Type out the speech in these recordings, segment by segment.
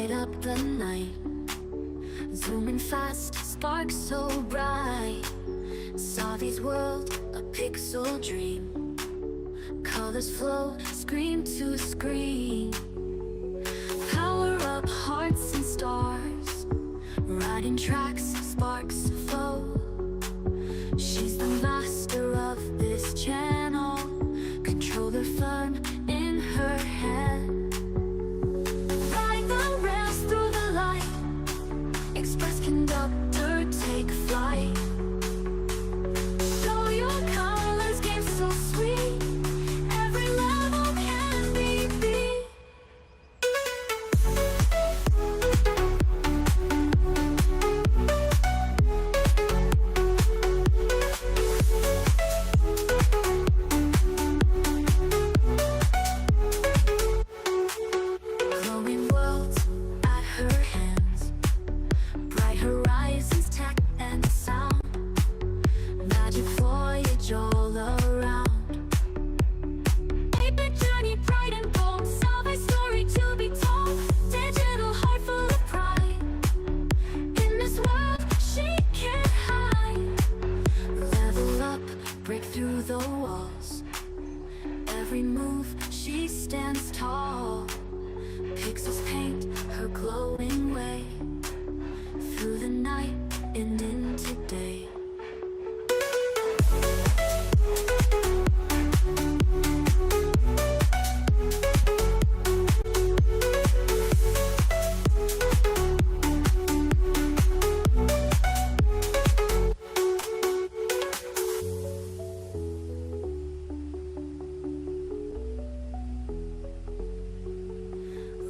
light up the night, zooming fast, sparks so bright. Savy's world, a pixel dream, colors flow, screen to screen. Power up hearts and stars, riding tracks, sparks flow. She's the master of this channel, controller firm in her hand. Ride the rails through the light, express conductor, take flight. Show your colors, game so sweet, every level can be beat. Glowing worlds at her hands, bright horizons, tech and sound, magic voyage all around. Epic journey, pride and bold, Savy's story to be told. Digital heart full of pride, in this world she can't hide. Level up, break through the walls, every move she stands tall. Pixels paint her glowing way, through the night and into day.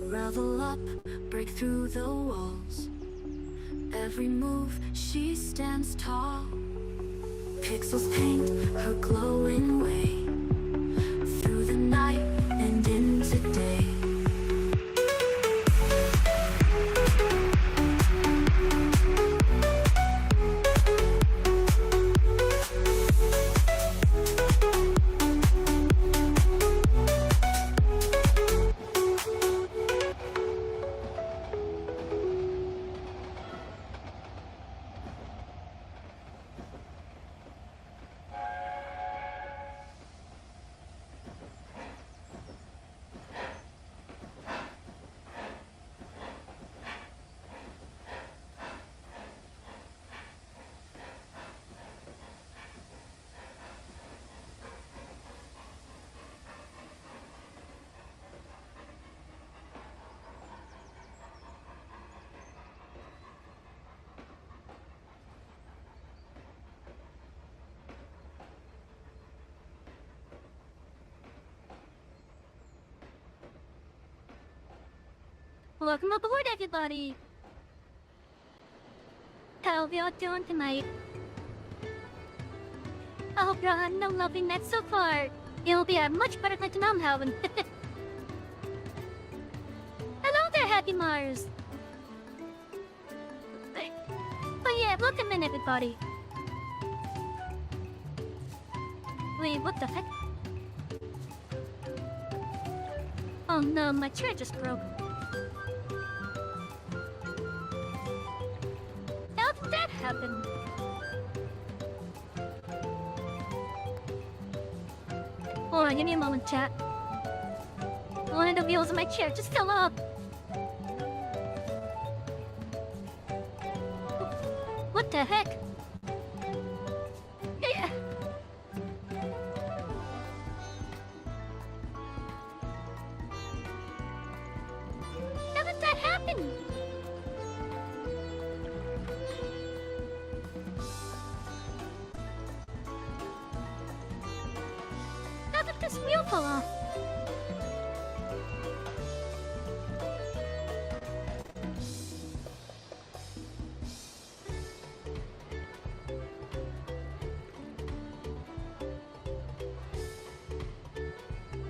Level up, break through the walls, every move she stands tall. Pixels paint her glowing way, through the night and into day. Welcome aboard, everybody! How are you all doing tonight? I hope you're having a lovely night so far. It'll be a much better night than I'm having. Hello there, Happy Mars! But yeah, welcome in, everybody. Wait, what the heck? Oh no, my chair just broke. How did that happen? Hold on, give me a moment, chat. One of the wheels of my chair just fell off. What the heck? Yeah. How did that happen? How did this wheel fall off?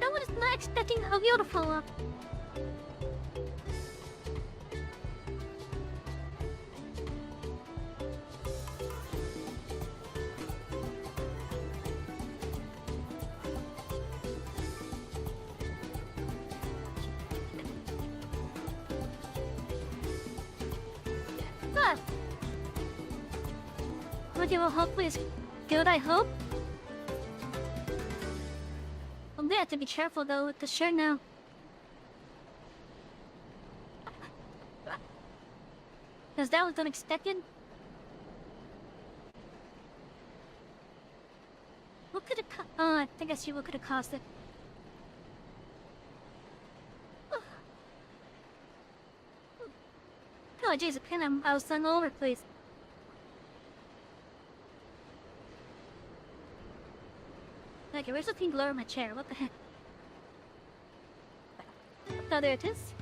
I was not expecting a wheel to fall off. God! What you will hopefully is good, I hope. I'm gonna have to be careful though with the shirt now. Because that was unexpected. What could it oh, I think I see what could have caused it. Oh jeez, a pin I was slung all over, please. Okay, where's the pink glow in my chair? What the heck? Oh, there it is.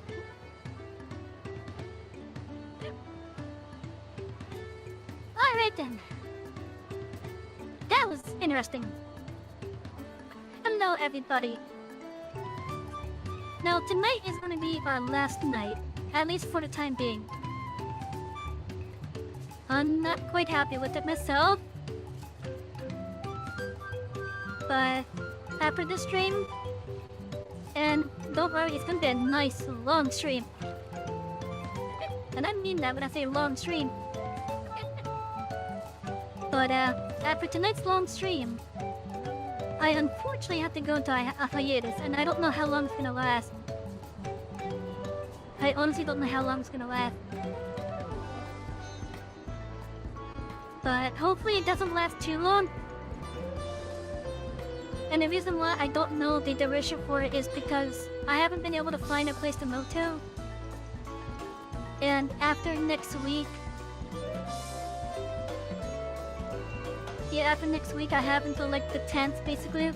Alright then. That was interesting. Hello everybody. Now tonight is gonna be our last night, at least for the time being. I'm not quite happy with it myself. But after this stream, and don't worry, it's gonna be a nice long stream. And I mean that when I say long stream. But after tonight's long stream, I unfortunately have to go into a hiatus, and I don't know how long it's gonna last. I honestly don't know how long it's gonna last. But hopefully it doesn't last too long. And the reason why I don't know the duration for it is because I haven't been able to find a place to move to. And after next week, after next week I have until like the 10th basically.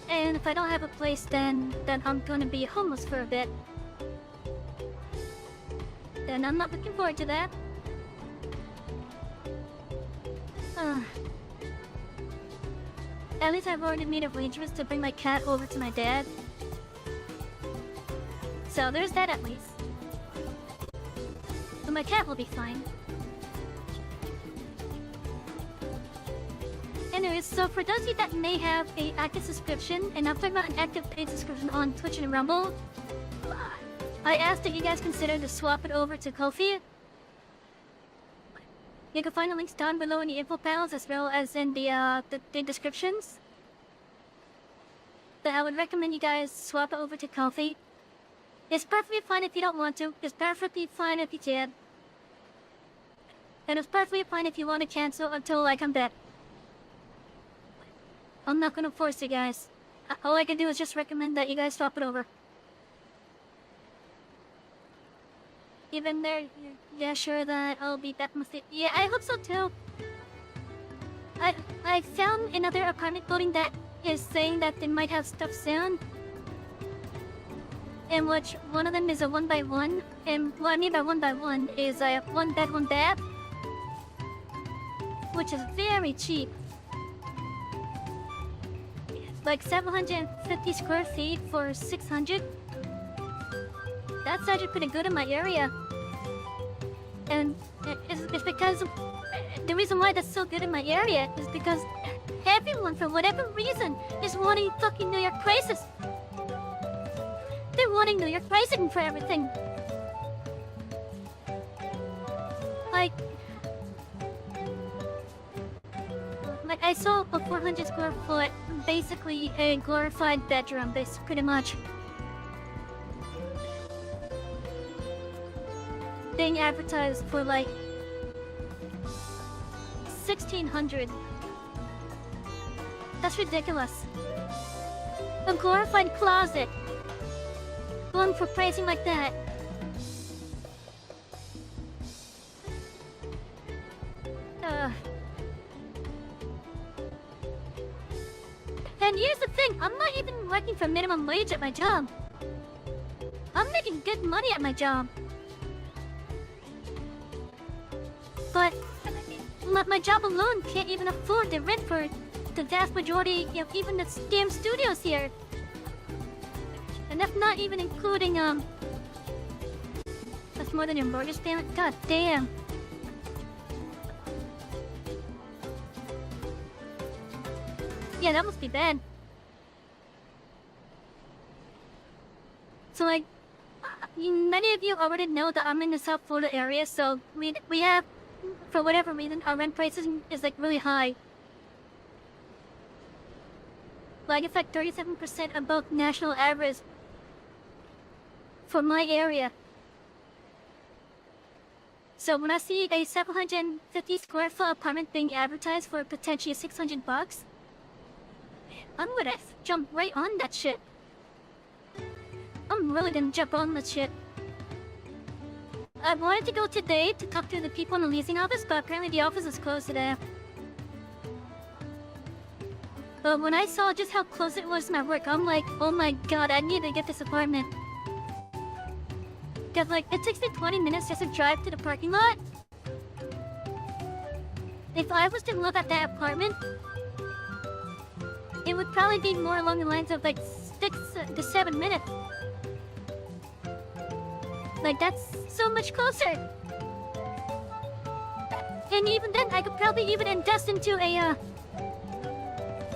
And if I don't have a place then I'm gonna be homeless for a bit. And I'm not looking forward to that. At least I've already made arrangements to bring my cat over to my dad. So there's that at least. So my cat will be fine. Anyways, so for those of you that may have an active subscription, and I'm talking about an active paid subscription on Twitch and Rumble, I ask that you guys consider to swap it over to Ko-fi. You can find the links down below in the info panels as well as in the descriptions. But I would recommend you guys swap it over to Ko-fi. It's perfectly fine if you don't want to. It's perfectly fine if you can. And it's perfectly fine if you want to cancel until I come back. I'm not gonna force you guys. All I can do is just recommend that you guys swap it over. Even there, yeah, sure that I'll be that mistake. Yeah, I hope so too. I found another apartment building that is saying that they might have stuff soon. In which one of them is a 1x1, and what I mean by 1x1 is a 1 bed, 1 bath, which is very cheap. Like 750 square feet for 600. That's actually pretty good in my area. And it's because the reason why that's so good in my area is because everyone, for whatever reason, is wanting fucking New York prices. They're wanting New York pricing for everything. Like I saw a 400 square foot, basically a glorified bedroom, pretty much. Being advertised for like 1,600. That's ridiculous. A glorified closet. Going for pricing like that. And here's the thing, I'm not even working for minimum wage at my job. I'm making good money at my job. But my job alone can't even afford the rent for the vast majority of even the damn studios here. And that's not even including, that's more than your mortgage payment? God damn. Yeah, that must be bad. So like, many of you already know that I'm in the South Florida area, so we have, for whatever reason, our rent prices is like really high. Like it's like 37% above national average for my area. So when I see a 750 square foot apartment being advertised for potentially $600, I'm gonna jump right on that shit. I'm really gonna jump on that shit. I wanted to go today to talk to the people in the leasing office, but apparently the office is closed today. But when I saw just how close it was to my work, I'm like, oh my god, I need to get this apartment. Cause like, it takes me 20 minutes just to drive to the parking lot. If I was to look at that apartment, it would probably be more along the lines of like 6 to 7 minutes. Like, that's so much closer. And even then, I could probably even invest into an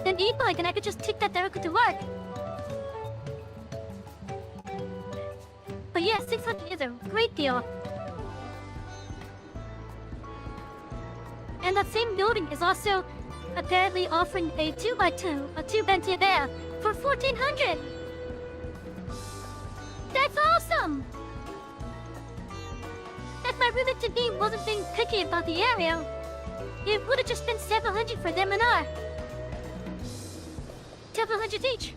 e-bike and I could just take that directly to work. But yeah, 600 is a great deal. And that same building is also apparently offering a 2x2, a 2-bed there for $1,400. That's awesome! If my roommate-to-be wasn't being picky about the area, it would have just been $700 for them and I. $700 each.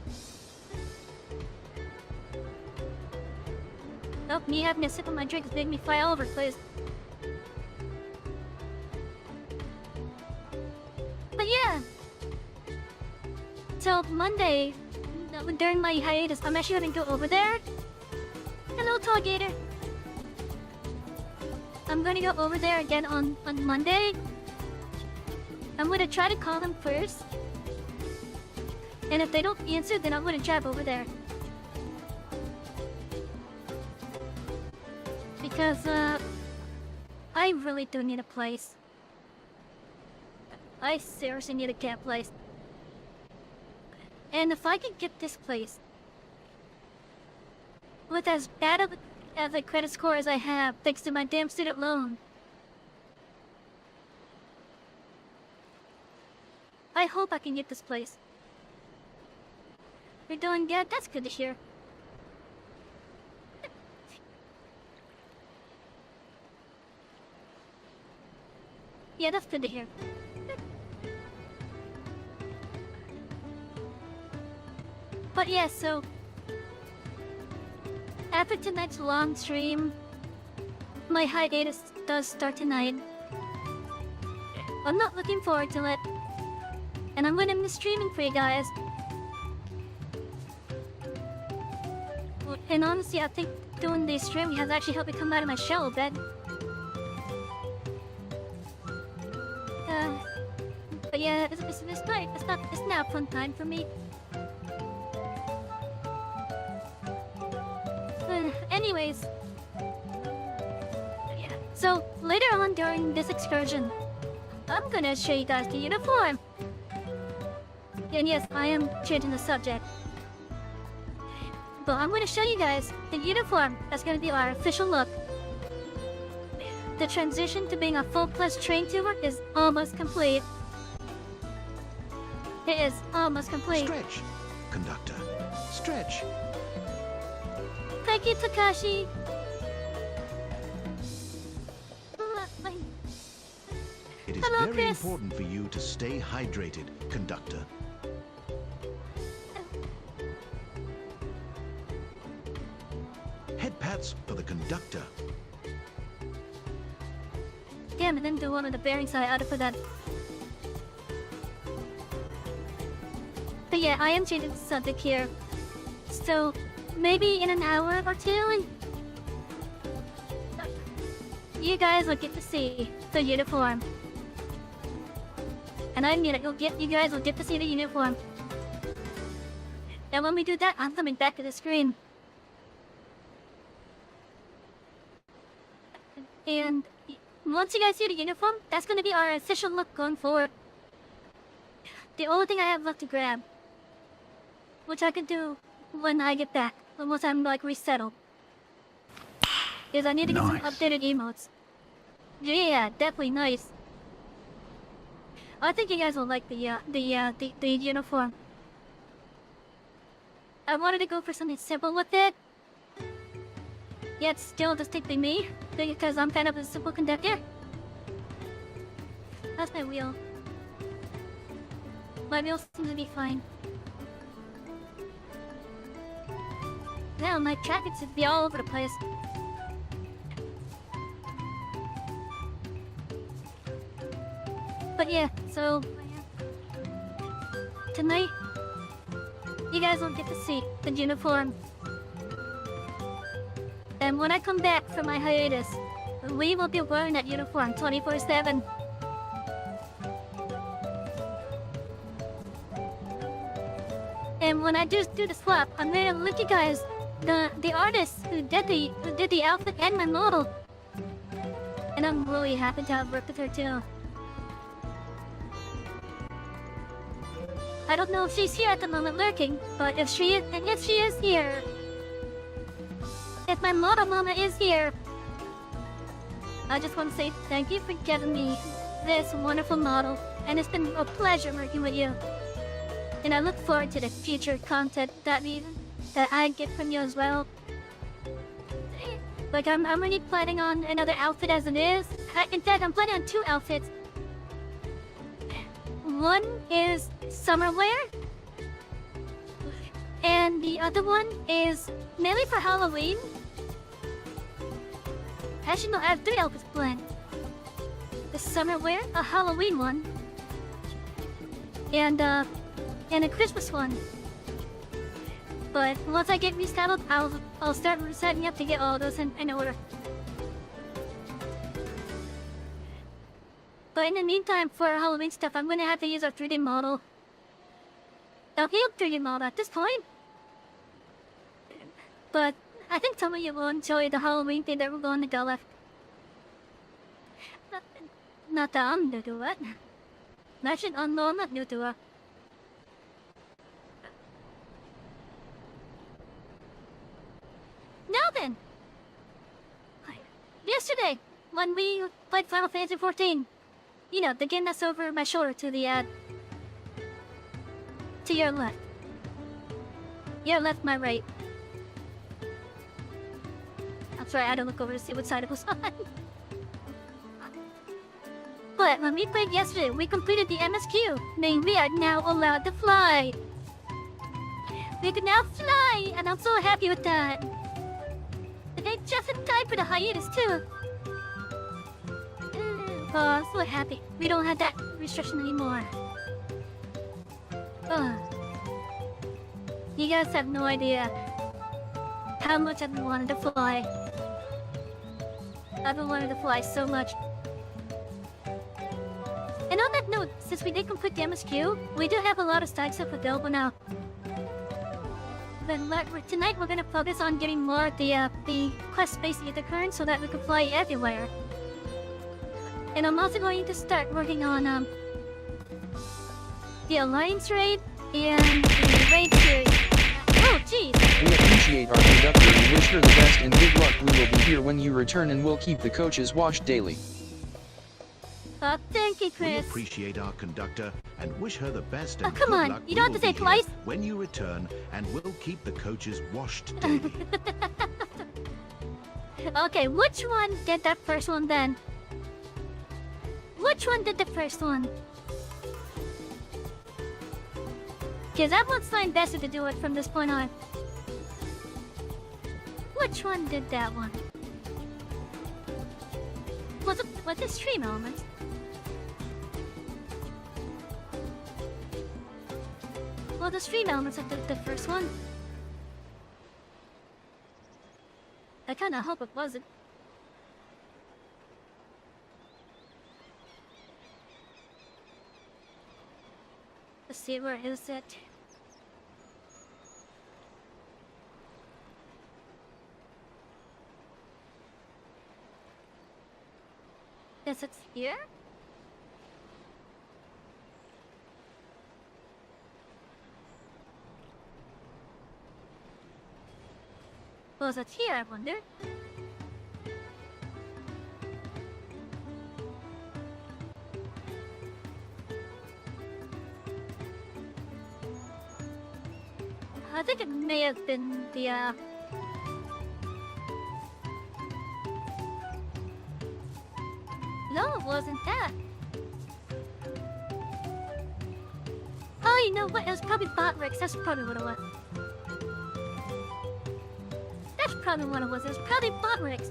Oh, me having a sip of my drink is making me fly all over the place. But yeah. So Monday, during my hiatus, I'm actually gonna go over there. Hello, Tall Gator. I'm gonna go over there again on Monday. I'm gonna try to call them first. And if they don't answer, then I'm gonna drive over there. Because, I really do need a place. I seriously need a cat place. And if I can get this place with as bad of a credit score as I have, thanks to my damn student loan, I hope I can get this place. You're doing good? That's good to hear. Yeah, that's good to hear. But yeah, so after tonight's long stream, my hiatus does start tonight. I'm not looking forward to it, and I'm gonna miss streaming for you guys. And honestly, I think doing this stream has actually helped me come out of my shell a bit. But yeah, it's not a fun time for me. Anyways, yeah. So later on during this excursion, I'm gonna show you guys the uniform. And yes, I am changing the subject. But I'm gonna show you guys the uniform that's gonna be our official look. The transition to being a full-plus train tour is almost complete. It is almost complete. Stretch, conductor. Stretch. Thank you, Takashi. It is Hello, very Chris. important for you to stay hydrated, conductor. Head pats for the conductor. Damn, I didn't do one of the bearings I added for that. But yeah, I am changing the subject here. So, maybe in an hour or two, you guys will get to see the uniform. And I mean it, you guys will get to see the uniform. And when we do that, I'm coming back to the screen. And once you guys see the uniform, that's gonna be our official look going forward. The only thing I have left to grab, which I can do when I get back, once I'm like resettled. Is I need to get some Nice. updated emotes. Yeah, definitely nice. I think you guys will like the uniform. I wanted to go for something simple with it, yet still distinctly me, because I'm kind of a simple conductor. That's my wheel. My wheel seems to be fine. Now my track seems to be all over the place. But yeah, so tonight you guys will get to see the uniform. And when I come back from my hiatus, we will be wearing that uniform 24/7. And when I just do the swap, I'm gonna link you guys the artist who did the outfit and my model. And I'm really happy to have worked with her too. I don't know if she's here at the moment lurking, but if she is here, if my model mama is here, I just want to say thank you for giving me this wonderful model, and it's been a pleasure working with you. And I look forward to the future content that I get from you as well. Like I'm already planning on another outfit as it is. In fact, I'm planning on 2 outfits. One is summer wear, and the other one is mainly for Halloween. Actually, no, I have 3 outfits planned. The summer wear, a Halloween one, and a Christmas one. But once I get resettled, I'll start setting up to get all those in order. But in the meantime, for Halloween stuff, I'm gonna have to use our 3D model. A healed 3D model at this point. But I think some of you will enjoy the Halloween thing that we're going to go with. Not that I'm new to it. Actually, no, I'm not new to it. Now then! Yesterday, when we played Final Fantasy XIV, you know, the game that's over my shoulder to your left. Your left, my right. I'm sorry, I had to look over to see what side it was on. But when we played yesterday, we completed the MSQ, meaning we are now allowed to fly. We can now fly, and I'm so happy with that. And they just in time for the hiatus too. Oh, I'm so happy. We don't have that restriction anymore. You guys have no idea how much I've been wanting to fly. I've been wanting to fly so much. And on that note, since we did complete the MSQ, we do have a lot of side stuff available now. But tonight we're gonna focus on getting more of the quest space at the current so that we can fly everywhere. And I'm also going to start working on the Alliance raid and the raid series. Oh, jeez! We appreciate our conductor and wish her the best and good luck. We will be here when you return and we'll keep the coaches washed daily. Thank you, We Chris. appreciate our conductor and wish her the best Oh, and come good on. luck. You don't We have to will say be twice. here when you return, and we'll keep the coaches washed daily. Okay, which one did that first one then? Which one did the first one? Because I want Slime Bessie to do it from this point on. Which one did that one? Was it Stream Elements? Well, the Stream Elements that did the first one. I kinda hope it wasn't. Let's see, where is it? Is it here? Was it here, I wonder? I think it may have been the, No, it wasn't that. Oh, you know what? It was probably bot Rex. That's probably what it was. That's probably what it was. It was probably bot Rex.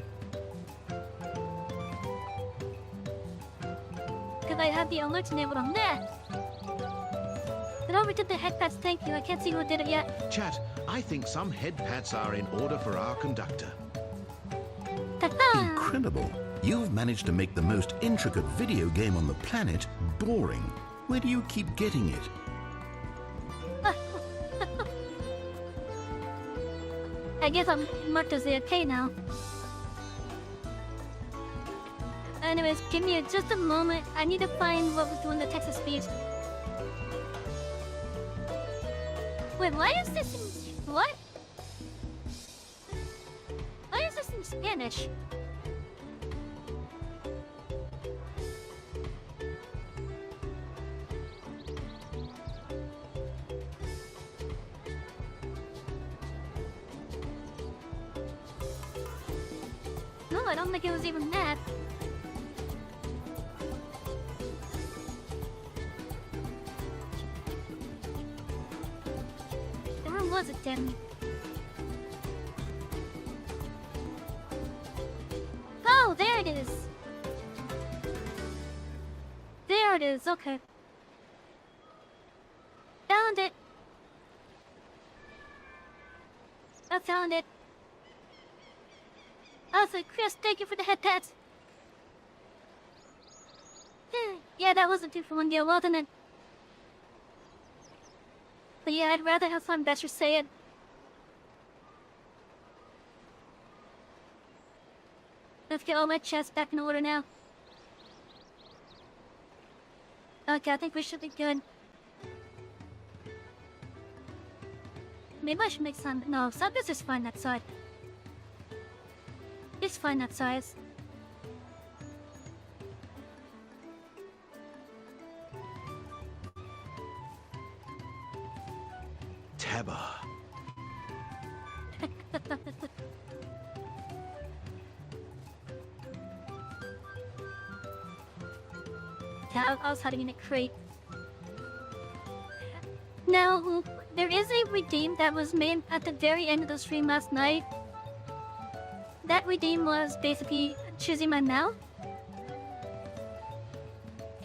Because I had the alerts enabled on there. But over to the headpads, thank you. I can't see who did it yet. Chat, I think some headpads are in order for our conductor. Ta-ta! Incredible. You've managed to make the most intricate video game on the planet boring. Where do you keep getting it? I guess I'm marked as the okay now. Anyways, give me just a moment. I need to find what was doing the Texas speech. Wait, why is this in... what? Why is this in Spanish? No, I don't think it was even that. Where was it then? Oh, there it is! There it is, okay. Found it! I found it. Also, Chris, thank you for the headpads. Yeah, that wasn't 2-for-1 deal, wasn't it? But yeah, I'd rather have some better say it. Let's get all my chests back in order now. Okay, I think we should be good. Maybe I should make some... no, Subgus is fine that side. It's fine that size. Tabba. Yeah, I was hiding in a crate. Now, there is a redeem that was made at the very end of the stream last night. That redeem was basically choosing my mouth.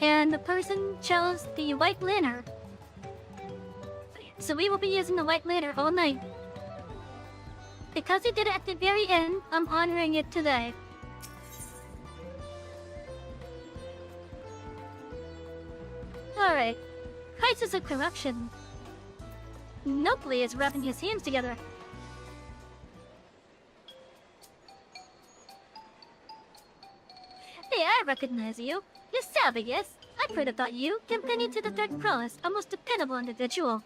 And the person chose the white lantern. So we will be using the white lantern all night. Because he did it at the very end, I'm honoring it today. Alright. Crisis of Corruption. Nobly is rubbing his hands together. Hey, I recognize you. You're Savy, yes? I could have thought you, companion to the third prowess, a most dependable individual.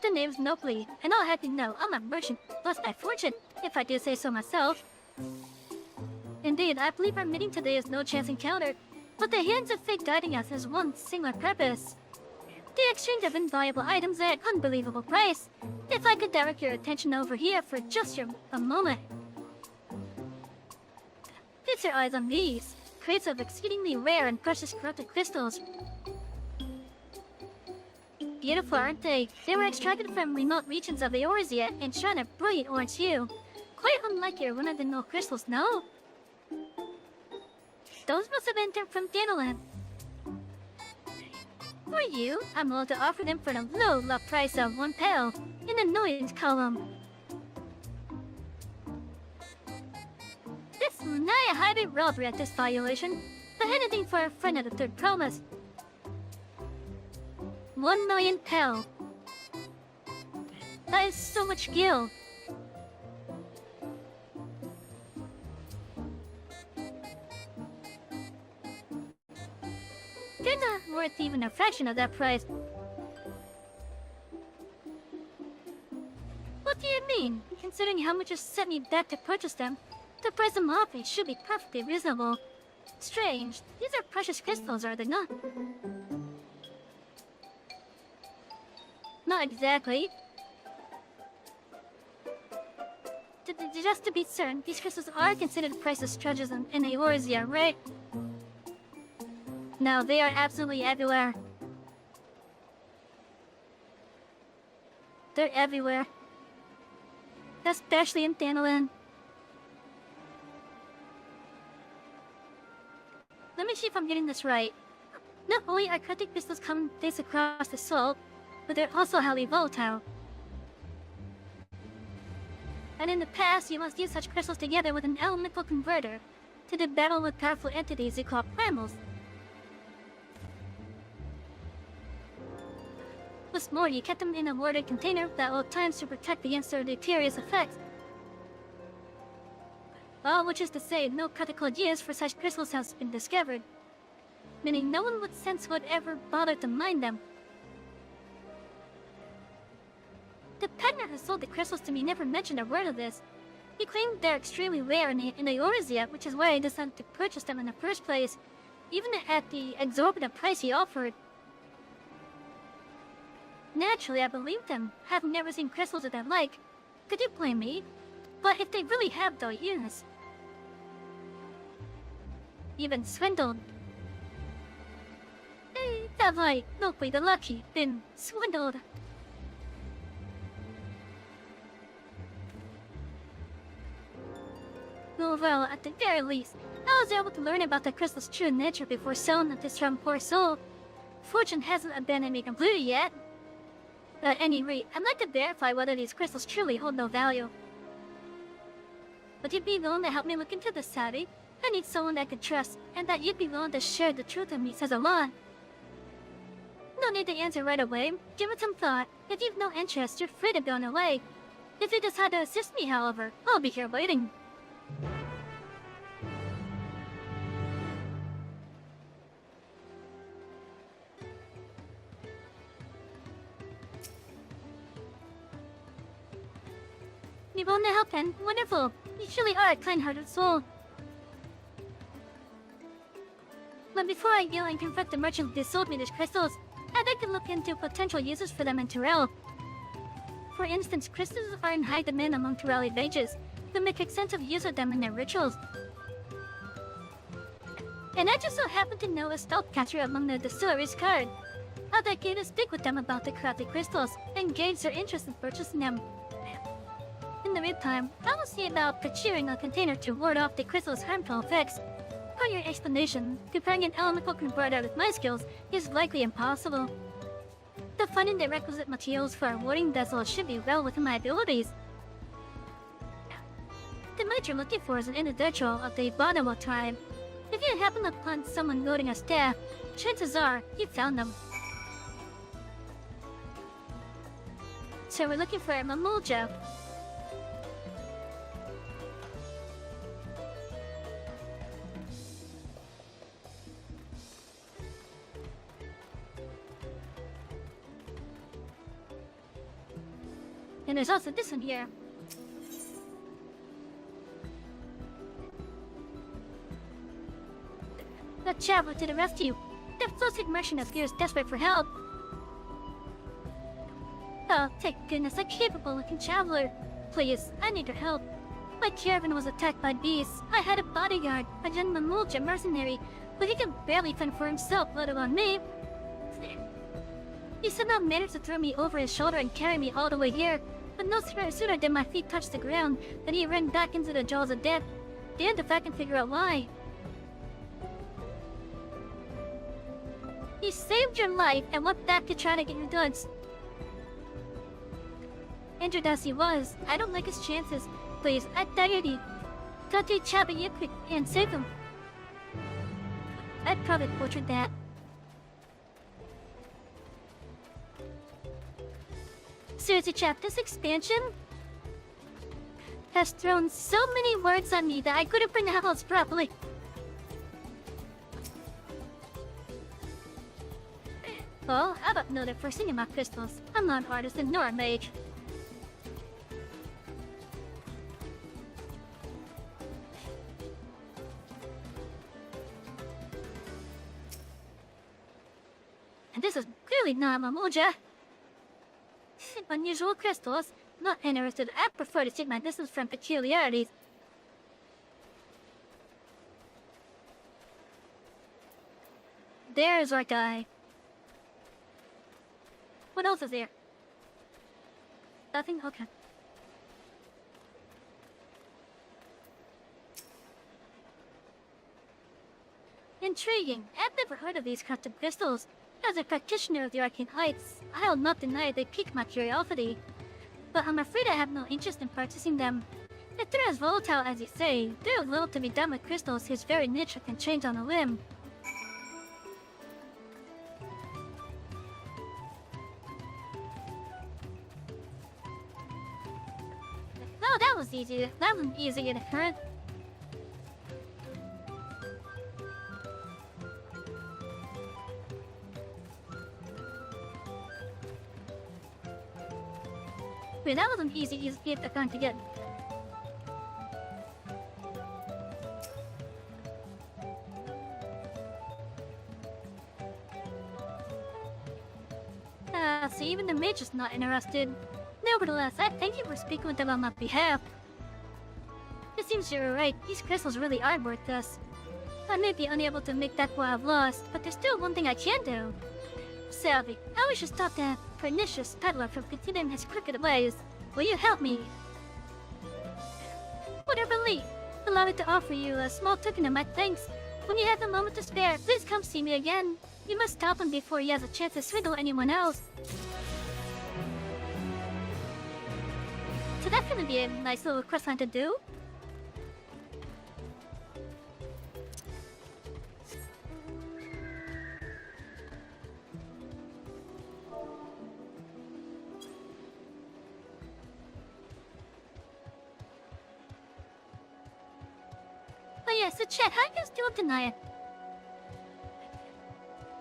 The name's Nobly, and I'll have you know I'm a merchant, plus my fortune, if I do say so myself. Indeed, I believe our meeting today is no chance encounter, but the hands of fate guiding us has one singular purpose. The exchange of invaluable items at unbelievable price. If I could direct your attention over here for just a moment. Fix your eyes on these, crates of exceedingly rare and precious corrupted crystals. Beautiful, aren't they? They were extracted from remote regions of Eorzea and shine a brilliant orange hue. Quite unlike your run-of-the-mill crystals, no? Those must have been from Danoland. For you, I'm willing to offer them for the low price of 1 pel in the noise column. This nigh a highly robbery at this valuation, but anything for a friend of the third promise. 1 million pel. That is so much gil. They're not worth even a fraction of that price. What do you mean? Considering how much you sent me back to purchase them, the price I'm offering should be perfectly reasonable. Strange. These are precious crystals, are they not? Not exactly. Just to be certain, these crystals are considered priceless treasures in Etheirys, right? No, they are absolutely everywhere. They're everywhere. Especially in Thanalan. Let me see if I'm getting this right. Not only are crafting crystals commonplace across the soul, but they're also highly volatile. And in the past, you must use such crystals together with an elemental converter to do battle with powerful entities you call primals. What's more, you kept them in a warded container at all times to protect against their deleterious effects. Well, which is to say, no practical use for such crystals has been discovered, meaning no one with sense would ever bother to mine them. The partner who sold the crystals to me never mentioned a word of this. He claimed they're extremely rare in Etheirys, which is why I decided to purchase them in the first place, even at the exorbitant price he offered. Naturally, I believed him, having never seen crystals that I like. Could you blame me? But if they really have their use, you've been swindled. Have I, not be the lucky, been swindled? Well, at the very least, I was able to learn about the crystal's true nature before selling them to some poor soul. Fortune hasn't abandoned me completely yet. At any rate, I'd like to verify whether these crystals truly hold no value. Would you be willing to help me look into this, Savy? I need someone I can trust, and that you'd be willing to share the truth with me says a lot. No need to answer right away. Give it some thought. If you've no interest, you're free to go on away. If you decide to assist me, however, I'll be here waiting. You want to help, then? Wonderful. You truly are a kind-hearted soul. But before I go and confront the merchant who sold me these crystals, I'd like to look into potential uses for them in Tyrell. For instance, crystals are in high demand among Tyrelli mages, who make extensive use of them in their rituals. And I just so happen to know a spellcaster among the distillery's guard. I'd like you to speak with them about the crafted crystals, and gauge their interest in purchasing them. In the meantime, I will see about procuring a container to ward off the crystal's harmful effects. Per your explanation, comparing an elemental converter with my skills is likely impossible. Though finding the requisite materials for a warding vessel should be well within my abilities. The mate you're looking for is an individual of the Bonomo tribe. If you happen upon someone wielding a staff, chances are you found them. So we're looking for a Mamulja. And there's also this one here. The traveler to the rescue. The flustered merchant appears desperate for help. Oh, thank goodness, a capable-looking traveler. Please, I need your help. My caravan was attacked by beasts. I had a bodyguard, a young Mamulja mercenary, but he could barely fend for himself, let alone me. He somehow managed to throw me over his shoulder and carry me all the way here, but no sooner did my feet touch the ground than he ran back into the jaws of death. Damned if I can figure out why. He saved your life and went back to try to get your goods. Injured as he was, I don't like his chances. Please, I beg you, go to Chabayipik and save him. I'd probably butchered that. Seriously, chap, this expansion has thrown so many words at me that I couldn't pronounce properly. Well, I don't know the first thing about crystals. I'm not an artisan nor a mage. And this is clearly not Mamulja. unusual crystals. Not interested. I prefer to take my distance from peculiarities. There's our guy. What else is there? Nothing? Okay. Intriguing. I've never heard of these custom crystals. As a practitioner of the arcane heights, I'll not deny they pique my curiosity. But I'm afraid I have no interest in purchasing them. If they're as volatile as you say, there's little to be done with crystals whose very nature can change on a whim. Oh, that was easy. That was easy to hurt. Wait, that wasn't easy gift I'm going to get. So even the mage is not interested. Nevertheless, I thank you for speaking with them on my behalf. It seems you're right, these crystals really are worth this. I may be unable to make that what I've lost, but there's still one thing I can do. Savy, how we should stop that pernicious peddler from continuing his crooked ways. Will you help me? Whatever Lee, allow me to offer you a small token of my thanks. When you have a moment to spare, please come see me again. You must stop him before he has a chance to swindle anyone else. So that's gonna be a nice little quest line to do. Oh yeah, so chat, how you guys doing tonight?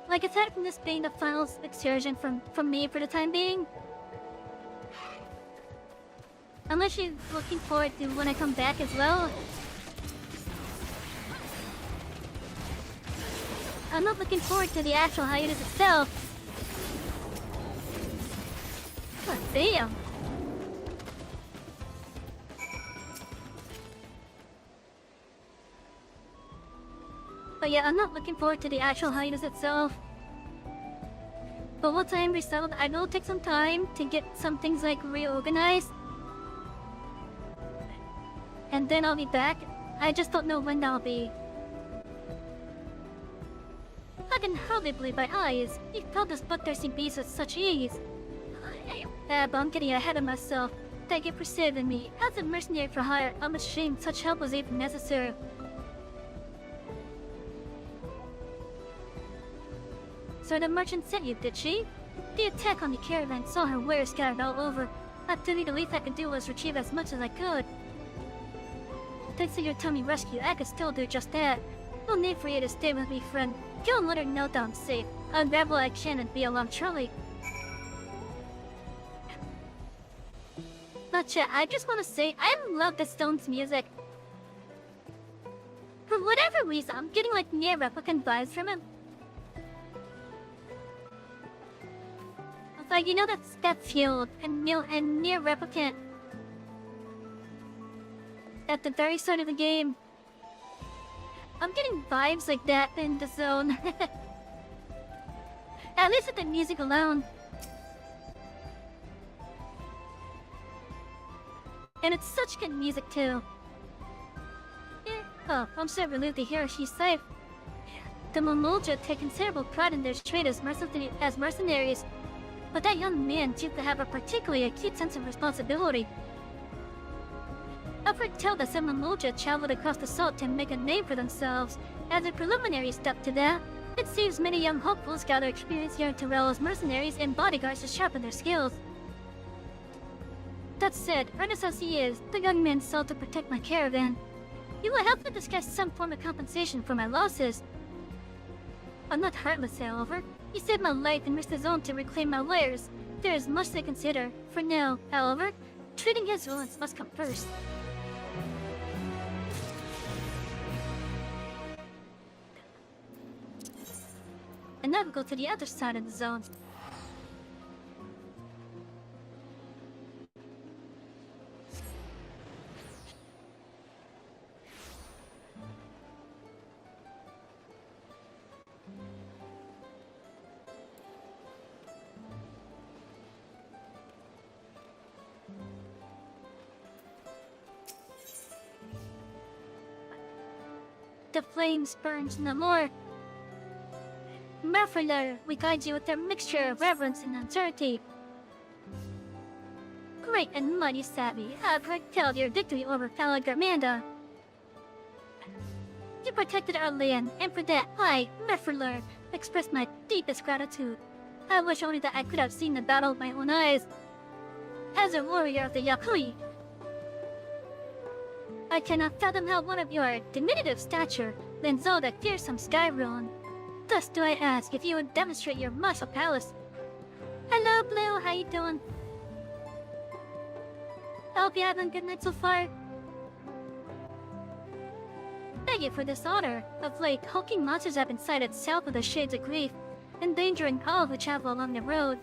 Like, aside from this being the final excursion from me for the time being, unless you're looking forward to when I come back as well. I'm not looking forward to the actual hiatus itself. Oh, damn. But yeah, I'm not looking forward to the actual hiatus itself. But once I am resettled, I will take some time to get some things like reorganized. And then I'll be back. I just don't know when that'll be. I can hardly believe my eyes. You killed this bloodthirsty beast with such ease. But I'm getting ahead of myself. Thank you for saving me. As a mercenary for hire, I'm ashamed such help was even necessary. So the merchant sent you, did she? The attack on the caravan saw her wares scattered all over. I figured the least I could do was retrieve as much as I could. Thanks to your tummy rescue, I could still do just that. No need for you to stay with me, friend. Go and let her know that I'm safe. Unravel I can and be along truly. Not chat, I just want to say, I love the Stones' music. For whatever reason, I'm getting like near replicant vibes from him. Like, you know that field and near replicant at the very start of the game. I'm getting vibes like that in the zone. At least with the music alone. And it's such good music too. Yeah. Oh, I'm so relieved to hear she's safe. The Mamulja take considerable pride in their trade as mercenaries. But that young man seemed to have a particularly acute sense of responsibility. I've heard tell that some Mamulja traveled across the salt to make a name for themselves. As a preliminary step to that, it seems many young hopefuls gather experience here in Terrell as mercenaries and bodyguards to sharpen their skills. That said, earnest as he is, the young man sought to protect my caravan. He will help to discuss some form of compensation for my losses. I'm not heartless, however. He saved my life and risked his own to reclaim my wares. There is much to consider. For now, however, treating his ruins must come first. And now we go to the other side of the zone. the flames burns no more. Merfolor, we guide you with a mixture of reverence and uncertainty. Great and mighty Savy, I foretell your victory over fellow Garmanda. You protected our land, and for that I, Merfolor, express my deepest gratitude. I wish only that I could have seen the battle with my own eyes. As a warrior of the Yakui, I cannot fathom how one of your diminutive stature lends all that fearsome Skyruin. Thus do I ask if you would demonstrate your martial prowess. Hello, Blue, how you doing? I hope you're having a good night so far. Thank you for this honor. Of late, hulking monsters have been sighted south of the Shades of Grief, endangering all who travel along the road.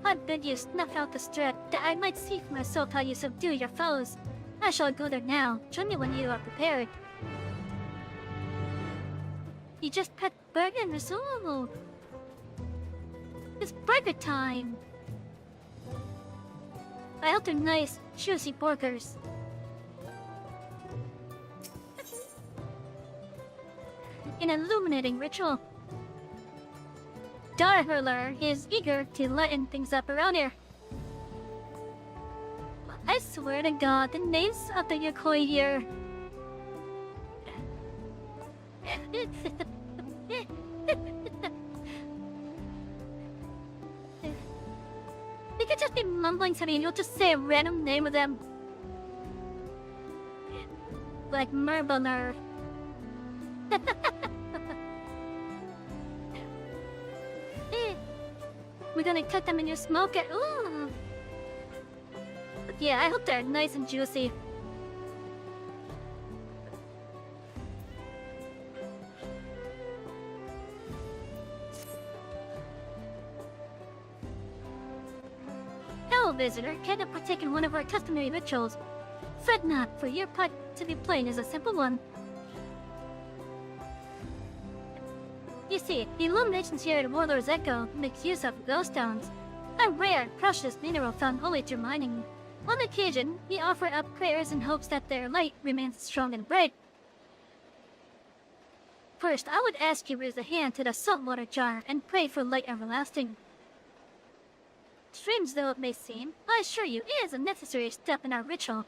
I bid you snuff out the threat, that I might see for myself how you subdue your foes. I shall go there now. Join me when you are prepared. You just pet burgers. Ooh. It's burger time. I hope they're nice, juicy burgers. An illuminating ritual. Darhurler is eager to lighten things up around here. I swear to God, the names of the Yokoi here. You could just be mumbling something and you'll just say a random name of them. Like Merboner. We're gonna cut them in your smoker. Ooh. But yeah, I hope they're nice and juicy. Hello, visitor. Can I partake in one of our customary rituals? Fret not, for your part to be plain is a simple one. You see, the illuminations here at Warlord's Echo makes use of glowstones, a rare, precious mineral found only through mining. On occasion, we offer up prayers in hopes that their light remains strong and bright. First, I would ask you to raise a hand to the saltwater jar and pray for light everlasting. Strange though it may seem, I assure you it is a necessary step in our ritual.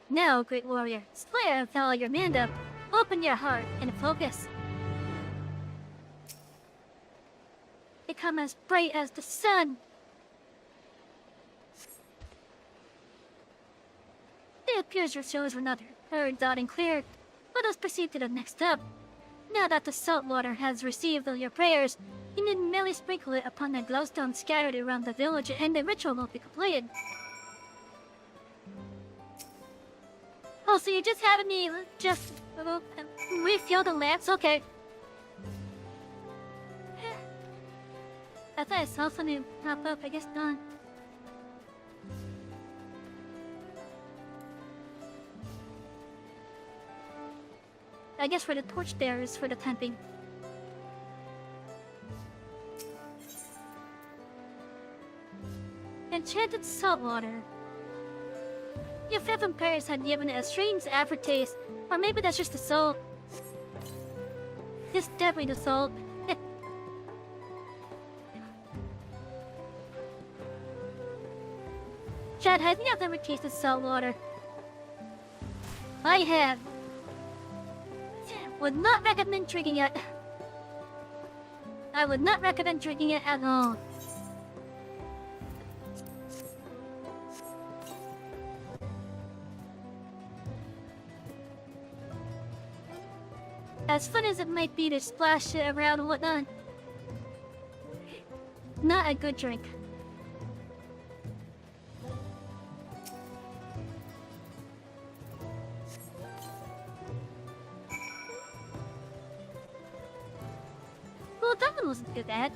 Now, great warrior, slayer of fellow Garmanda, open your heart and focus. Become as bright as the sun. It appears your souls were not heard loud and clear. Let us proceed to the next step. Now that the salt water has received all your prayers, you need merely sprinkle it upon the glowstone scattered around the village and the ritual will be completed. Oh, so you're just having me just refill the lamps? Okay. I thought I saw something pop up, I guess not. I guess for the torch there is for the temping. Enchanted saltwater. Your fifth vampires had given it a strange aftertaste, or maybe that's just the salt. It's definitely the salt. Chad, I think I've never tasted salt water. I have. Would not recommend drinking it. I would not recommend drinking it at all. As fun as it might be to splash it around and whatnot, not a good drink. Well, that one wasn't too bad.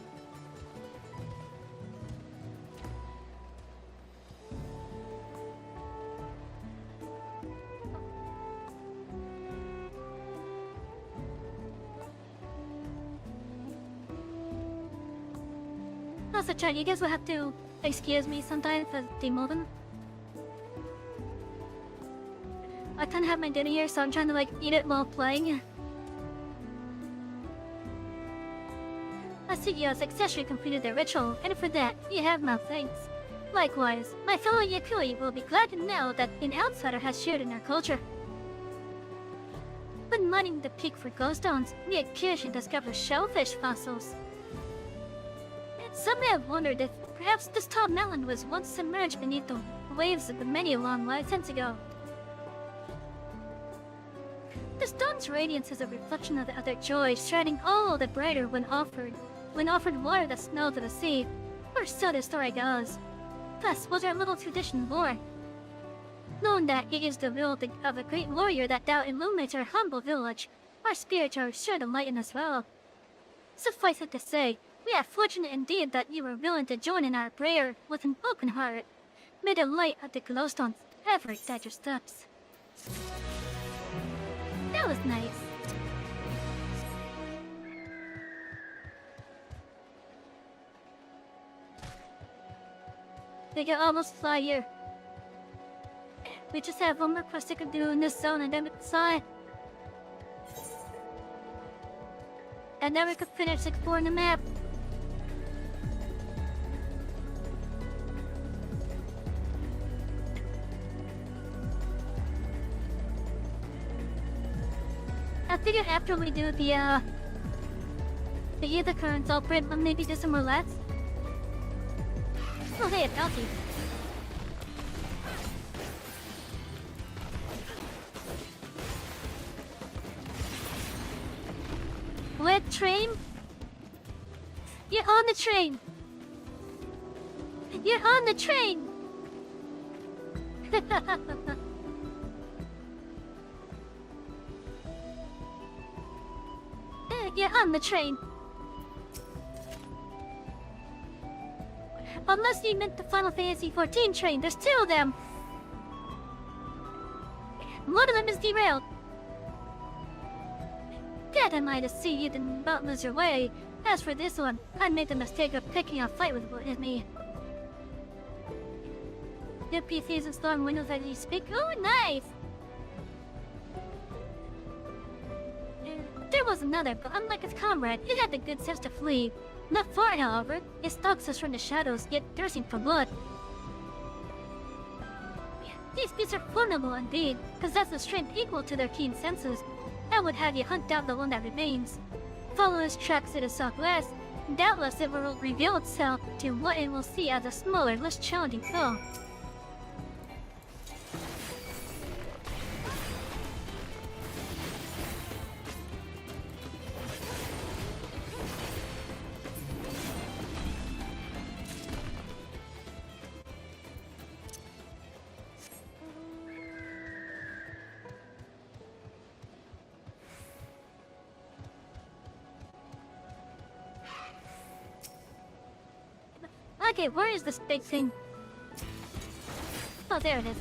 Also, Chad, you guys will have to excuse me sometimes for the moving. I can't have my dinner here, so I'm trying to like eat it while playing. I see you have successfully completed the ritual, and for that, you have my thanks. Likewise, my fellow Yakui will be glad to know that an outsider has shared in our culture. When mining the peak for ghost stones, the Excursion discovered shellfish fossils. Some may have wondered if perhaps this tall mountain was once submerged beneath the waves of the many long lifetimes ago. The stone's radiance is a reflection of the other joy, shining all the brighter when offered water that smelled of the sea, or so the story goes. Thus was our little tradition born. Knowing that it is the will of a great warrior that thou illuminates our humble village, our spirits are sure to lighten as well. Suffice it to say, we are fortunate indeed that you were willing to join in our prayer with an open heart. May the light of the glowstones ever guide your steps. That was nice. We can almost fly here. We just have one more quest to do in this zone and then we can fly. And then we could finish exploring the map. I figured after we do the Ether currents, I'll maybe do some more laps. Oh hey, a bounty. What train? You're on the train! You're on the train! You're on the train. Unless you meant the Final Fantasy XIV train, there's two of them. One of them is derailed. Glad I might have seen you didn't about lose your way. As for this one, I made the mistake of picking a fight with me. New PCs and storm windows as you speak. Oh, nice! There was another, but unlike its comrade, it had the good sense to flee. Not far, however. It stalks us from the shadows, yet thirsting for blood. These beasts are formidable indeed, possess a strength equal to their keen senses. I would have you hunt down the one that remains. Follow its tracks to the southwest. Doubtless it will reveal itself to what it will see as a smaller, less challenging foe. Okay, where is this big thing? Oh, there it is.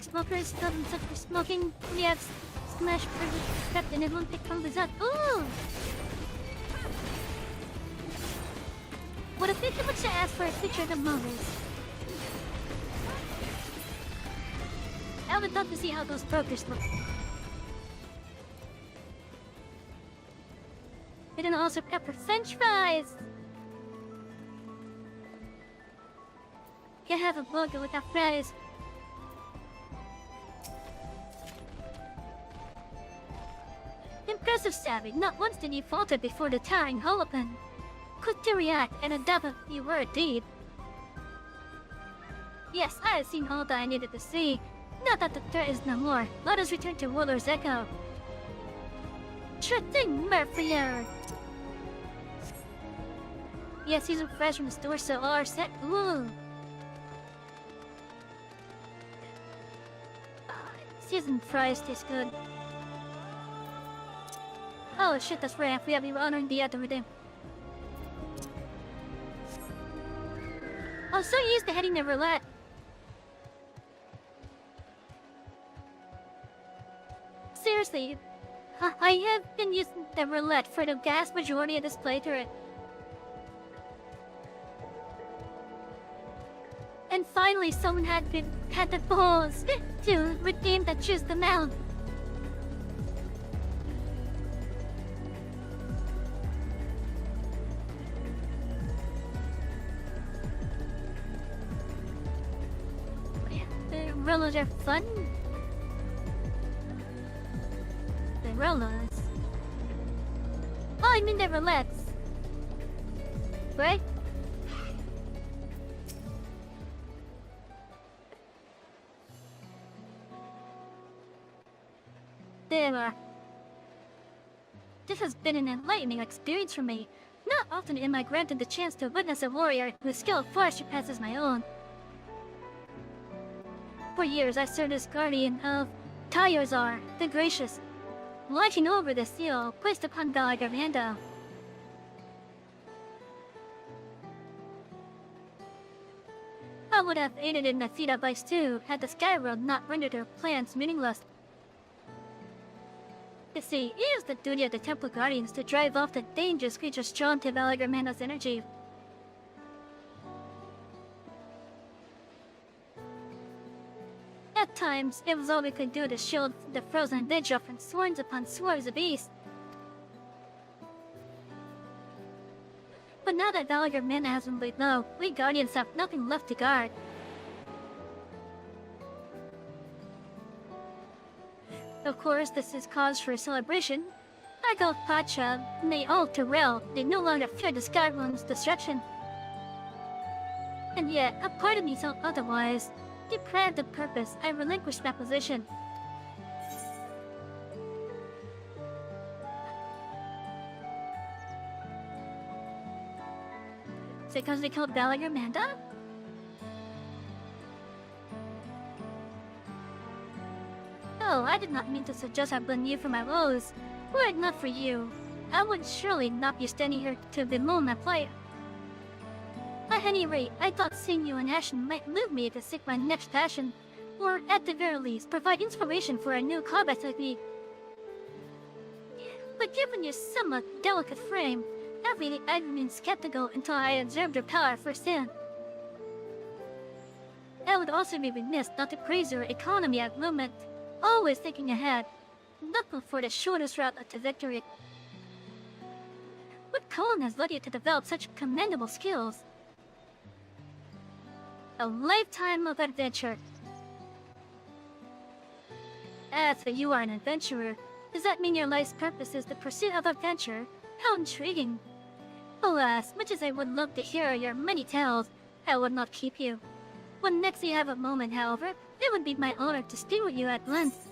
Smokers still themselves for smoking. We have smash privilege trapped and it won't pick from the Ooh! What a bit too much to ask for a picture of the movies. I would love to see how those brokers look. We didn't also pepper French fries. Can't have a burger without fries. Impressive, Savy. Not once did you falter before the towering Holopen. Quick to react and adapt if you were indeed. Yes, I have seen all that I needed to see. Now that the threat is no more, let us return to Warlord's Echo. Sure thing, Merfolk. Yes, these are fresh from the store, so all are set. Ooh. Seasoned fries taste good. Oh shit, that's right. We have been honoring the other day. I was so used to heading to roulette. Seriously, I have been using the roulette for the vast majority of this playthrough. And finally, someone had the balls to redeem that just amount. The rollers are fun. The rollers. Oh, I mean the roulettes. Right? There. This has been an enlightening experience for me. Not often am I granted the chance to witness a warrior whose skill far surpasses my own. For years I served as guardian of Etheirys, the Gracious, watching over the seal placed upon Valgarmanda. I would have aided in the feat of ice too, had the Skyworld not rendered her plans meaningless. You see, it is the duty of the Temple Guardians to drive off the dangerous creatures drawn to Valgarmanda's energy. At times, it was all we could do to shield the frozen vigil from swarms upon swarms of beasts. But now that Valgarmanda has been laid low, we Guardians have nothing left to guard. Of course, this is cause for celebration. Argyle Pacha, and they all Terrell, they no longer fear the Skyworm's destruction. And yet, a part of me felt otherwise. Deprived of purpose, I relinquished my position. Is it because they killed Valgarmanda? Oh, I did not mean to suggest I blame you for my woes. Were it not for you, I would surely not be standing here to bemoan my plight. At any rate, I thought seeing you in action might move me to seek my next passion, or at the very least, provide inspiration for a new combat technique. But given your somewhat delicate frame, I've remained skeptical until I observed your power firsthand. I would also be remiss not to praise your economy at movement, always thinking ahead, looking for the shortest route to victory. What calling has led you to develop such commendable skills? A lifetime of adventure. So you are an adventurer. Does that mean your life's purpose is the pursuit of adventure? How intriguing. Alas, much as I would love to hear your many tales, I would not keep you. When next you have a moment, however, it would be my honor to speak with you at length.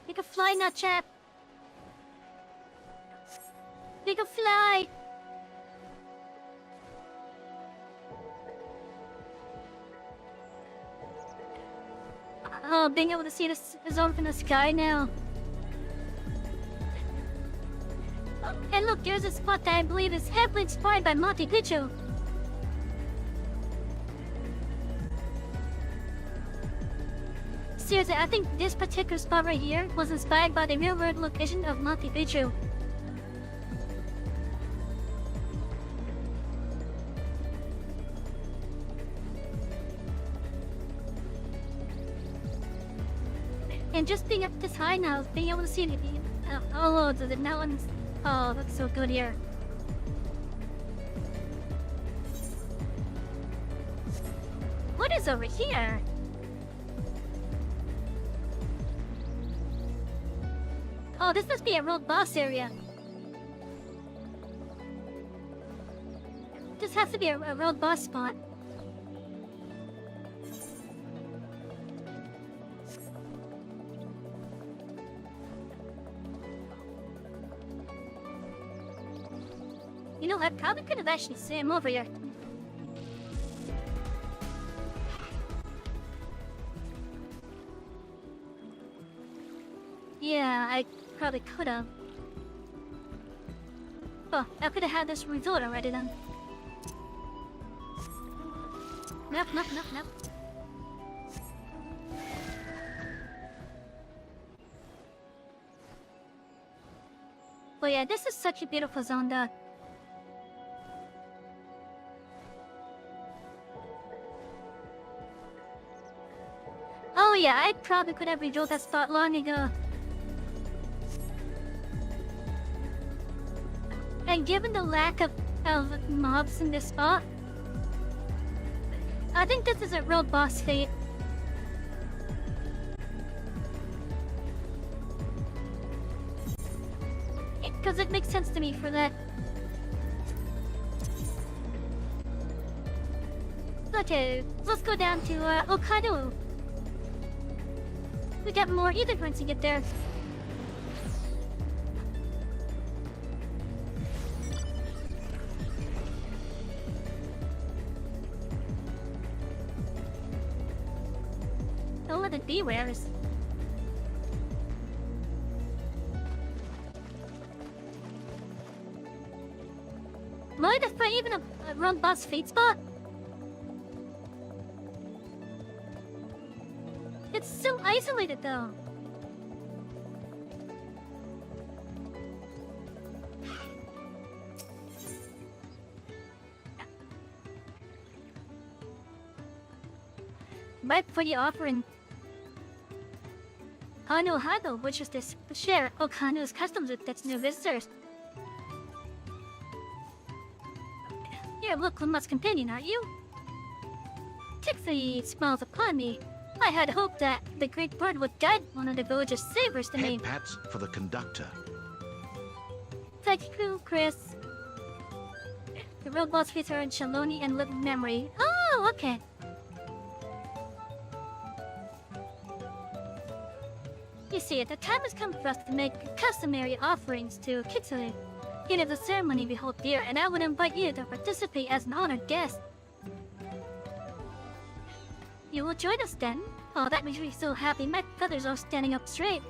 You can fly now, chap. You can fly. Oh, being able to see the zone from the sky now. Oh, and look, there's a spot that I believe is heavily inspired by Monte Picchu. Seriously, I think this particular spot right here was inspired by the real-world location of Monte Picchu. And just being up this high now, being able to see all the mountains. Oh, that's so good here. What is over here? Oh, this must be a road boss area. This has to be a road boss spot. You know, I probably could have actually seen him over here. Yeah, I probably could have. Oh, I could have had this result already then. Nope, nope, nope, nope. But yeah, this is such a beautiful zone though. Oh yeah, I probably could have revealed that spot long ago. And given the lack of mobs in this spot, I think this is a real boss fight. Because it makes sense to me for that. Okay, let's go down to Hokkaido. We got more ether points to get there. Don't let it be wares. Mind if I even a run boss fate spot? It's so isolated though. Right for the offering. Hano Hado, which is this share Okano's customs with its new visitors. You're Lukla's companion, aren't you? Tixie smiles upon me. I had hoped that the Great Bird would guide one of the village's savers to me. Head pats for the conductor. Thank you, Chris. The real boss feeds her in Shaloni and living memory. Oh, okay. You see, the time has come for us to make customary offerings to Kitsune. Here the ceremony we hold dear, and I would invite you to participate as an honored guest. You will join us then? Oh, that makes me so happy. My feathers are standing up straight.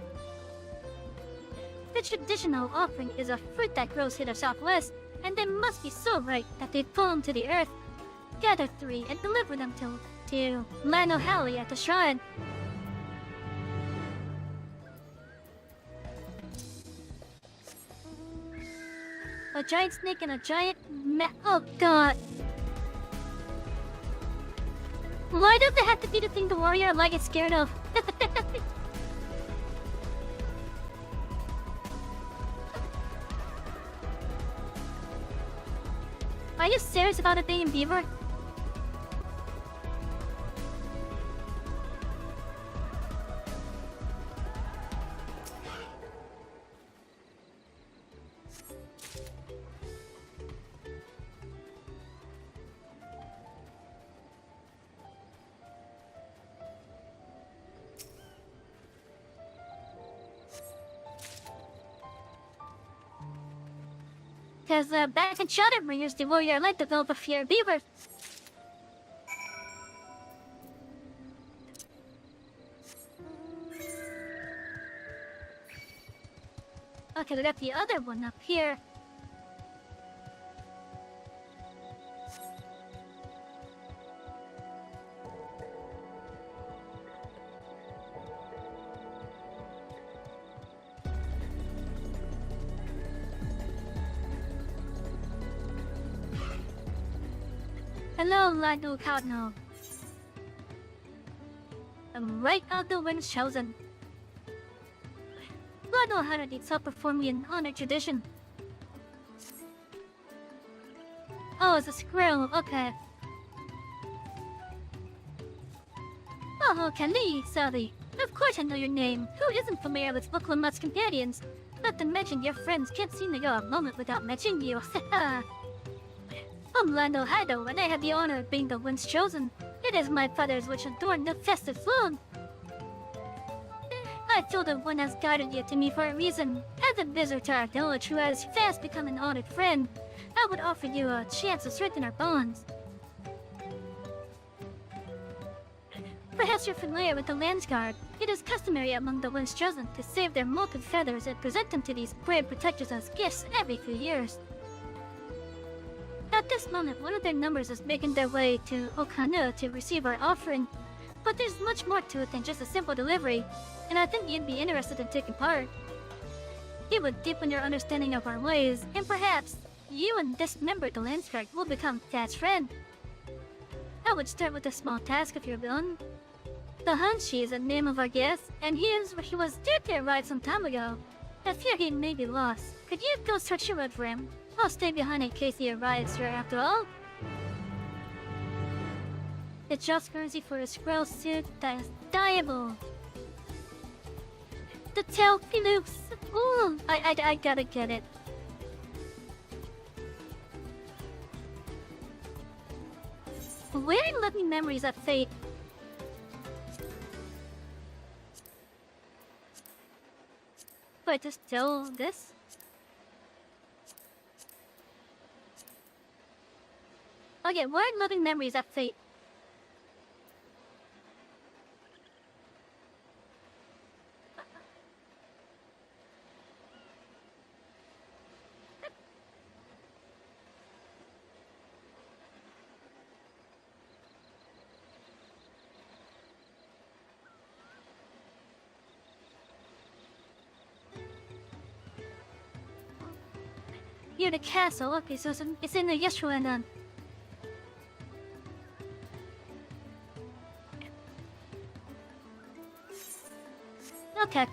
The traditional offering is a fruit that grows here in the southwest, and they must be so ripe that they fall to the earth. Gather 3 and deliver them to Lanohali at the shrine. A giant snake and a giant oh god. Why does it have to be the thing the warrior like is scared of? Are you serious about it being beaver? Because back in Shadowbringers, the warrior light developed a fear of beavers. Okay, we got the other one up here. Hello, Lando Cardinal. I'm right out the wind's chosen. Lando had itself performing an honor tradition. Oh, it's a squirrel, okay. Oh, Kali, Savy. Of course I know your name. Who isn't familiar with Lukla's companions? Not to mention your friends can't seem to go a moment without mentioning you. I'm Lando Hado, and I have the honor of being the Wind's Chosen. It is my feathers which adorn the festive throne. I feel the Wind has guided you to me for a reason. As a visitor to our village who has fast become an honored friend, I would offer you a chance to strengthen our bonds. Perhaps you're familiar with the Landsguard. It is customary among the Wind's Chosen to save their molted feathers and present them to these brave protectors as gifts every few years. At this moment, one of their numbers is making their way to Okano to receive our offering. But there's much more to it than just a simple delivery, and I think you'd be interested in taking part. It would deepen your understanding of our ways, and perhaps you and this member of the Landsguard will become fast friends. I would start with a small task if you're willing. The Hanshi is the name of our guest, and he was due to arrive some time ago. I fear he may be lost. Could you go search around for him? I'll stay behind in case he arrives here after all. It's just currency for a squirrel suit that is dyeable. The tail loops. Ooh, I gotta get it. Very lovely memories of fate. But just still this? Okay, very loving memories of fate. Near the castle. Okay, so it's in the Yeshua. Okay.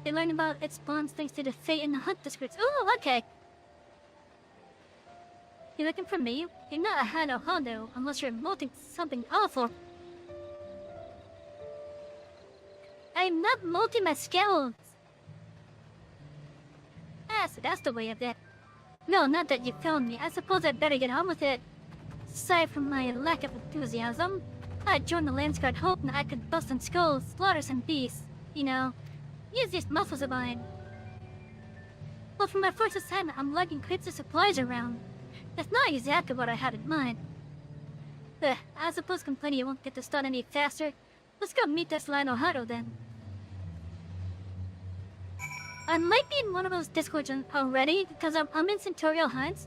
They learn about its bonds thanks to the fate and the hunt description. Ooh, okay. You looking for me? You're not a Hano Hondo unless you're multing something awful. I'm not multing my skills. Ah, so that's the way of that. No, not that you found me. I suppose I'd better get on with it. Aside from my lack of enthusiasm, I joined the Landsguard hoping I could bust some skulls, slaughter some beasts, you know. Use these muscles of mine. But for my first assignment, I'm lugging crates of supplies around. That's not exactly what I had in mind. I suppose complaining won't get to start any faster. Let's go meet this Lionel Huddle then. I might be in one of those discords already, because I'm in Centurial Heights.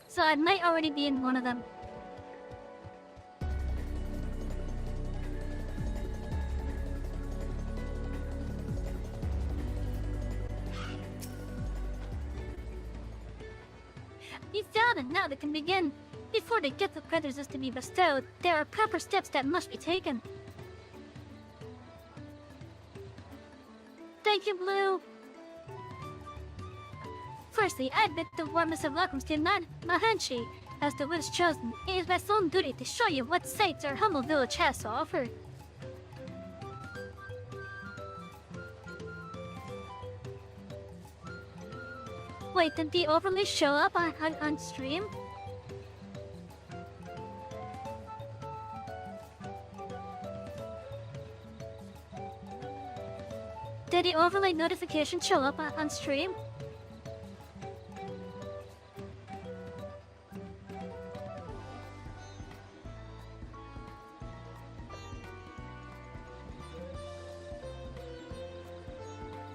So I might already be in one of them. You found it, now they can begin. Before the gift of credits is to be bestowed, there are proper steps that must be taken. Thank you, Blue. Firstly, I bid the warmest of welcomes to Mahanshi. As the wish chosen, it is my sole duty to show you what sights our humble village has to offer. Wait, did the overlay show up on stream? Did the overlay notification show up on stream?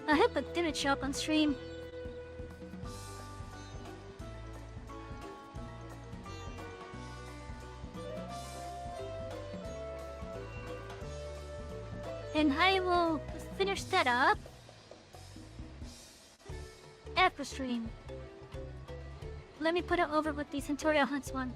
I hope it didn't show up on stream. And I will finish that up after stream. Let me put it over with the Centurial Hunts one.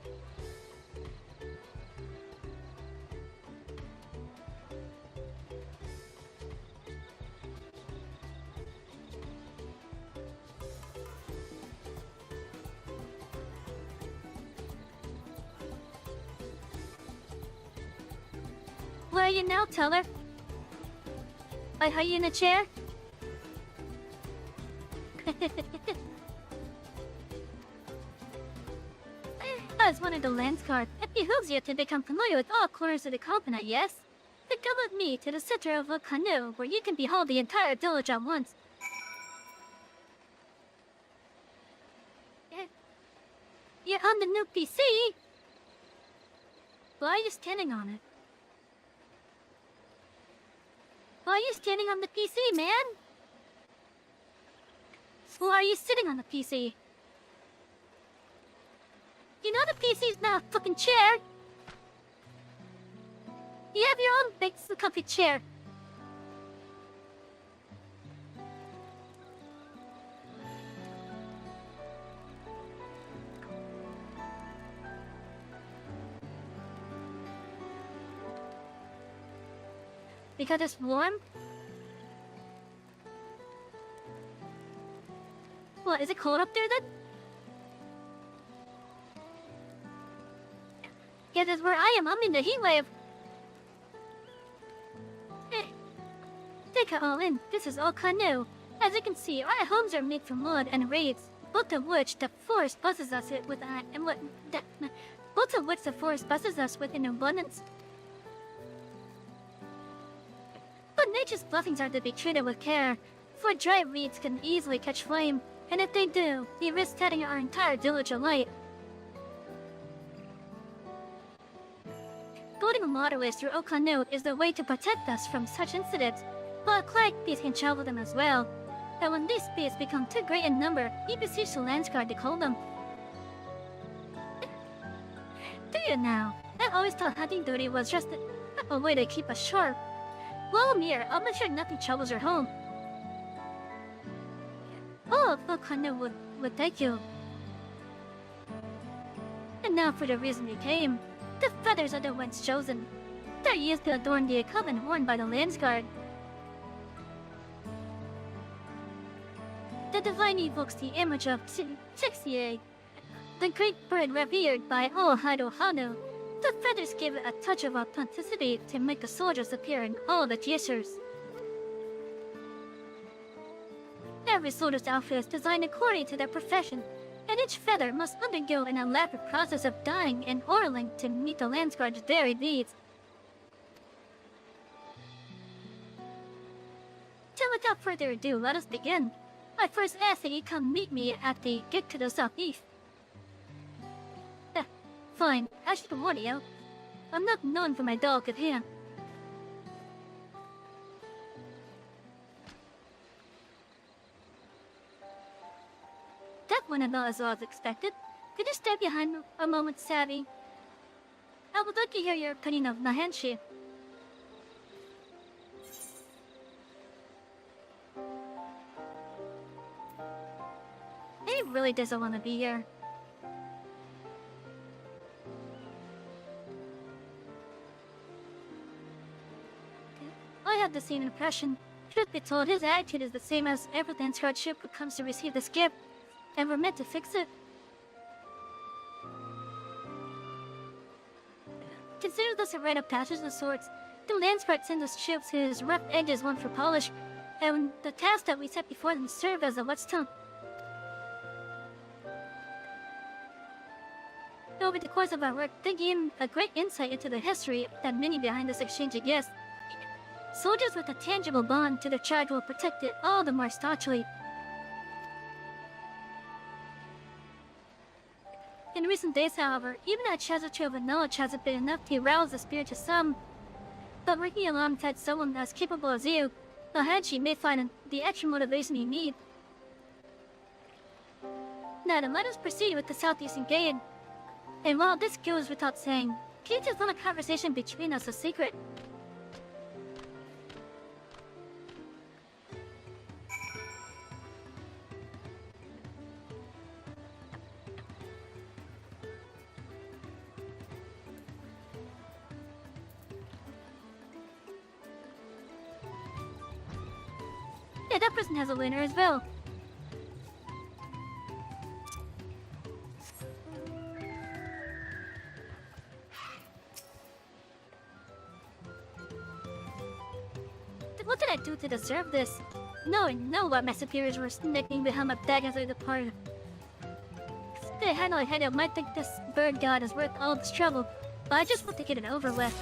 Where are you now, Teller? I hide you in a chair? I was one of the Landsguard. behooves you to become familiar with all corners of the continent, yes? Then come with me to the center of a canoe, where you can behold the entire village at once. You're on the new PC? Why are you standing on it? Why are you standing on the PC, man? Why are you sitting on the PC? You know the PC's not a fucking chair. You have your own big comfy chair. Because it's warm? What, is it cold up there then? Yeah, that's where I am. I'm in the heat wave. Take it all in. This is all canoe. As you can see, our homes are made from wood and reeds, both of which the forest buzzes us with in abundance. But nature's blessings are to be treated with care, for dry reeds can easily catch flame, and if they do, they risk setting our entire village alight. Building waterways through Oak Canoe is the way to protect us from such incidents, but Clark bees can travel them as well. And when these bees become too great in number, you beseech the Landsguard to call them. Do you now? I always thought hunting duty was just a way to keep us sharp. Well, I'm here. I'll make sure nothing troubles your home. Oh, Oak Canoe would thank you. And now for the reason you came. The feathers are the ones chosen. They're used to adorn the equipment worn by the Landsguard. The divine evokes the image of Tixier, the great bird revered by all Hano. The feathers give it a touch of authenticity to make the soldiers appear in all the gestures. Every soldier's outfit is designed according to their profession, and each feather must undergo an elaborate process of dyeing and oiling to meet the Landsguard's varied needs. So without further ado, let us begin. I first ask that you come meet me at the gate to the southeast. Fine, I should warn you. I'm not known for my delicate hand. That went about as well as expected. Could you stay behind a moment, Savy? I would like to hear your opinion of Nahanshi. He really doesn't want to be here. I had the same impression. Truth be told, his attitude is the same as every Landsguard ship who comes to receive this gift, and we're meant to fix it. Consider this a rite of passage of sorts. The Landsguard sends us ships whose rough edges want for polish, and the tasks that we set before them serve as a whetstone. Over the course of our work, they gain a great insight into the history that many behind this exchange of gifts. Soldiers with a tangible bond to their charge will protect it all the more staunchly. In recent days, however, even a treasure of knowledge hasn't been enough to arouse the spirit of some. But working alongside someone as capable as you, Nahanshi may find the extra motivation you need. Now then, let us proceed with the southeastern gate. And while this goes without saying, can you just let a conversation between us a secret? Yeah, that person has a winner as well. What did I do to deserve this? Knowing what my superiors were sneaking behind my back as I departed. The Hanoi might think this bird god is worth all this trouble, but I just want to get it over with.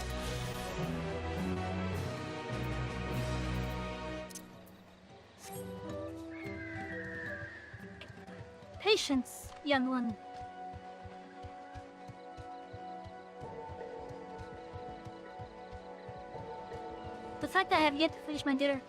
Patience, young one. The fact that I have yet to finish my dinner.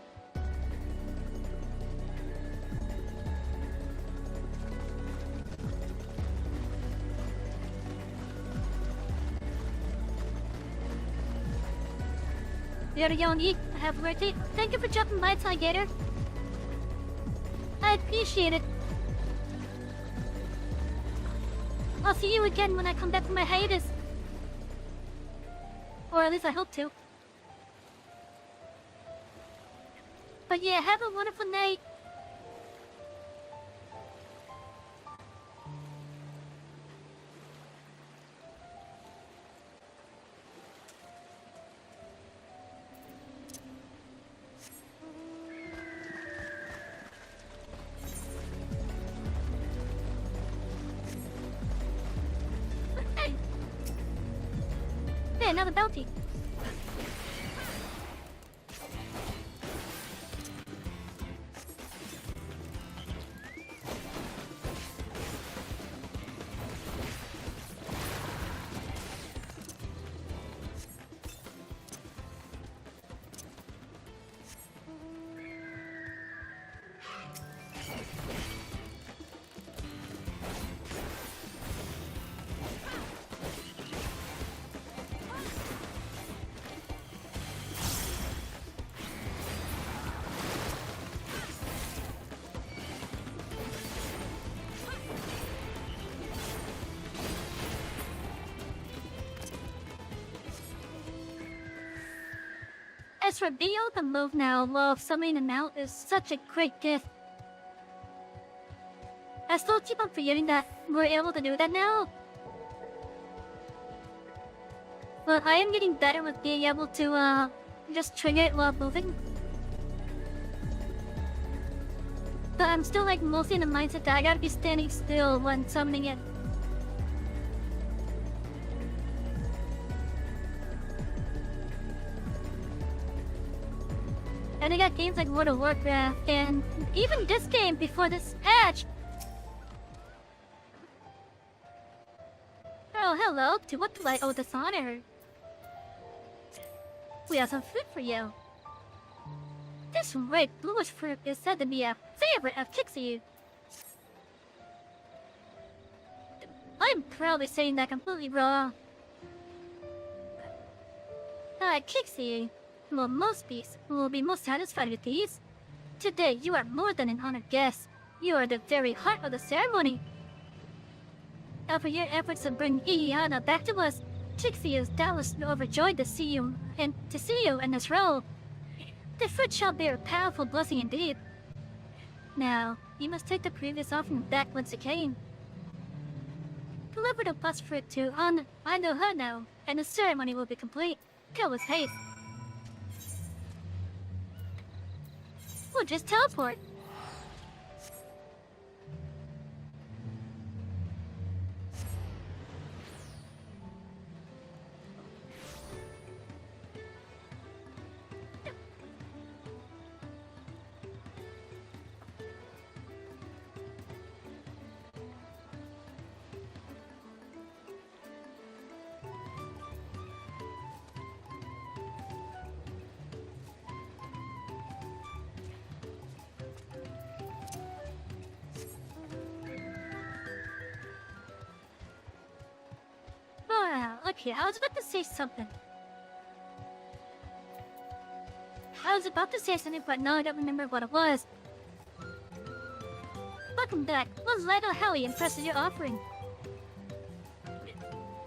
You're young, I have worked it. Thank you for dropping by, Tigator. I appreciate it. I'll see you again when I come back from my hiatus. Or at least I hope to. But yeah, have a wonderful night. Hey, another bounty. As for being able to move now while summoning a mount is such a great gift. I still keep on forgetting that we're able to do that now. But I am getting better with being able to just trigger it while moving. But I'm still like mostly in the mindset that I gotta be standing still when summoning it. And I got games like World of Warcraft, and even this game before this patch. Oh, hello. To what do I owe this honor? We have some food for you. This red bluish fruit is said to be a favorite of Kixie. I'm proudly saying that completely wrong. Kixie. Well, most beasts will be most satisfied with these. Today, you are more than an honored guest. You are the very heart of the ceremony. And for your efforts to bring Iana back to us, Trixie is doubtless overjoyed to see you in this role. The fruit shall bear a powerful blessing indeed. Now, you must take the previous offering back once it came. Deliver the blessed fruit to I know her now, and the ceremony will be complete. Go with haste. We'll just teleport. Okay, I was about to say something. But now I don't remember what it was. Welcome back. Was Lionel Howie impressed with your offering?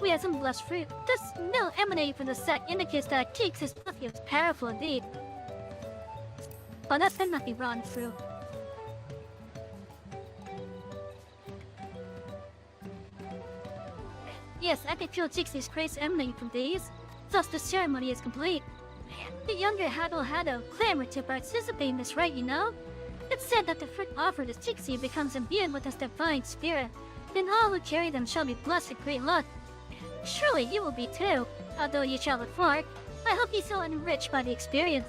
We have some blessed fruit. The smell emanating from the sack indicates that Keeks is powerful indeed. But that cannot be wrong, fruit. Yes, I can feel Jixie's grace emanating from these. Thus, the ceremony is complete. The younger Hado clamored to participate in this rite, you know? It's said that the fruit offered to Jixie becomes imbued with this divine spirit. Then all who carry them shall be blessed with great luck. Surely you will be too. Although you traveled far, I hope you feel enriched by the experience.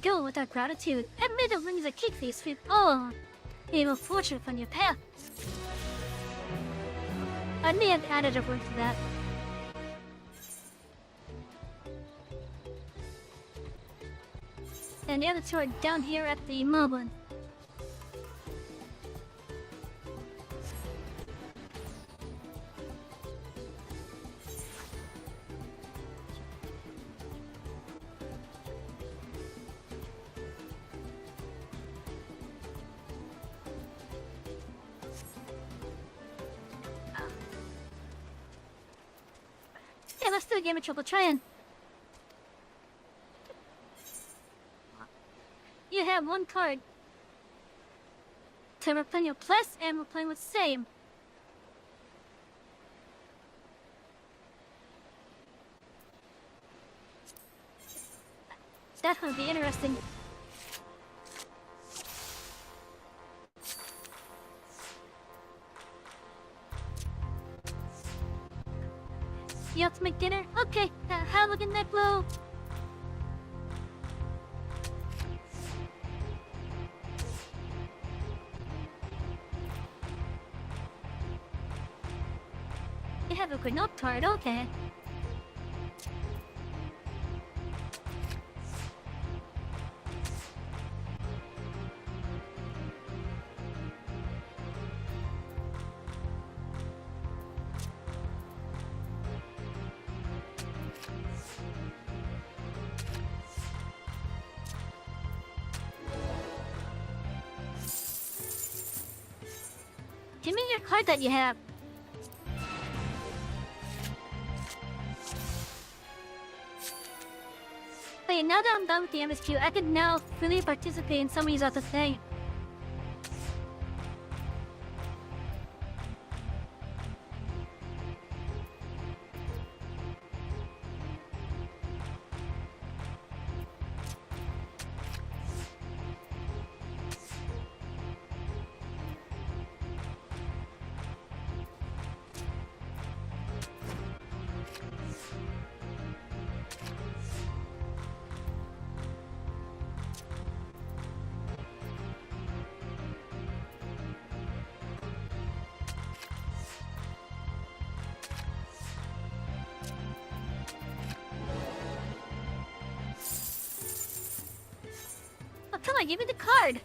Go with our gratitude, and may the wings of Kikfi sweep all evil fortune from your path. I may have added a word to that. And the other two are down here at the Moblin. Yeah, let's do a game of Triple Triad. You have one card to replenish your plus, and we're playing with same. That would be interesting. You have to make dinner? Okay, have a good night, Blue. You have a good note card, okay. Give me your card that you have. Wait, now that I'm done with the MSQ, I can now fully participate in some of these other things. Oh, come on, give me the card.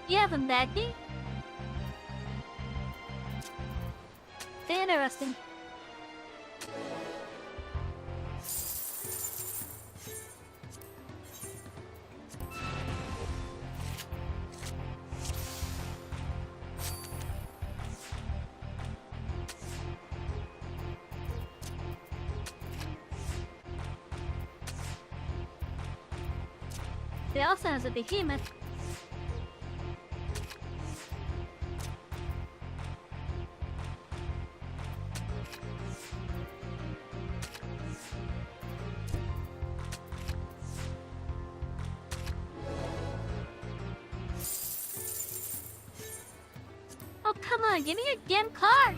You have a Magni? Interesting. It also has a behemoth. Oh, come on, give me your damn card!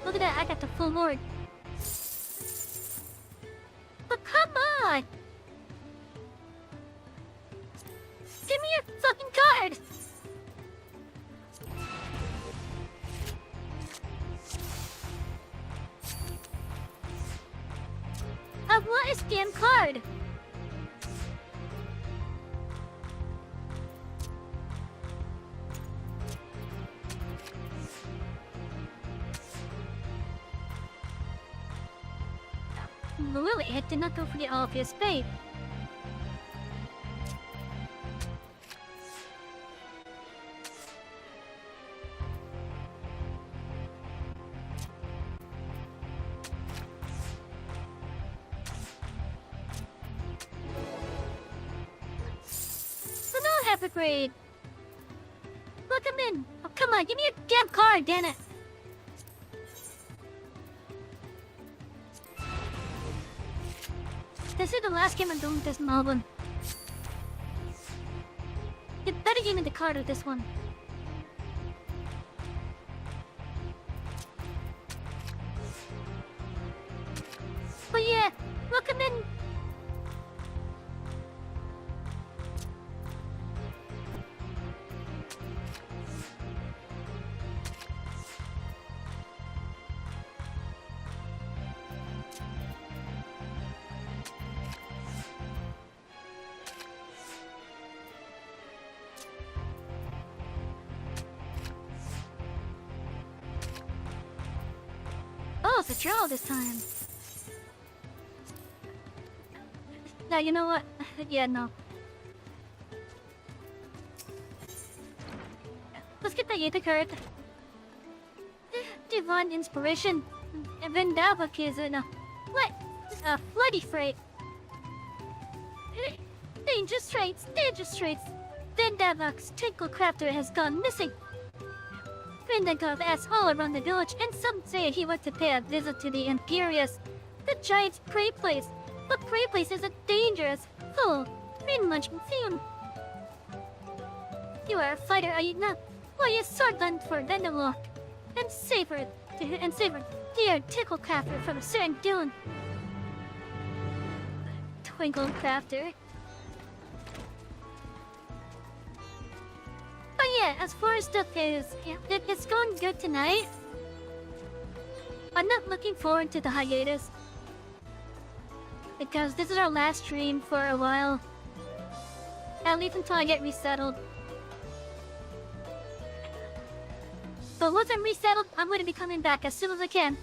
Look at that, I got the full board. Give me your fucking card! I want a scam card! Lily, it did not go for the obvious bait. So now half a grade. Look him in. Oh, come on, give me a damn card, damn it. This is the last game I'm doing with this album. You better give me the card of this one. But yeah, look him in. Oh, it's a draw this time. Now, you know what? Yeah, no. Let's get the Yeti card. Divine Inspiration. Vendava Kizuna. What? Floody Freight. Dangerous traits, dangerous traits. Vendavak's Tinkle Crafter has gone missing. Vendagov asks all around the village, and some say he went to pay a visit to the Etheirys, the giant's prey place. But prey place is a dangerous, full, brain-munching thing. You are a fighter, are you not? Well, you swordland for Vendavok, and savor dear Tickle Crafter from a certain Dylan. Twinkle Crafter. But yeah, as far as stuff goes, it's going good tonight. I'm not looking forward to the hiatus, because this is our last stream for a while. At least until I get resettled. But once I'm resettled, I'm going to be coming back as soon as I can.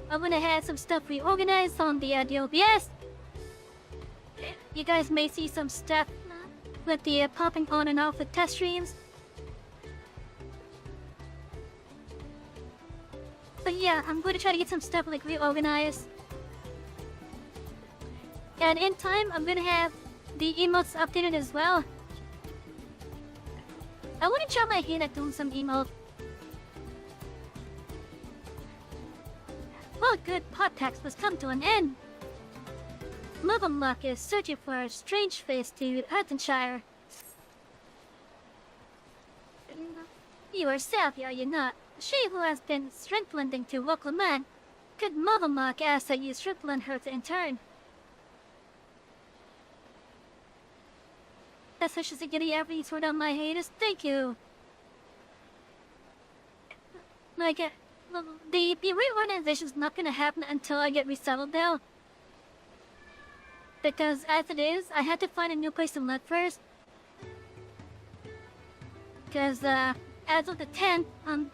I'm going to have some stuff reorganized on the OBS. You guys may see some stuff with the popping on and off the test streams. But yeah, I'm going to try to get some stuff like reorganized. And in time, I'm going to have the emotes updated as well. I want to try my hand at doing some emotes. Well, good podcast must come to an end. Mugglemuck is searching for a strange face to Hertfordshire. You are Savy, are you not? She who has been strength-lending to local man. Could Mugglemuck ask that you strength-lend her in turn? That's such as a giddy every sort of my haters. Thank you. Like, the reorganization's not gonna happen until I get resettled though. Because as it is, I had to find a new place to live first. Because as of the 10th,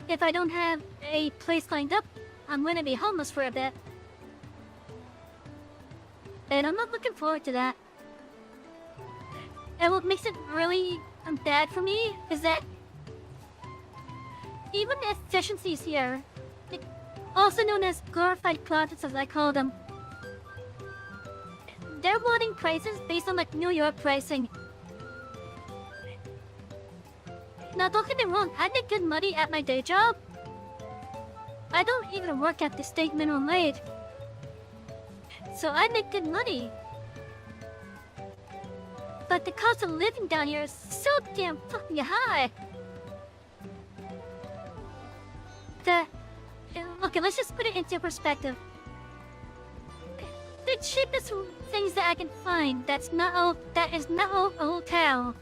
if I don't have a place lined up, I'm gonna be homeless for a bit. And I'm not looking forward to that. And what makes it really bad for me is that even the efficiencies here, also known as glorified closets as I call them, they're wanting prices based on like New York pricing. Now don't get me wrong, I make good money at my day job. I don't even work at the state minimum wage. So I make good money. But the cost of living down here is so damn fucking high. Okay, let's just put it into perspective. The cheapest things that I can find that is not a hotel.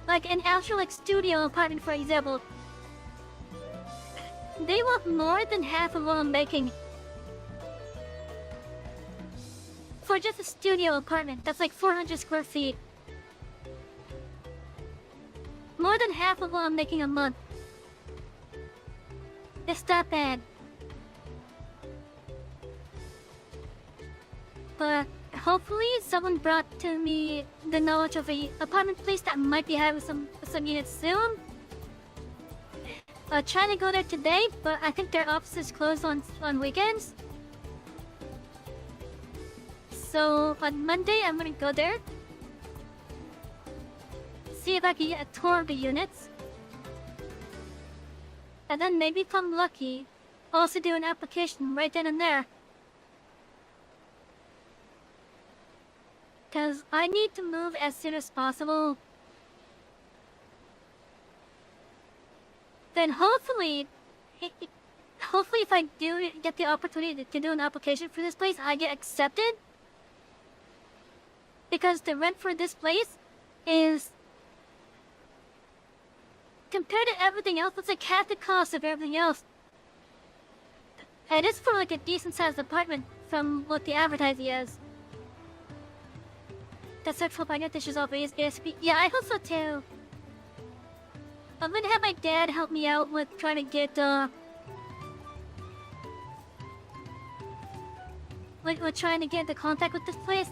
Like an actual like studio apartment, for example. They want more than half of what I'm making. For just a studio apartment, that's like 400 square feet. More than half of what I'm making a month. It's that bad. But hopefully someone brought to me the knowledge of a apartment place that might be having some units soon. Trying to go there today, but I think their office is closed on weekends. So on Monday I'm gonna go there. See if I can get a tour of the units. And then maybe if I'm lucky, also do an application right then and there. Cause I need to move as soon as possible. Then hopefully if I do get the opportunity to do an application for this place, I get accepted. Because the rent for this place is, compared to everything else, it's like half the cost of everything else. And it's for like a decent sized apartment from what the advertising is. That's actual finance issues of ASP. Yeah, I hope so too. I'm gonna have my dad help me out with trying to get with trying to get into contact with this place.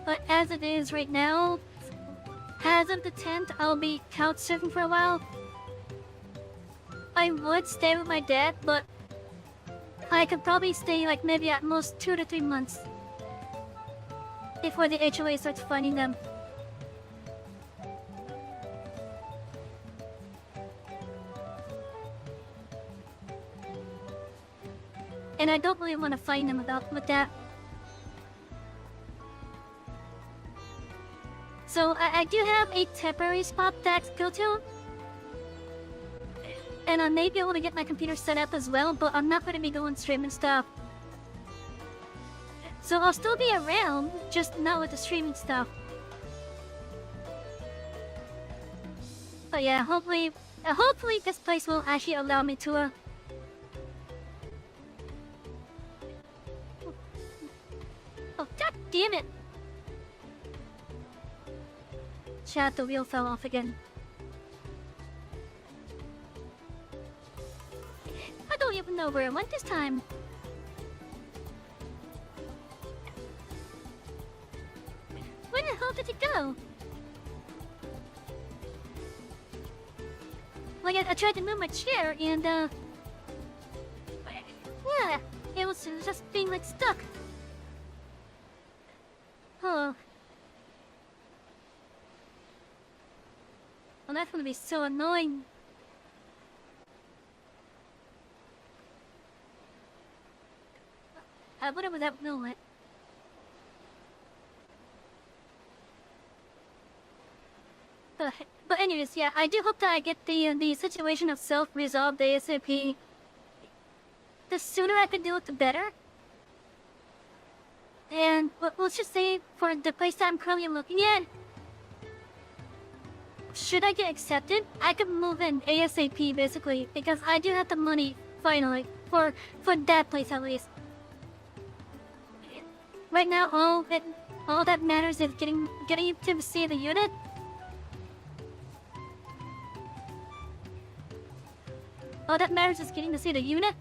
But as it is right now, as of the 10th, I'll be couch surfing for a while. I would stay with my dad, but I could probably stay like maybe at most 2 to 3 months before the HOA starts finding them. And I don't really want to find them with that. So I do have a temporary spot that I can go to. And I may be able to get my computer set up as well, but I'm not going to be going streaming stuff. So I'll still be around, just not with the streaming stuff. But yeah, hopefully this place will actually allow me to Oh, god damn it! Chat, the wheel fell off again. I don't even know where I went this time. Where the hell did it go? Like, I tried to move my chair and, yeah, it was just being, like, stuck. Oh. Well, that's gonna be so annoying. I wonder what that will let. But anyways, yeah, I do hope that I get the situation of self resolved ASAP. The sooner I can do it, the better. And let's just say for the place that I'm currently looking at, should I get accepted, I could move in ASAP basically, because I do have the money finally for that place at least. Right now, all that matters is getting to see the unit. All that matters is getting to see the unit.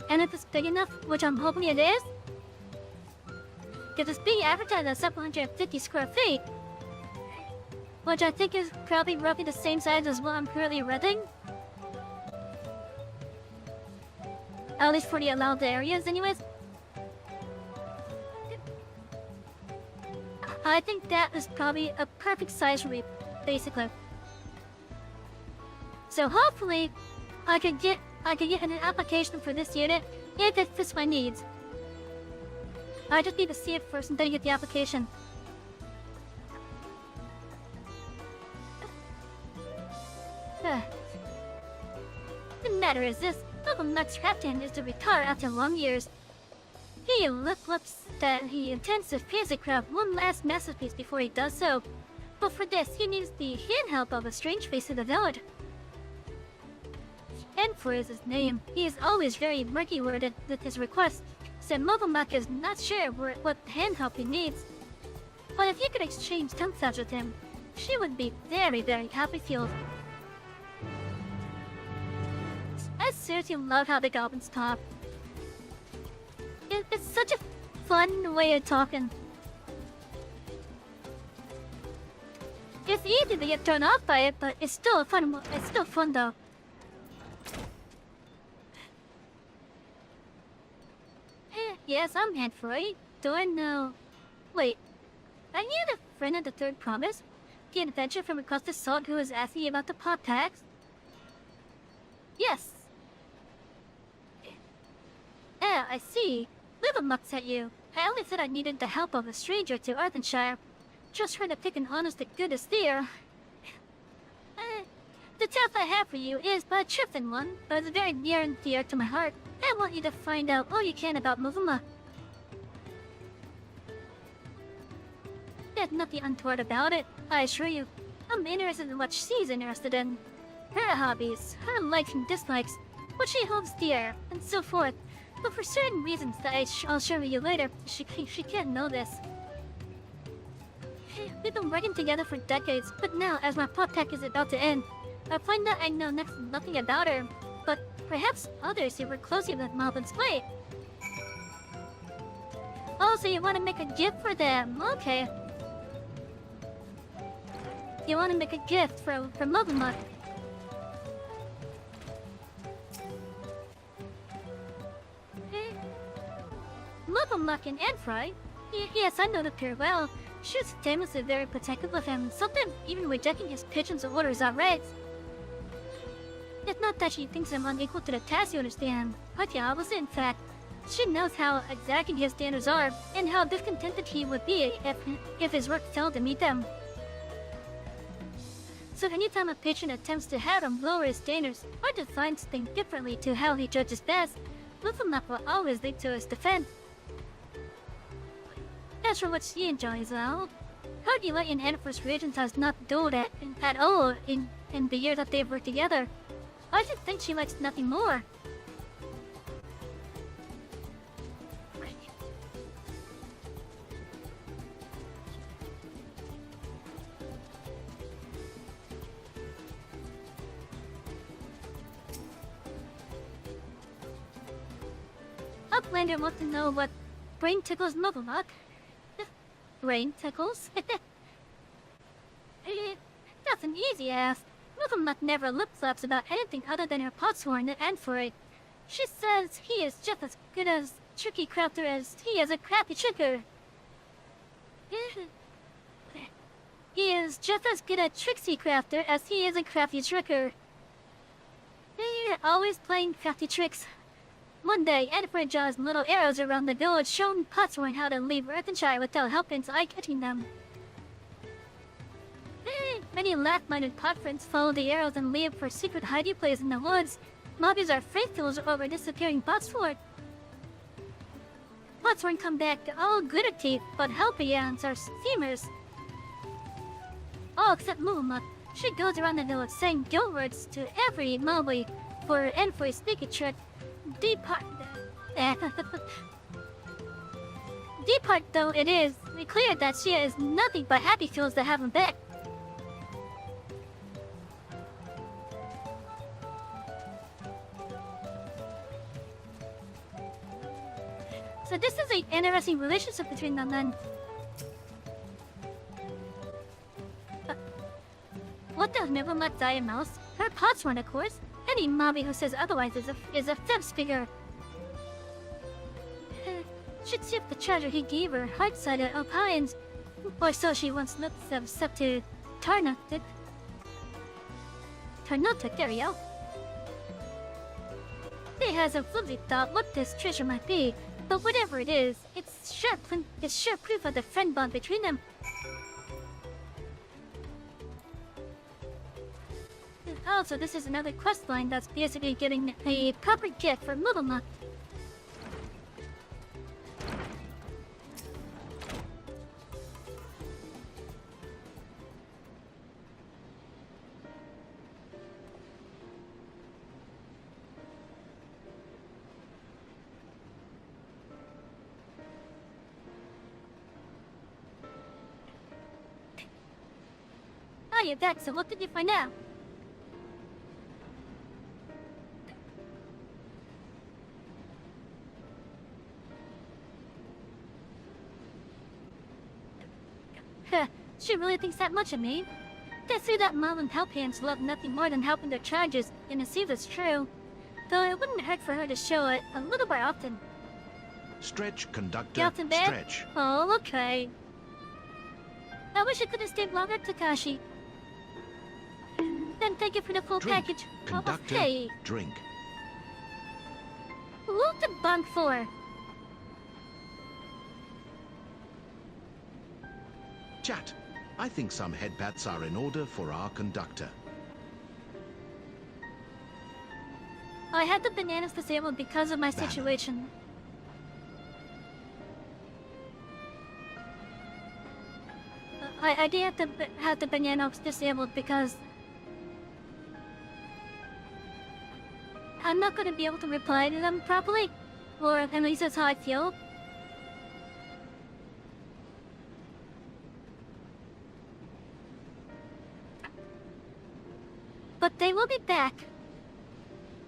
And if it's big enough, which I'm hoping it is, because it's being advertised at 750 square feet, which I think is probably roughly the same size as what I'm currently renting. At least for the allowed areas anyways. I think that is probably a perfect size for me, basically. So hopefully, I could get an application for this unit if it fits my needs. I just need to see it first and then get the application. The matter is this. Oh Muffin-Nutt's captain is to retire after long years. He looks that he intends to physically craft one last masterpiece before he does so. But for this, he needs the hand help of a strange face of the village. Enfor is his name. He is always very murky-worded with his requests, so Muffin-Nutt is not sure what hand help he needs. But if you could exchange tongue touch with him, she would be very, very happy-filled. I seriously love how the goblins talk. It's such a fun way of talking. It's easy to get turned off by it, but it's still fun though. Yes, I'm Handfrey. Do I know? Wait, are you the friend of the Third Promise? The adventurer from across the salt who was asking you about the pop tags? Yes. I see. Muffin-Nutt sent you. I only said I needed the help of a stranger to Arthenshire. Just trying to pick an honest to goodness there. The task I have for you is but a trifling one, but it's very near and dear to my heart. I want you to find out all you can about Muffin-Nutt. There's nothing untoward about it, I assure you. I'm interested in what she's interested in. Her hobbies, her likes and dislikes, what she holds dear, and so forth. But for certain reasons that I'll share with you later, she can't know this. We've been working together for decades, but now, as my pop tech is about to end, I find that I know next to nothing about her. But perhaps others who work closely with Malvin's Blade. Oh, so you want to make a gift for them? Okay. You want to make a gift for Muffin-Nutt. Muffin-Nutt and Anfry? Yes, I know the pair well. She's famously very protective of him, sometimes even rejecting his pigeons or orders outright. It's not that she thinks I'm unequal to the task, you understand. Quite the opposite, in fact. She knows how exacting his standards are, and how discontented he would be if his work failed to meet them. So anytime a patron attempts to have him lower his standards, or defines things differently to how he judges best, Muffin-Nutt will always leap to his defense. As for what she enjoys, well, Hardly and Annifer's reagent has not do that at all in the year that they've worked together. I just think she likes nothing more. Uplander wants to know what brain tickles Muffin-Nutt. Brain tickles? That's an easy ask. Muffin-Nutt never lip-flaps about anything other than her potsworn and for it. She says he is just as good a tricky crafter as he is a crafty tricker. He is just as good a tricksy crafter as he is a crafty tricker. Always playing crafty tricks. One day, Edward draws little arrows around the village, showing Potsworn how to leave Earthenshire without help and eye-catching them. Many lack-minded pot friends follow the arrows and leave for secret hiding places in the woods. Mobbies are faithful over disappearing Potsworn. Potsworn come back all glitter teeth, but Helpians are steamers. All except Muffin-Nutt. She goes around the village saying guilt words to every mobby and for a sneaky trick. Depart though it is, we clear that she is nothing but happy feels to have him back. So this is an interesting relationship between them then. What does Muffin-Nutt die a mouse? Her Potsworn, of course. Any mobby who says otherwise is a fence figure. Should see if the treasure he gave her hard-sided opines, or so she once looked up to Tarnotic. Tarnotic, there we go. They has a flimsy thought what this treasure might be, but whatever it is, it's sure proof of the friend bond between them. Oh, so this is another quest line that's basically getting a proper gift for Little Muck. Oh, you're back, so what did you find out? Huh, she really thinks that much of me. They say that mom and help hands love nothing more than helping their charges, and it seems it's true. Though it wouldn't hurt for her to show it a little more often. Stretch, conductor, Get in bed? stretch. Oh, okay. I wish I could have stayed longer, Takashi. Then thank you for the full Drink, package. conductor, Oh, hey, drink. what's the bunk for? Chat, I think some headpats are in order for our conductor. I had the bananas disabled because of my Banner. situation. I did have to have the bananas disabled because I'm not going to be able to reply to them properly, or at least that's how I feel. But they will be back.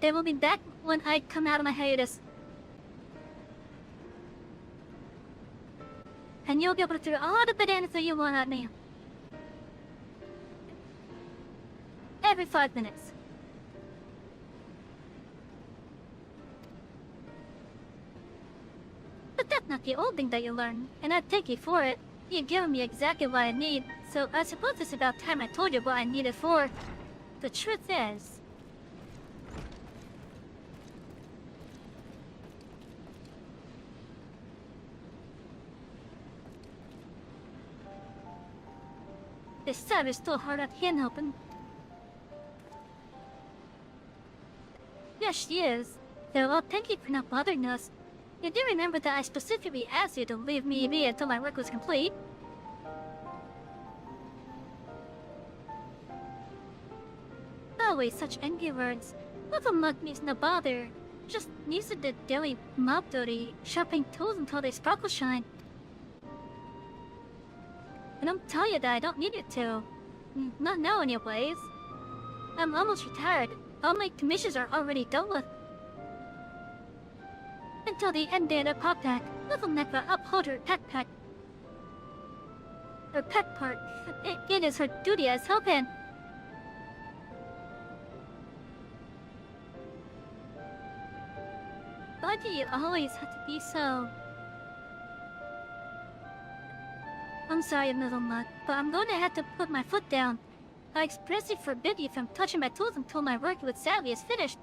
They will be back when I come out of my hiatus. And you'll be able to throw all the bananas that you want at me. Every 5 minutes. But that's not the old thing that you learn, and I take you for it. You've given me exactly what I need, so I suppose it's about time I told you what I need it for. The truth is... this stab is still hard at hand helping. Yes, she is. Though, well, thank you for not bothering us. You do remember that I specifically asked you to leave me be until my work was complete? Always such angry words. Little Mug means no bother. Just needs to do daily mob duty, sharpening tools until they sparkle shine. And I'm telling you that I don't need it to. Not now anyways. I'm almost retired. All my commissions are already done with. Until the end date of pop pack, Little Neck will uphold her pet pack. Her pet part. It is her duty as help hand. Why do you always have to be so... I'm sorry, Little Mug, but I'm going to have to put my foot down. I expressly forbid you from touching my tools until my work with Savy is finished.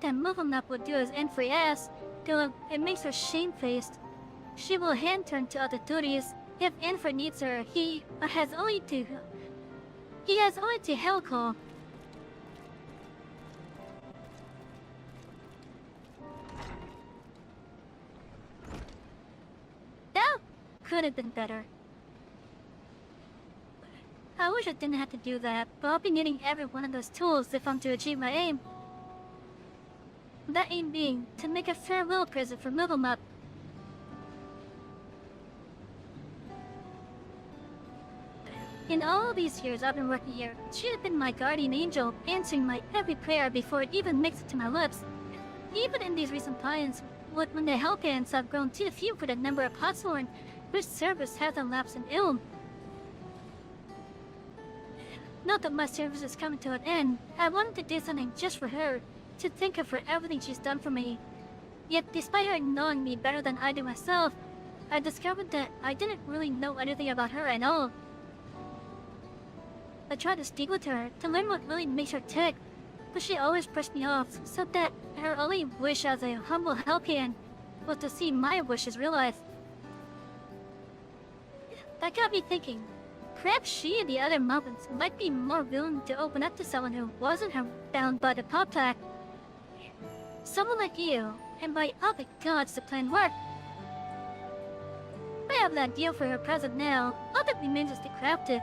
Then moving up will do as end for ass, though it makes her shamefaced. She will hand turn to other duties. If Infra needs her, he has only to hell call. That could have been better. I wish I didn't have to do that, but I'll be needing every one of those tools if I'm to achieve my aim. That aim being to make a farewell present for Mugglemup. In all these years I've been working here, she has been my guardian angel, answering my every prayer before it even makes it to my lips. Even in these recent times, when the help hands have grown too few for the number of Potsworn whose service has elapsed in ill. Not that my service is coming to an end, I wanted to do something just for her, to thank her for everything she's done for me. Yet despite her knowing me better than I do myself, I discovered that I didn't really know anything about her at all. I tried to speak with her to learn what really makes her tick, but she always brushed me off, so that her only wish as a humble help hand was to see my wishes realized. that got me thinking. Perhaps she and the other Muffins might be more willing to open up to someone who wasn't bound by the compact. Someone like you, and by all the gods the plan worked. I have that deal for her present now. All that remains is to craft it.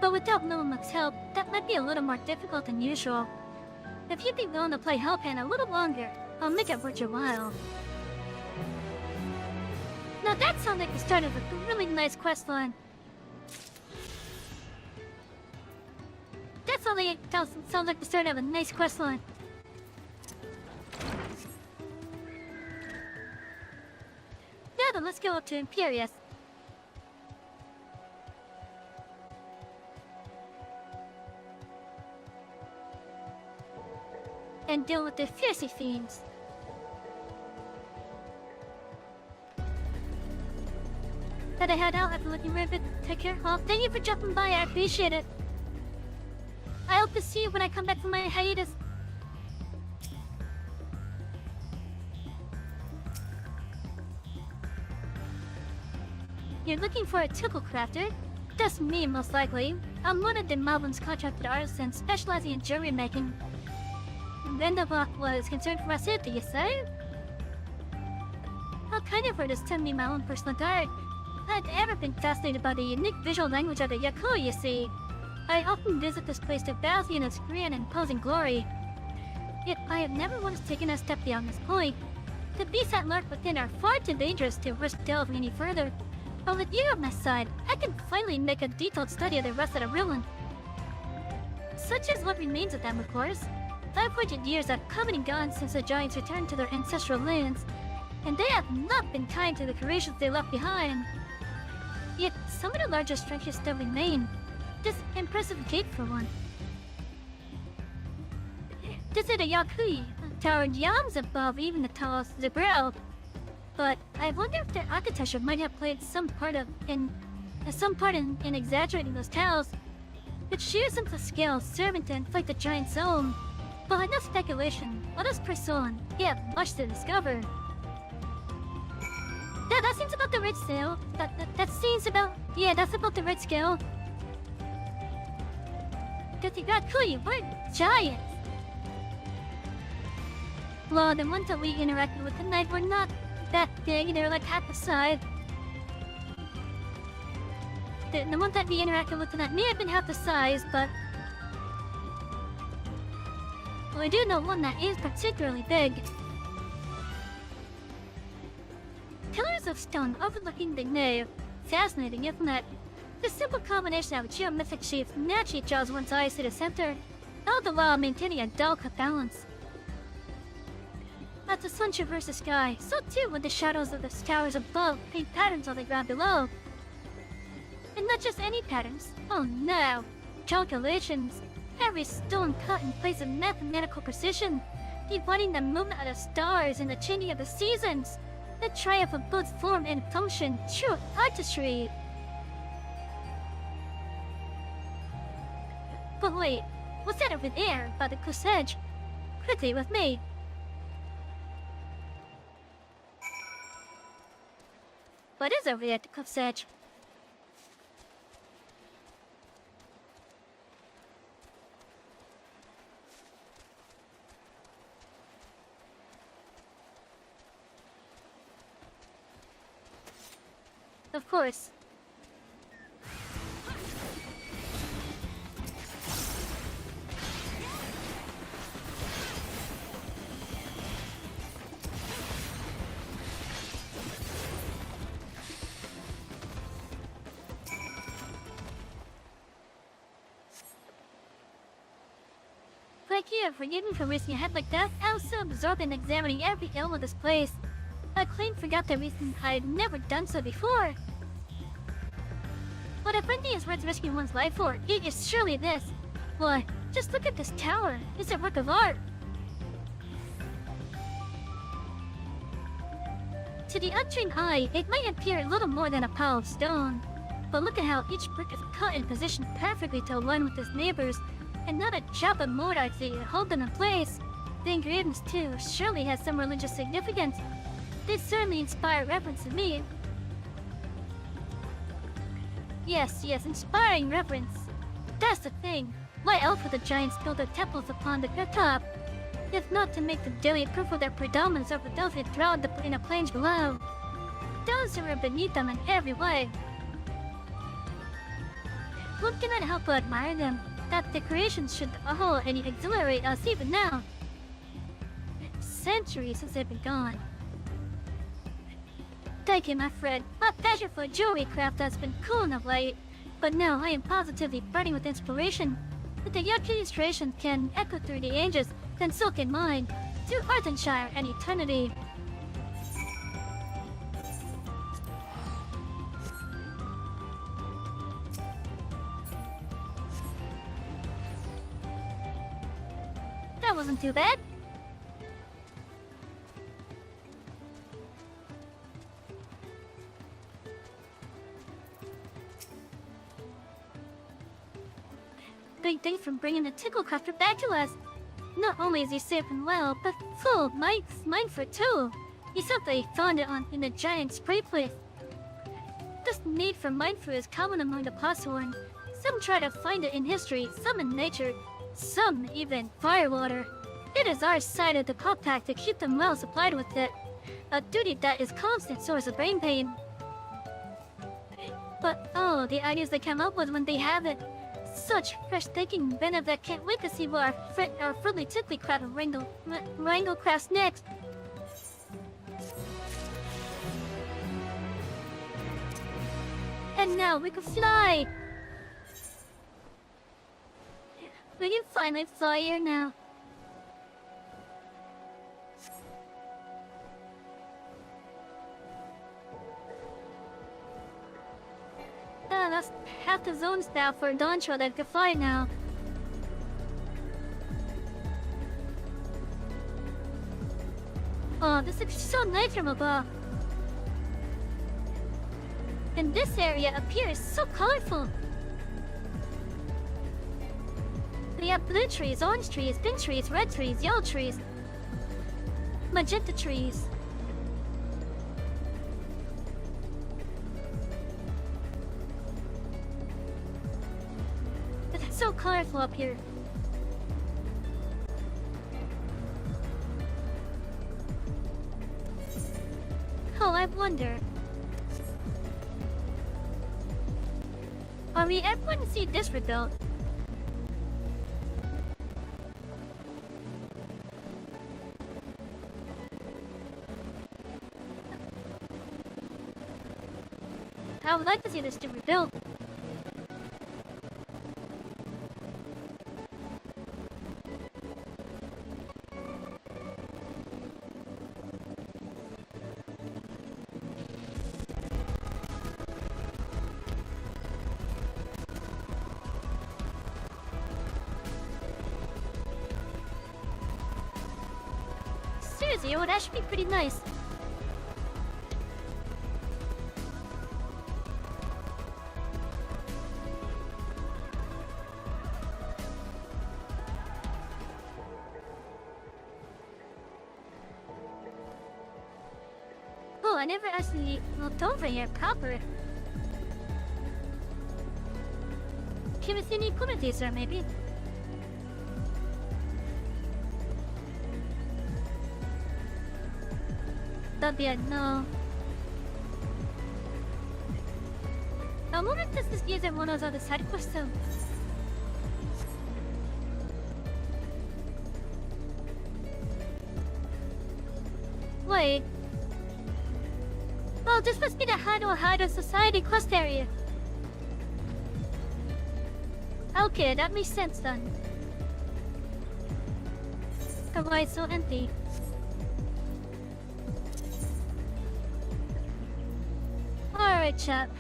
But without Lilamuck's help, that might be a little more difficult than usual. If you'd be willing to play Hellpan a little longer, I'll make it worth your while. Now that sounds like the start of a really nice quest line. That sounds like the start of a nice quest line. Now then, let's go up to Etheirys. And deal with the fiercey fiends. That I head out after looking ribbit. Take care. Well, thank you for dropping by. I appreciate it. I hope to see you when I come back from my hiatus. You're looking for a tickle crafter? That's me, most likely. I'm one of the Malvin's contracted artisans specializing in jewelry making. Vendavok was concerned for my safety, you say? How kind of her to send me my own personal guard. I've ever been fascinated by the unique visual language of the Yaku, you see. I often visit this place to bask in its grand and imposing glory. Yet I have never once taken a step beyond this point. The beasts that lurk within are far too dangerous to risk delving any further. But with you on my side, I can finally make a detailed study of the rest of the ruin. Such is what remains of them, of course. 500 years have come and gone since the giants returned to their ancestral lands, and they have not been kind to the creations they left behind. Yet some of the larger structures still remain. This impressive gate, for one. This is the Yakui, towered yams above even the tallest Zebrel. But I wonder if their architecture might have played some part in exaggerating those towers. Its sheer sense of scale serving to inflate the giant's own. But enough speculation. Let us press on. We have much to discover. That seems about the right scale. That seems about... Yeah, that's about the right scale. The Yakui were giants. Well, the ones that we interacted with tonight were not that big. They were like half the size. The ones that we interacted with tonight may have been half the size, but... Well, I do know one that is particularly big. Pillars of stone overlooking the nave. Fascinating, isn't it? The simple combination of geometric shapes naturally draws one's eyes to the center, all the while maintaining a delicate balance. As the sun traverses the sky, so too would the shadows of the towers above paint patterns on the ground below. And not just any patterns. Oh no! Calculations. Every stone cut in place of mathematical precision, dividing the movement of the stars and the changing of the seasons. The triumph of both form and function, true artistry. But wait, what's that over there by the cliff's edge? Quickly with me. What is over there at the cliff's edge? Of course. Thank you, forgive me for risking a head like that. I was so absorbed in examining every element of this place. I clean forgot the reason I had never done so before. But if anything is worth risking one's life for, it is surely this. Why, just look at this tower. It's a work of art. To the untrained eye, it might appear little more than a pile of stone. But look at how each brick is cut and positioned perfectly to align with its neighbors, and not a drop of mortar to hold them in place. The engravings, too, surely has some religious significance. They certainly inspire reverence in me. Yes, inspiring reverence. That's the thing. Why else would the giants build their temples upon the top? If not to make the daily proof of their predominance over those who dwell in the plains below. Those who are beneath them in every way. One cannot help but admire them. That the creations should all exhilarate us even now. Centuries since they've been gone. Thank you, my friend. My passion for jewelry craft has been cool of late, but now I am positively burning with inspiration. That the young illustration can echo through the ages, can soak in mind, through Ardenshire and eternity. That wasn't too bad. Big thanks for bringing the Tickle Crafter back to us. Not only is he safe and well, but full of mindful too. He simply found it in the giant spray place. This need for mindful is common among the Posthorn. Some try to find it in history, some in nature, some even firewater. It is our side of the compact to keep them well supplied with it. A duty that is constant source of brain pain. But oh, the ideas they come up with when they have it. Such fresh thinking, Venom, that can't wait to see what our friendly tickly crowd of Wrangle crafts next. And now we can fly! We can finally fly here now. That's half the zones now for Doncho that can fly now. Oh, this looks so nice from above. And this area appears so colorful. We have blue trees, orange trees, pink trees, red trees, yellow trees, magenta trees. It's so colorful up here. Oh, I wonder. Are we ever going to see this rebuilt? I would like to see this to rebuilt. Seriously, oh, that should be pretty nice. Oh, I never actually looked over here proper. Can we see any equipment here, sir, maybe? That'd be a no. I wonder if this is using one of those other side quests though. Wait. Oh, this must be the Hiatus Society quest area. Okay, that makes sense then. Why it's so empty? Alright, chap.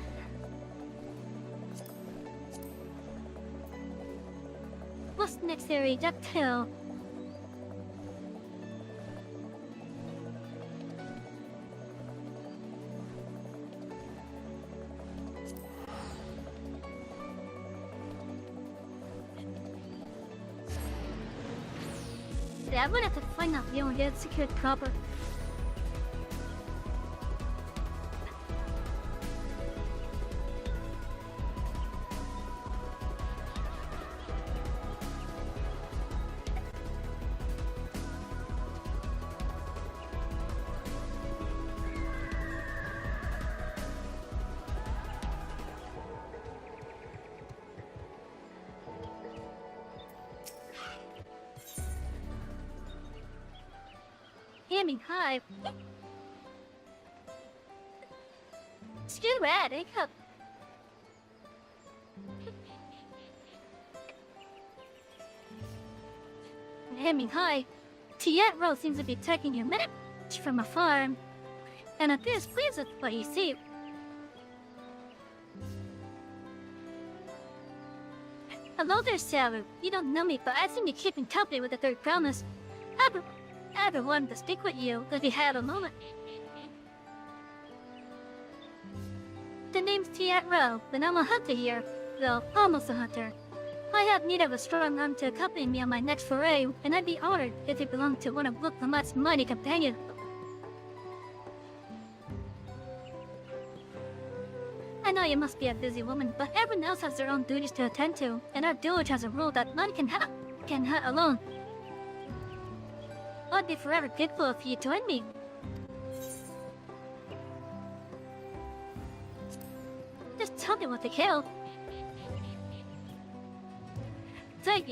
What's the next area? Duck Hill. Yeah, I'm gonna have to find out the and get it secured proper. aiming high. Still red, eh? Aiming high, Hiatus seems to be taking your message from afar, and at this pleases what you see. Hello there, Savy. You don't know me, but I seem to be keeping company with the third promise. I've been wanting to speak with you if you had a moment. The name's Hiatus, and I'm a hunter here. Well, almost a hunter. I have need of a strong arm to accompany me on my next foray, and I'd be honored if you belonged to one of Luklamut's mighty companions. I know you must be a busy woman, but everyone else has their own duties to attend to, and our village has a rule that none can hunt alone. I'd be forever grateful if you joined me. Just tell me what to kill. Thank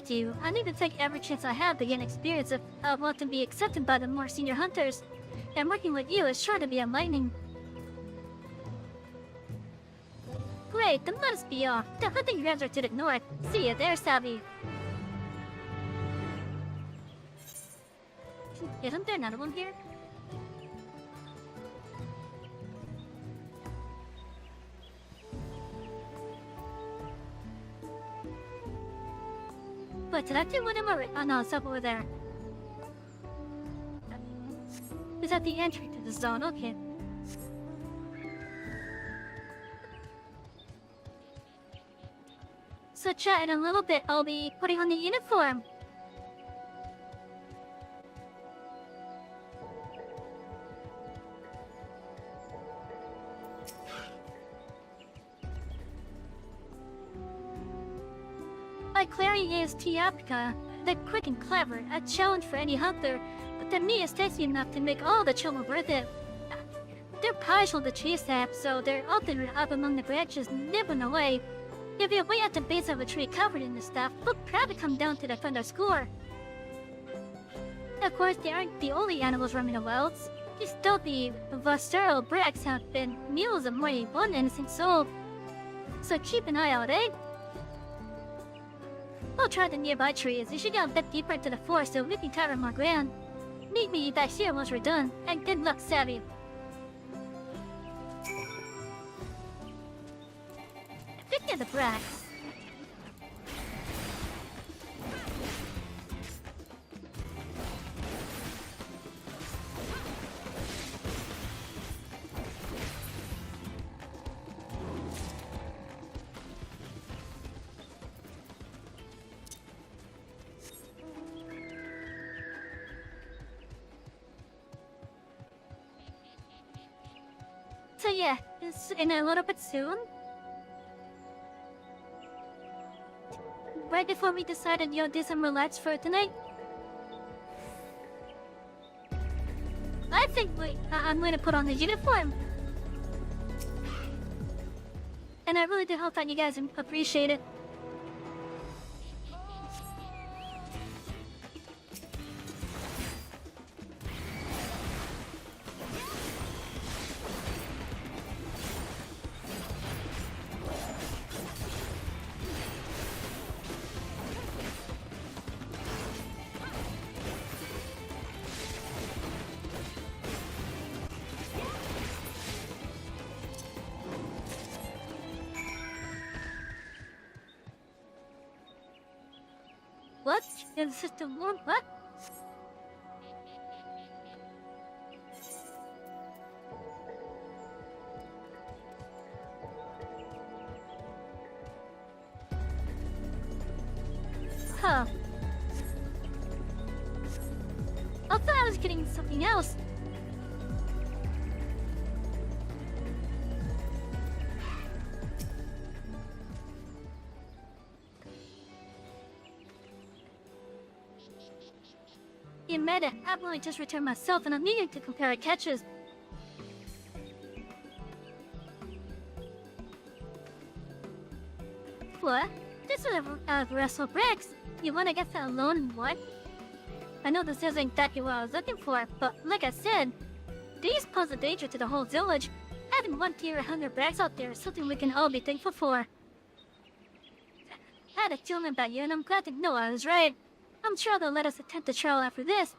you. I need to take every chance I have to gain experience if I want to be accepted by the more senior hunters. And working with you is sure to be enlightening. Great, then let us be off. The hunting grounds are to the north. See you there, Savy. Isn't there another one here? But did I do one of my... Oh no, it's up over there. It's at the entry to the zone, okay. So chat in a little bit, I'll be putting on the uniform. My Clary is Tiapka. They're quick and clever, a challenge for any hunter, but their meat is tasty enough to make all the trouble worth it. They're partial to tree sap, so they're often up among the branches, nibbling away. If you wait at the base of a tree covered in this stuff, they'll probably come down to defend our score. Of course, they aren't the only animals roaming the wilds. These stealthy, visceral bracks have been meals of more than one innocent soul. So keep an eye out, eh? I'll try the nearby trees. You should get a bit deeper into the forest so we can cover more ground. Meet me back here once we're done, and good luck, Savy. Speaking of the bracks. So yeah, it's in a little bit soon. Right before we decided you'll do some relax for tonight. I think I'm going to put on the uniform. And I really do hope that you guys appreciate it. What? Is the system warm? What? Huh. I thought I was getting something else. You made it. I've only just returned myself and I'm needing to compare our catches. What? This is a wrestle bricks. You wanna get that alone and what? I know this isn't exactly what I was looking for, but like I said, these pose a danger to the whole village. Having one tier of hunger brags out there is something we can all be thankful for. I had a feeling about you, and I'm glad to know I was right. I'm sure they'll let us attempt the trial after this.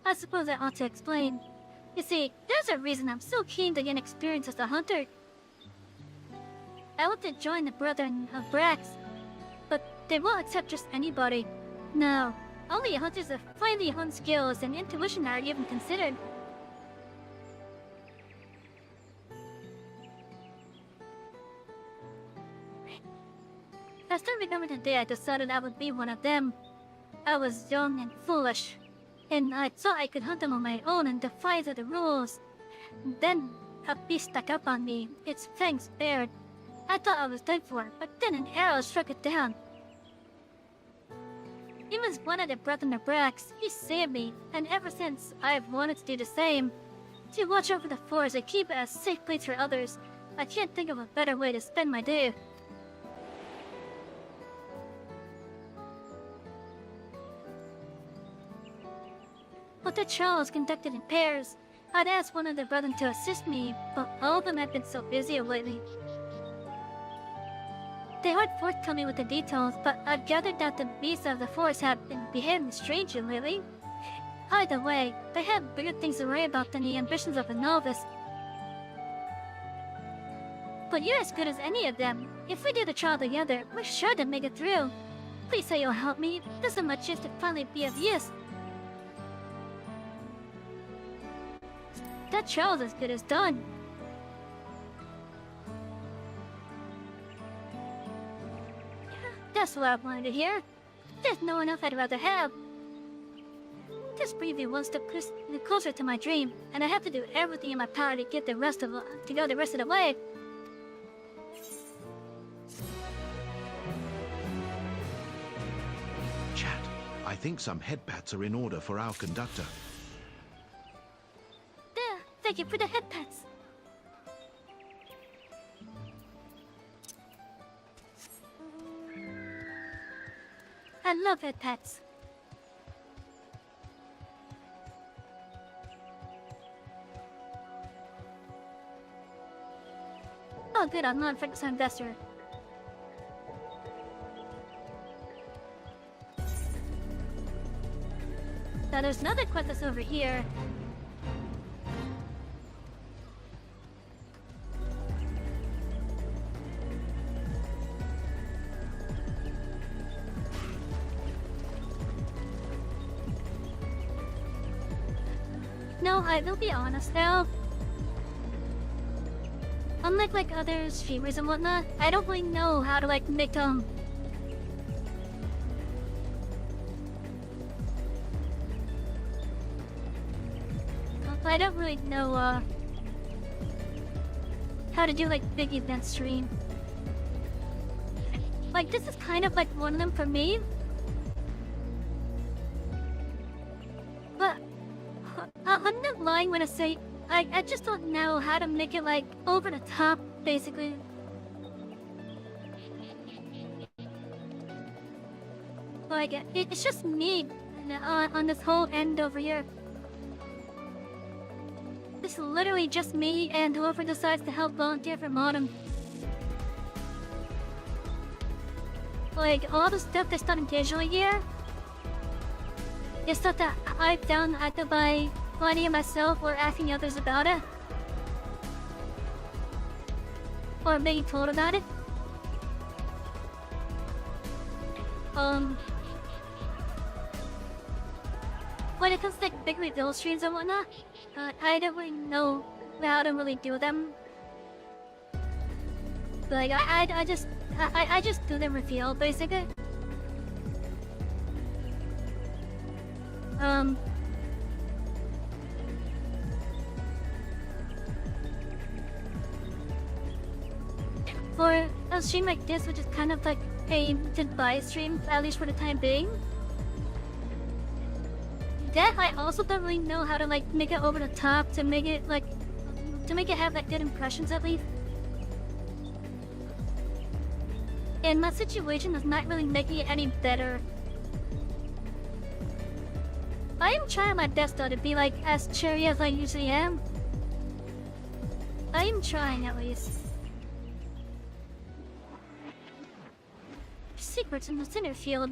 I suppose I ought to explain. You see, there's a reason I'm so keen to gain experience as a hunter. I want to join the Brethren of Brax, but they won't accept just anybody. No, only hunters with finely honed skills and intuition are even considered. I still remember the day I decided I would be one of them. I was young and foolish, and I thought I could hunt them on my own in defiance of the rules. Then a beast stuck up on me, its fangs bared. I thought I was done for, but then an arrow struck it down. He was one of the Brethren of Brax. He saved me, and ever since, I've wanted to do the same. To watch over the forest and keep it a safe place for others. I can't think of a better way to spend my day. But the trial was conducted in pairs. I'd asked one of the brethren to assist me, but all of them have been so busy lately. They aren't forthcoming with the details, but I've gathered that the beasts of the forest have been behaving strangely lately. Either way, they have bigger things to worry about than the ambitions of a novice. But you're as good as any of them. If we do the trial together, we're sure to make it through. Please say you'll help me. This is my chance to finally be of use. That trial's as good as done. That's what I wanted to hear. There's no one else I'd rather have. This brings me one step closer to my dream, and I have to do everything in my power to get the rest of the way. Chat, I think some headpats are in order for our conductor. There, thank you for the head pats. I love head pats. Oh good, I'm not a FFXIV investor. Now there's another quest that's over here. No, I will be honest now. Unlike other streamers and whatnot, I don't really know how to make I don't really know how to do big event stream. This is kind of one of them for me. But I'm not lying when I say I just don't know how to make it over the top, basically. It's just me on this whole end over here. It's literally just me and whoever decides to help volunteer for Modem. All the stuff that's done occasionally here is stuff that I've done either by finding it myself or asking others about it. Or being told about it. When it comes to big reveal streams and whatnot, I don't really know how to really do them. I just do the reveal basically. For a stream like this, which is kind of a goodbye stream, at least for the time being, that I also don't really know how to make it over the top to make it have good impressions at least. And my situation is not really making it any better. I am trying my best though to be like as cheery as I usually am. I am trying at least. Secrets in the center field.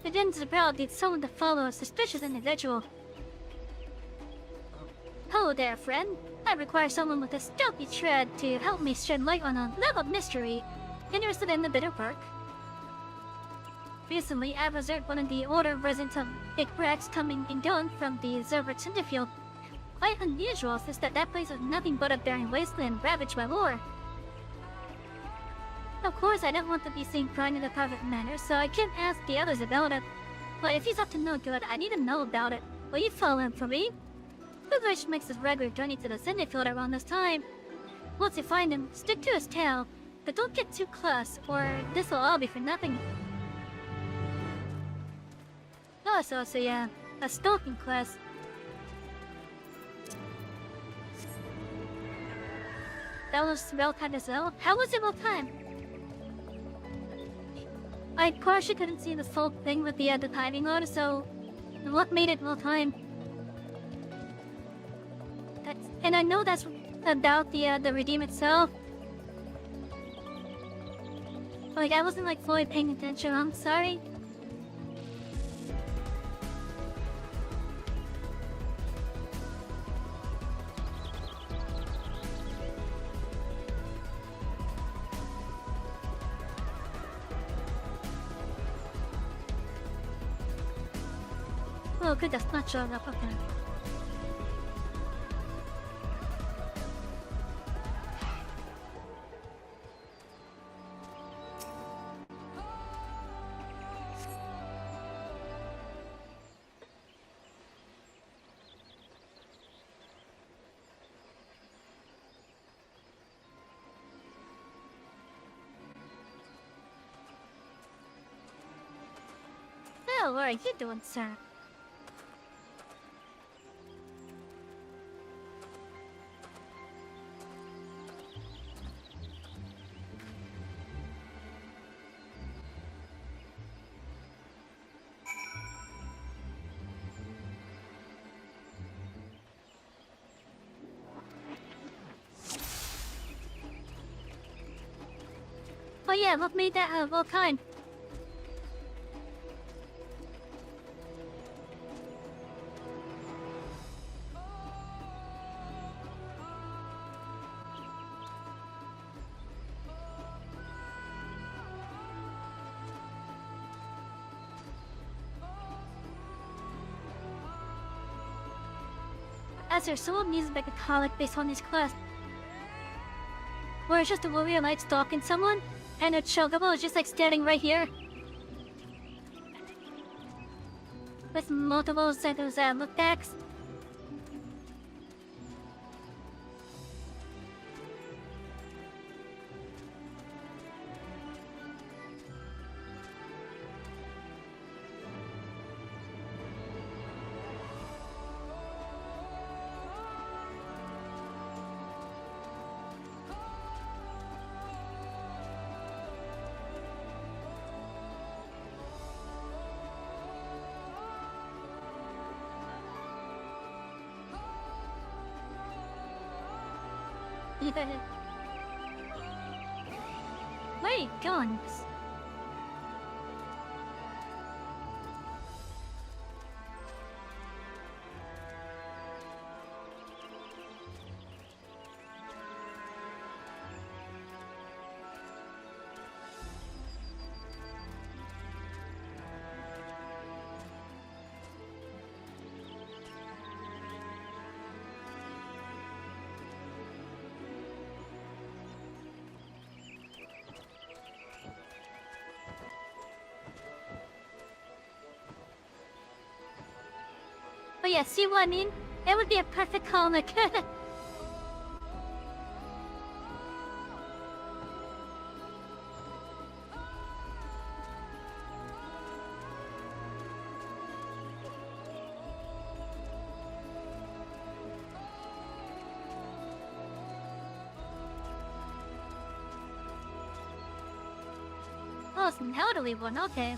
It ends about that someone to follow a suspicious individual. Hello there, friend. I require someone with a stealthy tread to help me shed light on a level of mystery. Interested in the bitter park? Recently, I've observed one of the older residents of Big Brax coming and going from the observer center field. Quite unusual, since that place was nothing but a barren wasteland ravaged by war. Of course, I don't want to be seen crying in a private manner, so I can't ask the others about it. But if he's up to no good, I need to know about it. Will you follow him for me? Bluefish makes his regular journey to the center field around this time. Once you find him, stick to his tail, but don't get too close, or this will all be for nothing. Oh, so yeah, a stalking quest. That was well timed as well. How was it well timed? I partially couldn't see the full thing with the timing on, so what made it well timed? And I know that's about the redeem itself. Like I wasn't like fully paying attention. I'm sorry. Oh, good, that's not showing up. Okay. Oh, what are you doing, sir? Oh yeah, what made that well timed? As her soul needs to make a colic based on his quest. Where it's just a warrior knight stalking someone, and a chocobo is just like standing right here. With multiple set of look backs. Where are you going? But yeah, see what I mean? It would be a perfect comic. Oh, it's an elderly one, okay.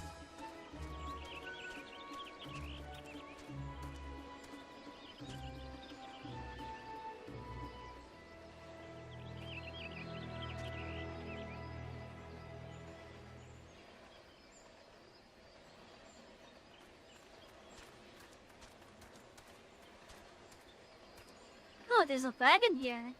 Oh, there's a wagon here.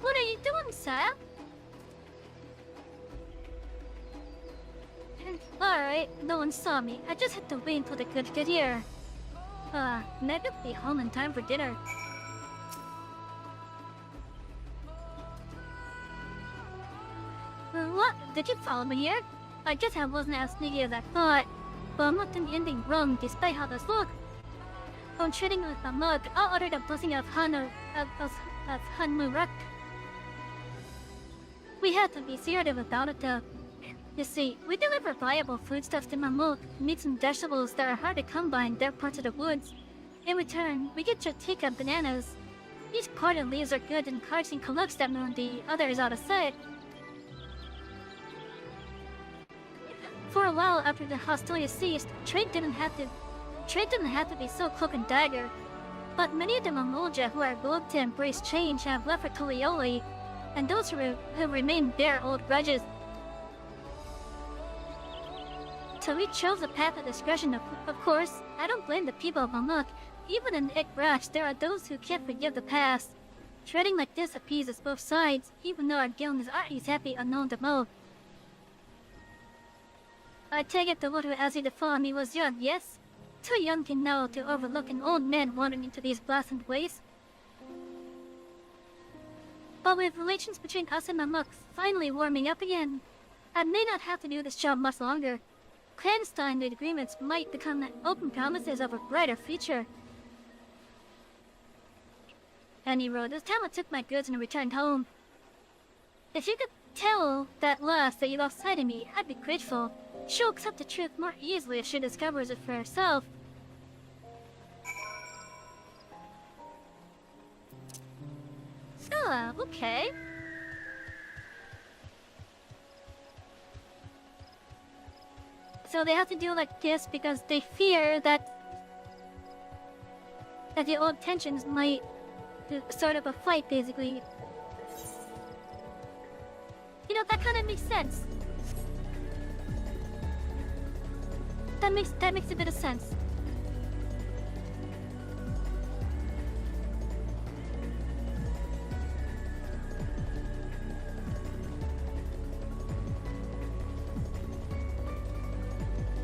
What are you doing, sir? Alright, no one saw me. I just had to wait until they could get here. Maybe I'll be home in time for dinner. What? Did you follow me here? I guess I wasn't as sneaky as I thought. But I'm not doing anything wrong despite how this look. I'm trading with a mug. I'll order the blessing of Hanmurak. We had to be serious about it though. You see, we deliver viable foodstuffs to Mammoth, meats and vegetables that are hard to come by in their parts of the woods. In return, we get your take on bananas. Each part of leaves are good and cards and collects them when the other is out of sight. For a while after the hostility ceased, trade didn't have to be so cloak and dagger. But many of the Mamoja who are willing to embrace change have left for Tulioli, and those who remain bear old grudges. So we chose the path of discretion, of course. I don't blame the people of Mamuk. Even in Ikrash, there are those who can't forgive the past. Treading like this appeases both sides, even though our guild is always happy unknown to both. I take it the one who asked you to follow me was young, yes? Too young to know to overlook an old man wandering into these blasted ways. But with relations between us and Mamuk finally warming up again, I may not have to do this job much longer. Clandestine agreements might become open promises of a brighter future. Anyway, this time I took my goods and returned home. If you could tell that lass that you lost sight of me, I'd be grateful. She'll accept the truth more easily if she discovers it for herself. Okay. So they have to do like this because they fear that the old tensions might start up a fight, basically. You know, that kind of makes sense. That makes a bit of sense.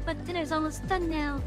But dinner's almost done now.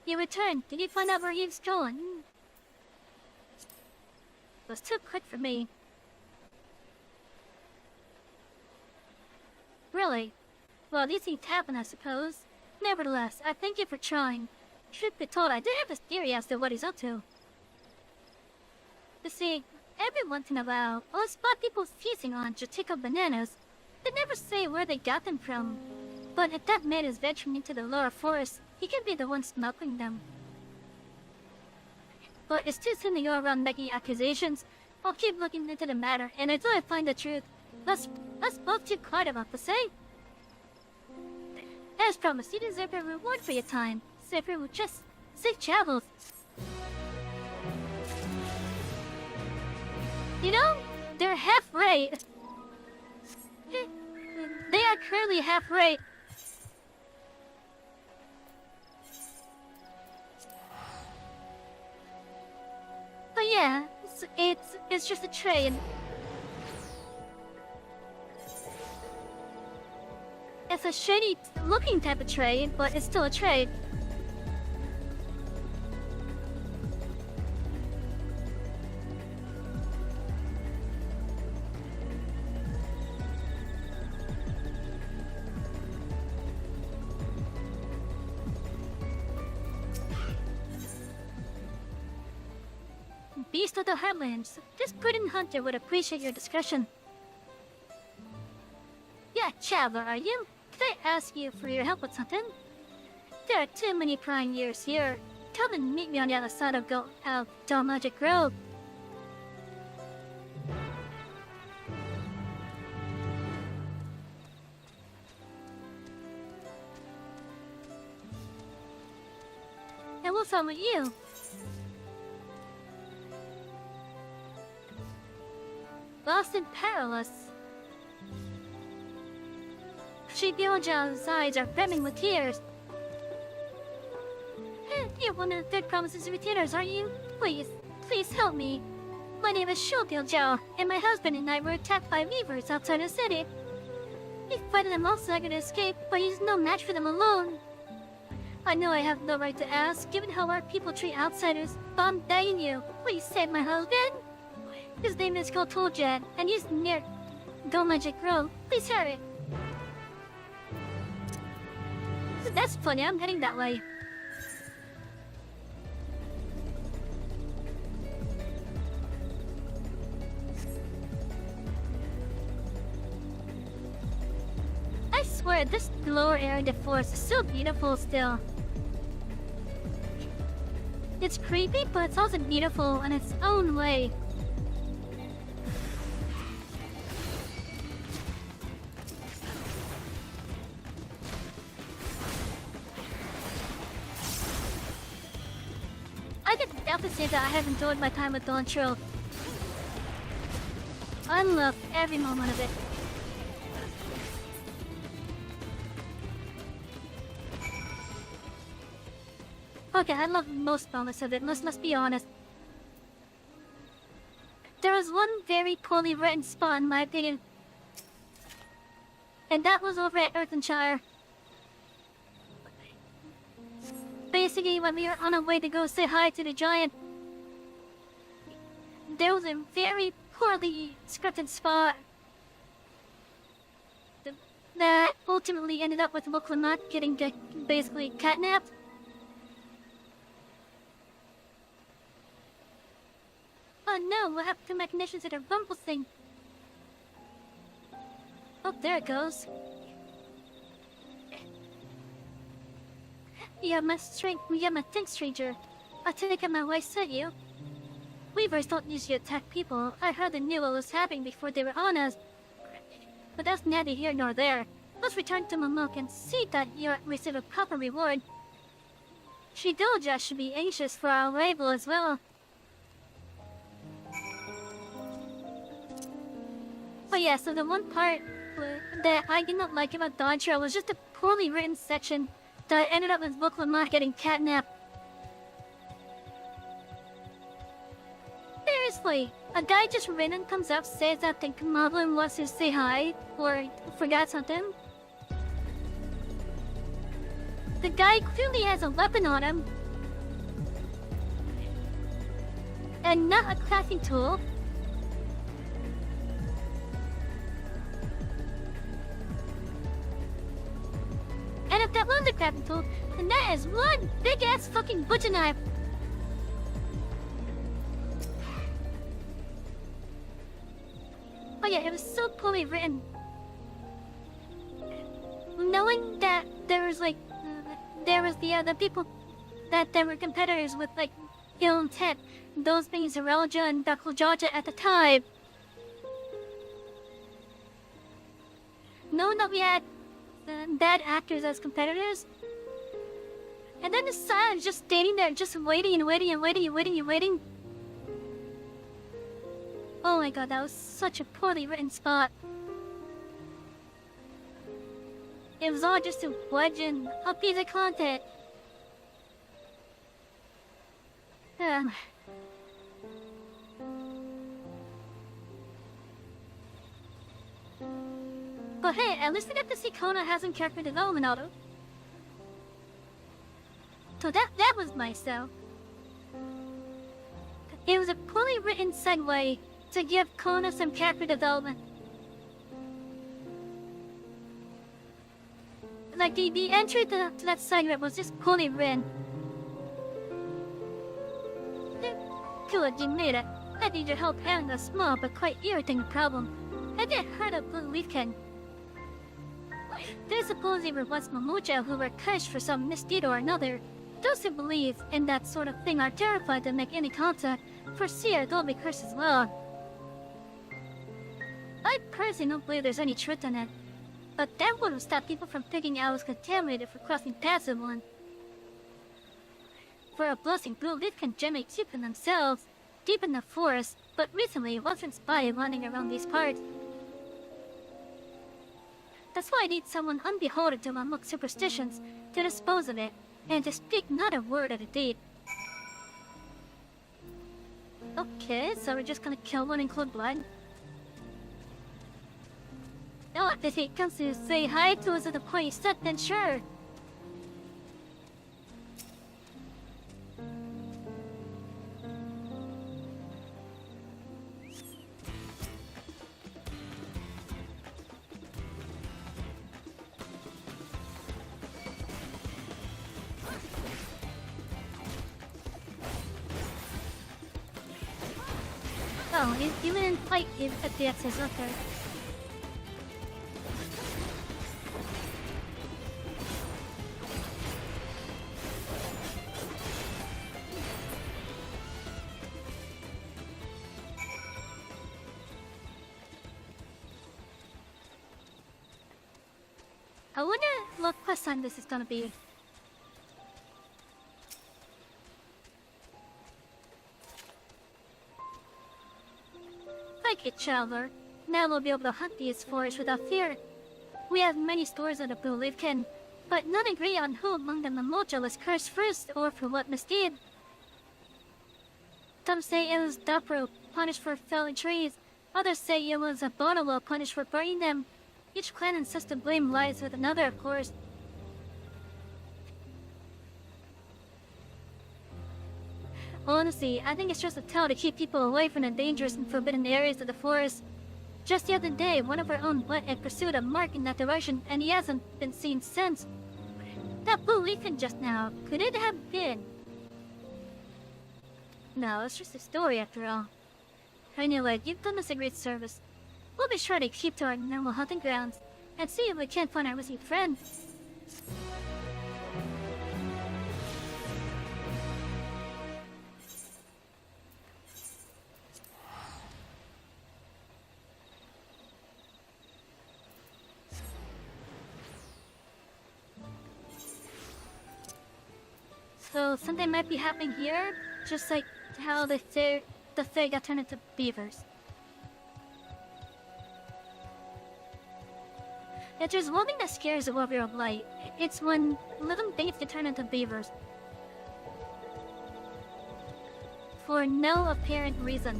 You returned. Did you find out where he's going? It was too quick for me. Really? Well, these things happen, I suppose. Nevertheless, I thank you for trying. Truth be told, I do have a theory as to what he's up to. You see, every once in a while, I'll spot people feasting on Jatika bananas. They never say where they got them from. But if that man is venturing into the lower forest, he could be the one smuggling them. But it's too soon to go around making accusations. I'll keep looking into the matter, and until I find the truth, let's both keep quiet about the same. As promised, you deserve a reward for your time. Safer will just safe travels. You know, they're half right. They are currently half right. But yeah, it's just a trade. It's a shady looking type of trade, but it's still a trade. Beast of the Heartlands, this prudent hunter would appreciate your discretion. Yeah, Traveler, are you? Can I ask you for your help with something? There are too many prying ears here. Come and meet me on the other side of Dome Magic Grove. And what's wrong with you? Lost and perilous. Shibyoja's eyes are brimming with tears. You're one of the third promise's retainers, aren't you? Please help me. My name is Shobyoja, and my husband and I were attacked by weavers outside the city. We fighted them all so I could escape, but he's no match for them alone. I know I have no right to ask, given how our people treat outsiders, but I'm begging you, please save my husband. His name is Kotoljad, and he's near Dome Magic Grove. Please hurry. That's funny, I'm heading that way. I swear, this lower area of the forest is so beautiful still. It's creepy, but it's also beautiful in its own way. I can definitely say that I have enjoyed my time with Dawn Trail. I love every moment of it. Okay, I love most moments of it, must be honest. There was one very poorly written spot in my opinion. And that was over at Earthenshire. Basically, when we were on our way to go say hi to the giant, there was a very poorly scripted spot that ultimately ended up with Moklamot getting basically catnapped. Oh no, what happened to my connections to the rumble thing? Oh, there it goes. Yeah, my think stranger. I take it my wife sent you. Weavers don't usually attack people. I heard they knew what was happening before they were on us. But that's neither here nor there. Let's return to Momok and see that you receive a proper reward. Shidolja should be anxious for our arrival as well. Oh yeah, so the one part that I did not like about Dawn Trail was just a poorly written section that ended up with Moklamot getting catnapped. Seriously, a guy just random comes up, says that the Moblin wants to say hi, or forgot something. The guy clearly has a weapon on him. And not a crafting tool. And if that was a crafting tool, then that is one big-ass fucking butcher knife. Oh yeah, it was so poorly written. Knowing that there was like, there was the people that were competitors with like ill intent, those being Zerelja and Dakuljaja at the time. Knowing that we had bad actors as competitors, and then the Scion just standing there, just waiting and waiting and waiting and waiting and waiting. Oh my god, that was such a poorly written spot. It was all just a wedge and a piece of content. But hey, at least I got to see Kona has some character development auto. So that was nice though. It was a poorly written segue to give Kona some character development. Like the entry to that segment was just poorly written. Good, you made it. I need your help handling a small but quite irritating problem. I did heard of Blue Leafkin. They supposedly were once Mamuja who were cursed for some misdeed or another. Those who believe in that sort of thing are terrified to make any contact, for fear they'll be cursed as well. I personally don't believe there's any truth in it, but that would have stopped people from thinking I was contaminated for crossing paths with one. For a blessing, Blue Leaf can generate deep in themselves, deep in the forest, but recently it wasn't spotted running around these parts. That's why I need someone unbeholden to unlock superstitions, to dispose of it, and to speak not a word at a date. Okay, so we're just gonna kill one in cold blood. No, if it comes to say hi to us at the point you said, then sure. Oh, you didn't fight at the access, okay. I wonder what quest time this is gonna be. Like it, traveler. Now we'll be able to hunt these forests without fear. We have many stories of the Blue Leafkin, but none agree on who among them the Mojo was cursed first or for what misdeed. Some say it was Dapro, punished for felling trees. Others say it was a Bonobo, punished for burning them. Each clan insists the blame lies with another, of course. Honestly, I think it's just a tale to keep people away from the dangerous and forbidden areas of the forest. Just the other day, one of our own bloodhead pursued a mark in that direction, and he hasn't been seen since. That Blue Leafkin just now, could it have been? No, it's just a story after all. Anyway, you've done us a great service. We'll be sure to keep to our normal hunting grounds, and see if we can't find our missing friend. So something might be happening here, just like how the Fae got turned into beavers. If there's one thing that scares the Warrior of Light, it's when living things get turned into beavers. For no apparent reason.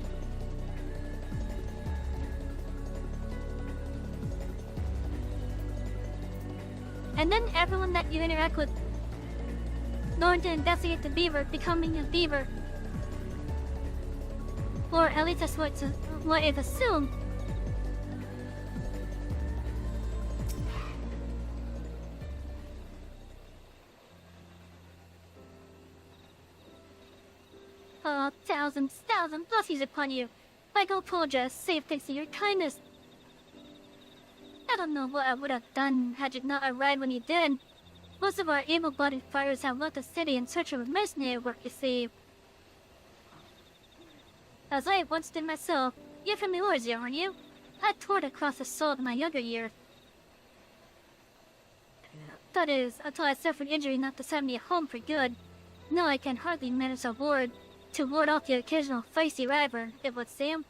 And then everyone that you interact with, knowing to investigate the beaver, becoming a beaver. Or at least that's what I've assumed. Oh, thousands blessings upon you. My Golpolja, save thanks to your kindness. I don't know what I would have done had you not arrived when you did. Most of our able-bodied fighters have left the city in search of a mercenary work, you see. as I once did myself. You're from the Etheirys, aren't you? I toured across the sword in my younger years. That is, until I suffered injury enough to send me home for good. Now I can hardly manage to ward off the occasional feisty rival, it would seem.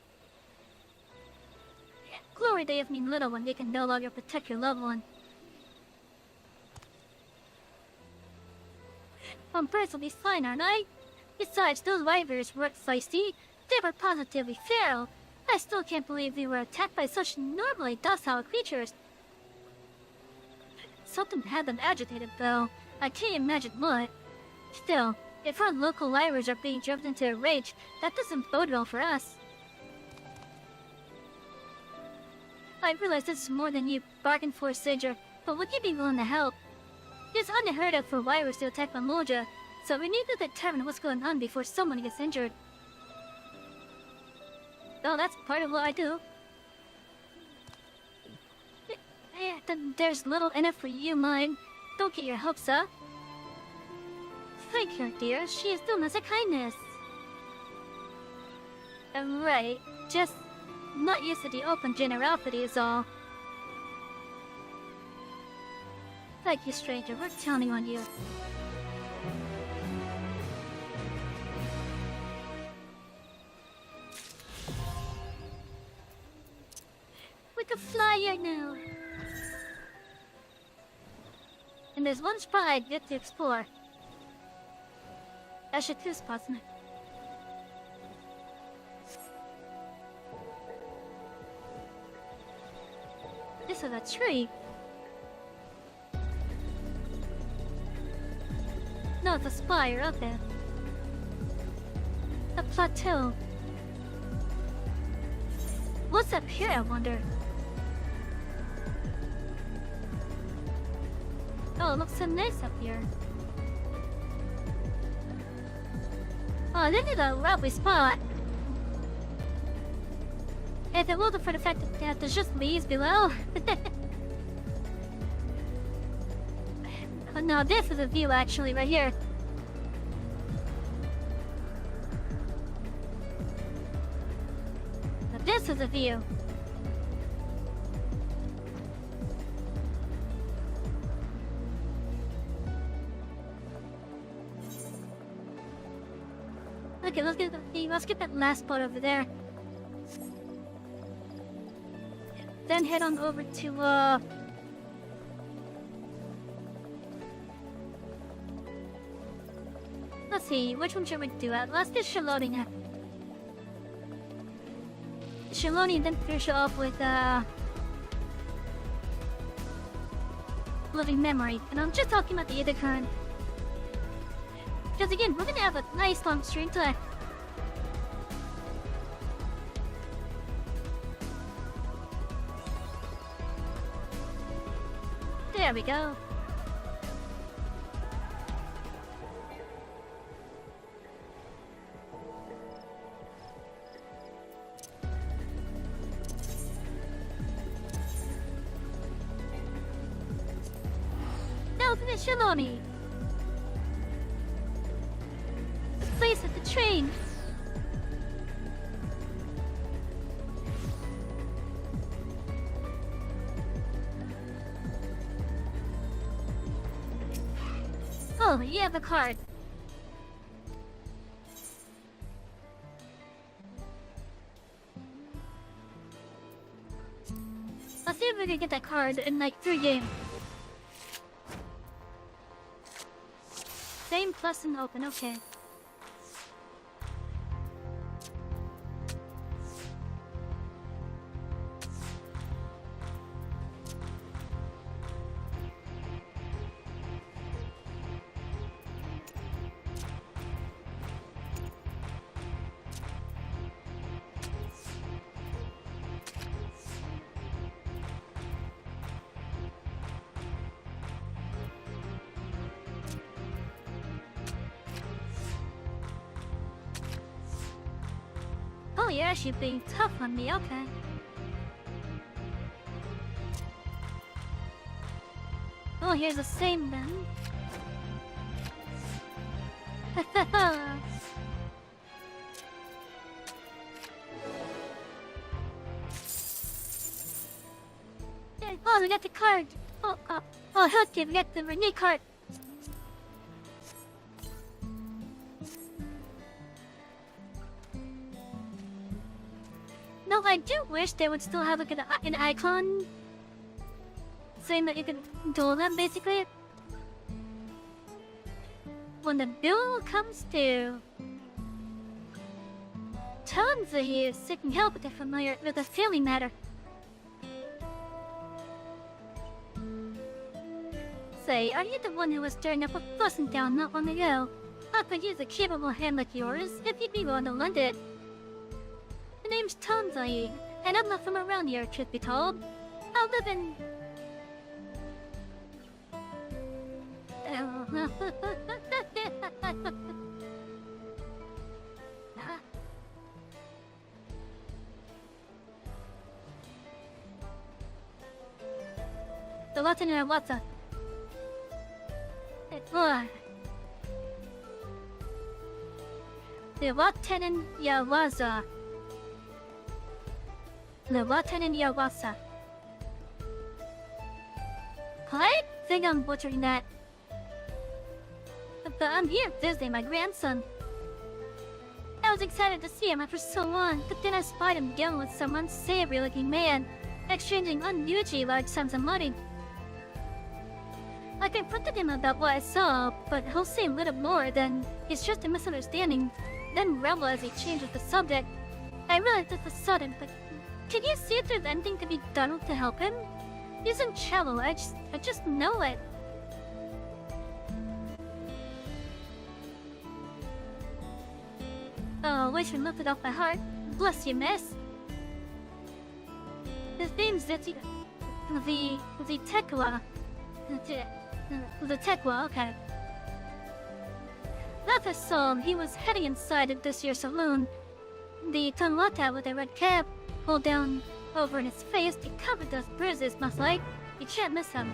Glory days mean little when they can no longer protect your loved one. I'm personally fine, aren't I? Besides, those rivals weren't feisty. They were positively feral. I still can't believe we were attacked by such normally docile creatures. Something had them agitated, though. I can't imagine what. Still, if our local rivals are being driven into a rage, that doesn't bode well for us. I realize this is more than you bargained for, Sager, but would you be willing to help? It's unheard of for rivals to attack Mamoja, so we need to determine what's going on before someone gets injured. Well, that's part of what I do. Then there's little in it for you, mine. Don't get your hopes up. Thank her, dear. She is doing us a kindness. Right. Just not used to the open generosity is all. Thank you, stranger. We're counting on you. We can fly here now. And there's one spot I'd get to explore. I should two spots now. This is a tree. No, it's a spire up there. A plateau. What's up here, I wonder? Oh, it looks so nice up here. Oh, this is a lovely spot. If it wasn't for the fact that there's just leaves below. Oh, no, this is a view actually, right here. Now, this is a view. Okay, let's get that last spot over there. Then head on over to let's see, which one should we do at? Let's do Shaloni now. Shaloni, then finish it off with Living Memory. And I'm just talking about the other kind. Because again, we're gonna have a nice long stream today. There we go. Now finish Shaloni. Place at the train. Oh, you have a card. Let's see if we can get that card in like 3 games. Same plus and open, okay. Oh, you're actually being tough on me, okay. Oh, here's the same then. Oh, we got the card. Oh, okay, we got the Renee card. No, I do wish they would still have like an icon saying that you can duel them, basically. When the bill comes due, tons of you seeking help with the familiar with the family matter. Say, are you the one who was stirring up a fussing down not long ago? I could use a capable hand like yours if you'd be willing to lend it. The name's Tanzai, and I'm not from around here, truth be told. I live in... The Lieutenant Watsa. The Lieutenant Yawaza. The Lieutenant Yawasa. I think I'm butchering that. But I'm here visiting my grandson. I was excited to see him after so long, but then I spied him dealing with some unsavory-looking man, exchanging unusually large sums of money. I confronted him about what I saw, but he'll say little more than it's just a misunderstanding, then rebel as he changes the subject. I realized this was sudden, but can you see if there's anything to be done to help him? He's in trouble, I just know it. Oh, wish I lifted off my heart. Bless you, miss. His name's the Tekwa. The Tekwa, okay. Last I saw him, he was heading inside of this year's saloon. The Tanwata with the red cap pulled down over in his face to cover those bruises, much like. You can't miss him.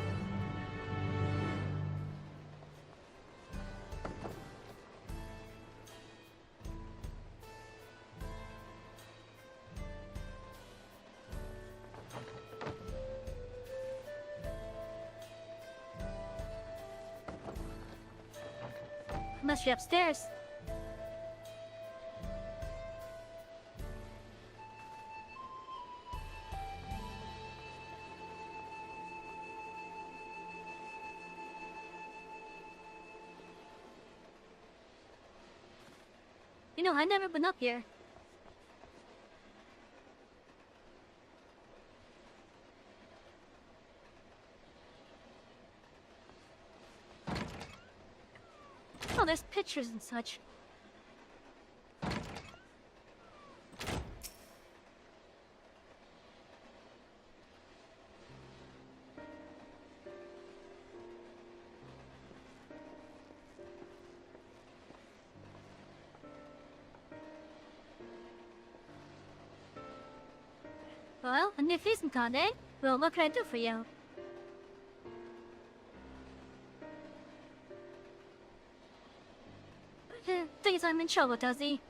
Must be upstairs. You know, I've never been up here. Oh, there's pictures and such. Well, a new feast card, eh? Well, what can I do for you? Thinks I'm in trouble, does he?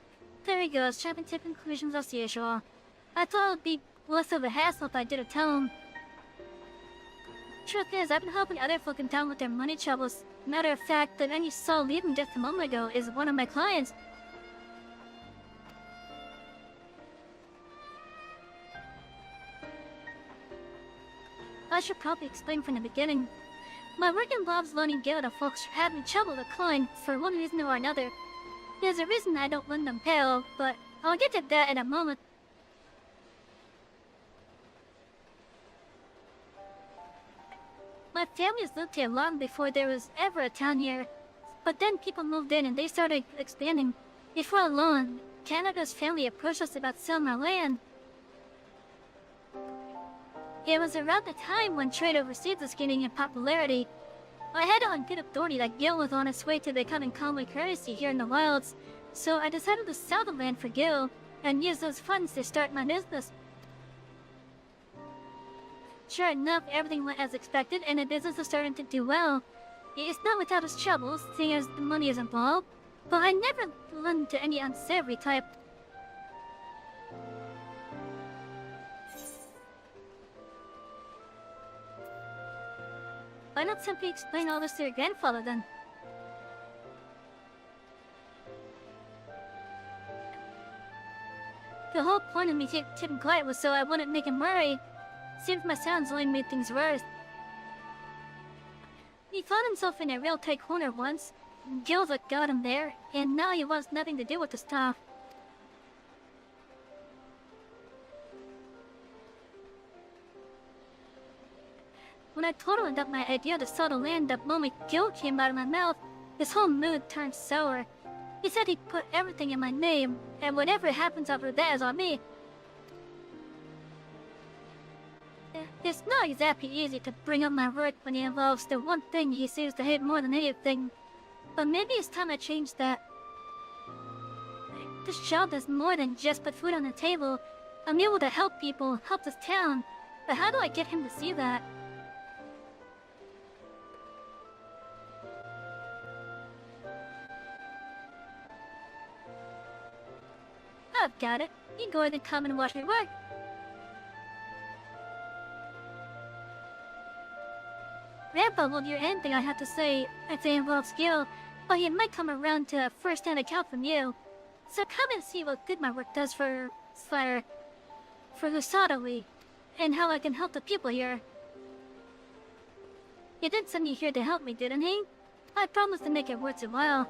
There he goes, jumping to conclusions as usual. I thought it would be less of a hassle if I didn't tell him. Truth is, I've been helping other folk in town with their money troubles. Matter of fact, the man you saw leaving just a moment ago is one of my clients. I should probably explain from the beginning. My work involves loaning gifts to folks having trouble with coin for one reason or another. There's a reason I don't lend them pale, but I'll get to that in a moment. My family's lived here long before there was ever a town here, but then people moved in and they started expanding. Before long, Canada's family approached us about selling our land. It was around the time when trade overseas was gaining in popularity. I had it on good authority that Gil was on its way to becoming common currency here in the wilds, so I decided to sell the land for Gil and use those funds to start my business. Sure enough, everything went as expected and the business is starting to do well. It's not without its troubles, seeing as the money is involved, but I never lend to any unsavory type. Why not simply explain all this to your grandfather then? The whole point of me keeping quiet was so I wouldn't make him worry. Seems my sounds only made things worse. He found himself in a real tight corner once. Gilda got him there, and now he wants nothing to do with the stuff. When I told him that my idea to sell the land the moment Gil came out of my mouth, his whole mood turned sour. He said he'd put everything in my name, and whatever happens after that is on me. It's not exactly easy to bring up my work when it involves the one thing he seems to hate more than anything. But maybe it's time I change that. This job does more than just put food on the table. I'm able to help people, help this town. But how do I get him to see that? I've got it. You go ahead and come and watch me work. Grandpa won't hear anything I have to say if it involves skill, but he might come around to a first-hand account from you. So come and see what good my work does for Lusadawi, and how I can help the people here. He did send you here to help me, didn't he? I promised to make it worth your while.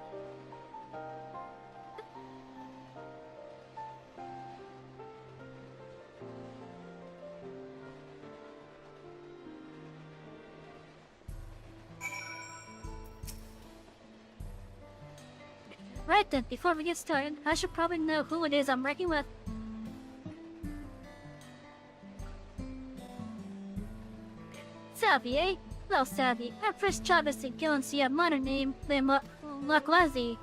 Right then, before we get started, I should probably know who it is I'm working with. Savy, eh? Well, Savy, our first job is to go and see a miner named Lakwazi.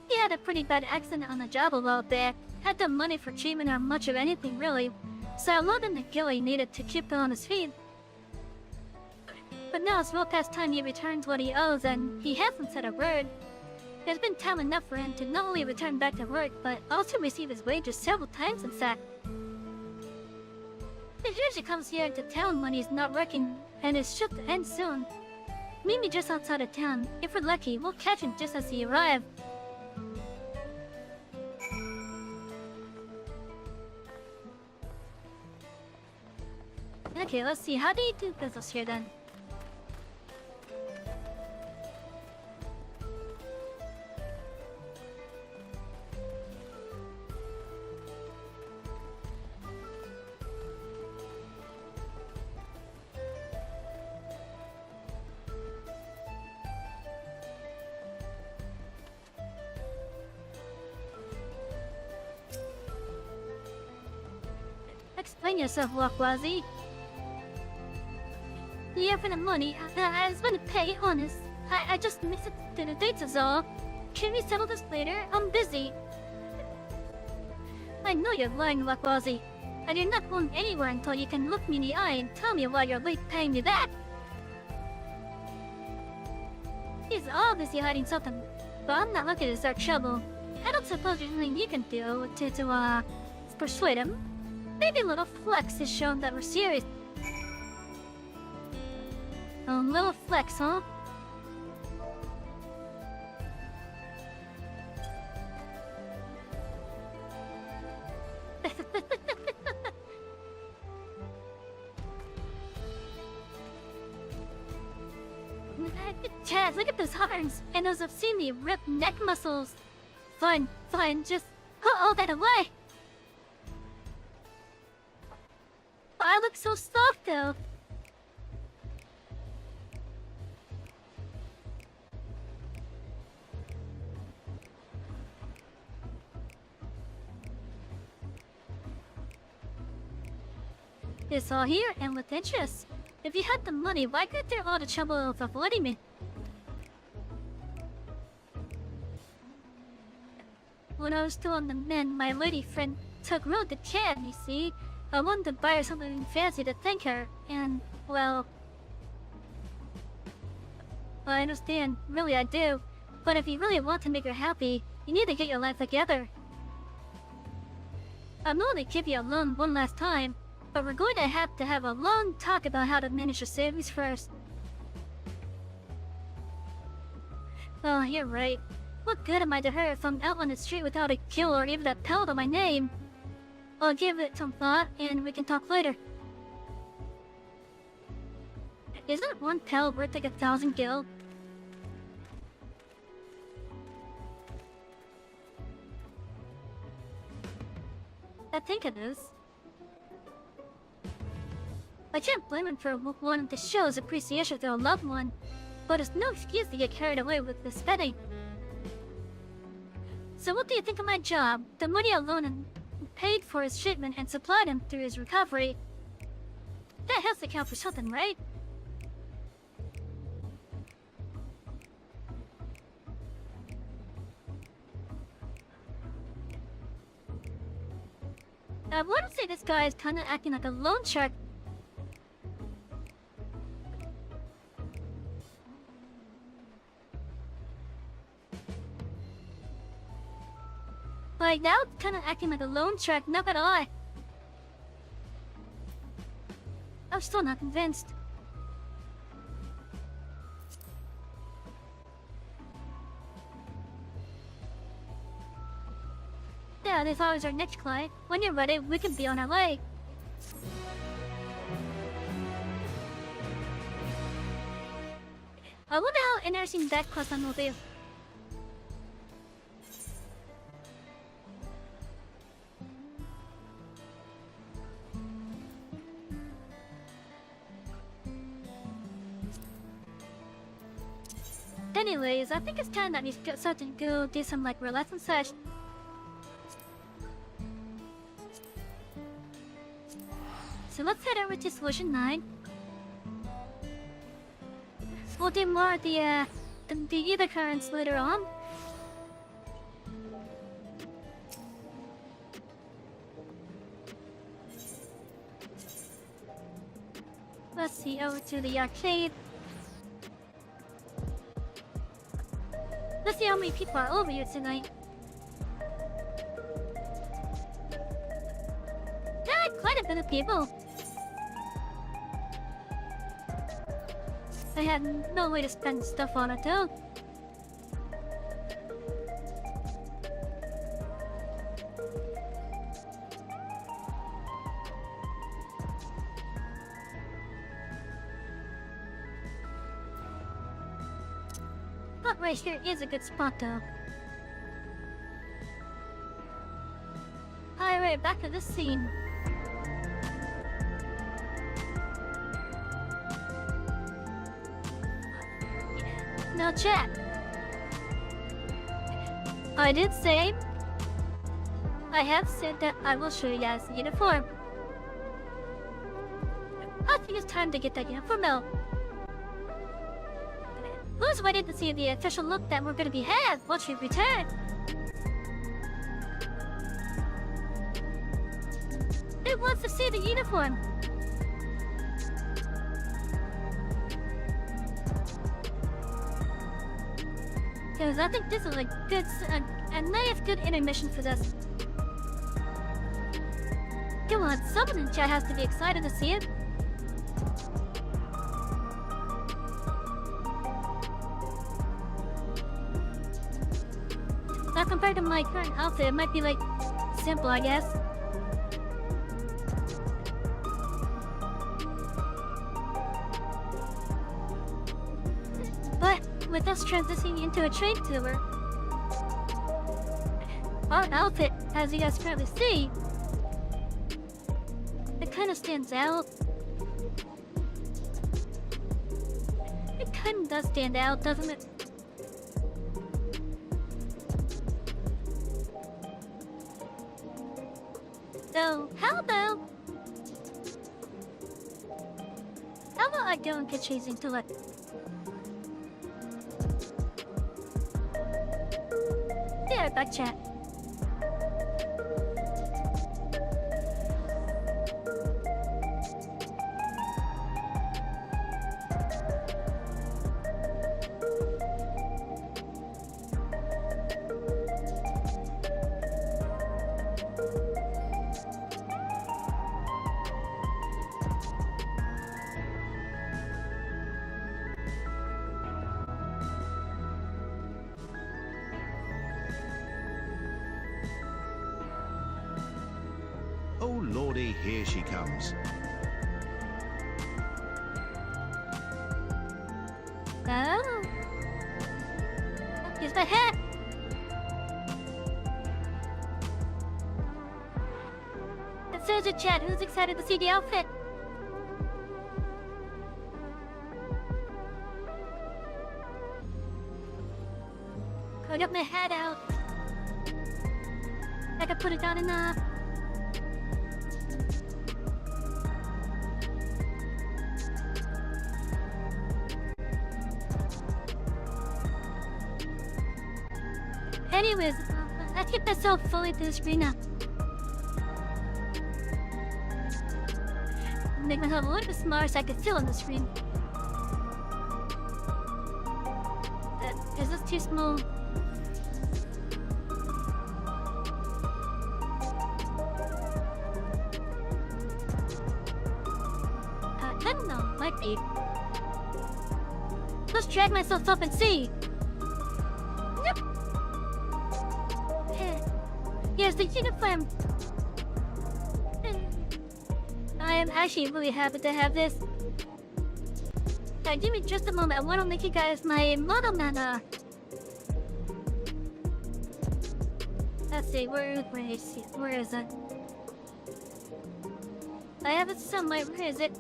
He had a pretty bad accident on the job a while back. Had the money for treatment or much of anything really, so I loaned him the gil he needed to keep him on his feet. But now it's well past time he returns what he owes, and he hasn't said a word. There's been time enough for him to not only return back to work, but also receive his wages several times, in fact. He usually comes here into town when he's not working, and is should to end soon. Meet me just outside of town. If we're lucky, we'll catch him just as he arrives. Okay, let's see. How do you do business here then? Explain yourself, Wakwazi. Yeah, for the money, I was gonna pay, honest. I just missed the dates is all. Can we settle this later? I'm busy. I know you're lying, Wakwazi. And you're not going anywhere until you can look me in the eye and tell me why you're late paying me back. He's obviously hiding something, but I'm not looking to start trouble. I don't suppose there's anything you can do to persuade him. Maybe a little flex has shown that we're serious. A little flex, huh? Chaz, look at those arms and those obscenely ripped neck muscles. Fine, just put all that away. I look so soft though. It's all here and with interest. If you had the money, why go through all the trouble of avoiding me? When I was still on the mend, my lady friend took road to Chad, you see. I wanted to buy her something fancy to thank her, and, well... I understand, really I do. But if you really want to make her happy, you need to get your life together. I'm willing to keep you alone one last time, But we're going to have a long talk about how to manage the savings first. Oh, you're right. What good am I to her if I'm out on the street without a kill or even a pellet on my name? I'll give it some thought and we can talk later. Isn't one pellet worth like 1,000 gil? I think it is. I can't blame him for wanting to show his appreciation to a loved one, but it's no excuse to get carried away with the spending. So what do you think of my job? The money alone paid for his shipment and supplied him through his recovery. That has to count for something, right? I want to say this guy is kind of acting like a loan shark. Like now, it's kind of acting like a loan shark, not gonna lie. I'm still not convinced. Yeah, this always our next client. When you're ready, we can be on our way. I wonder how interesting that croissant will be. Anyways, I think it's time that we start to go do some like relax and such. So let's head over to Solution 9. We'll do more of the ether currents later on. Let's see, over to the arcade. Let's see how many people are over here tonight. Yeah, quite a bit of people. I had no way to spend stuff on it though. But right here is a good spot though. Alright, back to this scene. Now chat. I did say, I have said that I will show you guys the uniform. I think it's time to get that uniform out. Who's ready to see the official look that we're gonna be had once we return? Who wants to see the uniform? Because I think this is a good, a nice good intermission for this. Come on, someone in chat has to be excited to see it. Now compared to my current outfit, it might be like simple, I guess. But with us transitioning into a trade tour, our outfit, as you guys currently see, it kind of stands out. It kind of does stand out, doesn't it? So, how about I go and get chasing to it? Yeah, back chat. lordy, here she comes. Oh. Here's my hat. It says in chat, who's excited to see the outfit? I got my hat out. I can put it down enough. Anyways, I keep myself fully to the screen now. Make myself a little bit smaller so I can fill on the screen. Is this too small? I don't know, might be. Let's drag myself up and see. Yep. Here's the uniform. I am actually really happy to have this. Give me just a moment. I want to make you guys my model mana. Let's see, where is it? I have it somewhere. Where is it?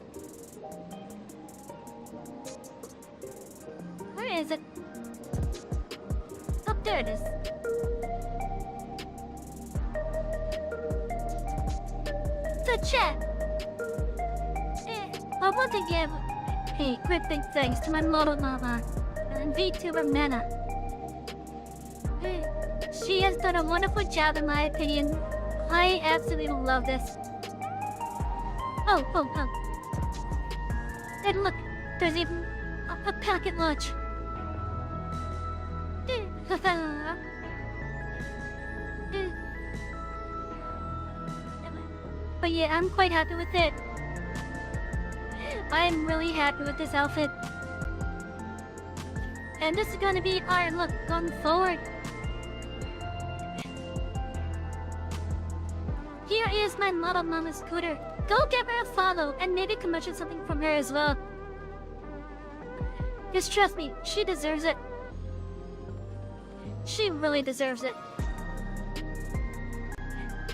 Where is it? Oh, there it is. The chat. I want to give a quick big thanks to my model mama and VTuber Mana. She has done a wonderful job in my opinion. I absolutely love this. Oh. And look, there's even a packet lunch. But yeah, I'm quite happy with it. I'm really happy with this outfit. And this is gonna be our look going forward. Here is my model mama scooter. Go give her a follow and maybe commission something from her as well. Just trust me, she deserves it. She really deserves it.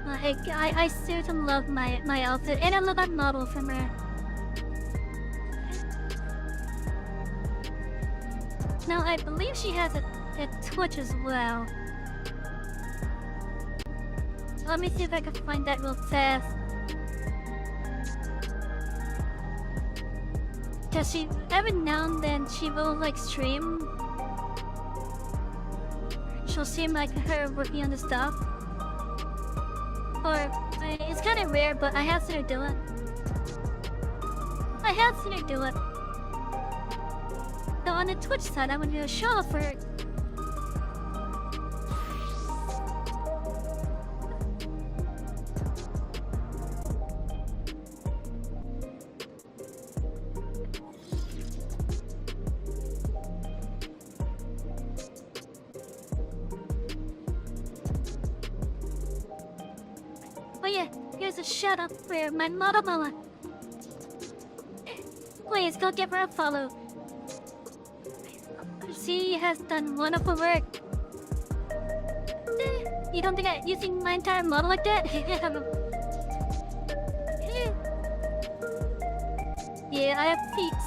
I certainly love my outfit and I love my model from her. Now I believe she has a Twitch as well. Let me see if I can find that real fast. Cause she, every now and then she will like stream. She'll seem like her working on the stuff. Or, it's kinda rare, but I have seen her do it. So on the Twitch side, I want to do a show off for her. Oh yeah, here's a shout out for my model mama. Please go give her a follow. She has done wonderful work. You don't think I'm using my entire model like that? Yeah, I have peaks.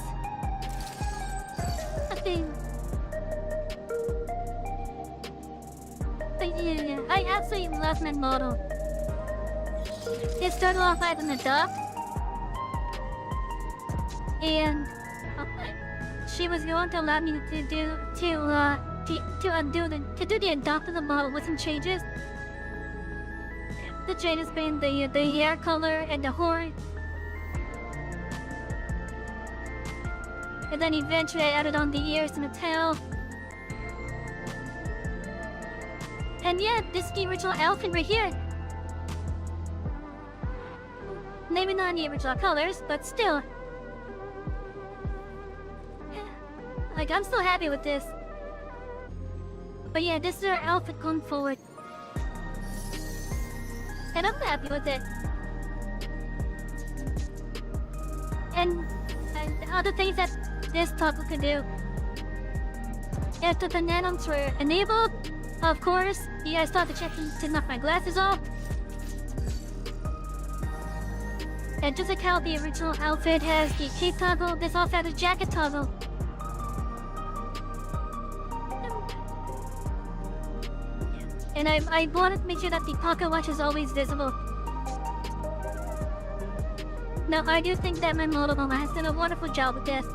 Yeah, I absolutely love my model. It started off as an adopt, and she was going to allow me to do the adopt of the model with some changes. The changes being the hair color and the horn, and then eventually I added on the ears and the tail. And yeah, this is the original outfit right here. Maybe not in the original colors, but still. Like, I'm still happy with this. But yeah, this is our outfit going forward. And I'm happy with it. other things that this toggle can do. If the bananas were enabled, of course, I started checking to knock my glasses off. And just like how the original outfit has the cape toggle, this also has a jacket toggle. And I wanted to make sure that the pocket watch is always visible. Now, I do think that my model mama has done a wonderful job with this.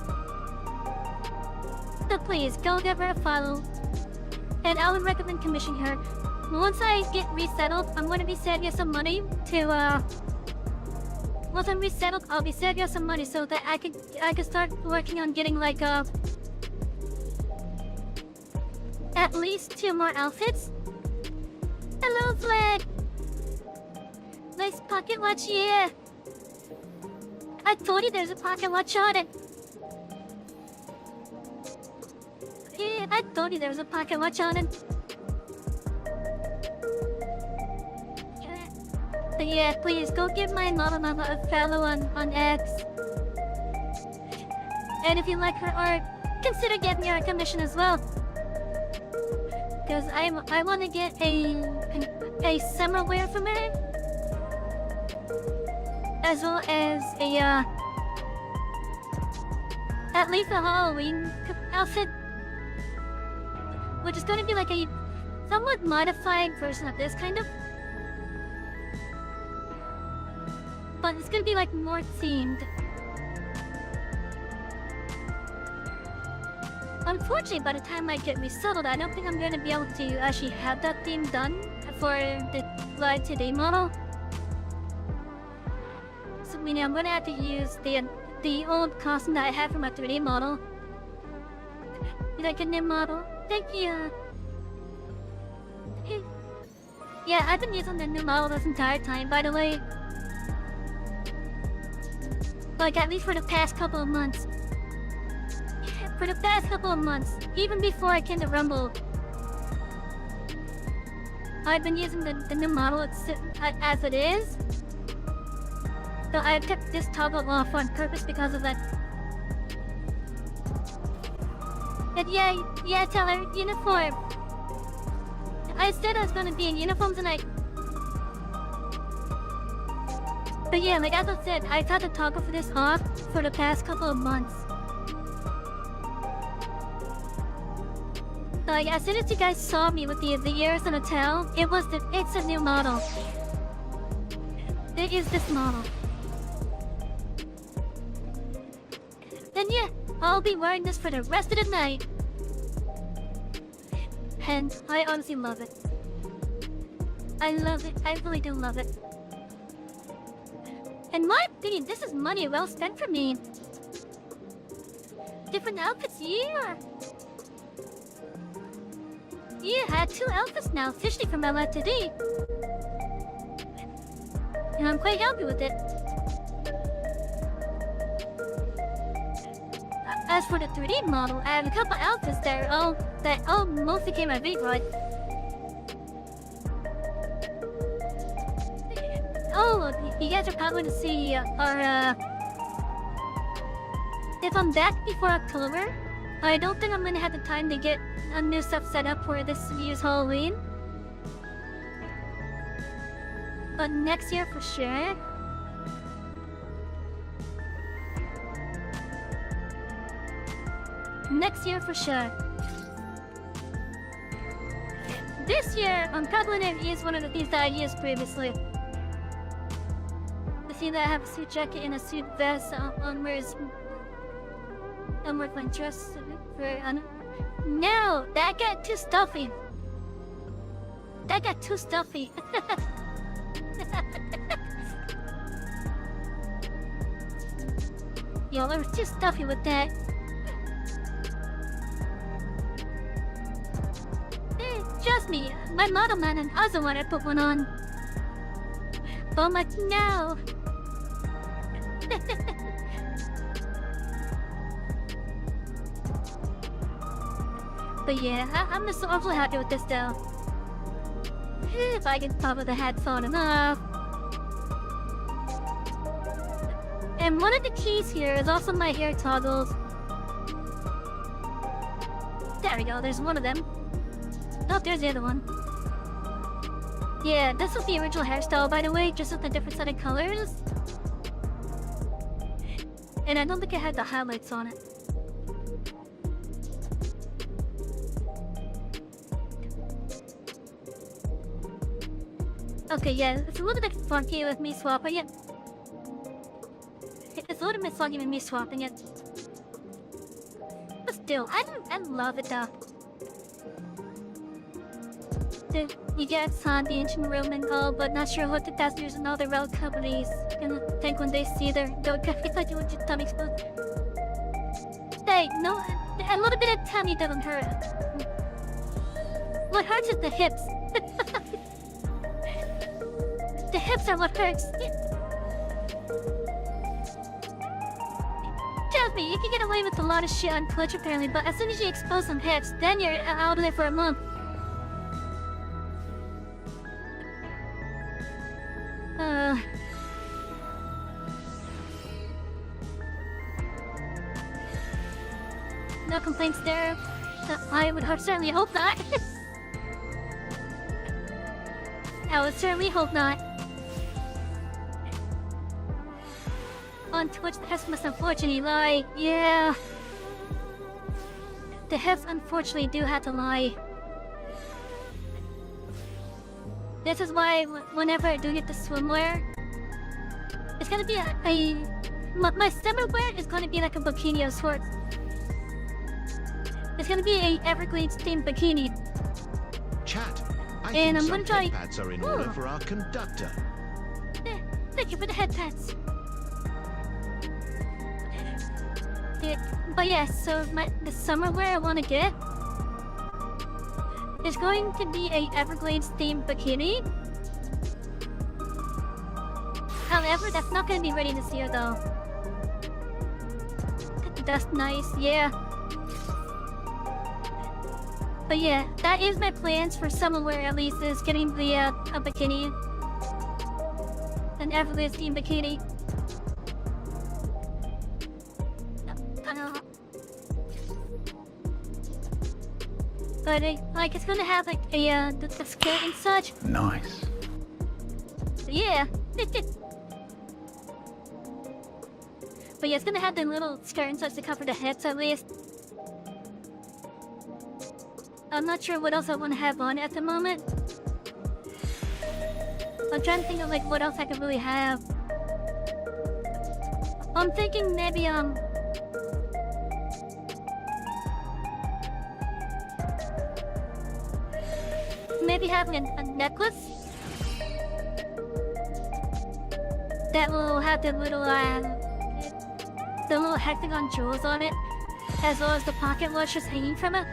So please, go give her a follow. And I would recommend commissioning her. Once I get resettled, I'm going to be saving you some money to, once I'm resettled, I'll be saving you some money so that I can start working on getting, like, at least 2 more outfits. Hello, Flag! Nice pocket watch, yeah! I told you there's a pocket watch on it! Yeah, I told you there was a pocket watch on it! So yeah, please, go give my mama a follow on X. And if you like her art, consider getting her a commission as well. Because I want to get a summer wear from her, as well as a at least a Halloween outfit, which is going to be like a somewhat modified version of this kind of, but it's going to be like more themed. Unfortunately, by the time I get resettled, I don't think I'm going to be able to actually have that theme done for the live today model. So meaning I'm going to have to use the old costume that I have for my 3D model. You like a new model? Thank you. Yeah, I've been using the new model this entire time, by the way. Like, at least for the past couple of months. For the past couple of months, even before I came to Rumble, I've been using the new model as it is. So I kept this toggle off on purpose because of that. And yeah, Teller, uniform. I said I was gonna be in uniform tonight. But yeah, like as I said, I've had the toggle for this off for the past couple of months. As soon as you guys saw me with the ears and the tail, it's a new model. It is this model. And yeah, I'll be wearing this for the rest of the night. And I honestly love it. I love it. I really do love it. In my opinion, this is money well spent for me. Different outfits, yeah. Yeah, I had 2 outfits now, officially from my life today. And I'm quite happy with it. As for the 3D model, I have a couple outfits that all mostly came my big ride. Oh, you guys are probably going to see our if I'm back before October, I don't think I'm going to have the time to get a new stuff set up for this year's Halloween. But next year for sure. Next year for sure. This year, I'm probably going to use one of these that I used previously. You see that I have a suit jacket and a suit vest on where's my dress for No, that got too stuffy. That got too stuffy. Y'all are too stuffy with that. Trust me, my model man and also want to put one on. But I'm like, no. But yeah, I'm just awfully happy with this though. If I can cover the hat far enough. And one of the keys here is also my hair toggles. There we go, there's one of them. Oh, there's the other one. Yeah, this is the original hairstyle, by the way, just with a different set of colors. And I don't think it had the highlights on it. Okay, yeah, it's a little bit funky with me swapping it. It's a little bit funky with me swapping it. But still, I love it though. You get the ancient Roman call, but not sure what the passengers and other rail companies gonna think when they see their geography like you with your tummy explode. Hey, no, a little bit of tummy doesn't hurt. What hurts is the hips. The hips are what hurts. Trust me, you can get away with a lot of shit on Twitch apparently, but as soon as you expose some hips, then you're out of there for a month. No complaints there. I would certainly hope not. I would certainly hope not. On Twitch, the hips must unfortunately lie. Yeah. The hips unfortunately do have to lie. This is why whenever I do get the swimwear, it's gonna be my summer wear is gonna be like a bikini of sorts. It's gonna be a Everglades themed bikini. Chat, I And think I'm some gonna try- head pads are in order for our conductor. Thank you for the head pats. But yeah, so the summer wear I want to get is going to be a Everglades themed bikini. However, that's not going to be ready this year though. That's nice, yeah. But yeah, that is my plans for summer wear at least, is getting the a bikini. An Everglades themed bikini. But like it's gonna have like a the skirt and such. Nice. Yeah. But yeah, it's gonna have the little skirt and such to cover the heads at least. I'm not sure what else I want to have on at the moment. I'm trying to think of like what else I could really have. I'm thinking maybe maybe having a necklace that will have the little hexagon jewels on it, as well as the pocket watch just hanging from it.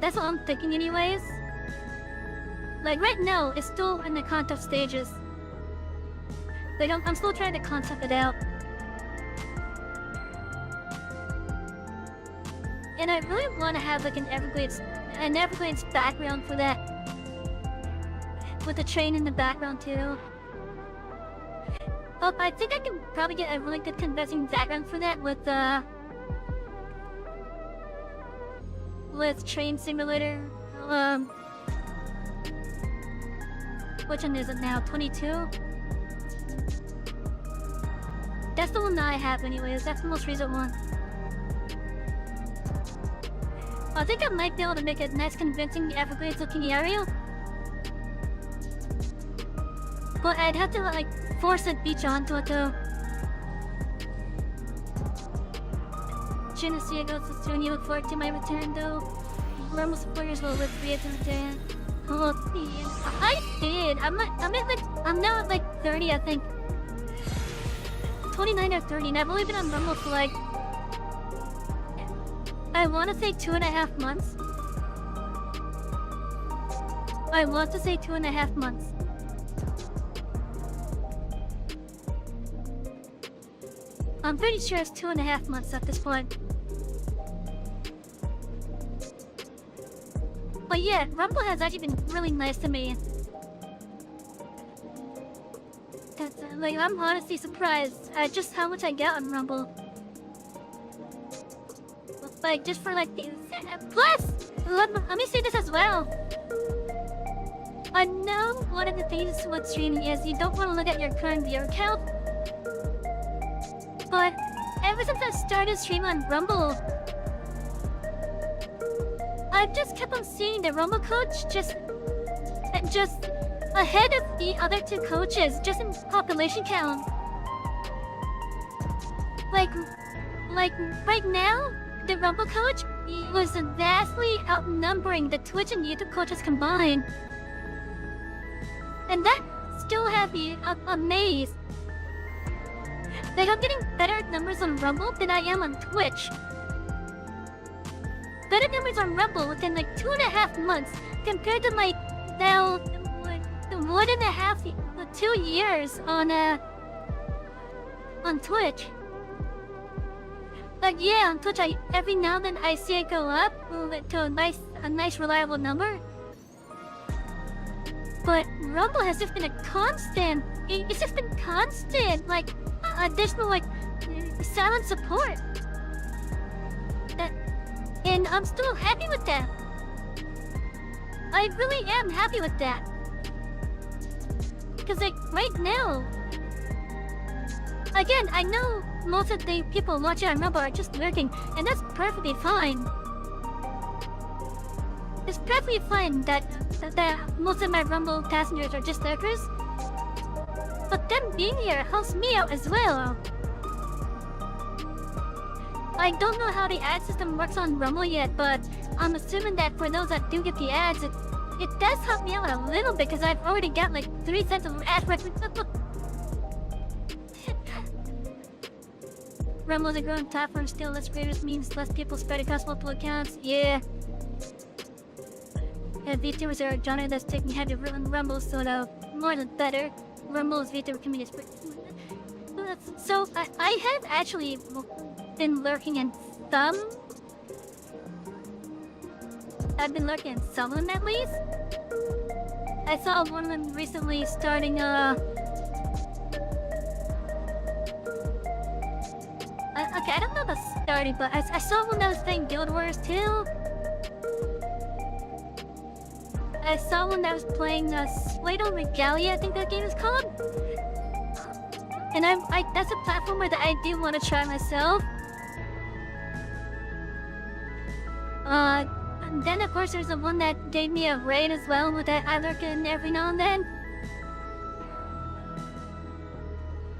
That's what I'm thinking anyways. Like right now, it's still in the concept stages. Like I'm still trying to concept it out. And I really want to have like an Everglades background for that. With the train in the background too. Oh, I think I can probably get a really good convincing background for that with Train Simulator. Which one is it now? 22? That's the one that I have anyways. That's the most recent one. I think I might be able to make a nice convincing Everglades looking area. But I'd have to like force a beach onto it though. Genesee goes to soon. You look forward to my return though. We're almost 4 years old with Ria to return. Oh, I did. I'm now at like 30, I think. 29 or 30, and I've only been on Rumble for like, I want to say 2.5 months. I want to say 2.5 months. I'm pretty sure it's 2.5 months at this point. But yeah, Rumble has actually been really nice to me. like, I'm honestly surprised at just how much I get on Rumble. Like, just for like the... Plus! Let me say this as well. I know one of the things with streaming is you don't want to look at your current viewer count. But ever since I started streaming on Rumble, I've just kept on seeing the Rumble coach just ahead of the other two coaches, just in population count. Like right now, the Rumble coach was vastly outnumbering the Twitch and YouTube coaches combined. And that still had me amazed. Like, I'm getting better numbers on Rumble than I am on Twitch. Better numbers on Rumble within like 2.5 months compared to my now 2 years on Twitch. Like, yeah, on Twitch, every now and then I see it go up to a nice reliable number. But Rumble has just been a constant. It's just been constant, like additional like silent support. And I'm still happy with that. I really am happy with that. Because like right now, again, I know most of the people watching on Rumble are just lurking, and that's perfectly fine. It's perfectly fine that most of my Rumble passengers are just lurkers. But them being here helps me out as well. I don't know how the ad system works on Rumble yet, but I'm assuming that for those that do get the ads, it does help me out a little bit because I've already got like 3 cents of ad revenue. Rumble's a growing platform still. Less creators means less people spread across multiple accounts. Yeah. And VTubers are a genre that's taking heavy root in Rumble, so the more the better. Rumble's VTuber community is so I have actually been lurking in some. I've been lurking in some of them at least. I saw one of them recently starting okay, I don't know about starting, but I saw one that was playing Guild Wars 2. I saw one that was playing Slato Regalia, I think that game is called. And that's a platformer that I do want to try myself. And then of course there's the one that gave me a raid as well, that I lurk in every now and then.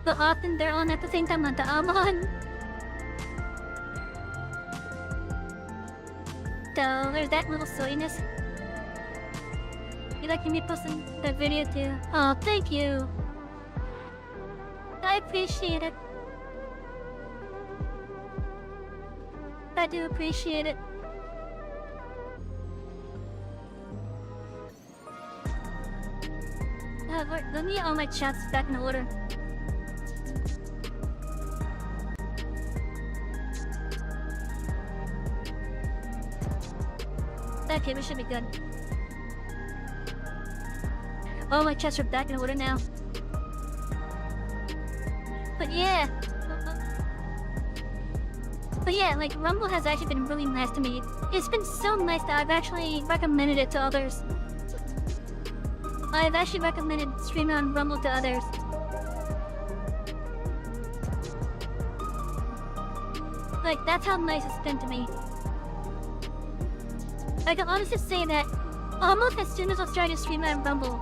But often they're on at the same time that I'm on. So there's that little silliness. You like me posting that video too? Oh, thank you. I appreciate it. I do appreciate it. Let me get all my chats back in order. Okay, we should be good. All my chats are back in order now. But yeah. Like Rumble has actually been really nice to me. It's been so nice that I've actually recommended it to others. I've actually recommended streaming on Rumble to others. Like, that's how nice it's been to me. I can honestly say that almost as soon as I started streaming on Rumble,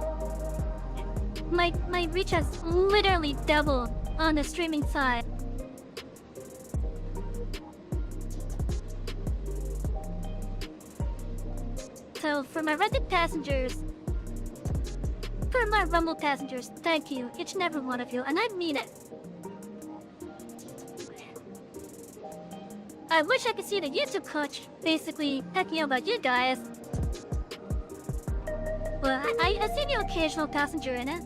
my reach has literally doubled on the streaming side. So for my rented passengers, for my Rumble passengers, thank you, each and every one of you, and I mean it. I wish I could see the YouTube coach basically talking about you guys. Well, I see the occasional passenger in it.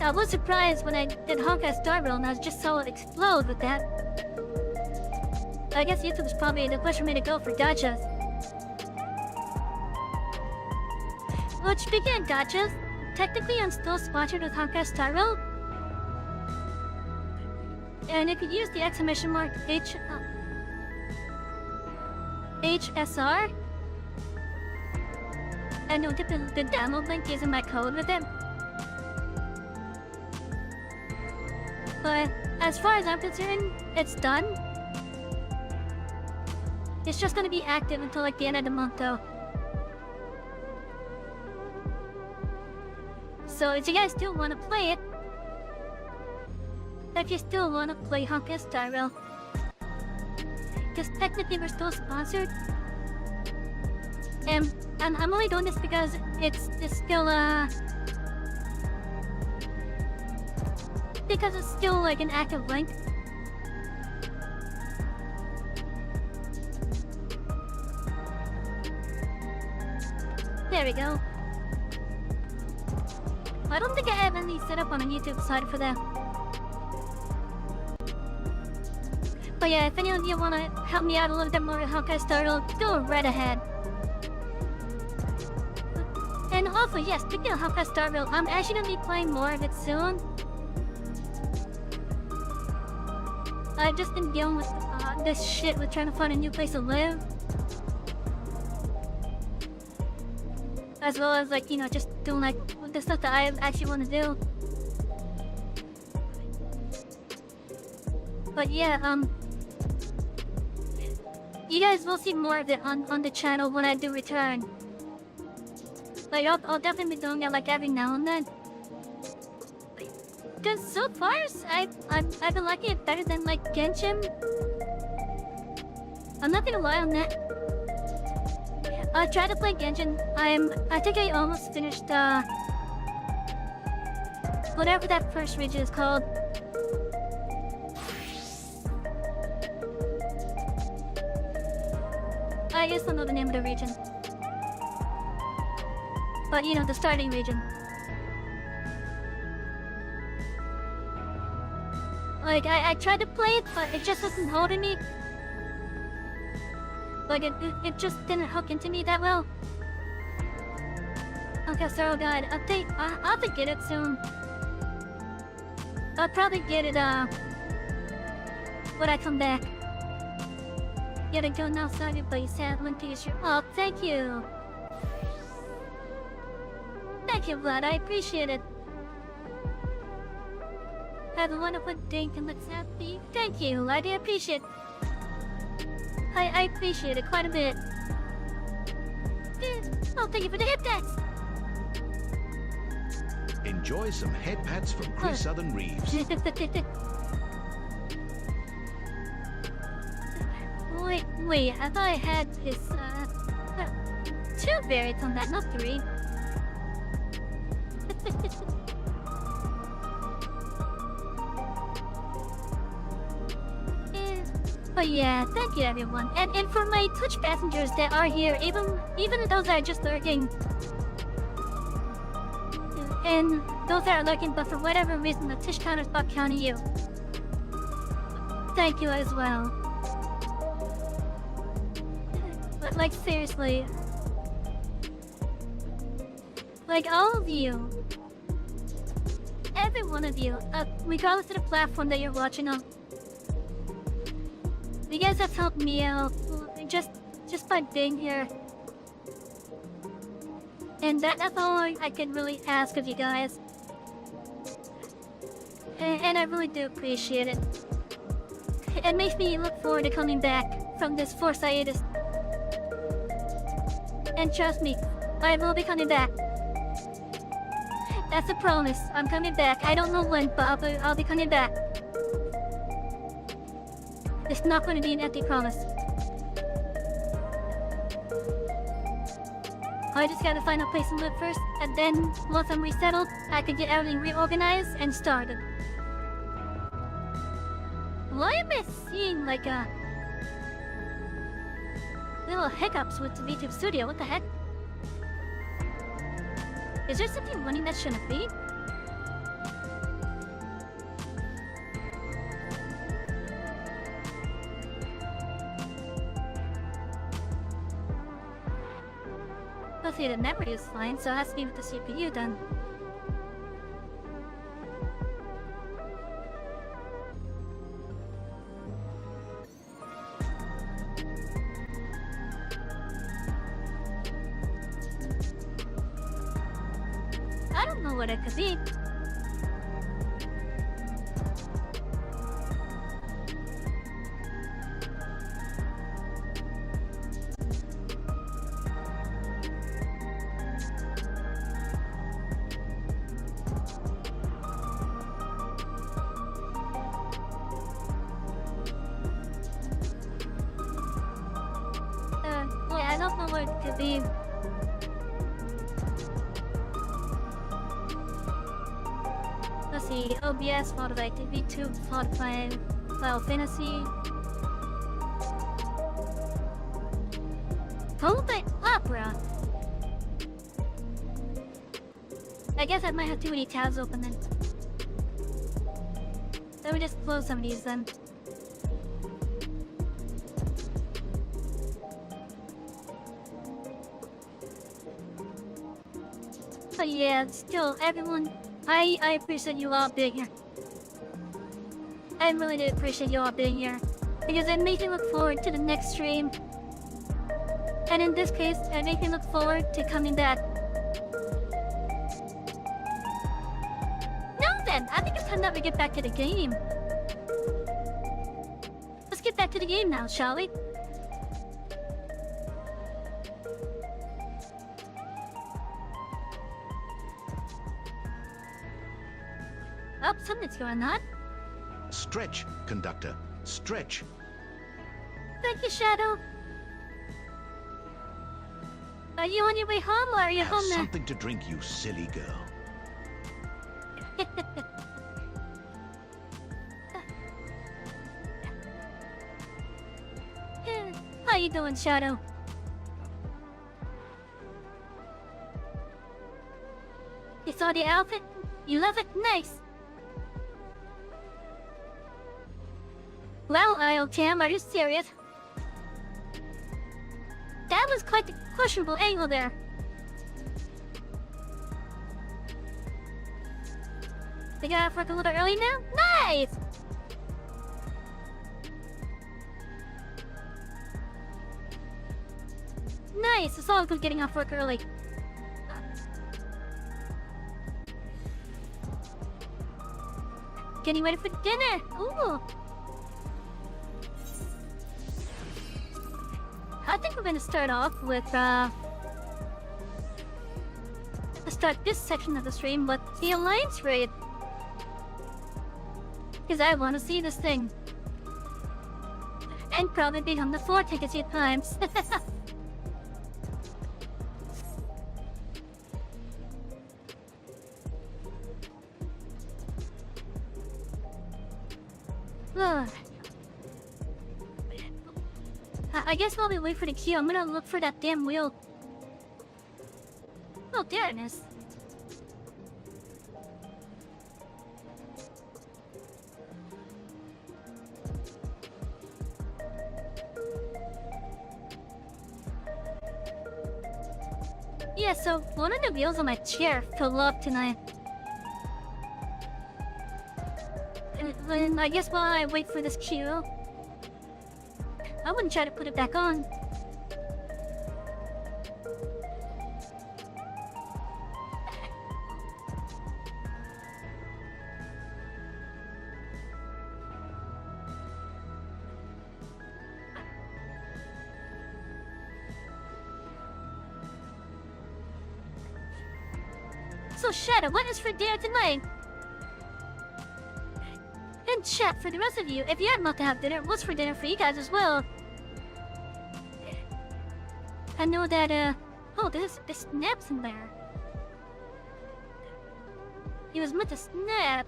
I was surprised when I did Honkai Star Rail and I just saw it explode with that. I guess YouTube is probably the place for me to go for gachas. Well, speaking of gachas, technically I'm still sponsored with Honkai Star Rail. And if you use the exclamation mark HSR, and you'll get the download link using my code with it. But as far as I'm concerned, it's done. It's just gonna be active until like the end of the month though. So if you guys still want to play it, if you still want to play Honkai Star Rail, because technically we're still sponsored, and I'm only doing this because it's still because it's still like an active link. There we go. I don't think I have any set up on a YouTube side for that. But yeah, if any of you want to help me out a little bit more with Honkai Star Rail, go right ahead. And also, yes, speaking of Honkai Star Rail, I'm actually going to be playing more of it soon. I've just been dealing with this shit with trying to find a new place to live. As well as like, you know, just doing like the stuff that I actually want to do. But yeah, you guys will see more of it on the channel when I do return. Like I'll definitely be doing it like every now and then. Because so far, I've been liking it better than like Genshin. I'm not gonna lie on that. I tried to play Genshin. I think I almost finished whatever that first region is called. I just don't know the name of the region. But you know, the starting region. Like, I tried to play it, but it just wasn't holding me. Like, it just didn't hook into me that well. Okay, so God, I'll get it soon. I'll probably get it, when I come back. Yet again, now Savy, but you said One Piece. Oh, thank you. Thank you, Vlad, I appreciate it. Have a wonderful day and let's happy. Thank you, I do appreciate it. I appreciate it quite a bit. Oh, thank you for the hip pats. Enjoy some head pats from Chris Southern Reeves. Wait, I thought I had this, 2 variants on that, not 3. But yeah, thank you everyone. And for my Twitch passengers that are here, even those that are just lurking. And those that are lurking, but for whatever reason the Twitch counter's not counting you. Thank you as well. But like seriously. Like all of you. Every one of you, regardless of the platform that you're watching on. You guys have helped me out just by being here. And that's all I can really ask of you guys. And I really do appreciate it. It makes me look forward to coming back from this forced hiatus. And trust me, I will be coming back. That's a promise. I'm coming back. I don't know when, but I'll be coming back. It's not going to be an empty promise. I just gotta find a place to live first, and then once I'm resettled, I can get everything reorganized and started. Why am I seeing like little hiccups with the VTube Studio? What the heck? Is there something running that shouldn't be? Let's see, the memory is fine, so it has to be with the CPU then. I don't know what it could be. Yeah, I don't know what it could be. Let's see, OBS, Model Activity 2, Final Fantasy. Holding Opera! I guess I might have too many tabs open then. Let me just close some of these then. But yeah, still, everyone, I appreciate you all being here. I really do appreciate you all being here. Because it makes me look forward to the next stream. And in this case, it makes me look forward to coming back. Now then, I think it's time that we get back to the game. Let's get back to the game now, shall we? Oh, something's going on. Stretch, conductor. Stretch. Thank you, Shadow. Are you on your way home or are you Have home now? something to drink, you silly girl. How you doing, Shadow? You saw the outfit? You love it? Nice! Well, Cam, are you serious? That was quite the questionable angle there. They got off work a little early now? Nice! Nice! It's all good getting off work early. Getting ready for dinner! Ooh! I think we're gonna start off with, let's start this section of the stream with the Alliance raid. Because I want to see this thing. And probably become the 4 tickets 8 times. Ugh. I guess while we wait for the queue, I'm gonna look for that damn wheel. Oh, there it is. Yeah, so one of the wheels on my chair fell off tonight. And I guess while I wait for this queue, I wouldn't try to put it back on. So Shadow, what is for dinner tonight? And chat, for the rest of you, if you haven't not to have dinner, what's for dinner for you guys as well? I know that, oh, there's snaps in there. He was meant to snap.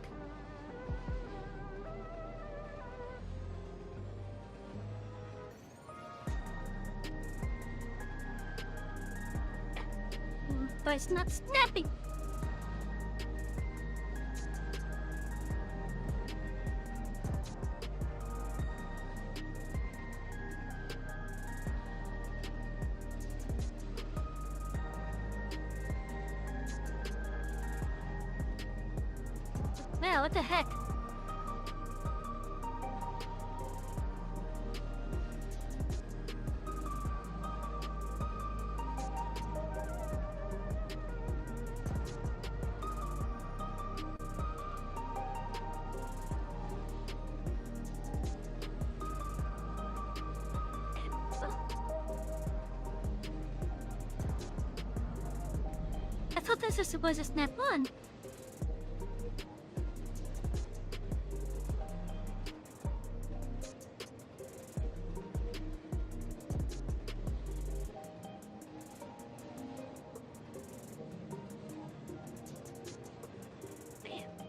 But it's not snapping. what the heck? I thought this was supposed to snap on.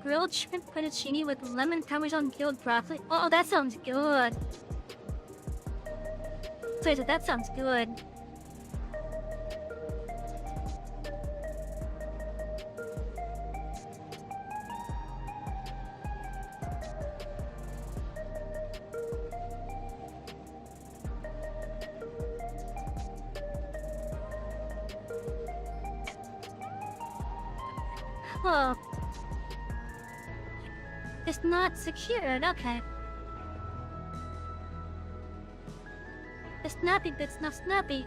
Grilled shrimp fettuccine with lemon parmesan grilled broccoli. Oh, that sounds good. Seriously, that sounds good. Oh. It's not secured, okay. The snappy bit's not snappy.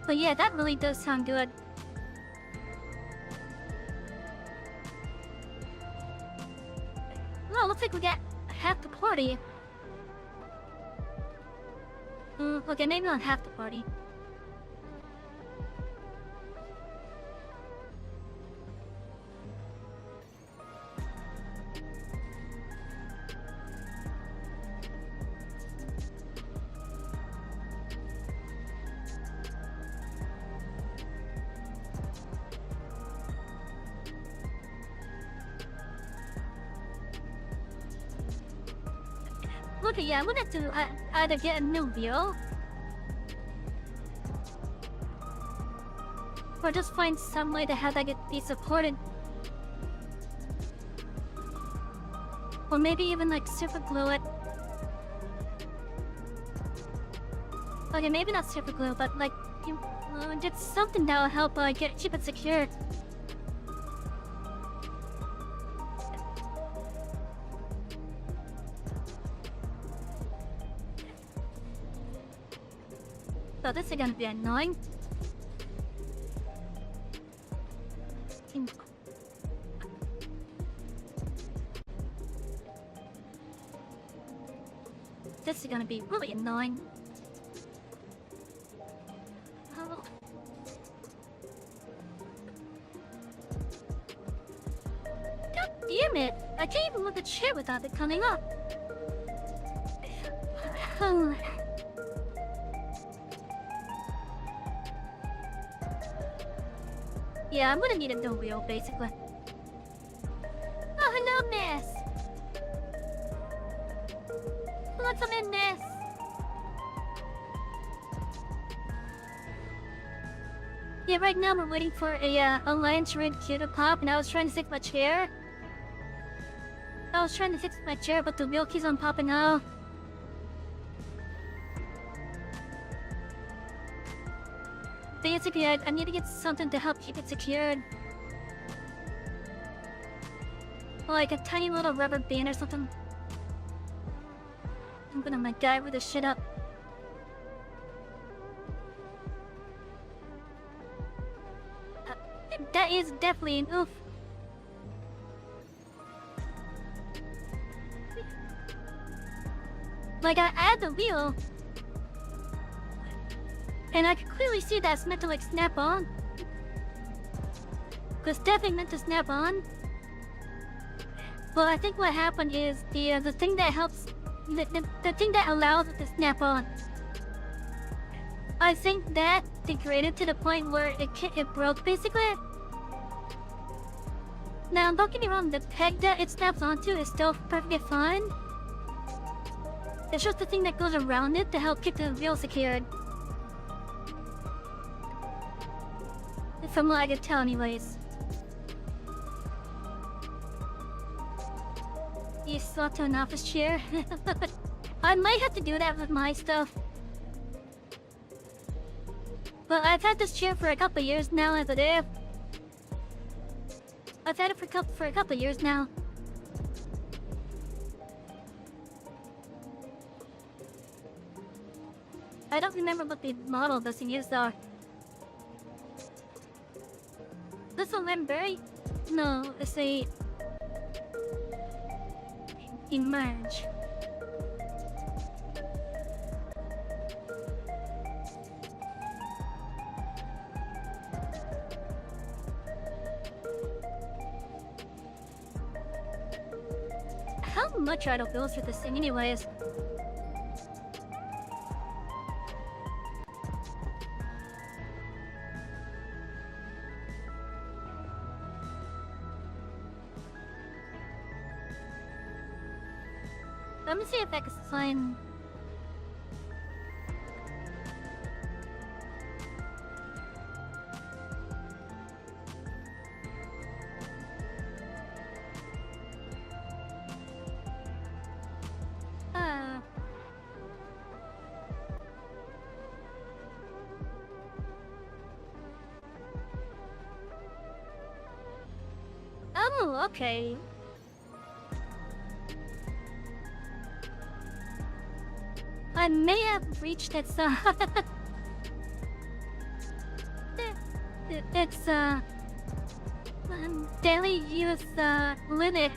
But yeah, that really does sound good. Well, looks like we got half the party. Okay, maybe not half the party. Okay, yeah, I'm gonna have to either get a new wheel or just find some way to have that be supported. Or maybe even like super glue it. Okay, maybe not super glue, but like just something that will help keep it secure. So this is gonna be annoying. This is gonna be really annoying. Oh. God damn it! I can't even move the chair without it coming up. Yeah, I'm gonna need a new wheel, basically. Oh, hello, miss! What's up in this? Yeah, right now we're waiting for a Alliance Raid queue to pop, and I was trying to fix my chair. But the wheel keeps on popping out. Basically, I need to get something to help keep it secured. Like a tiny little rubber band or something. I'm gonna MacGyver this shit up. That is definitely an oof. Like, I add the wheel, and I can clearly see that it's meant to like snap on. It's definitely meant to snap on. But I think what happened is the thing that helps, the thing that allows it to snap on, I think that degraded to the point where it broke basically. Now don't get me wrong, the peg that it snaps onto is still perfectly fine. It's just the thing that goes around it to help keep the wheel secured. From what I could tell anyways. You swapped to an office chair? I might have to do that with my stuff. But I've had this chair for a couple years now as it is. I've had it for a couple years now. I don't remember what the model of this thing is though. This a Lemberry? No, it's a Emerge. How much are the bills for this thing anyways? Let me see if I can find... Oh, okay. I may have reached its, it's, daily use, limit.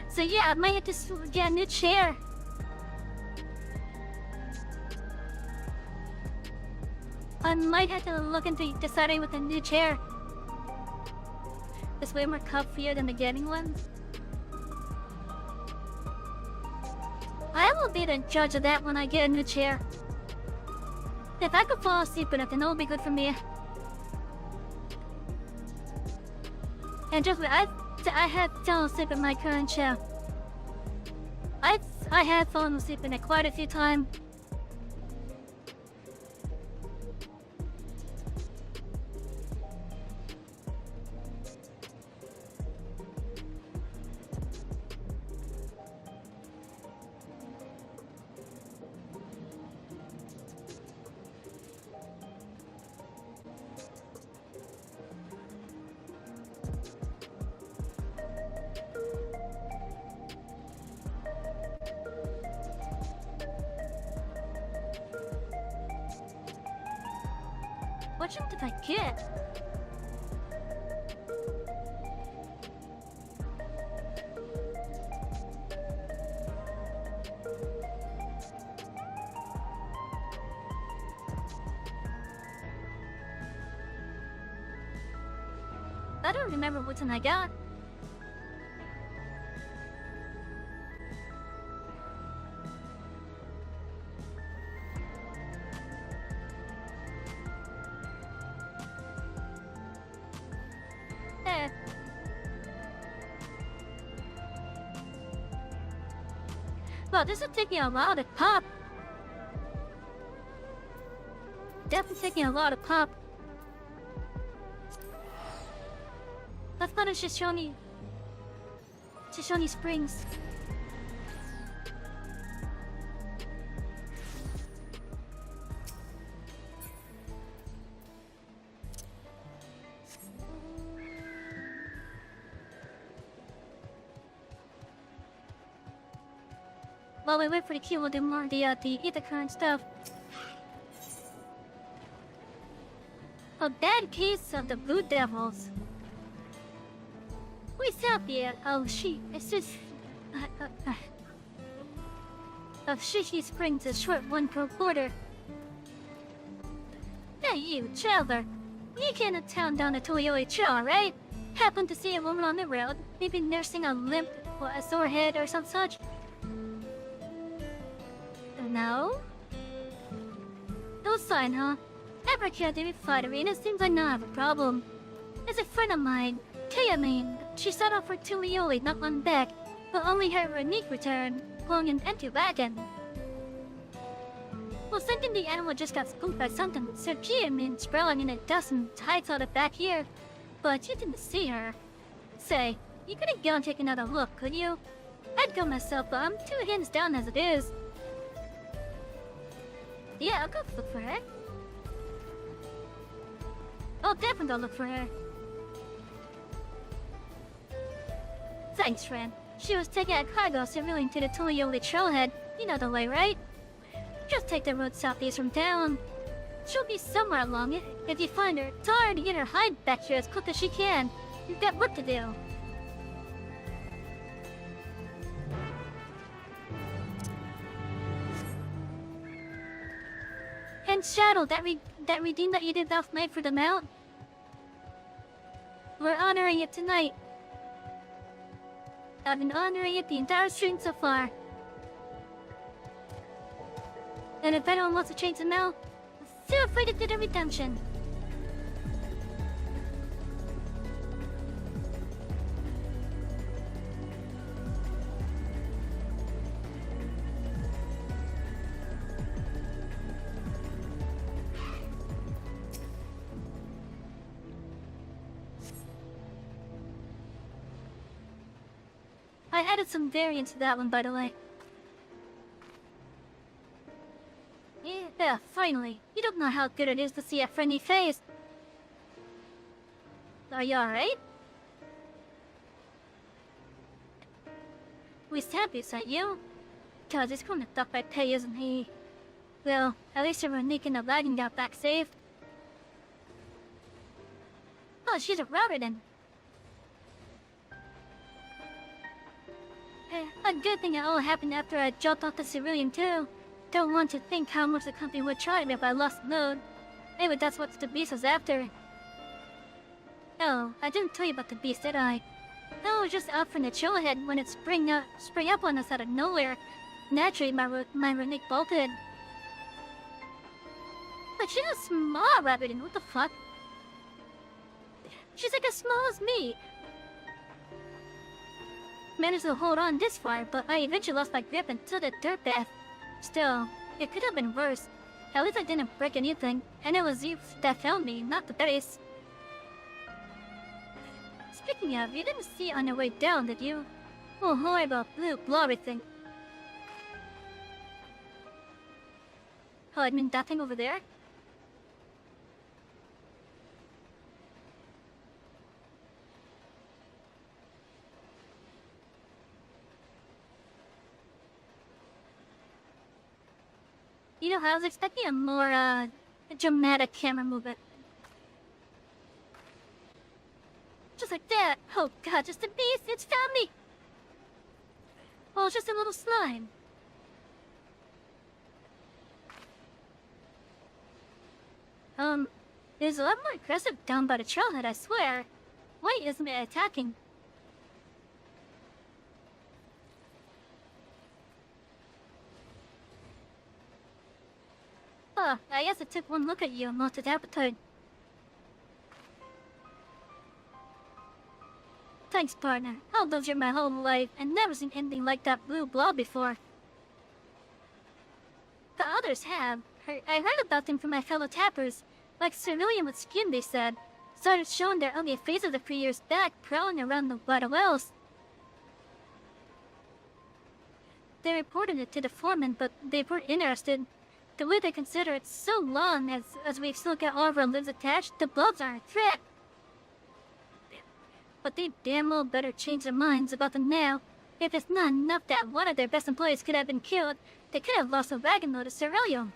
So yeah, I might have to get a new chair. I might have to look into deciding with a new chair. It's way more comfier than the getting one. I will be the judge of that when I get a new chair. If I could fall asleep in it, then it will be good for me. And just I have fallen asleep in my current chair. I have fallen asleep in it quite a few times. What did I get? I don't remember what I got. Well, this is taking a while to pop. Definitely taking a lot to pop. Let's go to Shoshone Springs. While we wait for the key, we'll do more of the Etheirys stuff. A bad case of the Blue Devils. What's up here? Oh, it's just... of Shishi Springs, a short one per quarter. Hey you, traveler. You came to town down the Toyoi Trail, right? Happened to see a woman on the road, maybe nursing a limp or a sore head or some such. No? No sign, huh? Ever cared to be flattering? It seems I now have a problem. There's a friend of mine, Kayamine. She set off for Tulioli not long back, but only her unique return, pulling an empty wagon. Well, thinking the animal just got spooked by something, so Kayamine sprawling in a dust and hides out of back here. But you didn't see her. Say, you couldn't go and take another look, could you? I'd go myself, but I'm 2 hands down as it is. Yeah, I'll go look for her. I'll definitely go look for her. Thanks, friend. She was taking a cargo civilian to the Tuliyoli trailhead. You know the way, right? Just take the road southeast from town. She'll be somewhere along it. If you find her, tell her to get her hide back here as quick as she can. You've got work to do. And Shadow, that redeem that you did last night for the mount? We're honoring it tonight. I've been honoring it the entire stream so far. And if anyone wants to change the mount, feel free to do the redemption. I added some variants to that one, by the way. Yeah, finally. You don't know how good it is to see a friendly face. Are you alright? We Savy sent you? Cause he's gonna duck by pay, isn't he? Well, at least Veronique and the wagon got back safe. Oh, she's a router then. A good thing it all happened after I jumped off the civilian too. Don't want to think how much the company would charge me if I lost the load. Maybe that's what the beast was after. Oh, I didn't tell you about the beast, did I? I was just out from the trailhead when it sprang up on us out of nowhere. Naturally, my Veronique bolted. But she's a small rabbit, and what the fuck? She's like as small as me. Managed to hold on this far, but I eventually lost my grip and took a dirt bath. Still, it could have been worse. At least I didn't break anything, and it was you that found me, not the base. Speaking of, you didn't see it on your way down, did you? Oh, horrible blue blobby thing. Oh, I mean that thing over there? You know, I was expecting a more, dramatic camera movement. Just like that. Oh god, just a beast! It's found me! Oh, it's just a little slime. It's a lot more aggressive down by the trailhead, I swear. Why isn't it attacking? Oh, I guess I took one look at you and lost its appetite. Thanks, partner. I've lived here my whole life and never seen anything like that blue blob before. The others have. I heard about them from my fellow tappers. Like civilian with skin, they said. Started showing their ugly faces a few years back, prowling around the water wells. They reported it to the foreman, but they weren't interested. The way they consider it so long as we've still got all of our limbs attached, the blobs aren't a threat. But they damn well better change their minds about them now. If it's not enough that one of their best employees could have been killed, they could have lost a wagon load of cerealium.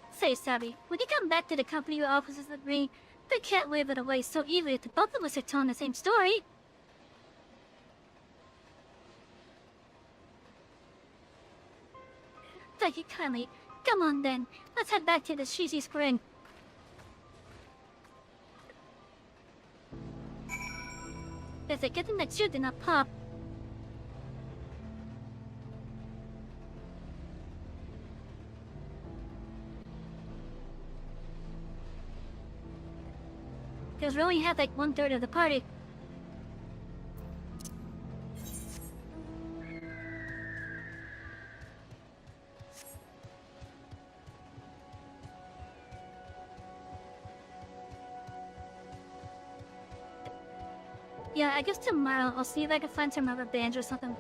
Say, Savy, when you come back to the company offices with me, they can't wave it away so easily if the both of us are telling the same story. Thank you kindly. Come on then, let's head back to the cheesy spring. There's a good thing that you did not pop. Because we only had like 1/3 of the party. Yeah, I guess tomorrow I'll see if I can find some rubber bands or something.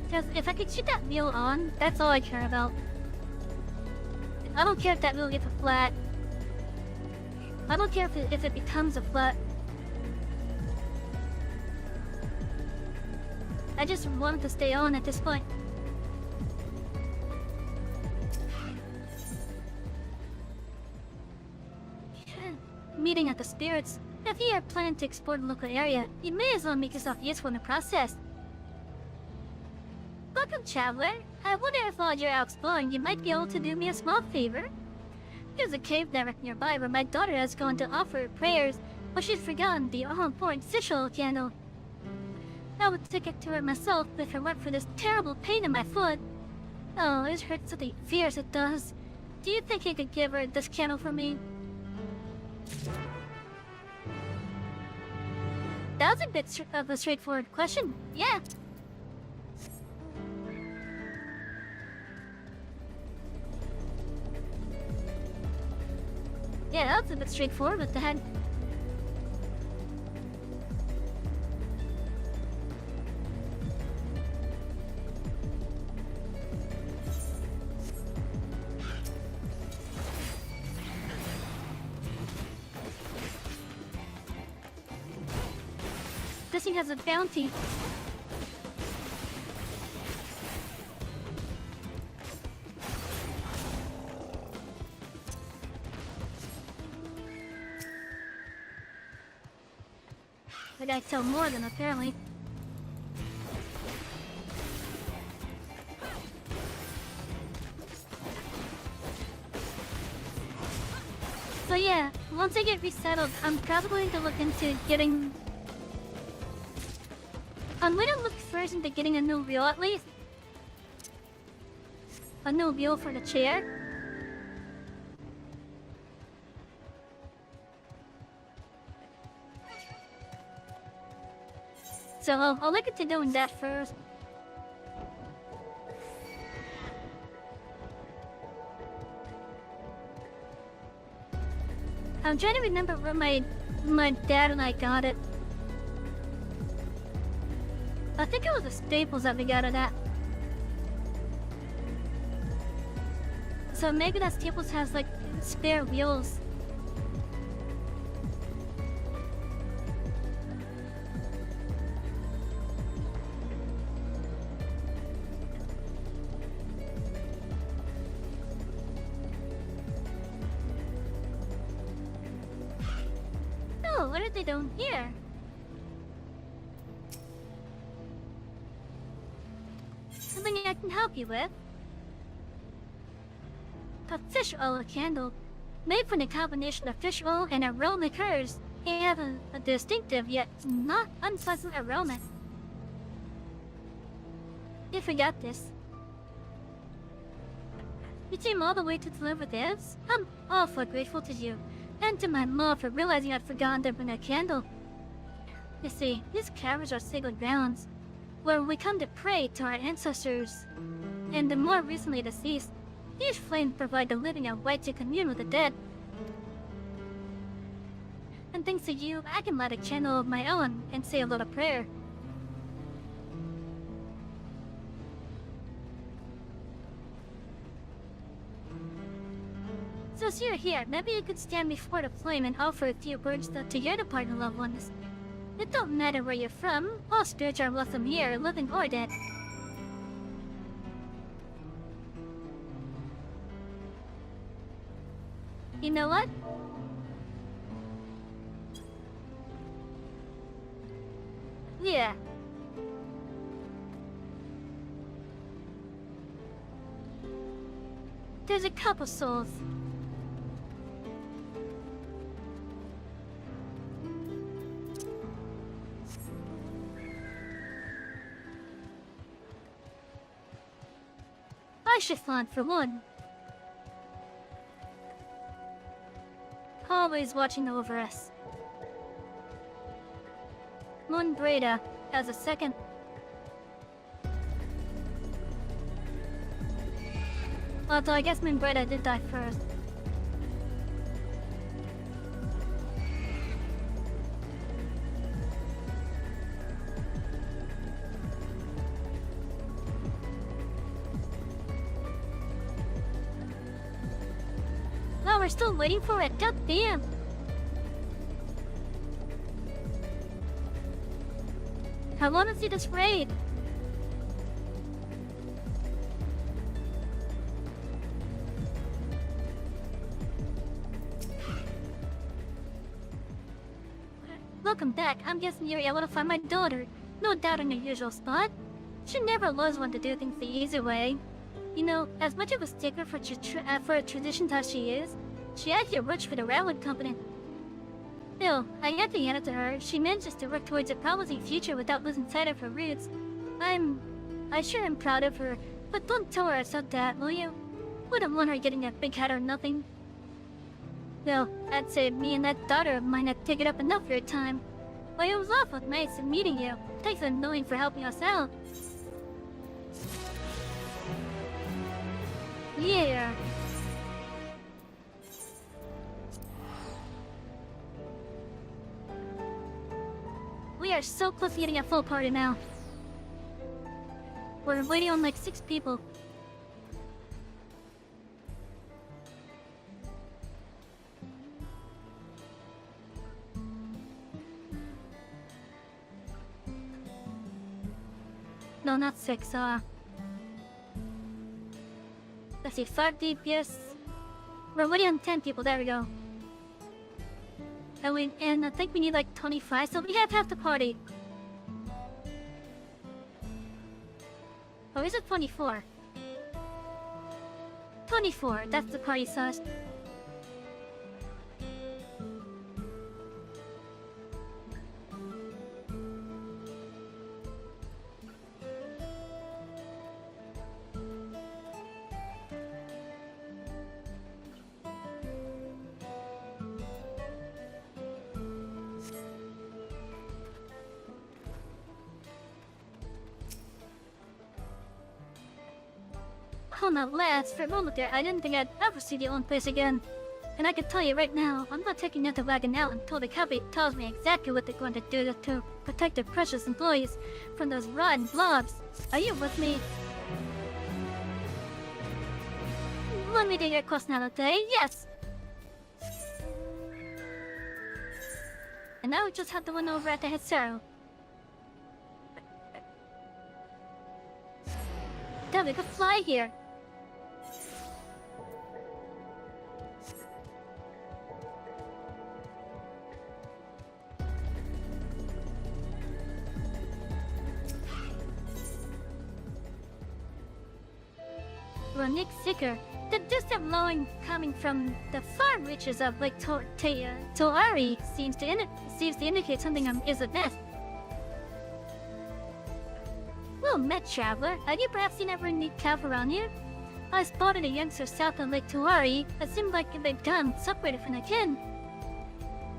Because if I could shoot that wheel on, that's all I care about. I don't care if that wheel gets a flat. I don't care if it becomes a flat. I just wanted to stay on at this point. Meeting at the spirits. If you are planning to explore the local area, you may as well make yourself useful in the process. Welcome, traveler. I wonder if while you're out exploring, you might be able to do me a small favor. There's a cave network nearby where my daughter has gone to offer her prayers, but she's forgotten the all-important sigil candle. I would take it to her myself if it weren't for this terrible pain in my foot. Oh, it hurts so the fierce it does. Do you think you could give her this candle for me? That was a bit of a straightforward question. Yeah. Yeah, that was a bit straightforward with the head. This thing has a bounty. But I sell more than apparently. So yeah, once I get resettled, I'm probably going to look into getting... I'm going to look first into getting a new wheel at least. A new wheel for the chair. So I'll look into doing that first. I'm trying to remember where my dad and I got it. I think it was the Staples that we got it at. So maybe that Staples has like spare wheels. Oh, what are they doing here? Something I can help you with? A fish oil candle, made from a combination of fish oil and aroma liqueurs. They have a distinctive yet not unpleasant aroma. You forgot this. You came all the way to deliver this? I'm awfully grateful to you, and to my mom for realizing I'd forgotten to bring a candle. You see, these caverns are sacred grounds, where we come to pray to our ancestors, and the more recently deceased. These flames provide the living a way to commune with the dead. And thanks to you, I can light a candle of my own and say a little prayer. So since you're here, maybe you could stand before the flame and offer a few words to your departed loved ones. It don't matter where you're from, all spirits are welcome here, living or dead. You know what? Yeah. There's a couple souls. I should find for one. Always watching over us. Moon Breda as a second. Although I guess Moon Breda did die first. We're still waiting for it. God damn. I want to see this raid. Welcome back. I'm guessing you're able to find my daughter. No doubt in her usual spot. She never was one to do things the easy way. You know, as much of a stickler for a tradition as she is, she actually works for the railroad company. Still, I have to hand it to her. She manages to work towards a promising future without losing sight of her roots. I sure am proud of her, but don't tell her I said that, will you? Wouldn't want her getting a big head or nothing. Well, I'd say me and that daughter of mine have taken up enough of your time. Well, it was awful nice in meeting you. Thanks a million for helping us out. Yeah. We are so close to getting a full party now. We're waiting on like 6 people. No, not 6, let's see, 5 DPS. We're waiting on 10 people, there we go. And I think we need like 25, so we have half the party. Or is it 24? 24, that's the party size. Oh my lads, for a moment there, I didn't think I'd ever see the old place again. And I can tell you right now, I'm not taking that wagon out until the company tells me exactly what they're going to do to protect their precious employees from those rotten blobs. Are you with me? Let me do your personality, yes! And now we just have the one over at the Hetzero. Damn, we could fly here. Nick Sicker, the distant blowing coming from the far reaches of Lake Toari seems to indicate something is amiss. Well met, traveler. Have you perhaps seen ever any calf around here? I spotted a youngster south of Lake Toari. It seemed like they'd gone separated from the kin.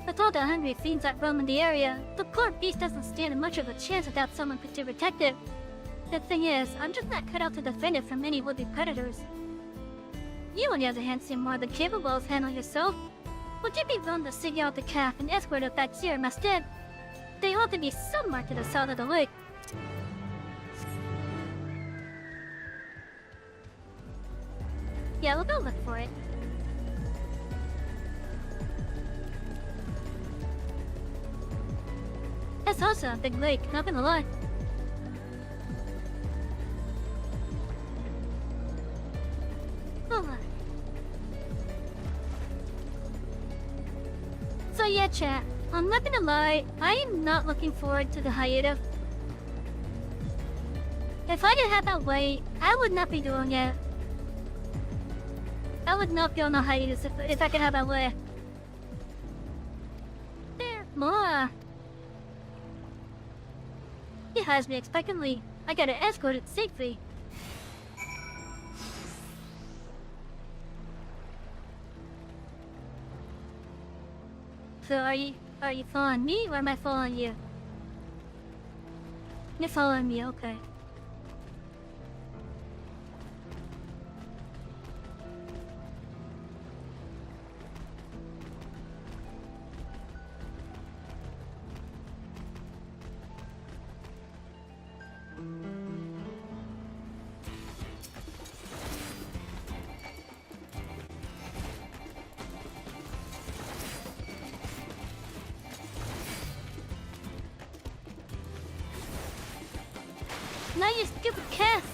With all the hungry fiends that roam in the area, the poor beast doesn't stand much of a chance without someone to protect it. The thing is, I'm just not cut out to defend it from any would-be predators. You, on the other hand, seem more than capable of handling yourself. Would you be willing to seek out the calf and escort it back to your masthead? They ought to be somewhere to the south of the lake. Yeah, we'll go look for it. That's also a big lake, not gonna lie. So yeah, chat, I'm not gonna lie, I am not looking forward to the hiatus. If I didn't have that way, I would not be doing it. I would not be on a hiatus if I could have that way. There, more. He has me expectantly. I gotta escort it safely. So are you following me or am I following you? You're following me, okay. not your stupid cast.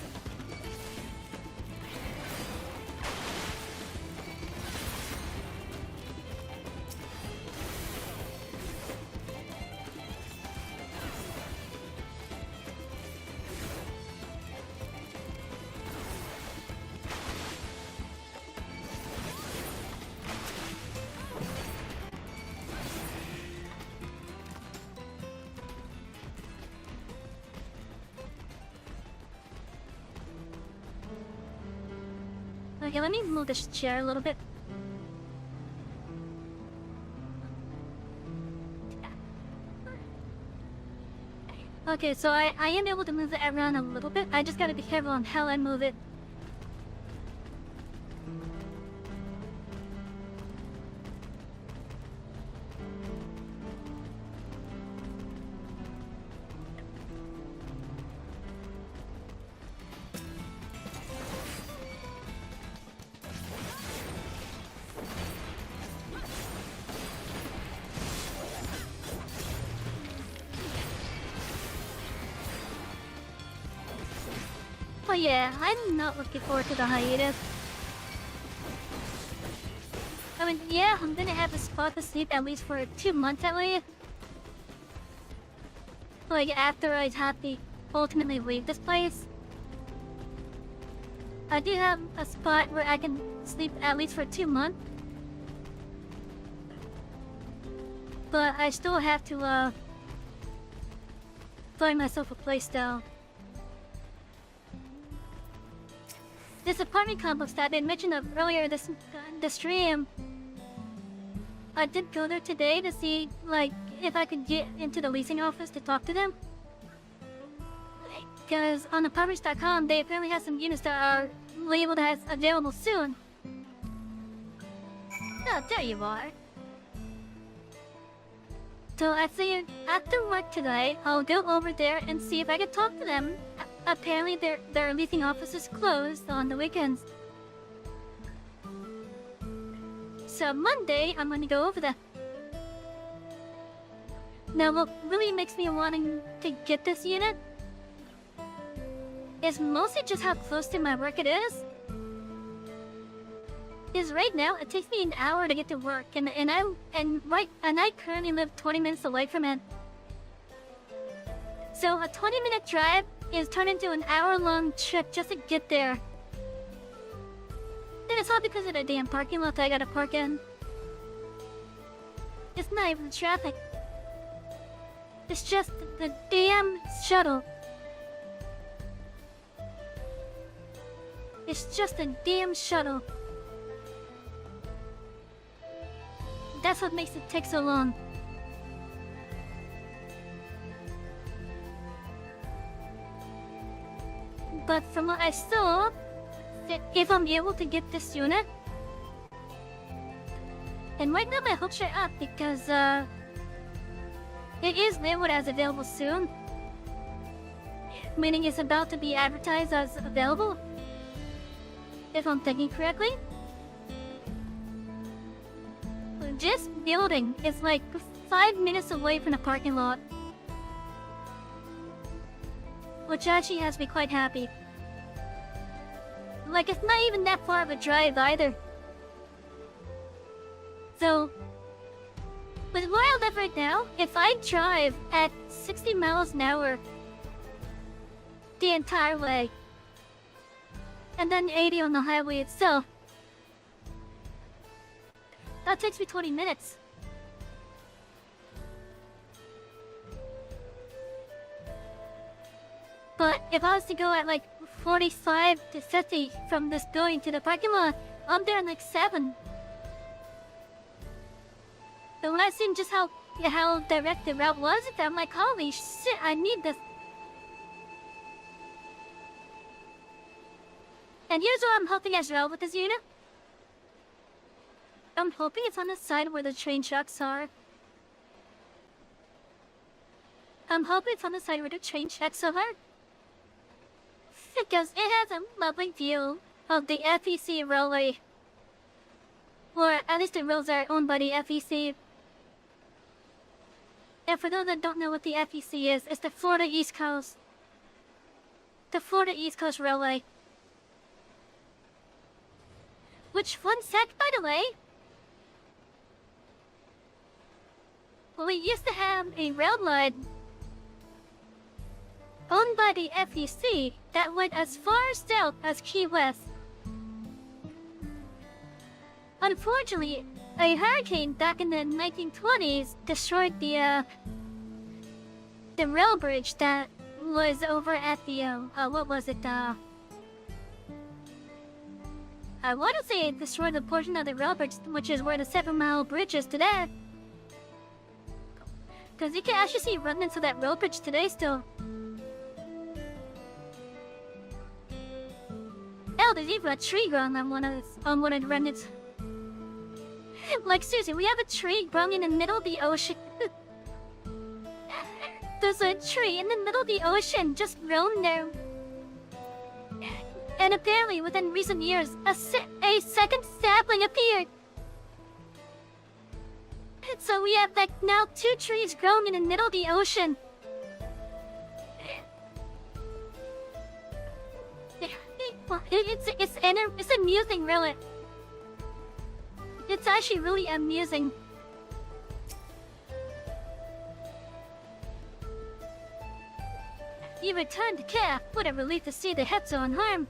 Okay, let me move this chair a little bit. Okay, so I am able to move it around a little bit. I just gotta be careful on how I move it. Oh yeah, I'm not looking forward to the hiatus. I mean, yeah, I'm gonna have a spot to sleep at least for 2 months at least. Like, after I have to ultimately leave this place. I do have a spot where I can sleep at least for 2 months. But I still have to, find myself a place down. This apartment complex that I mentioned of earlier this stream, I did go there today to see, like, if I could get into the leasing office to talk to them. Because on apartments.com, they apparently have some units that are labeled as available soon. Oh, there you are. So I figured after work today, I'll go over there and see if I can talk to them. Apparently their leasing office is closed on the weekends. So Monday, I'm gonna go over there. Now what really makes me wanting to get this unit is mostly just how close to my work it is. Because right now, it takes me an hour to get to work, and I currently live 20 minutes away from it. So a 20-minute drive is turned into an hour-long trip just to get there. And it's all because of the damn parking lot that I gotta park in. It's not even traffic. It's just the damn shuttle. It's just a damn shuttle. That's what makes it take so long. But from what I saw, that if I'm able to get this unit, and right now my hopes are up because it is labeled as available soon, meaning it's about to be advertised as available, if I'm thinking correctly. This building is like 5 minutes away from the parking lot, which actually has me quite happy. Like, it's not even that far of a drive either. So, with where I live right now, if I drive at 60 miles an hour the entire way, and then 80 on the highway itself, that takes me 20 minutes. But if I was to go at like 45 to 50 from this building to the parking lot, I'm there in like 7. But when I seen just how direct the route was, I'm like, holy shit, I need this. And here's what I'm hoping as well with this unit. I'm hoping it's on the side where the train tracks are. I'm hoping it's on the side where the train tracks are. Because it has a lovely view of the FEC railway. Or at least the rails are owned by the FEC. And for those that don't know what the FEC is, it's the Florida East Coast. the Florida East Coast Railway. Which fun fact, by the way? Well, we used to have a rail line owned by the FEC that went as far south as Key West. Unfortunately, a hurricane back in the 1920s destroyed the rail bridge that was over at the, what was it, I want to say it destroyed a portion of the rail bridge, which is where the 7-mile bridge is today. Because you can actually see remnants of that rail bridge today still. Oh, there's even a tree growing on one of the remnants. Like, seriously, we have a tree growing in the middle of the ocean. There's a tree in the middle of the ocean just growing there. And apparently, within recent years, a second sapling appeared. So we have, like, now 2 trees growing in the middle of the ocean. It's amusing, really. It's actually really amusing. You returned to camp. What a relief to see the head so unharmed.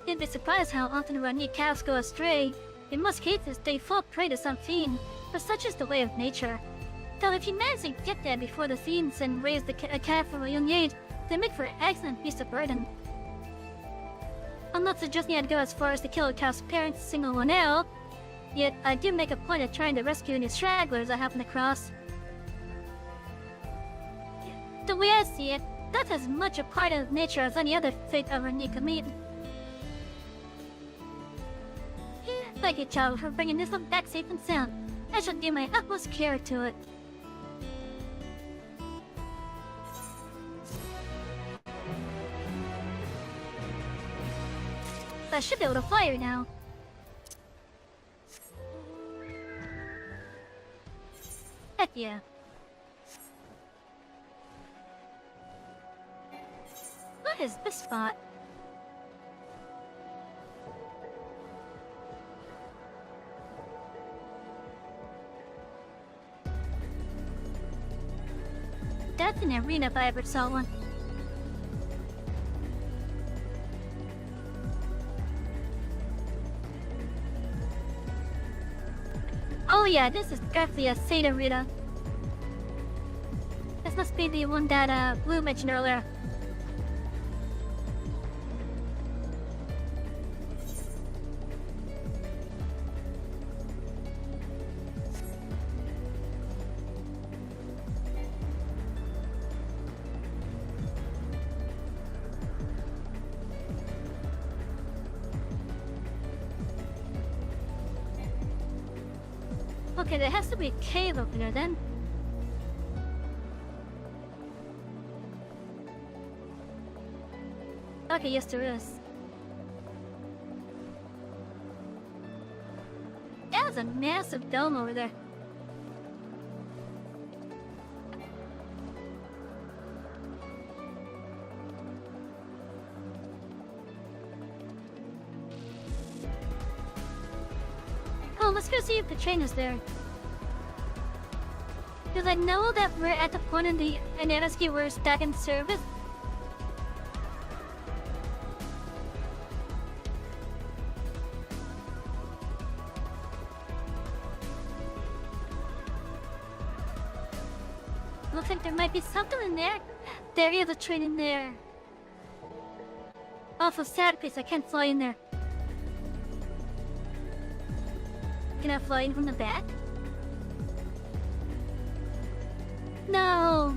You'd be surprised how often our neat calves go astray. In most cases, they fall prey to some fiend, but such is the way of nature. Though if you manage to get there before the fiends and raise a calf from a young age, they make for an excellent beast of burden. I'm not suggesting I'd go as far as to kill a calf's parents, single one out. Yet, I do make a point of trying to rescue any stragglers I happen to cross. The way I see it, that's as much a part of nature as any other fate ever need to meet. Thank you, child, for bringing this one back safe and sound. I shall give my utmost care to it. I should be able to fly her now. Heck yeah. What is this spot? That's an arena if I ever saw one. Oh yeah, this is definitely a State arena. This must be the one that Blue mentioned earlier. Okay, there has to be a cave over there then. Okay, yes there is. That's a massive dome over there. Oh, let's go see if the train is there. Because I know that we're at the point in the Etheirys where it's back in service. Looks like there might be something in there. There is a train in there. Awful sad place, I can't fly in there. Can I fly in from the back? No!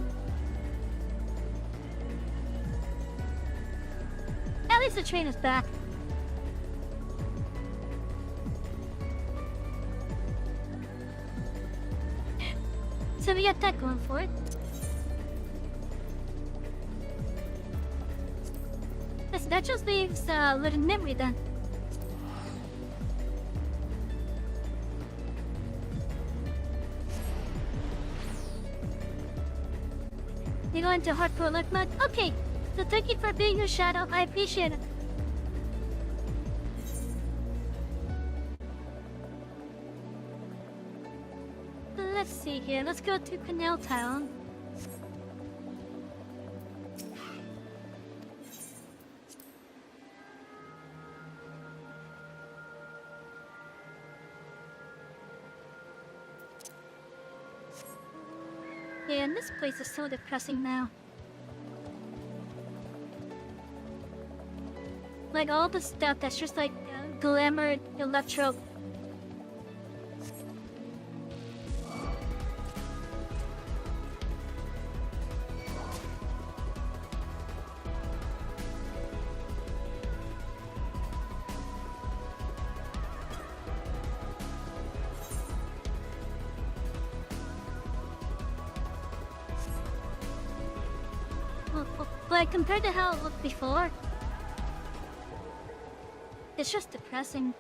At least the train is back. So we got that going for it. Yes, that just leaves little memory then. You go into hardcore look mode? Okay, So thank you for being your shadow. I appreciate it. Let's see here. Let's go to Canal Town. Yeah, and this place is so depressing now. Like all the stuff that's just like glamour, electro. But compared to how it looked before, it's just depressing.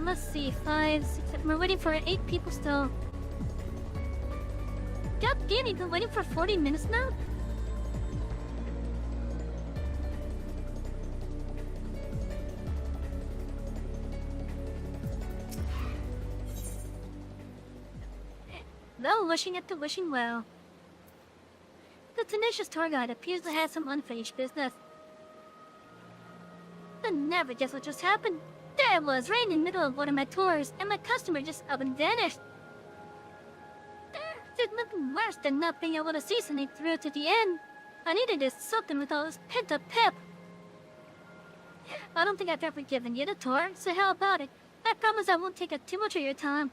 Let's see, 5, 6, 7. We're waiting for 8 people still. God damn, you've been waiting for 40 minutes now? Well, wishing it to wishing well. The tenacious tour guide appears to have some unfinished business. I never guess what just happened. There it was, right in the middle of one of my tours, and my customer just up and vanished. There's nothing worse than not being able to see something through to the end. I needed to do something with all this pent-up pep. I don't think I've ever given you the tour, so how about it? I promise I won't take up too much of your time.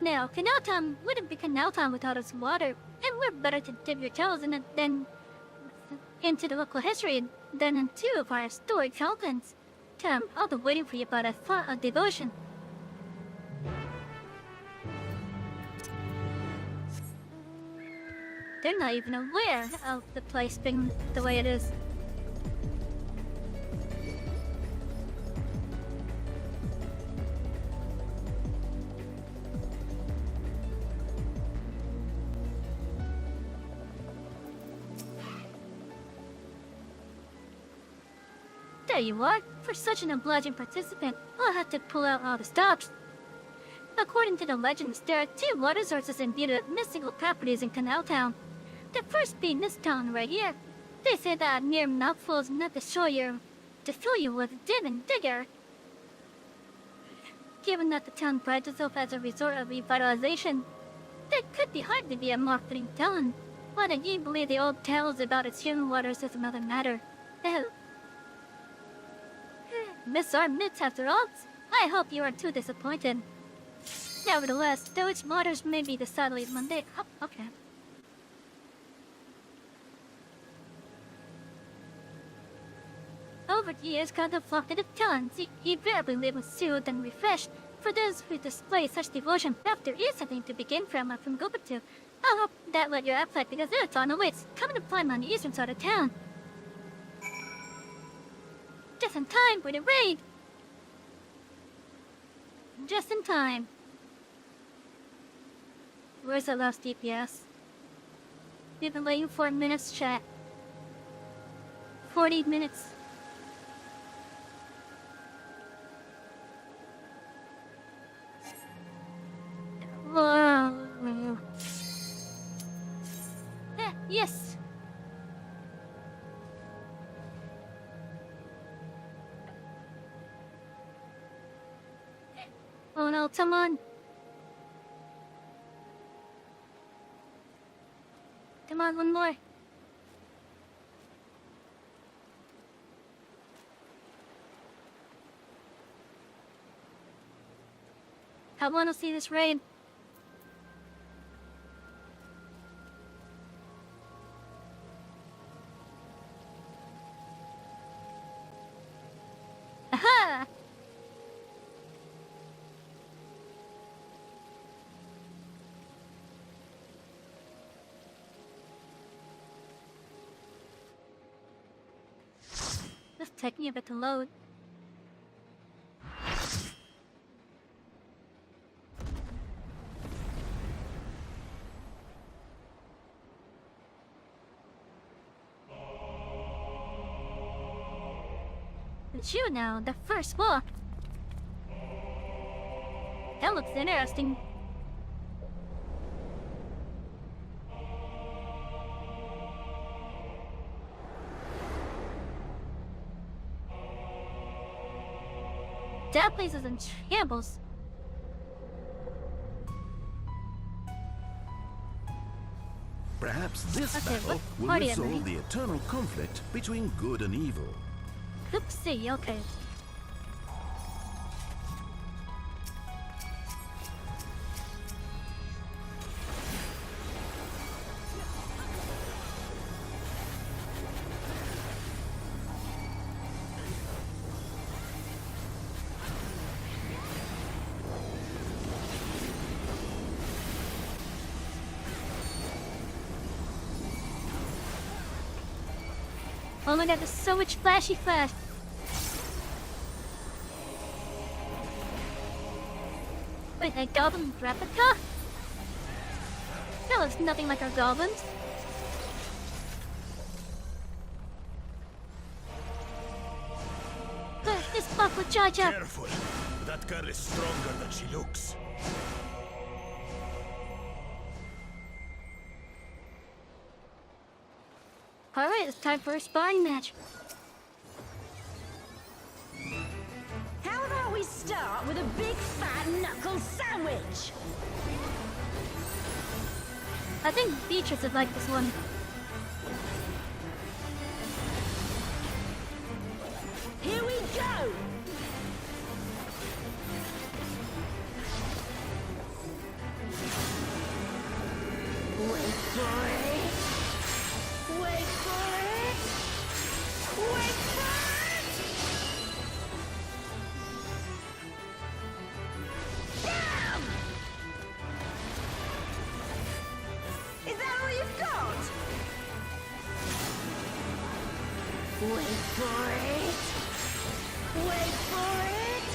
Now, Canal Town wouldn't be Canal Town without its water, and we're better to dip your toes in it than into the local history than in 2 of our historic fountains. Tom, I'll be waiting for you by the thought of devotion. They're not even aware of the place being the way it is. There you are. For such an obliging participant, I'll have to pull out all the stops. According to the legends, there are 2 water sources imbued with mystical properties in Canal Town. The first being this town right here. They say that a mere mouthful is enough to fill you with divin vigor. Given that the town prides itself as a resort of revitalization, there could be hardly be a more fitting town. Whether you believe the old tales about its human waters is another matter. Myths are myths after all. I hope you are too disappointed. Nevertheless, though its waters may be decidedly mundane. Oh, okay. Over the years, contemplated tons, he invariably live soothed and refreshed. For those who display such devotion, perhaps there is something to begin from go to. I hope that let your appetite, because it's on the way. It's coming to climb on the eastern side of town. Just in time for the raid! Just in time. Where's the last DPS? We've been waiting 4 minutes, chat. 40 minutes. Whoa. Yes. Oh no, come on. Come on, one more. I want to see this raid. Aha! taking a bit to load. It's you now, the first floor. That looks interesting. That place is in shambles. Perhaps this Okay, battle what will party am I in? resolve the eternal conflict between good and evil. Oopsie, okay. Oh my god, there's so much flashy flash. Wait, a goblin replica? That looks nothing like our goblins. This buff with Jaja. Careful. That girl is stronger than she looks. Alright, it's time for a sparring match. How about we start with a big fat knuckle sandwich? I think Beatrice would like this one. Here we go! Wait for it! Wait for it! Wait for it! Bam! Is that all you've got? Wait for it! Wait for it!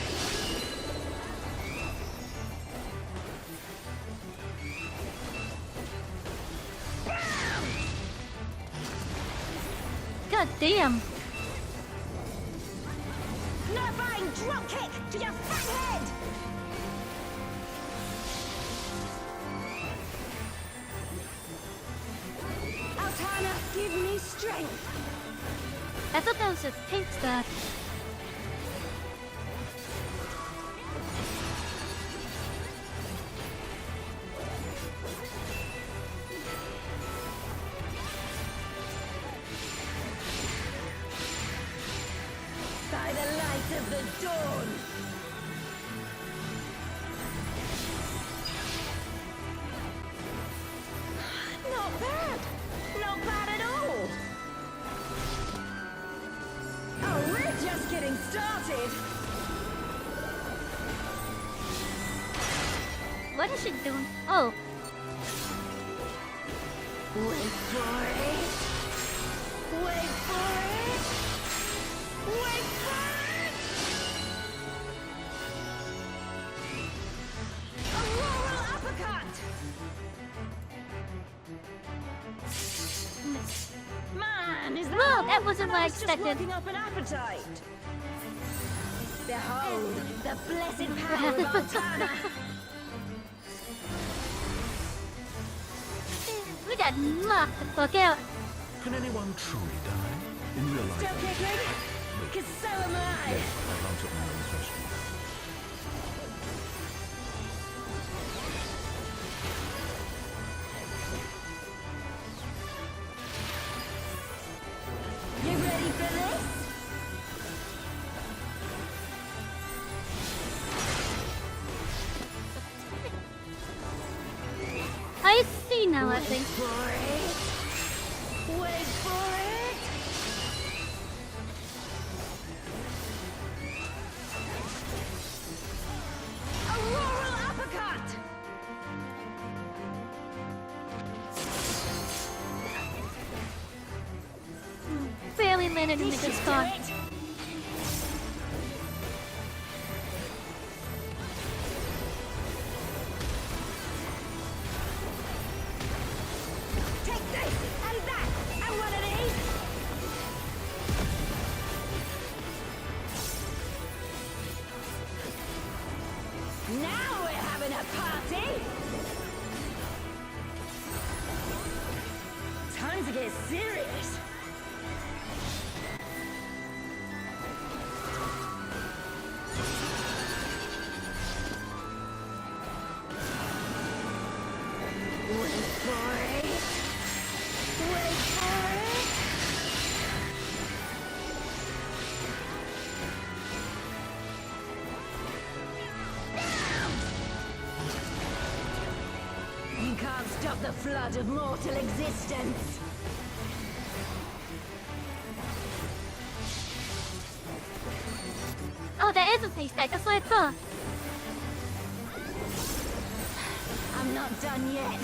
Bam! God damn. Nerfing drop kick to your fat head! Altana, give me strength! I thought that was a pink stuff. By the light of the dawn! Not bad! Not bad at all! Oh, we're just getting started! What is she doing? Oh, Wait for it! Wait for it! Wait for it! Auroral uppercut! Man, is that Well, all? that wasn't what I was just expected. working up an appetite. Behold, the blessed power of Altana! we got knocked the fuck out. Can anyone truly die in real life? Still kicking? Because so am I! I glanced at my own threshold. You ready for this? I see now, I think. For it. Wait for it. Auroral uppercut. Barely landed in a This good should do spot. it. Nothing can't stop the flood of mortal existence. Oh, that is a face tag. That's what I thought. I'm not done yet.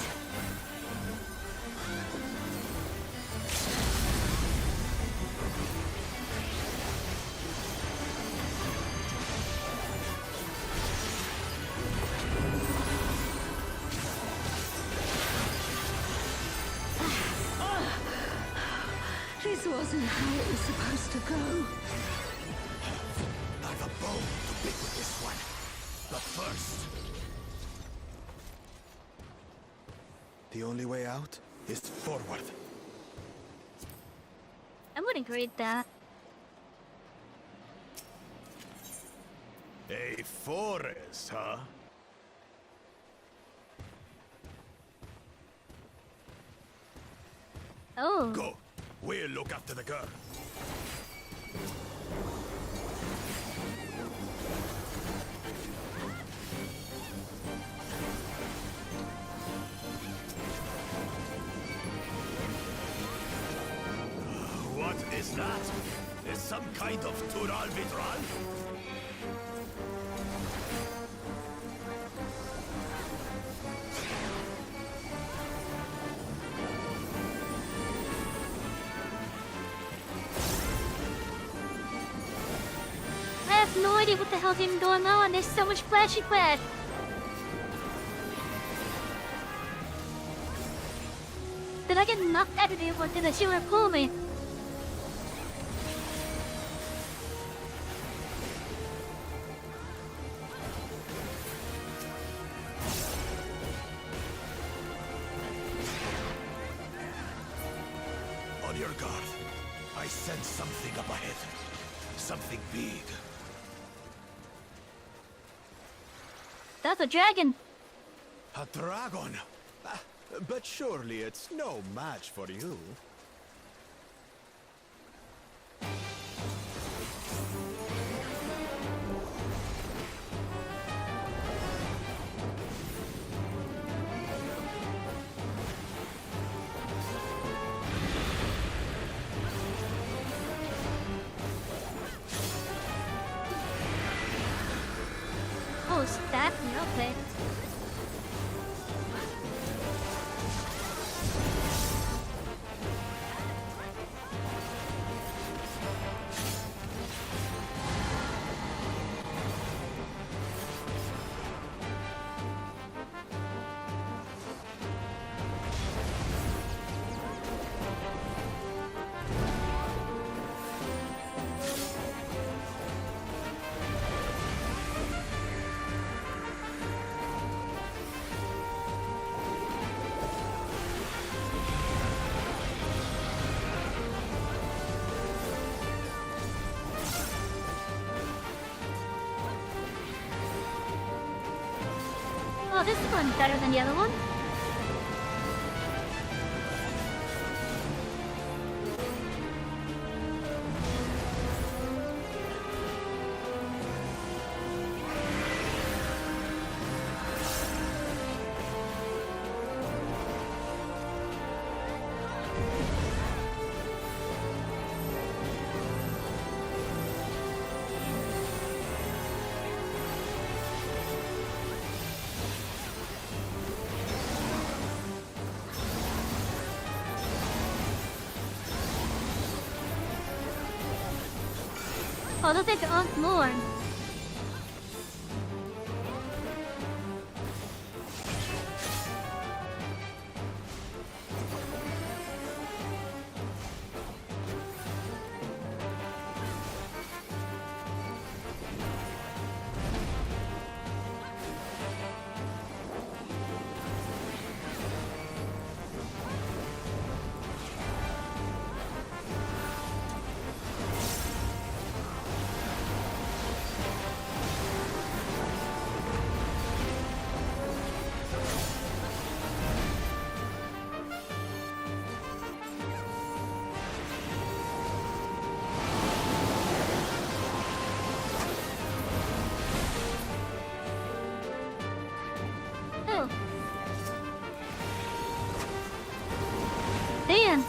This wasn't how it was supposed to go. I've a bone to pick with this one. But first, the only way out is forward. I wouldn't grade that. A forest, huh? Oh. Go. We'll look after the girl. What is that? Is some kind of Tural Vidral? I have no idea what the hell's even going on. There's so much flashy flash. Did I get knocked out of there or did the shooter pull me? On your guard. I sense something up ahead. Something big. That's a dragon. A dragon? But surely it's no match for you. Oh, staff me, okay. Oh, this one's better than the other one. Oh, looks like Aunt Lorne. Damn. We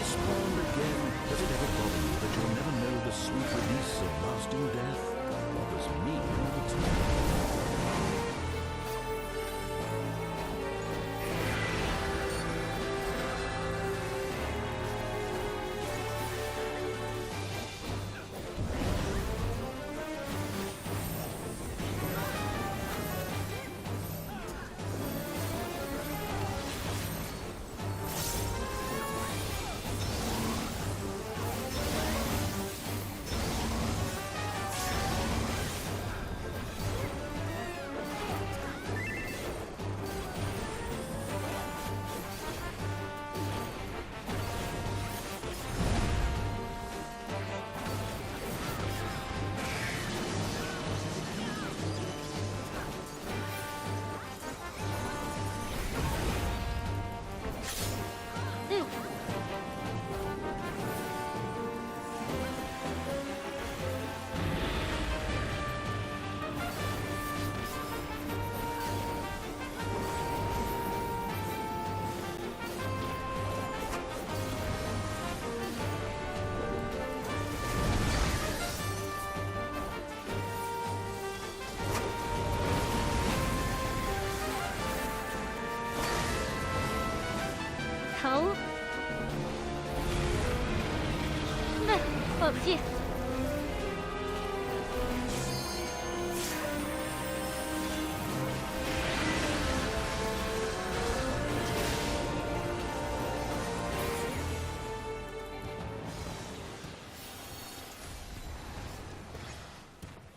spawned again. Does it ever bother you that you'll never know the sweet release of lasting death? Bothers me all the time. Co? Oh, shit.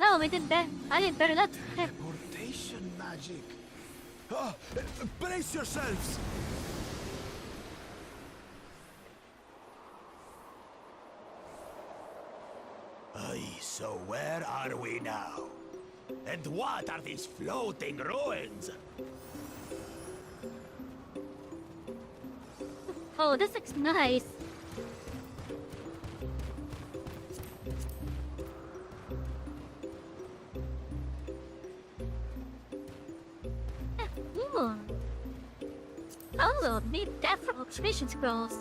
No, we did better. I did better not. Teleportation magic. Ah, brace yourselves! Aye, so where are we now? And what are these floating ruins? Oh, this looks nice. Ooh. Oh, need that for observation scrolls.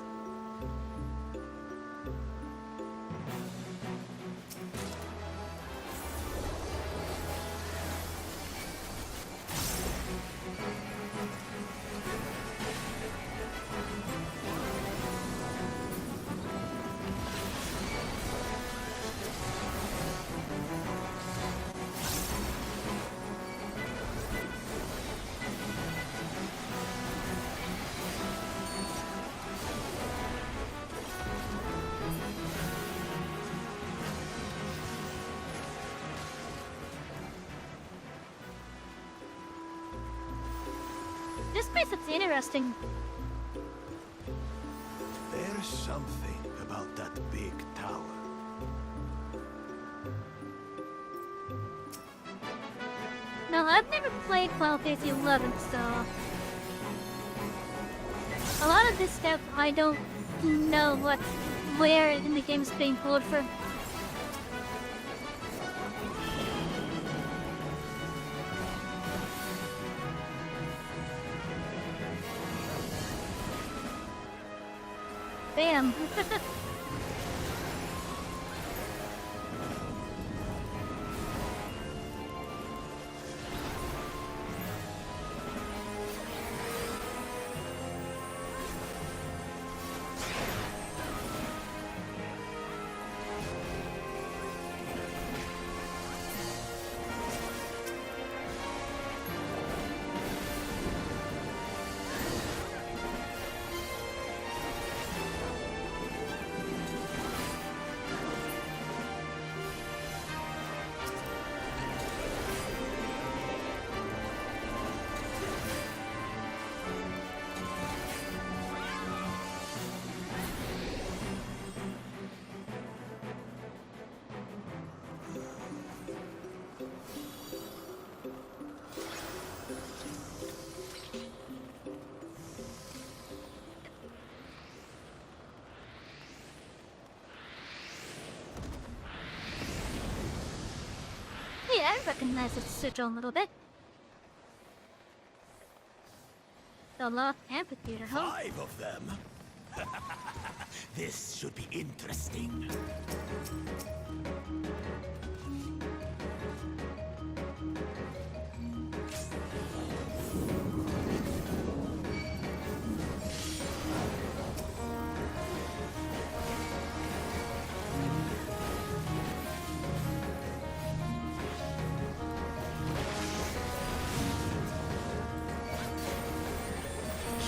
This place looks interesting. There's something about that big tower. No, I've never played Final Fantasy XI, so a lot of this stuff I don't know where in the game is being pulled from. Bam. recognize its sigil a little bit. The Lost Amphitheater, huh? 5 of them? This should be interesting.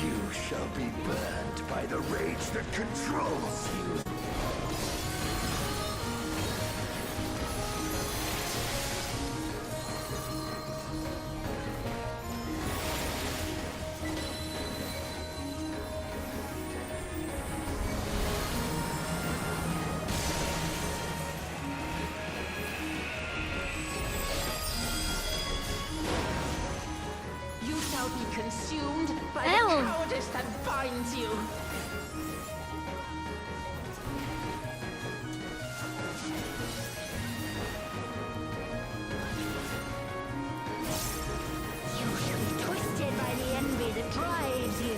You shall be burned by the rage that controls you. You shall be consumed by Ow. the cowardice that binds you. You shall be twisted by the envy that drives you.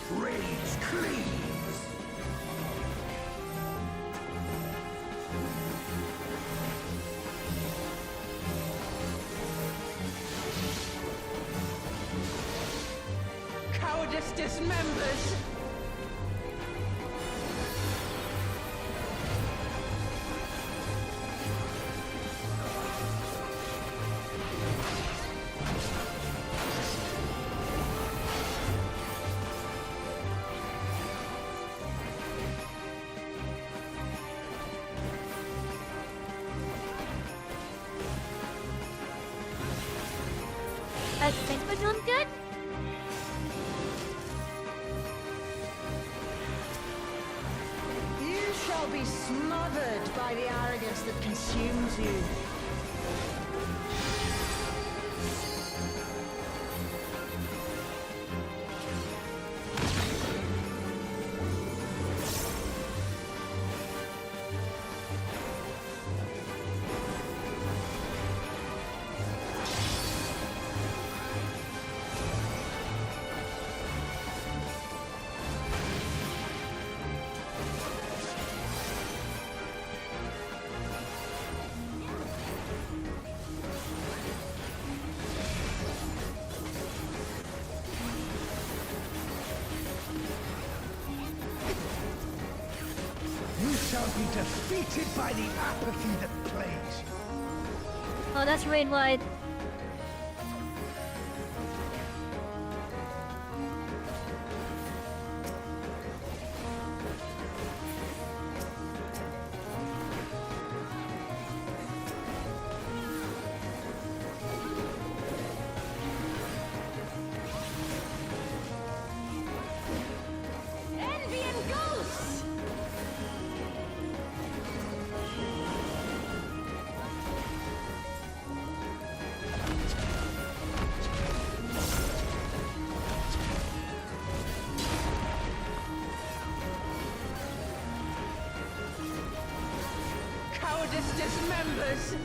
Rage cleaves. Cowardice dismembers. I think we're doing good. You shall be smothered by the arrogance that consumes you. You shall be defeated by the apathy that plagues you. Oh, that's raid wide. Envy and ghosts! Cowardice dismembers!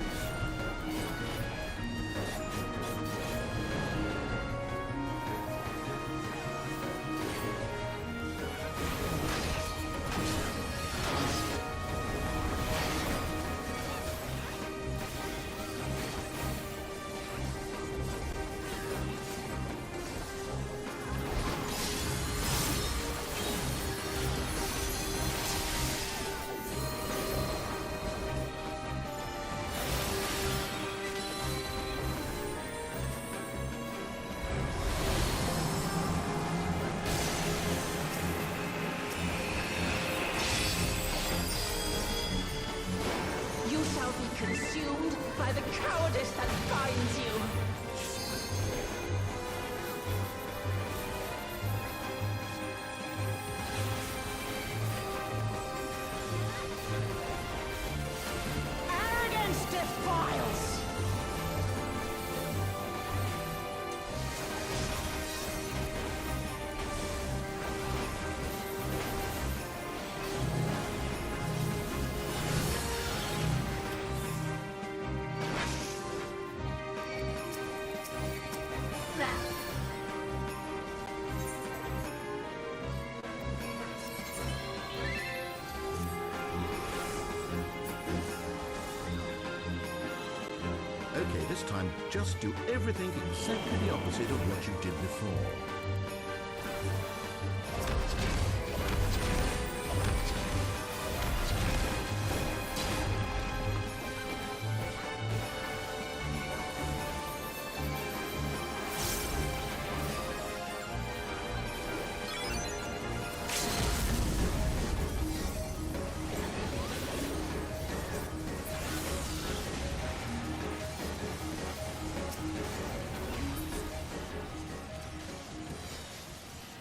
You shall be consumed by the cowardice that binds you. time, just do everything exactly the opposite of what you did before.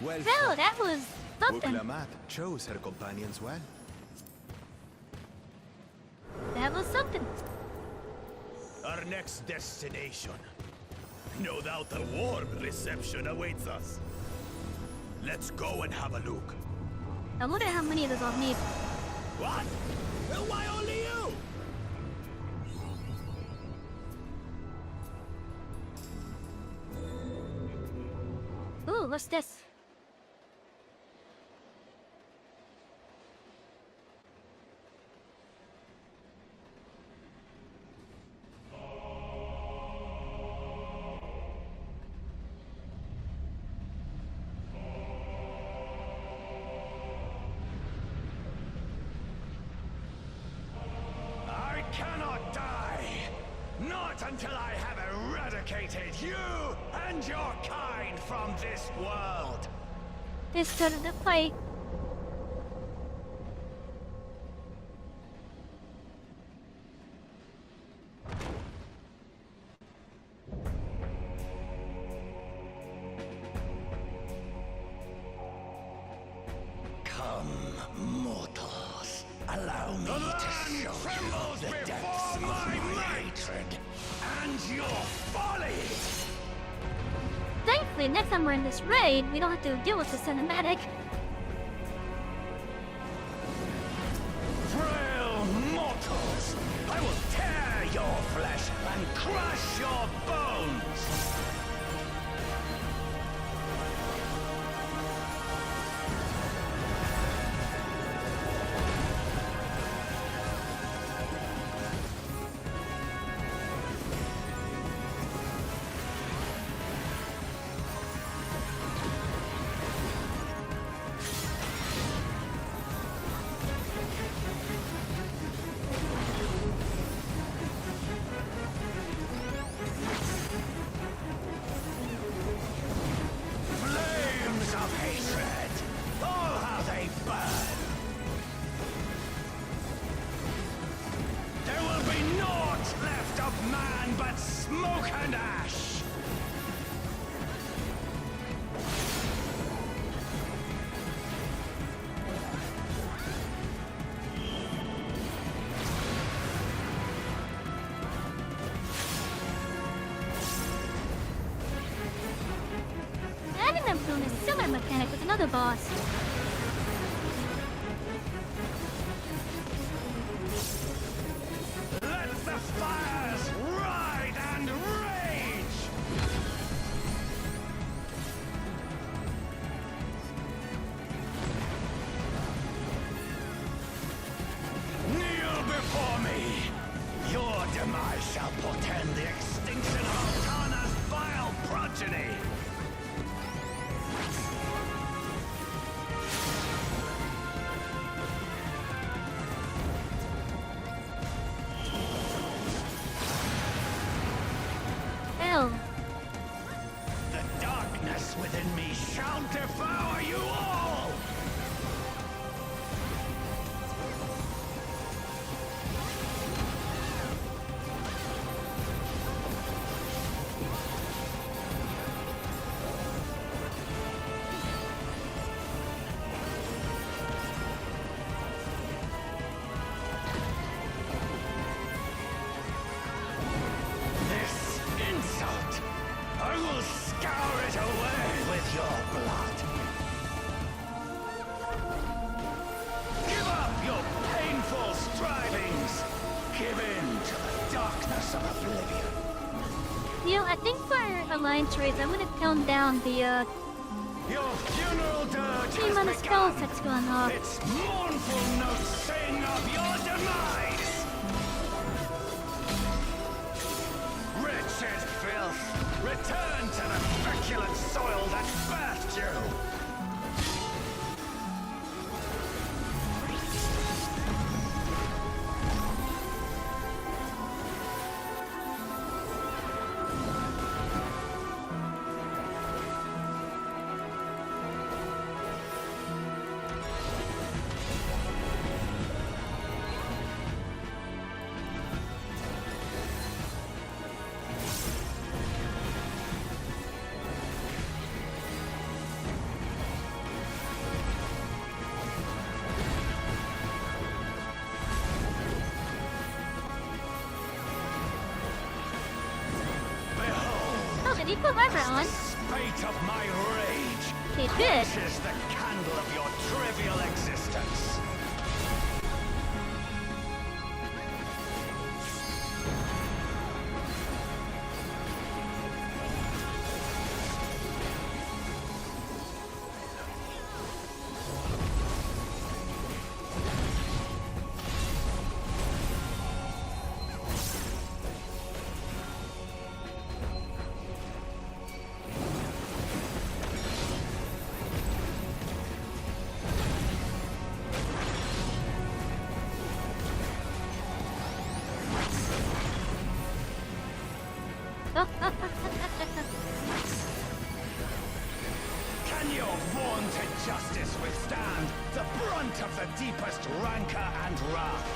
Well, that was something. Uklamat chose her companions well. That was something. Our next destination. No doubt a warm reception awaits us. Let's go and have a look. I wonder how many of those I'll need. What? Well, why only you? Ooh, what's this? I cannot die! Not until I have eradicated you and your kind from this world! They started the fight. Come, mortals. Allow me to show you the depths of my hatred and your folly! Thankfully, next time we're in this raid, we don't have to deal with the cinematic. Frail mortals! I will tear your flesh and crush your bones! Flames of hatred! Oh, how they burn! There will be naught left of man but smoke and ash! I remember doing a similar mechanic with another boss. Let the fires ride and rage! Kneel before me! Your demise shall portend the extinction of Altana's vile progeny! Hell, The darkness within me shall devour you all! This insult, I will scour it away with your blood. Give up your painful strivings. Give in to the darkness of oblivion. you know, I think for Alliance raids, I'm gonna tone down the Your funeral dirge the amount of has spells begun. that's going off. Its mournful notes sing of your demise. Wretched he put my on? Spite of my rage. He did. Quenches the candle of your trivial existence. Can your vaunted justice withstand the brunt of the deepest rancor and wrath?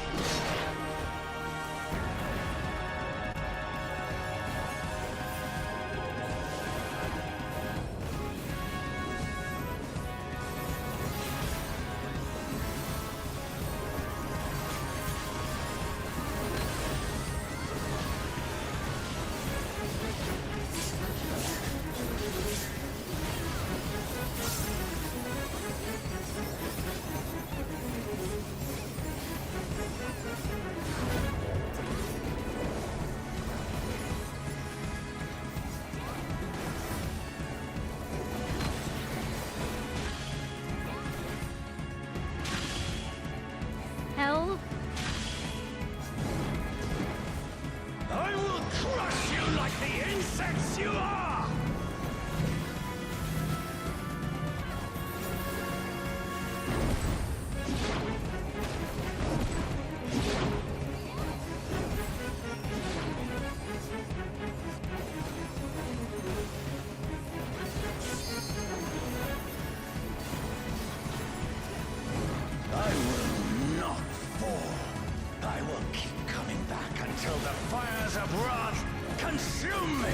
Hell. I will crush you like the insects you are! I will not fall. I will keep coming back until the fires of wrath consume me.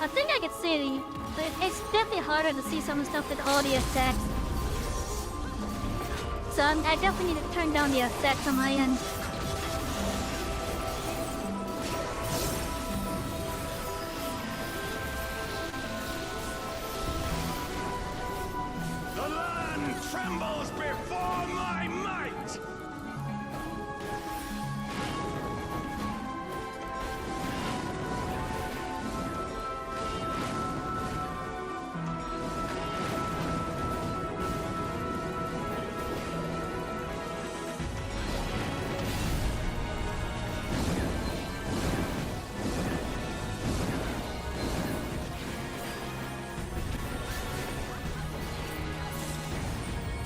I think I can see it, but it's definitely harder to see some stuff with all the effects. So I definitely need to turn down the effects on my end. The land trembles before my might!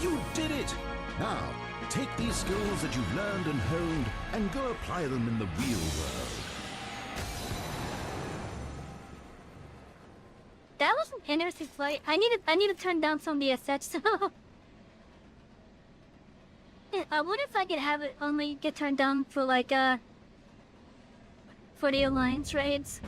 You did it! Now, take these skills that you've learned and honed and go apply them in the real world. That was an interesting fight. I need to turn down some of the effects. Yeah, I wonder if I could have it only get turned down for like for the alliance raids.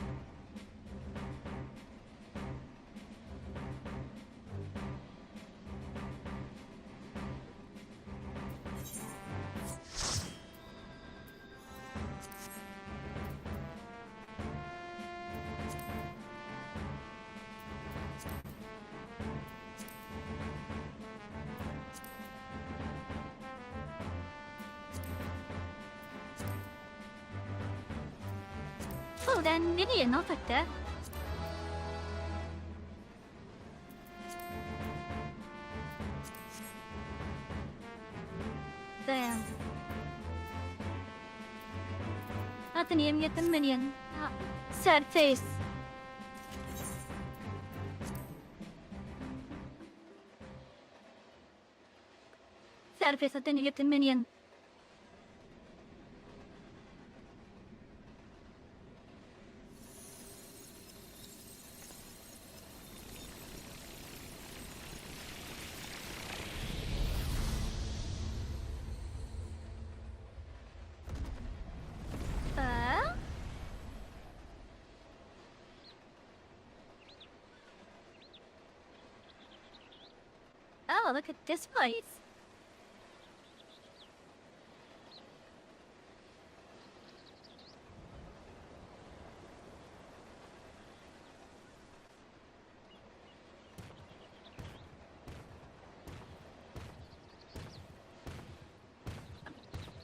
Oh, then maybe enough of that. Damn. Not the name yet the minion. Sad face. Sad face, I didn't get the minion. Oh, look at this place.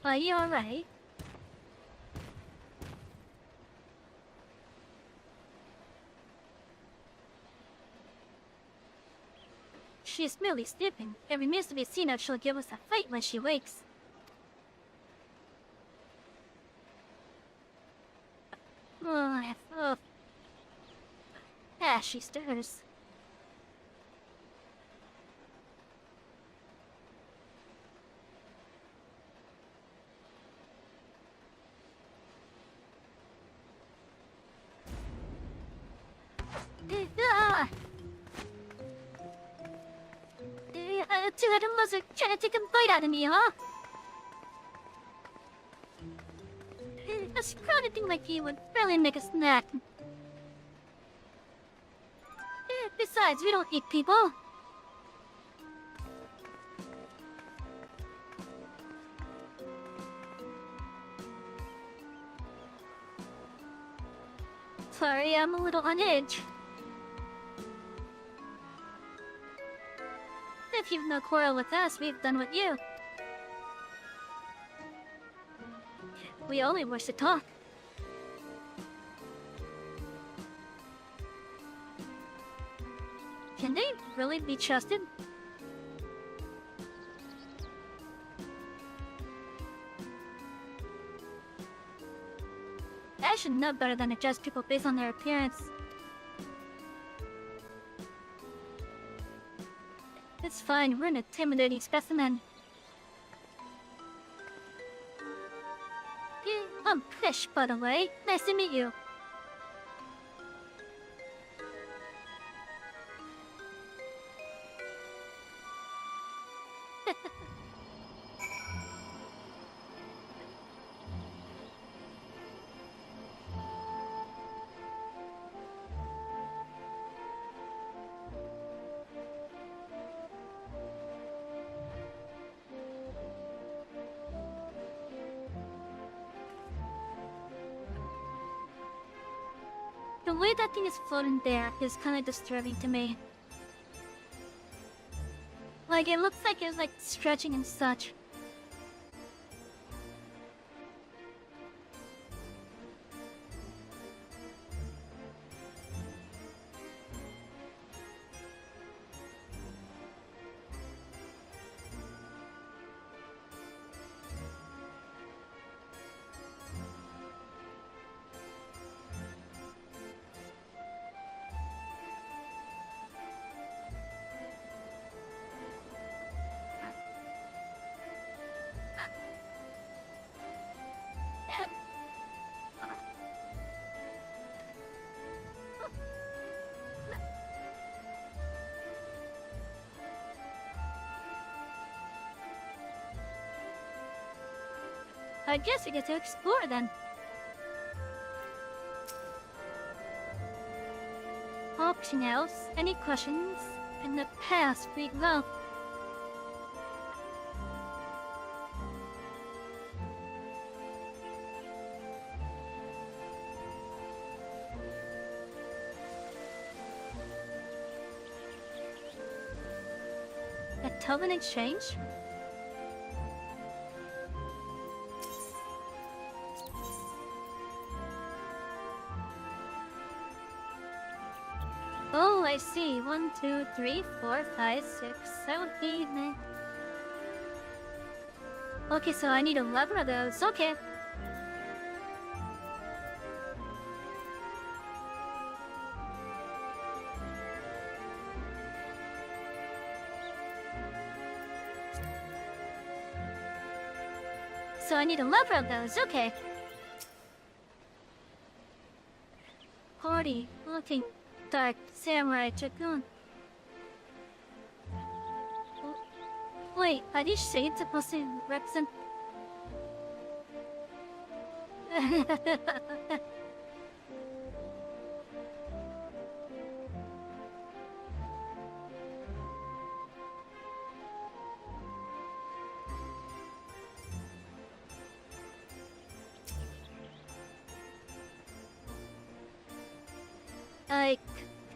Are you alright? She's merely sleeping. It remains to be seen if she'll give us a fight when she wakes. Oh. Ah, she stirs. Two little muzzle trying to take a bite out of me, huh? A scrawny thing like you would barely make a snack. Besides, we don't eat people. Sorry, I'm a little on edge. If you've no quarrel with us, we've done with you. We only wish to talk. Can they really be trusted? I should know better than to judge people based on their appearance. It's fine, we're an intimidating specimen. I'm Fish, by the way. Nice to meet you. The way that thing is floating there is kind of disturbing to me. Like, it looks like it's like stretching and such. I guess we get to explore then. Option else, any questions? In the past, we go. A token exchange? I see. 1, 2, 3, 4, 5, 6, 7, 8, 9. Okay, so I need 11 of those. Okay. So I need 11 of those. Okay. Party, looking dark, samurai, dragoon. Wait, are these shades supposed to represent? I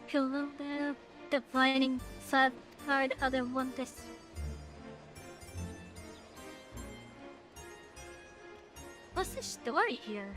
kill the defining sad hard other one this. What's the story here?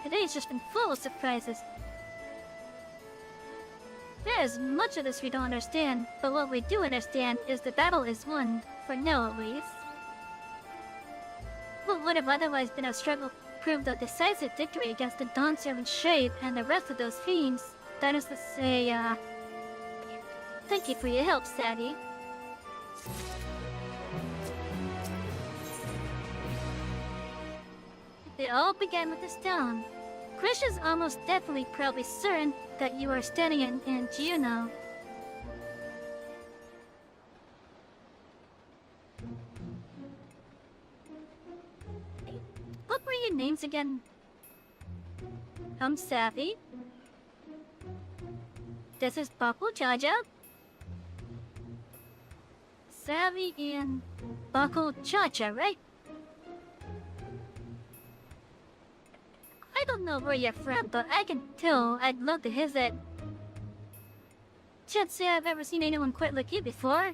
Today's just been full of surprises. There's much of this we don't understand, but what we do understand is the battle is won, for now at least. What would have otherwise been a struggle proved a decisive victory against the Dawn Servant Shade and the rest of those fiends. That is to say, thank you for your help, Savy. It all began with the stone. Krish is almost definitely probably certain that you are standing in Juno. What were your names again? I'm Savy. This is Baku Jaja. Savy and Baku Jaja, right? I don't know where you're from, but I can tell I'd love to visit. Can't say I've ever seen anyone quite like you before.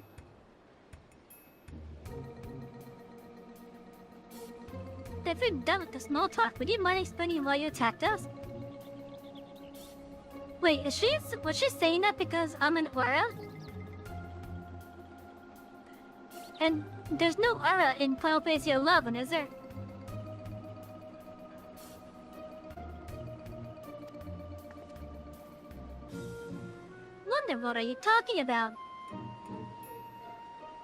If we're done with the small talk, would you mind explaining why you attacked us? Wait, was she saying that because I'm an aura? And there's no aura in Final Fantasy XI, is there? Wonder what are you talking about?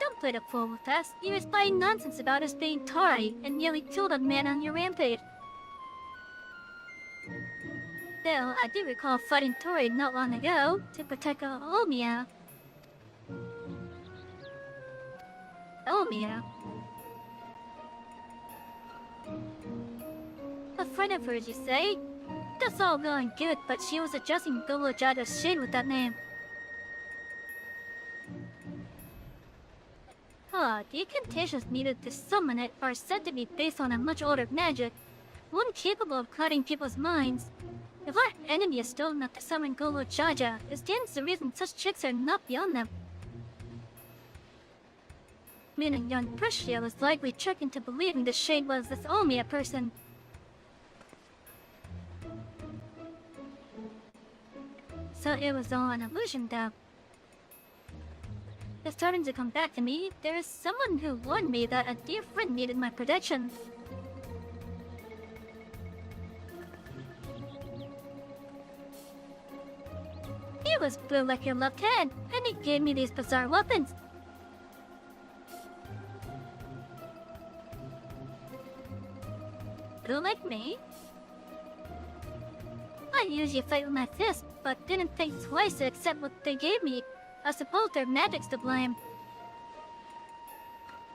Don't play the fool with us. You were spouting nonsense about us being Tori and nearly killed a man on your rampage. Though I do recall fighting Tori not long ago to protect Omiya. Omiya? A friend of hers, you say? That's all well and good, but she was adjusting Golo Jada's shade with that name. The incantations needed to summon it are said to be based on a much older magic, one capable of clouding people's minds. If our enemy is still enough to summon Golo Jaja, it stands to reason such tricks are not beyond them. Meaning young Prussia was likely tricked into believing the shade was this Omiya person. So it was all an illusion though. It's starting to come back to me. There is someone who warned me that a dear friend needed my protection. He was blue like your left hand, and he gave me these bizarre weapons. Blue like me? I usually fight with my fist, but didn't think twice to accept what they gave me. I suppose their magic's to blame.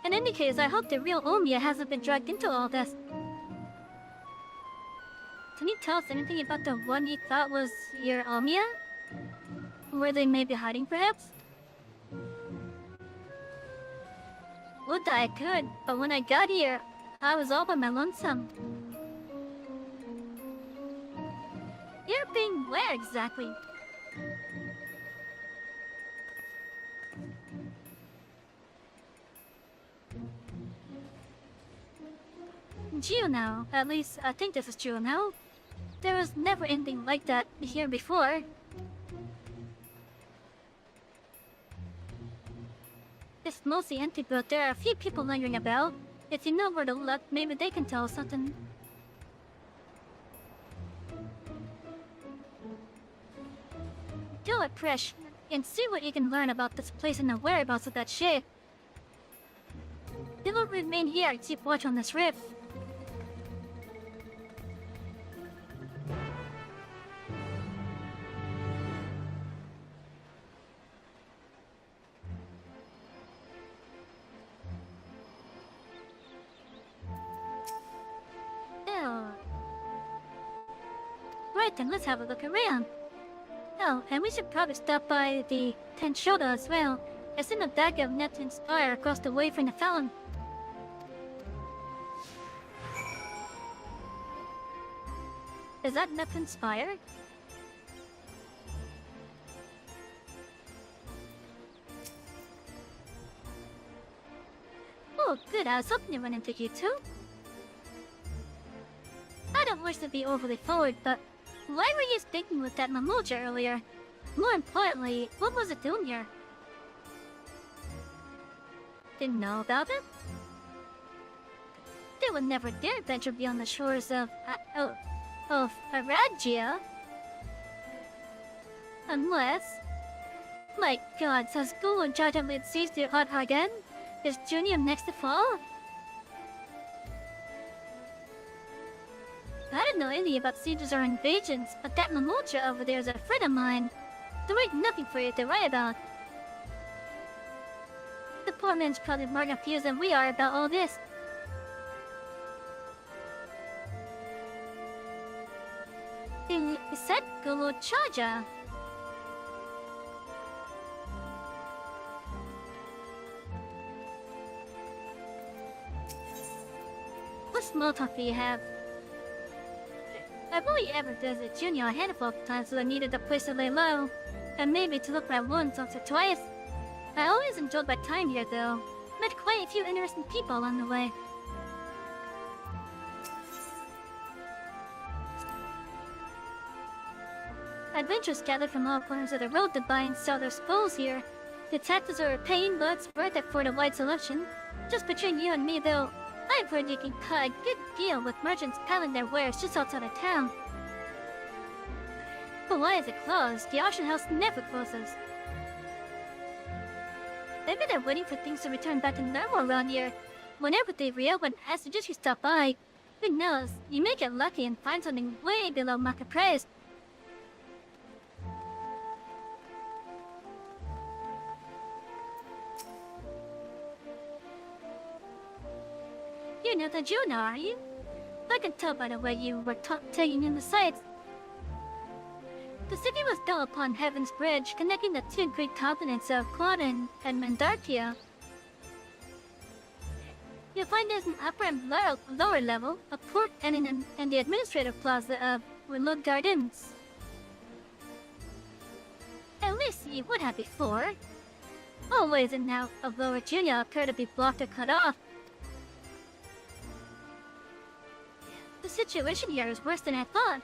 In any case, I hope the real Omiya hasn't been dragged into all this. Can you tell us anything about the one you thought was your Omiya? Were they maybe hiding, perhaps? Would that I could, but when I got here, I was all by my lonesome. being where exactly? Juno, at least I think this is Juno. There was never anything like that here before. It's mostly empty, but there are a few people lingering about. If you know where to look, maybe they can tell us something. Do it, Presh, and see what you can learn about this place and the whereabouts of that ship. They will remain here and keep watch on this rift. Right then, let's have a look around. Oh, and we should probably stop by the Tent Shoda as well. I've seen a bag of Neptune's Spire across the way from the fountain. Is that Neptune's Spire? Oh, good, I was hoping to run into you too. I don't wish to be overly forward, but why were you speaking with that Mamuja earlier? More importantly, what was it doing here? Didn't know about it? They would never dare venture beyond the shores of Aragia. Unless... My god, so school and judgment lead seized your heart again? Is Junior next to fall? I don't know anything about sieges or invasions, but that Mamucha over there is a friend of mine. There ain't nothing for you to worry about. The poor man's probably more confused than we are about all this. He said Gulu Chaja. What small talk do you have? I've only ever visited Junior a handful of times, so I needed a place to lay low, and maybe to look around once or twice. I always enjoyed my time here, though. Met quite a few interesting people along the way. Adventurers gathered from all corners of the road to buy and sell their spoils here. The taxes are a pain, but it's worth it for the wide selection. Just between you and me, though, I've heard you can cut a good deal with merchants peddling their wares just outside of town. But why is it closed? The auction house never closes. Maybe they're waiting for things to return back to normal around here. Whenever they reopen, I suggest you stop by. Who knows, you may get lucky and find something way below market price. You're not a Juno, are you? I can tell by the way you were taking in the sights. The city was built upon Heaven's Bridge, connecting the two great continents of Quaden and Mandartia. You'll find there's an upper and lower level, a port, and the administrative plaza of Willowed Gardens. At least you would have before. All ways and now of Lower Junior appear to be blocked or cut off. The situation here is worse than I thought.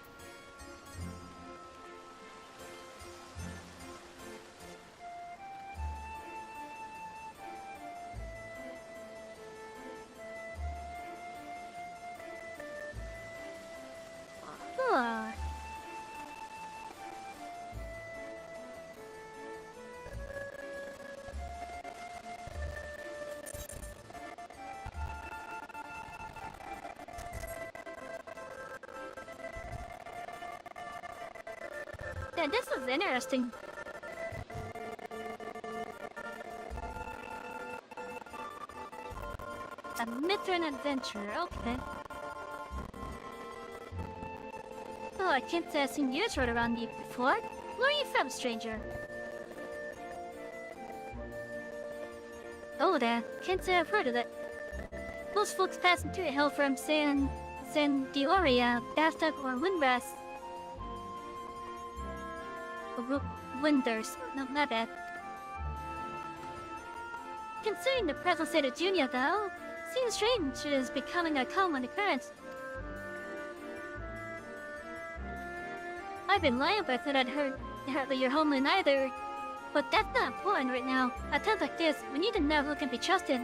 Yeah, this is interesting. A Mithran adventure, okay. Oh, I can't say I've seen you rode around you before. Where are you from, stranger? Oh, there. Can't say I've heard of it. Most folks passing through hail from San Dioria, Bastok, or Windbrass. Winters. No, my bad. Considering the present state of Junia, though, seems strange it is becoming a common occurrence. I've been lying if I said I'd heard that you're homeland either, but that's not important right now. At times like this, we need to know who can be trusted.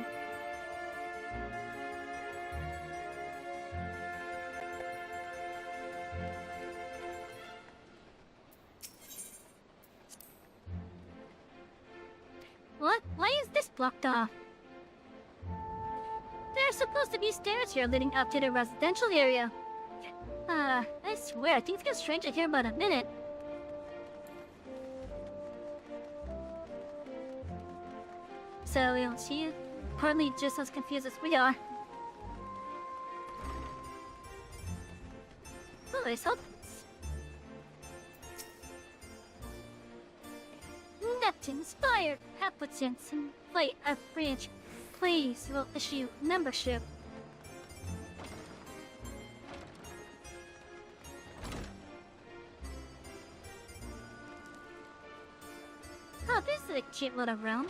What? Why is this blocked off? There's supposed to be stairs here leading up to the residential area. I swear, things get stranger here in about a minute. So, she's probably just as confused as we are. Oh, it's helps. Inspired applicants and fight a branch. Please, will issue membership. Oh, this is a cute little room.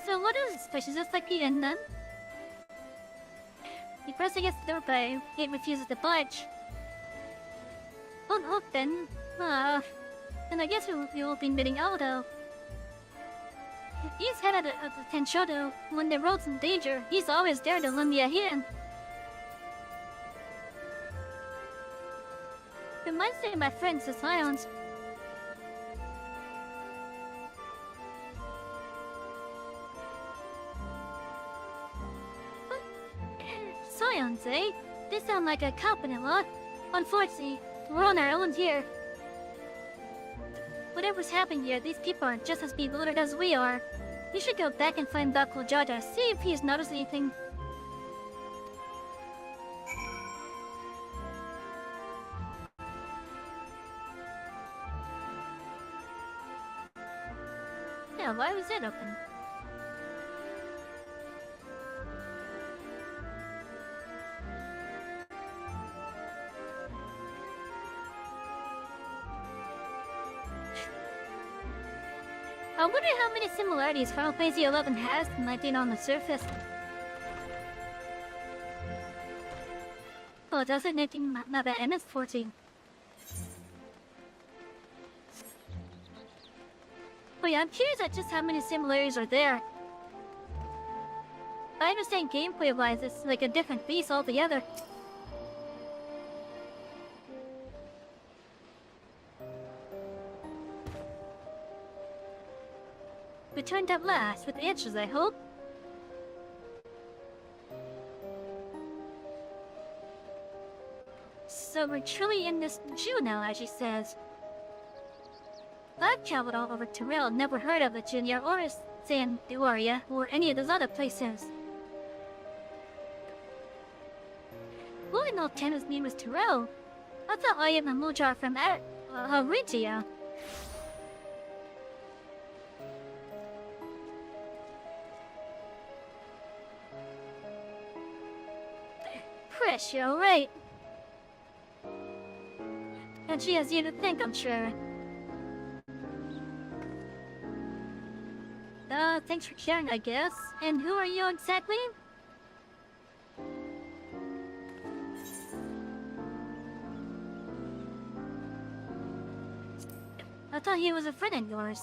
So what is this place? Is this like the end then? He presses against the door, but it refuses to budge. Won't open. And I guess we will be meeting Aldo. He's head of the Tenshodo. When the road's in danger, he's always there to lend me a hand. Reminds me of my friends, the Scions. Scions, eh? They sound like a competent lot. Unfortunately, we're on our own here. Whatever's happening here, these people are just as bewildered as we are. You should go back and find Dr. Jaja, see if he's noticed anything. Yeah, why was it open? I wonder how many similarities Final Fantasy XI has to 19 on the surface. Oh, does it anything about MS-14? Oh yeah, I'm curious at just how many similarities are there. I understand gameplay-wise, it's like a different beast altogether. Returned at last, with answers, I hope. So we're truly in this Jew now, as she says. I've traveled all over Terrell, never heard of the Junior or San Duaria, or any of those other places. Who in all Tana's name was Terrell? I thought I am a Mujar from Arigia. Fresh, you're right. And she has you to thank, I'm sure. Thanks for sharing, I guess. And who are you exactly? I thought he was a friend of yours.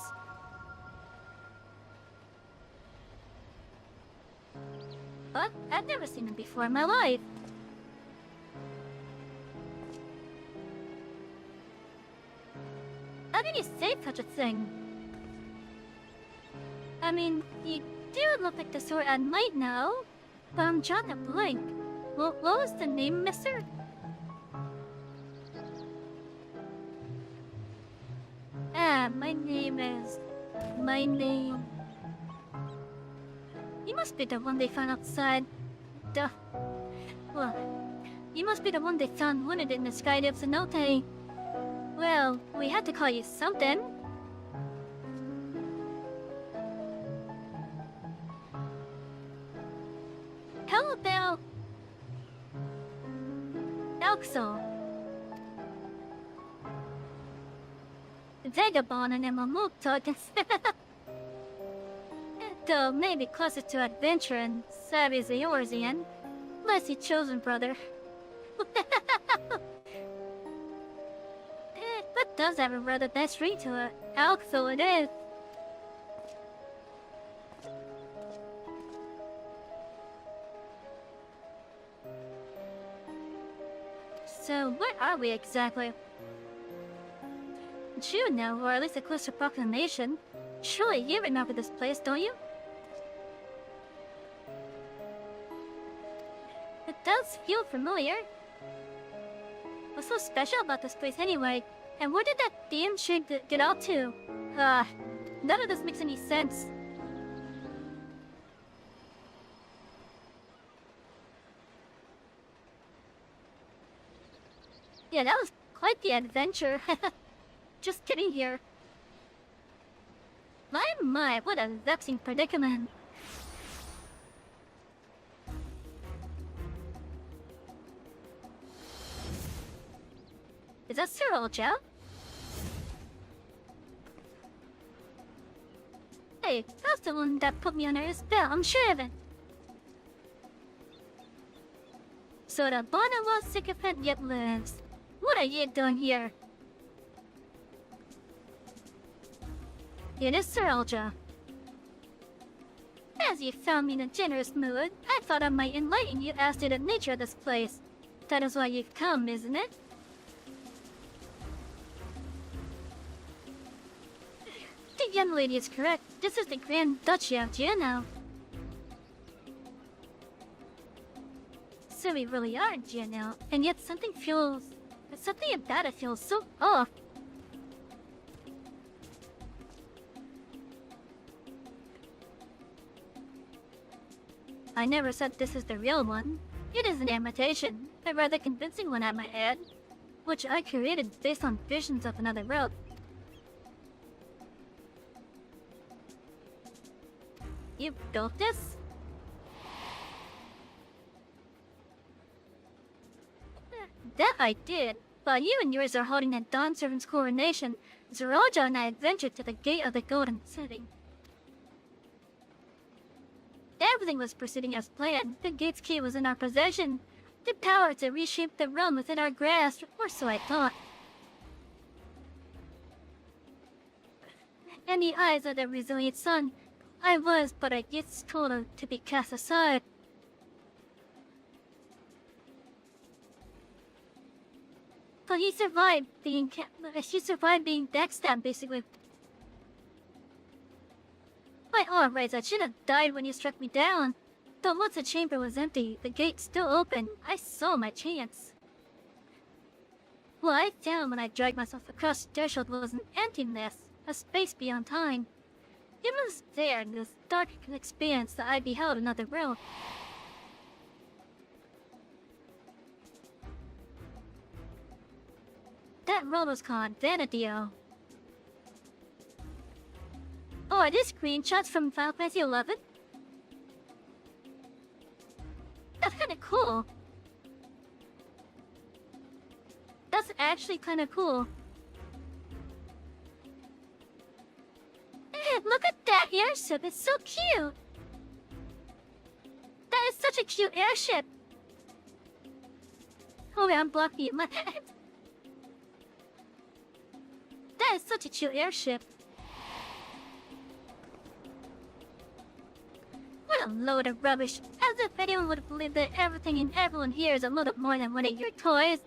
But I've never seen him before in my life. How did you say such a thing? I mean, you do look like the sort I might know, but I'm drawing a blank. What was the name, mister? My name... You must be the one they found outside. Well, you must be the one they found wounded in the sky of Cenote. Well, we had to call you something. Elxo. Vagabond and Emamukto can though maybe closer to adventure and Savy's Eorzean. Bless your chosen brother. But does have a rather nice ring to it. Elxo it is. So, where are we exactly? You know, or at least a closer approximation. Surely you remember this place, don't you? It does feel familiar. What's so special about this place anyway? And where did that damn shit get out to? None of this makes any sense. Yeah, that was quite the adventure. Just kidding here. My, what a vexing predicament. Is that Sir Olja? Hey, that's the one that put me under his spell, I'm sure of it. So the Bonawa sycophant yet lives. What are you doing here? It is Sir Olja. As you found me in a generous mood, I thought I might enlighten you as to the nature of this place. That is why you've come, isn't it? The young lady is correct. This is the Grand Duchy of Genoa. So we really are in Genoa, and yet something about it feels so off. I never said this is the real one. It is an imitation, a rather convincing one I might add, which I created based on visions of another world. You built this? That I did. While you and yours are holding a Dawn Servant's coronation, Zeroja and I adventured to the gate of the Golden City. Everything was proceeding as planned. The gate's key was in our possession. The power to reshape the realm within our grasp, or so I thought. In the eyes of the resilient sun, I was but a gifts total to be cast aside. But she survived being backstabbed, basically. By all rights, I should have died when you struck me down. Though once the chamber was empty, the gate still open, I saw my chance. What I found when I dragged myself across the threshold was an emptiness, a space beyond time. It was there in this dark expanse that I beheld another world. That world was called Vanadeo. Oh, are these screenshots from Final Fantasy XI? That's kinda cool. That's actually kinda cool. Hey, look at that airship, it's so cute! That is such a cute airship! Oh wait, I'm blocking my head. That is such a cute airship. What a load of rubbish. As if anyone would believe that everything and everyone here is a little more than one of your toys.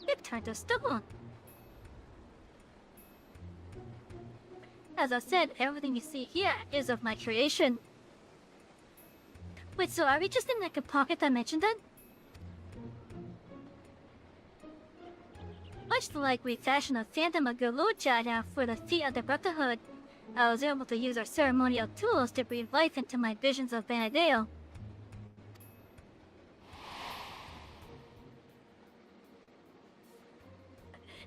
It turned to stone. As I said, everything you see here is of my creation. Wait, so are we just in like a pocket dimension then? Much like we fashioned a Phantom of Galucha now for the feet of the Brotherhood, I was able to use our ceremonial tools to breathe life into my visions of Benedeo.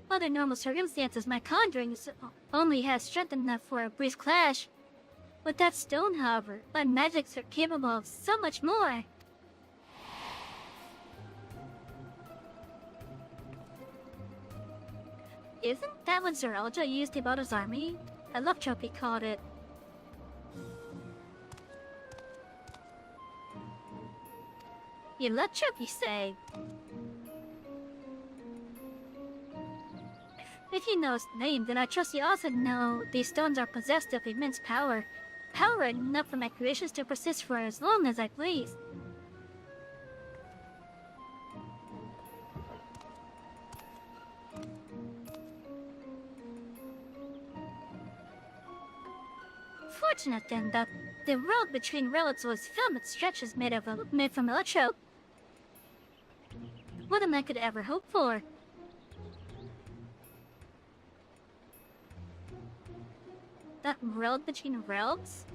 Under normal circumstances, my conjurings only has strength enough for a brief clash. With that stone, however, my magics are capable of so much more. Isn't that what Zeralja used to build his army? I love Trophy called it. You love Trophy say. If you know its name, then I trust you also know these stones are possessed of immense power. Power enough for my creations to persist for as long as I please. Fortunate then that the world between worlds was filled with stretches made from electro. What am I could ever hope for? That world between worlds?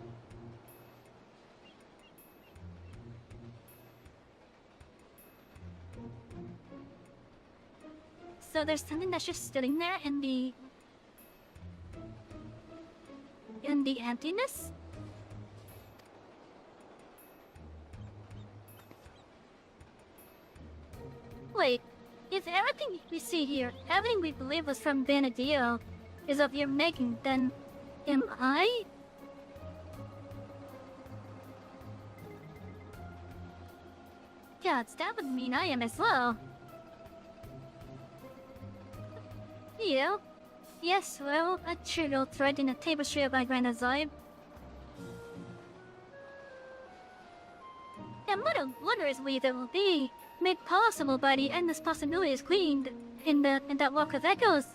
So there's something that's just sitting there in the emptiness? Wait, if everything we see here, everything we believe was from Benedeo, is of your making, then am I? Gods, that would mean I am as well. You? Yes, well, a trivial thread in the tapestry of my grand design. And what a wondrous weave it will be, made possible by the endless possibilities gleaned in that walk of echoes.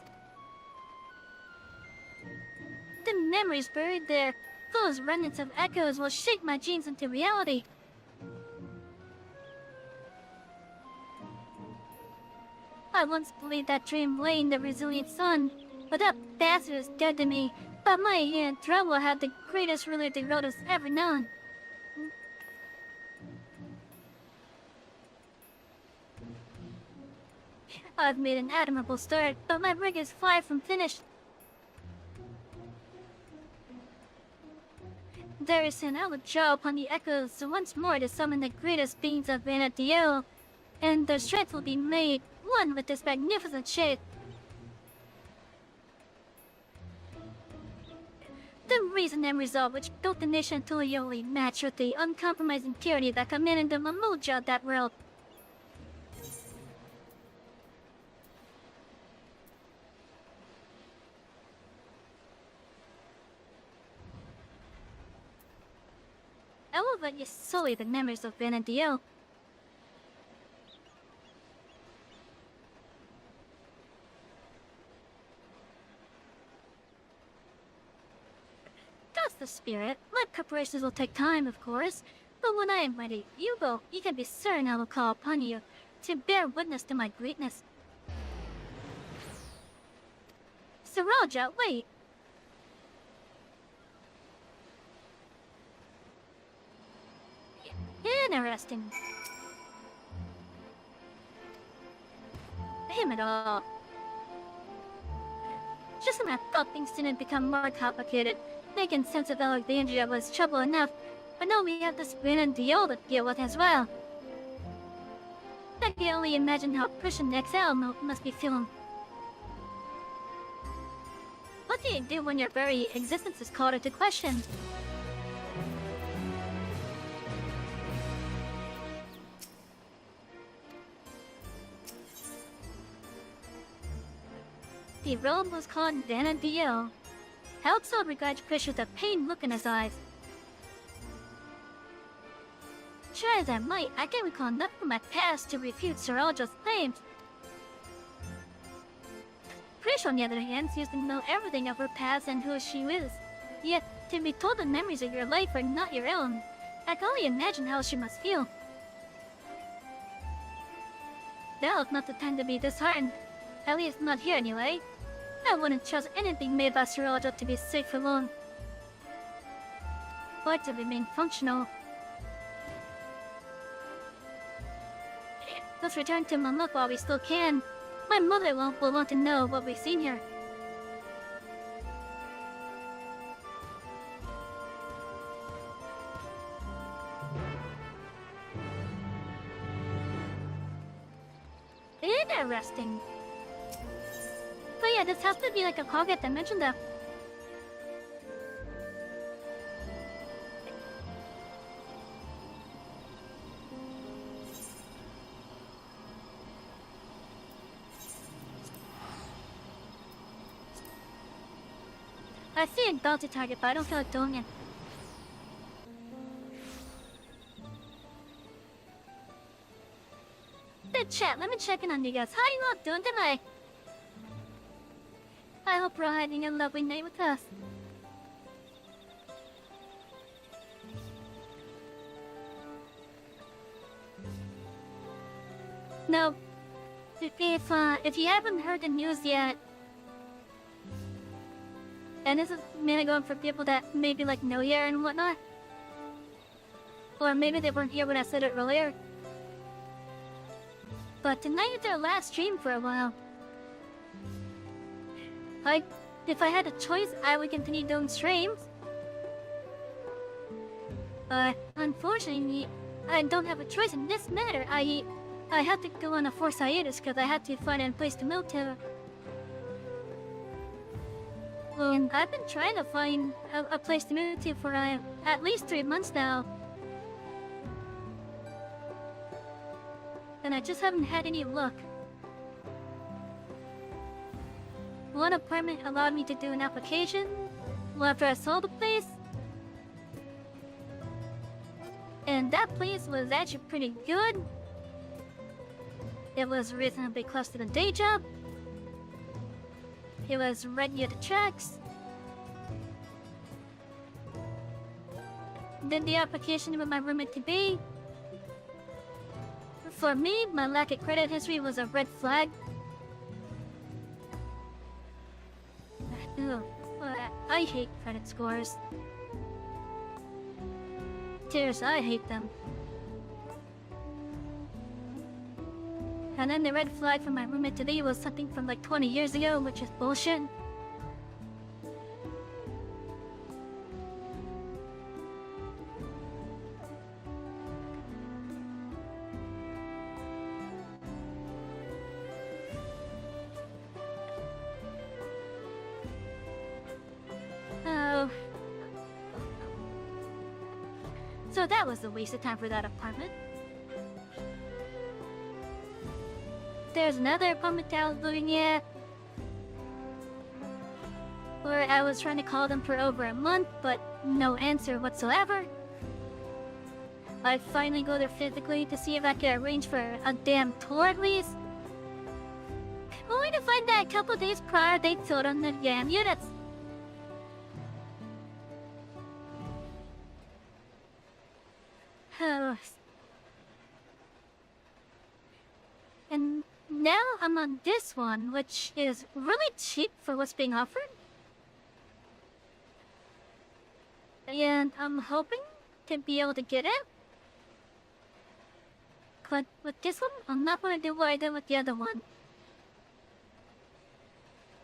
The memories buried there, those remnants of echoes will shape my genes into reality. I once believed that dream lay in the resilient sun, but that bastard is dead to me. But my aunt Trouble had the greatest ruler the world has ever known. I've made an admirable start, but my rig is far from finished. There is an outward draw upon the echoes once more to summon the greatest beings of Benedeo, and their strength will be made one with this magnificent shade. The reason and resolve which built the nation to a yearly match with the uncompromising purity that commanded the Mamuja of that world. I will let you sully the memories of Benedeo. That's the spirit. My preparations will take time, of course, but when I am ready, you can be certain I will call upon you to bear witness to my greatness. Zeralja, wait! Interesting. Him at all. Just when I thought things didn't become more complicated, making sense of Alexandria was trouble enough, but now we have this Benedeo to deal with as well. I can only imagine how Christian XL must be feeling. What do you do when your very existence is called into question? The road was called Benedeo. Helpsel regards Chris with a pained look in his eyes. Try as I might, I can't recall enough from my past to refute Zeralja's claims. Chris, on the other hand, seems to know everything of her past and who she is. Yet, to be told the memories of your life are not your own, I can only imagine how she must feel. Now's not the time to be disheartened. At least not here anyway. I wouldn't trust anything made by Zeralja to be safe for long. for it to remain functional. Let's return to Mamuk while we still can. My mother will want to know what we've seen here. Interesting. But yeah, this has to be like a target dimension though. I see a bounty target, but I don't feel like doing it. The chat, let me check in on you guys. How you all doing tonight? I hope you're having a lovely night with us. Now, if you haven't heard the news yet, and this is mainly going for people that maybe like know here and whatnot, or maybe they weren't here when I said it earlier. But tonight is their last stream for a while. Like, if I had a choice, I would continue doing streams. But unfortunately, I don't have a choice in this matter. I had to go on a forced hiatus because I had to find a place to move to. And I've been trying to find a place to move to for at least 3 months now. And I just haven't had any luck. One apartment allowed me to do an application after I saw the place. And that place was actually pretty good. It was reasonably close to the day job. It was right near the tracks. Did the application with my roommate to be. For me, my lack of credit history was a red flag. Ugh, I hate credit scores. Seriously, I hate them. And then the red flag from my roommate today was something from like 20 years ago, which is bullshit. Oh. So that was a waste of time for that apartment. There's another apartment that I was living at, where I was trying to call them for over a month, but no answer whatsoever. I finally go there physically to see if I can arrange for a damn tour at least. Only to find that a couple days prior they filled on the damn units. And now I'm on this one, which is really cheap for what's being offered. And I'm hoping to be able to get it. But with this one, I'm not going to do what I did with the other one.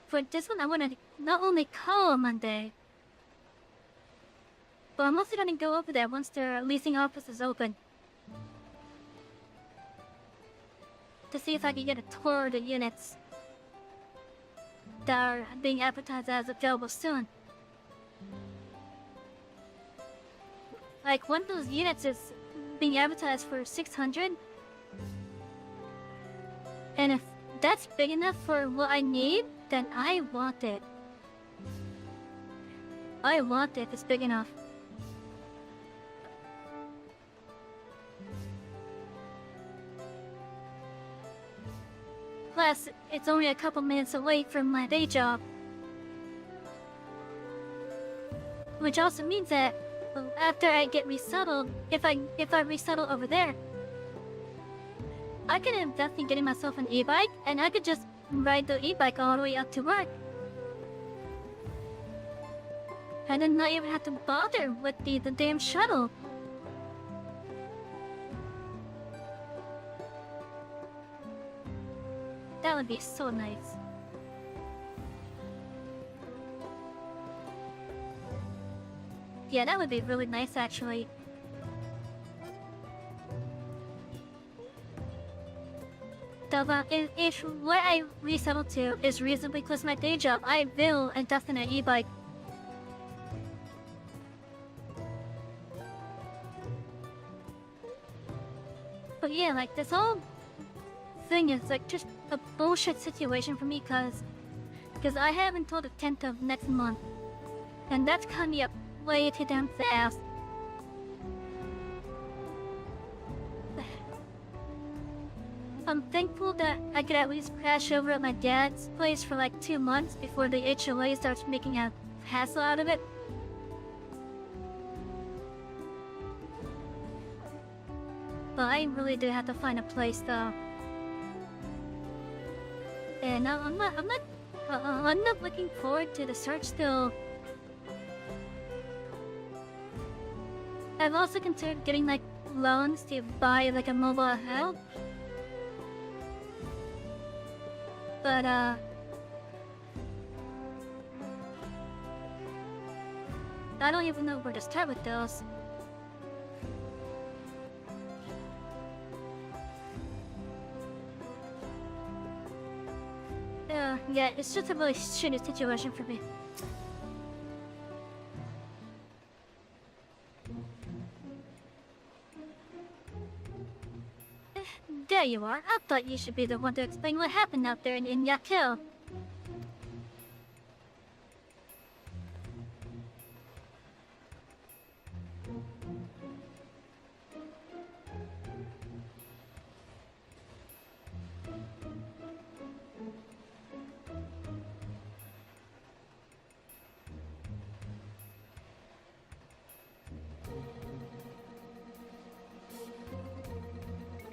For this one, I want to not only call on Monday, but I'm also going to go over there once their leasing office is open. To see if I can get a tour of the units that are being advertised as available soon. Like, one of those units is being advertised for 600. And if that's big enough for what I need, then I want it. I want it if it's big enough. Plus, it's only a couple minutes away from my day job. Which also means that after I get resettled, if I resettle over there, I can invest in getting myself an e-bike, and I could just ride the e-bike all the way up to work. And then not even have to bother with the damn shuttle. That would be so nice. Yeah, that would be really nice actually. If where I resettle to is reasonably close to my day job, I will invest in an e-bike. But yeah, like this whole thing is like just a bullshit situation for me because I have until the 10th of next month. And that's coming up way too damn fast. I'm thankful that I could at least crash over at my dad's place for like 2 months before the HOA starts making a hassle out of it. But I really do have to find a place though. And I'm not looking forward to the search still. I've also considered getting like loans to buy like a mobile home. But I don't even know where to start with those. Yeah, it's just a really shitty situation for me. There you are. I thought you should be the one to explain what happened out there in Yak Hill.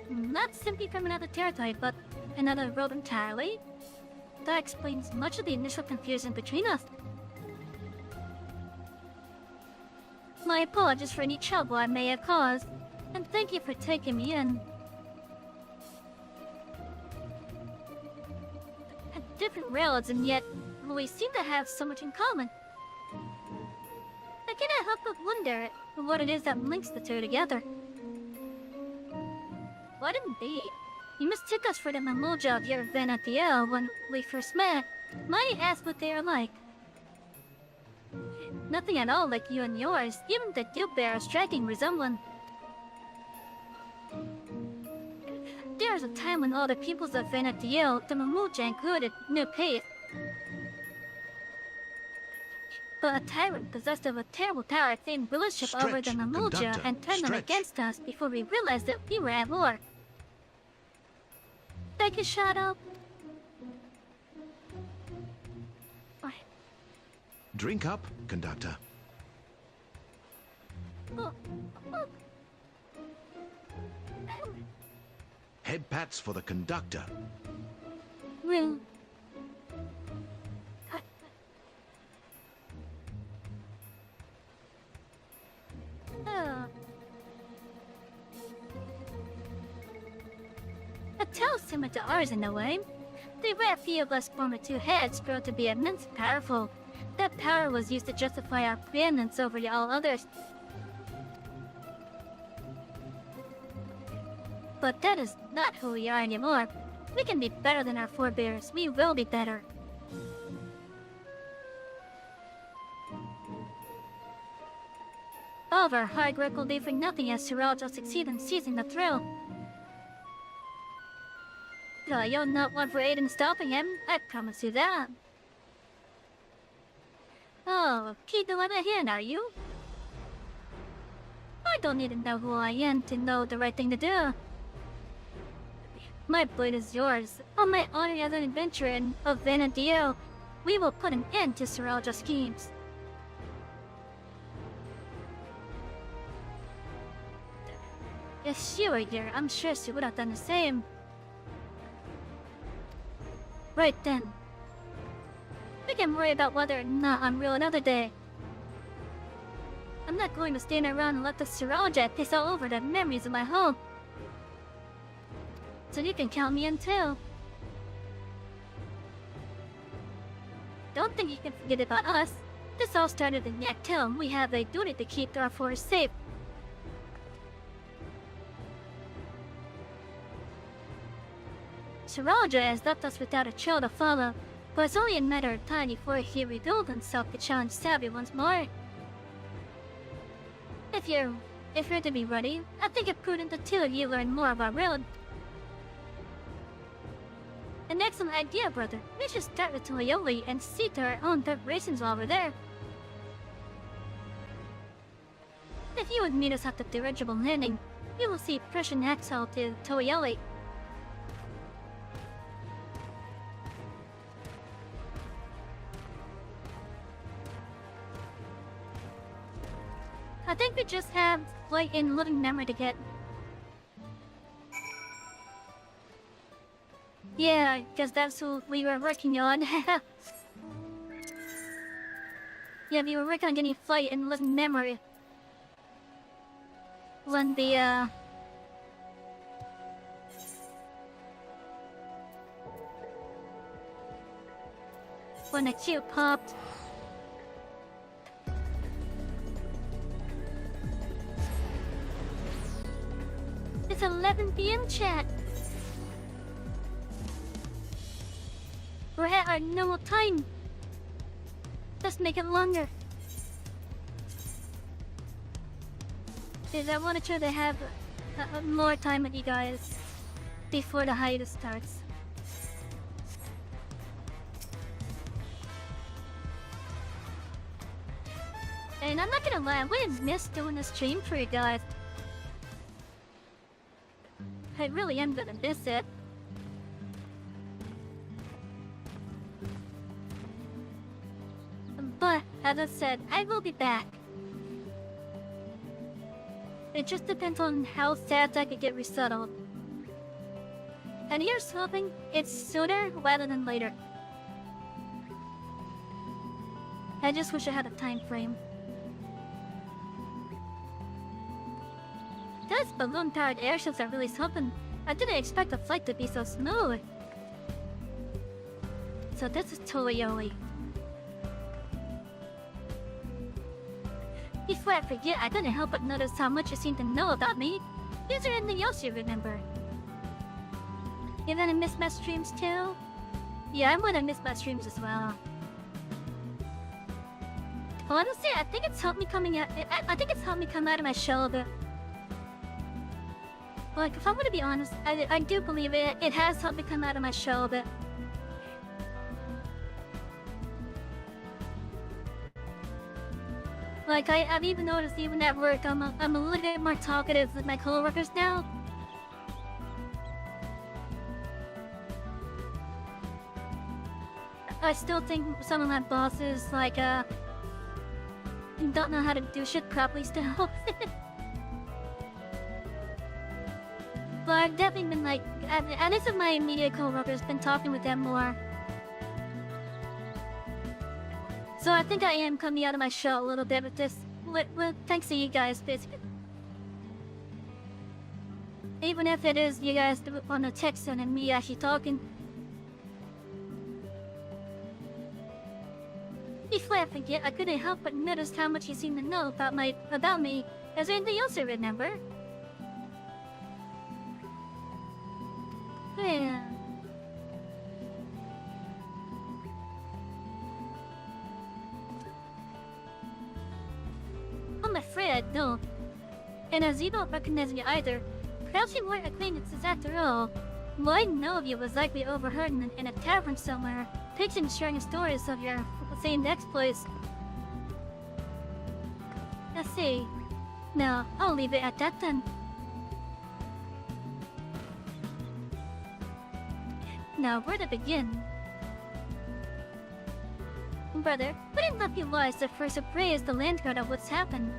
Not simply from another territory, but another road entirely. That explains much of the initial confusion between us. My apologies for any trouble I may have caused, and thank you for taking me in. At different railroads, and yet we seem to have so much in common. I cannot help but wonder what it is that links the two together. What indeed? You mistook us for the Mamuja of your Venatiel when we first met. Might I ask what they are like? Nothing at all like you and yours. Even the dew bear a striking resemblance. There was a time when all the peoples of Venatiel, the Mamuja included, knew peace. But a tyrant possessed of a terrible power claimed rulership over the Mamuja and turned them against us before we realized that we were at war. Take a shot up. Drink up, conductor. Head pats for the conductor. Well... A tail similar to ours in a way. The rare few of us former two heads grow to be immensely powerful. That power was used to justify our preeminence over all others. But that is not who we are anymore. We can be better than our forebears. We will be better. All of our hard work will be for nothing as Siraj will succeed in seizing the thrill. You're not one for aid in stopping him, I promise you that. Oh, key dilemma here, are you? I don't need to know who I am to know the right thing to do. My blade is yours. On my honor as an adventurer of Venadiel, we will put an end to Siraj's schemes. If she were here, I'm sure she would have done the same. Right then. We can worry about whether or not I'm real another day. I'm not going to stand around and let the Siraja piss all over the memories of my home. So you can count me in too. Don't think you can forget about us. This all started in Yaktel, and we have a duty to keep our forest safe. Siraja has left us without a trail to follow, but it's only a matter of time before he revealed himself to challenge Savy once more. If you're to be ready, I think it's prudent the two of you learn more of our road. An excellent idea, brother. We should start with Toyoli and see to our own preparations while we're there. If you would meet us at the dirigible landing, you will see Prussian exile to Toyoli. I think we just have light and living memory to get. Yeah, because that's what we were working on. Yeah, we were working on getting flight and living memory. When the, when the queue popped. It's 11 PM, chat. We're at our normal time. Let's make it longer. Because I want to try to have more time with you guys before the hiatus starts. And I'm not gonna lie, I wouldn't miss doing this stream for you guys. I really am gonna miss it. But, as I said, I will be back. It just depends on how fast I can get resettled. And here's hoping it's sooner rather than later. I just wish I had a time frame. Those balloon-powered airships are really something. I didn't expect the flight to be so smooth. So this is Toyoli. Before I forget, I couldn't help but notice how much you seem to know about me. Is there anything else you remember? You gonna miss my streams too? Yeah, I'm gonna miss my streams as well. Honestly, I think it's helped me coming out. I think it's helped me come out of my shell a bit. Like, if I'm gonna be honest, I do believe it has helped me come out of my shell a bit. Like, I've even noticed even at work, I'm a little bit more talkative with my coworkers now. I still think some of my bosses, like, don't know how to do shit properly still. But I've definitely been like, at least of my immediate coworkers, been talking with them more. So I think I am coming out of my shell a little bit with this, thanks to you guys, basically. Even if it is you guys on the text and me actually talking. Before I forget, I couldn't help but notice how much you seem to know about me. Is there anything else you remember? Yeah. I'm afraid I don't. And as you don't recognize me either, perhaps you weren't acquaintances after all. What I know of you was likely overheard in a tavern somewhere, pitching sharing stories of your same exploits. I see. No, I'll leave it at that then. Now, where to begin? Brother, would it not be wise to first appraise the land guard of what's happened?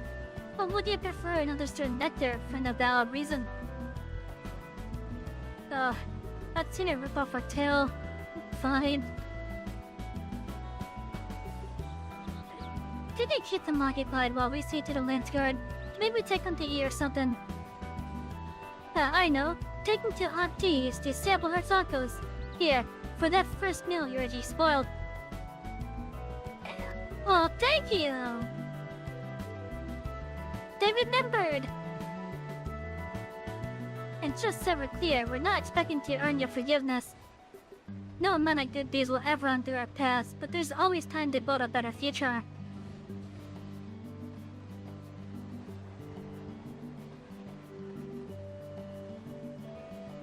Or would you prefer an understood nectar for no valid reason? I'd sooner rip off our tail. Fine. Did they keep them occupied while we see to the lens guard? Maybe take them to E or something. I know. Take them to Aunt T's to sample her tacos. Here, for that first meal you already spoiled. Oh, thank you! They remembered! And just so we're clear, we're not expecting to earn your forgiveness. No amount of good deeds will ever undo our past, but there's always time to build a better future.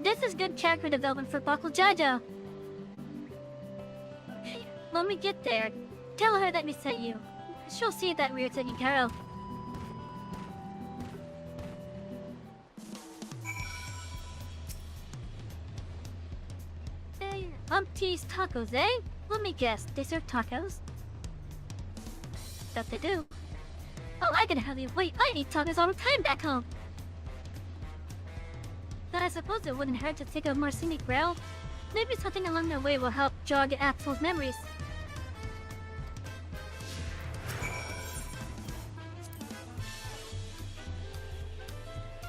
This is good character development for Buckle Jojo. When we get there, tell her that we sent you. She'll see that we are taken care of. Hey, Umpty's tacos, eh? Let me guess, they serve tacos? That they do. Oh, I can hardly wait. I eat tacos all the time back home. But I suppose it wouldn't hurt to take a more scenic route. Maybe something along the way will help jog Axel's memories.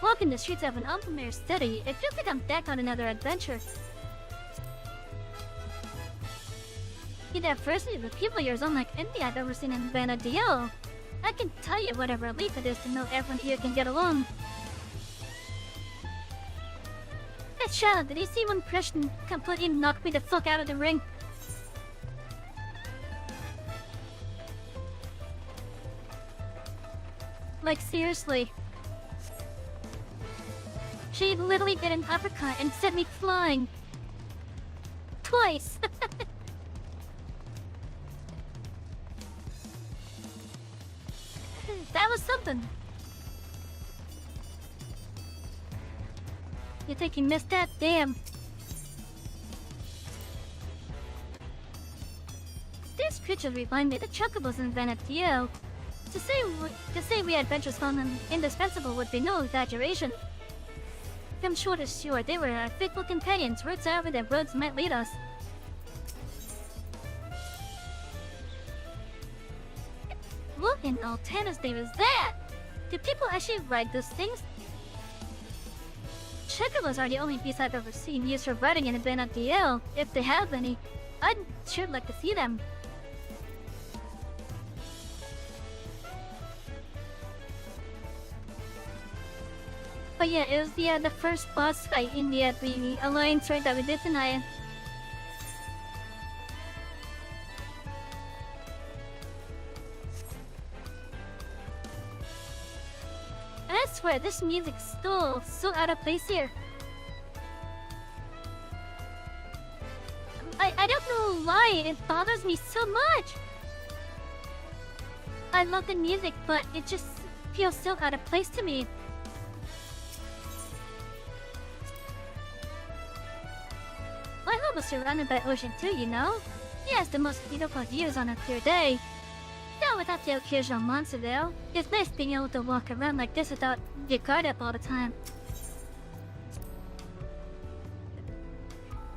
Walking the streets of an unfamiliar city, it feels like I'm back on another adventure. Firstly, the people here is unlike any I've ever seen in Vanadillo. I can tell you what a relief it is to know everyone here can get along. That child, did you see one Christian completely knock me the fuck out of the ring? Like, seriously. She literally did an uppercut and sent me flying. Twice! That was something. You think you missed that? Damn. These creatures remind me of the chocobos in Vanadillo. To say we adventurers found them indispensable would be no exaggeration. From short to short, they were our faithful companions, wherever their roads might lead us. What in Altana's name is that? Do people actually ride those things? Chocobos are the only beasts I've ever seen used for riding in Vanadillo, if they have any. I'd sure like to see them. But yeah, it was the first boss fight in the alliance raid that we did tonight. I swear, this music's still so out of place here. I don't know why it bothers me so much. I love the music, but it just feels so out of place to me. My home was surrounded by ocean too, you know? Yes, the most beautiful views on a clear day. Not without the occasional monster though. It's nice being able to walk around like this without your guard up all the time.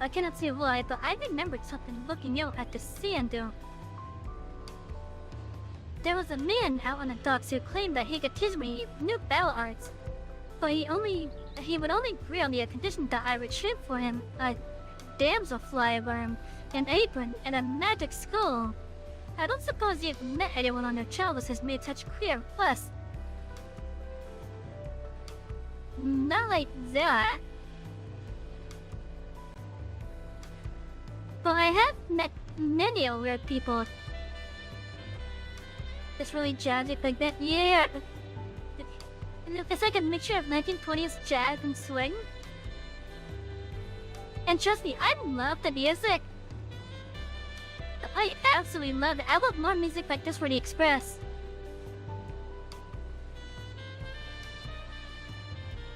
I cannot see why, but I remembered something looking out at the sea and there was a man out on the docks who claimed that he could teach me new battle arts. But he would only agree on the condition that I retrieve for him a damselfly worm, an apron, and a magic skull. I don't suppose you've met anyone on your travels who's made such clear requests. Not like that. But I have met many weird people. It's really jazzy like that. Yeah. It's like a mixture of 1920s jazz and swing. And trust me, I love the music. I absolutely love it. I want more music like this for the Express.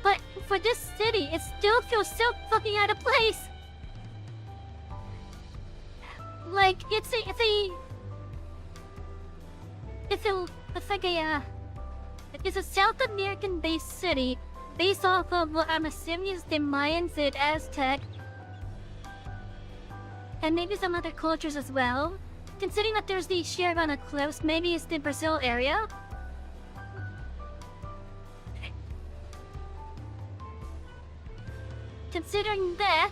But for this city, it still feels so fucking out of place. Like it's a South American-based city based off of what I'm assuming is the Mayans and Aztec. And maybe some other cultures as well. considering that there's the sheer amount of cliffs, maybe it's the Brazil area? Considering that,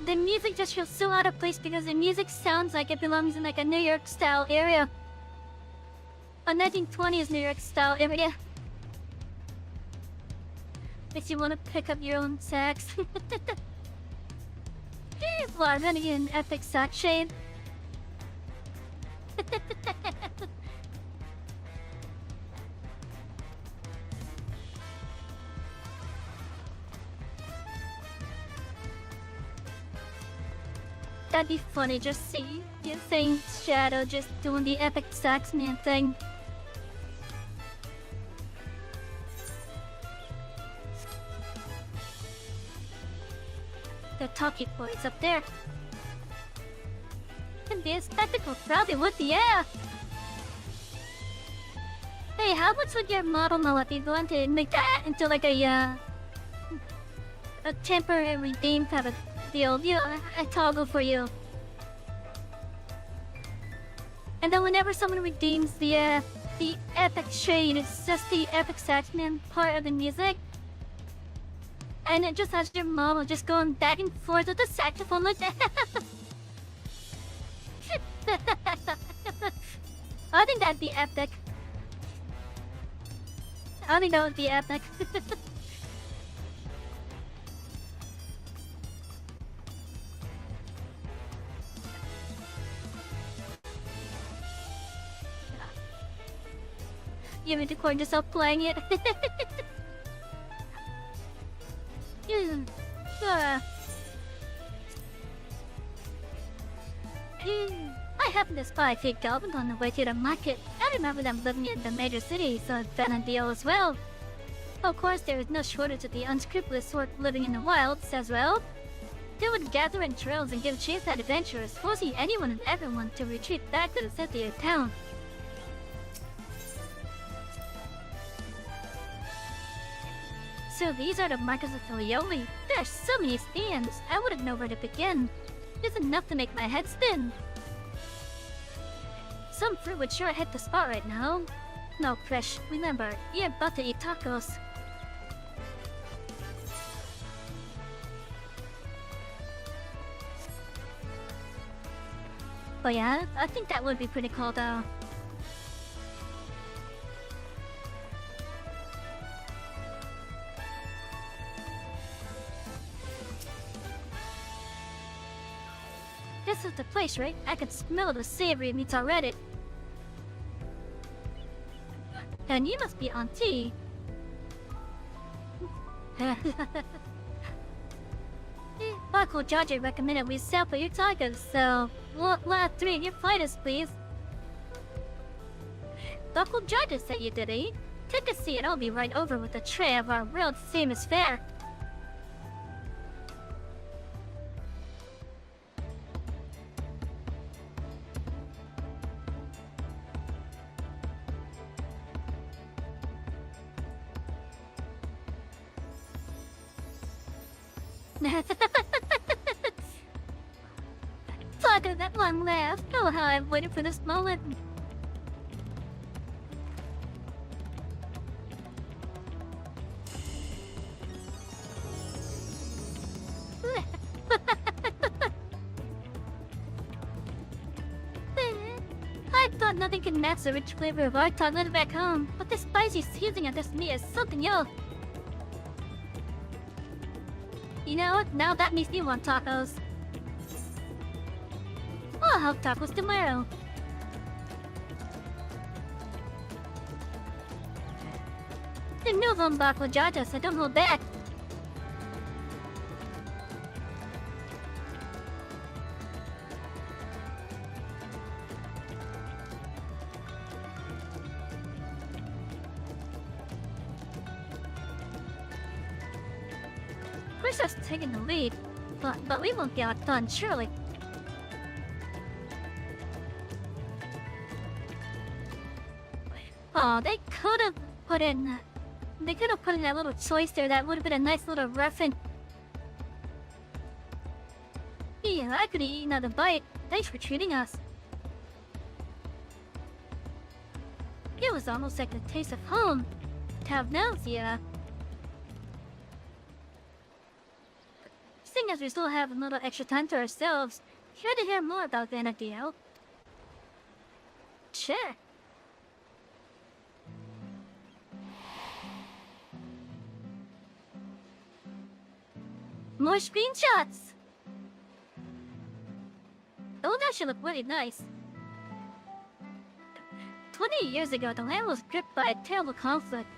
the music just feels so out of place because the music sounds like it belongs in like a New York style area. A 1920s New York style area. Makes you want to pick up your own sax. Well, I'm gonna get an epic sax shade. That'd be funny, just see you saying Shadow just doing the epic sax man thing. The talking points up there. Can be a spectacle, probably would be, yeah. Hey, how much would your model mullet be going to make that into like a temporary redeem type of deal? You know, a toggle for you. And then whenever someone redeems the epic shade, it's just the epic saxman part of the music. And it just has your model just going back and forth with the saxophone like that. I think that'd be epic. I think that would be epic. You mean to record yourself playing it? I happened to spy a fake goblin on the way to the market. I remember them living in the major cities, so it's been a deal as well. Of course, there is no shortage of the unscrupulous sort living in the wilds as well. They would gather in trails and give chase at adventurers, forcing anyone and everyone to retreat back to the city or town. So these are the markets of Philioli. There are so many stands, I wouldn't know where to begin. It's enough to make my head spin. Some fruit would sure hit the spot right now. No, Krish, remember, you're about to eat tacos. Oh yeah, I think that would be pretty cool though. This is the place, right? I can smell the savory meats already. And you must be Auntie. Uncle Jaja recommended we sample your tacos, so we'll have 3 of your fighters, please. Uncle Jaja said you did, eh? Take a seat, I'll be right over with a tray of our world famous fare. Fuck that one laugh. Oh, how I've waited for this moment. I thought nothing could match the rich flavor of our chocolate back home, but the spicy seasoning of this meat is something else. You know what? Now that makes me want tacos. I'll have tacos tomorrow. The new one back with Jaja, so don't hold back. Chris has taken the lead, but we won't get outdone, surely. Oh, they could have put in that little choice there. That would have been a nice little reference. Gee, I could have eaten another bite. Thanks for treating us. It was almost like the taste of home. Have nausea. Seeing as we still have a little extra time to ourselves, here to hear more about Vanadale. Sure. More screenshots! Oh, that should look really nice. 20 years ago, the land was gripped by a terrible conflict.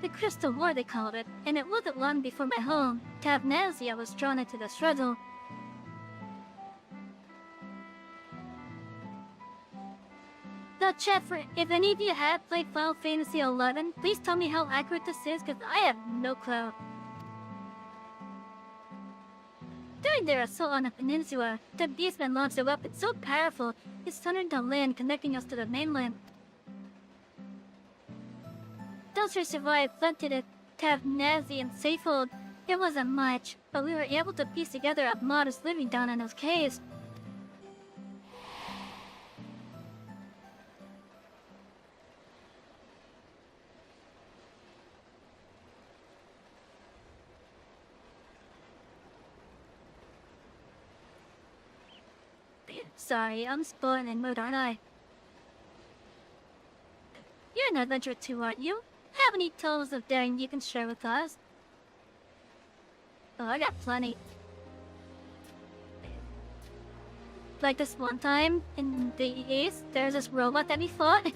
The Crystal War, they called it, and it wasn't long before my home, Tabnazia, was drawn into the struggle. The chat for if any of you have played Final Fantasy XI, please tell me how accurate this is, because I have no clue. During their assault on the peninsula, the beastmen launched a weapon so powerful it sundered the land, connecting us to the mainland. Those who survived fled to the Tabnazian safehold. It wasn't much, but we were able to piece together a modest living down in those caves. Sorry, I'm spoiling in mood, aren't I? You're an adventurer too, aren't you? Have any tales of daring you can share with us? Oh, I got plenty. Like this one time in the East, there's this robot that we fought.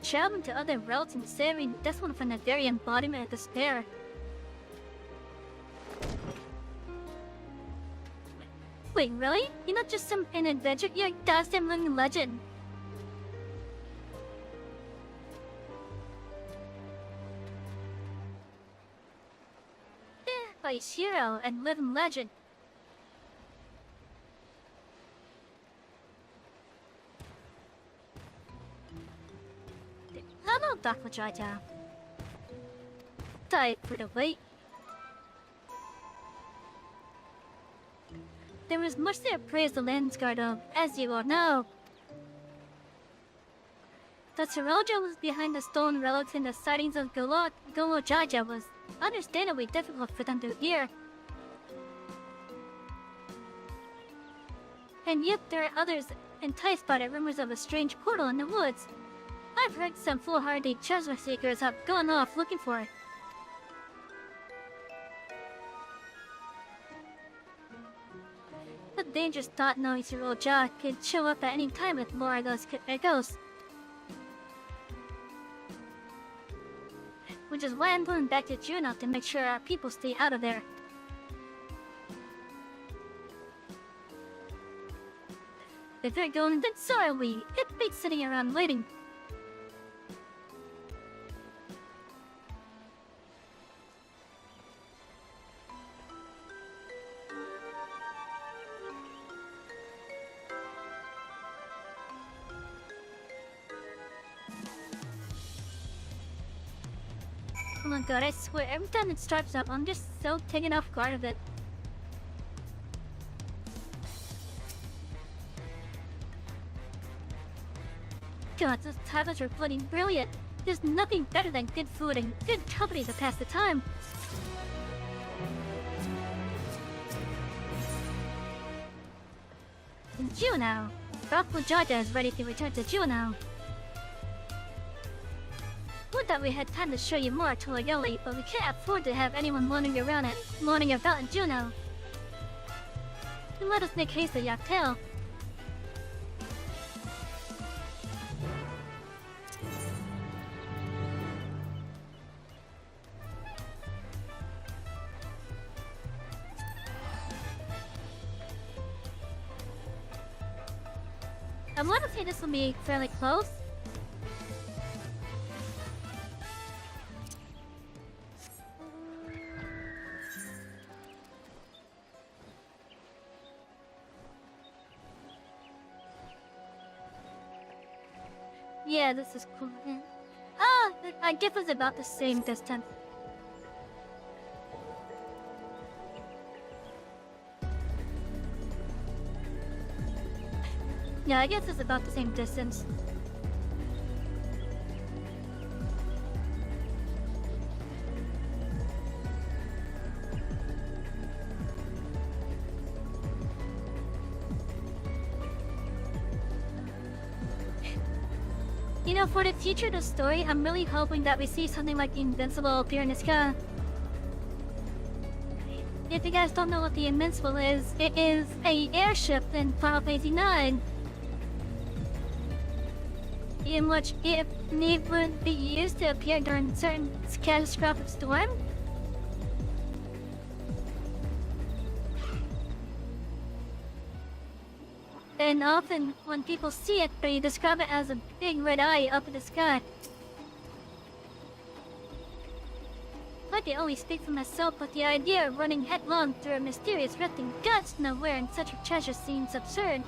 Traveling to other realms and Savy, that's one of the very embodiment of despair. Wait, really? You're not just an adventure, you're a goddamn living legend. A hero and living legend. Hello, Dr. Jaja. Tired for the wait. There was much to praise the Landsguard of, as you all know. The Taraja was behind the stone relics and the sightings of Golo Jaja was understandably difficult for them to hear. And yet there are others enticed by the rumors of a strange portal in the woods. I've heard some foolhardy treasure seekers have gone off looking for it. The dangerous thought knowing Sir Roja could show up at any time with more of those ghosts. Which is why I'm going back to Juno to make sure our people stay out of there. If they're going, then so are we. It beats sitting around waiting. Oh my god, I swear, every time it starts up, I'm just so taken off guard of it. God, those tablets are bloody brilliant. There's nothing better than good food and good company to pass the time. And Juno. Dr. Jaja is ready to return to Juno. Would that we had time to show you more Toyoli, but we can't afford to have anyone wandering about in Juno. Let us make haste to Yaktail. I want to say this will be fairly close. Yeah, this is cool. Ah, I guess it's about the same distance. Yeah, I guess it's about the same distance. You know, for the future of the story, I'm really hoping that we see something like Invincible appear in the sky. If you guys don't know what the Invincible is, it is a airship in Final Fantasy XIV, in which if need would be used to appear during certain catastrophic storm. And often, when people see it, they describe it as a big red eye up in the sky. I can only speak for myself, but the idea of running headlong through a mysterious rift in God's nowhere in such a treasure seems absurd.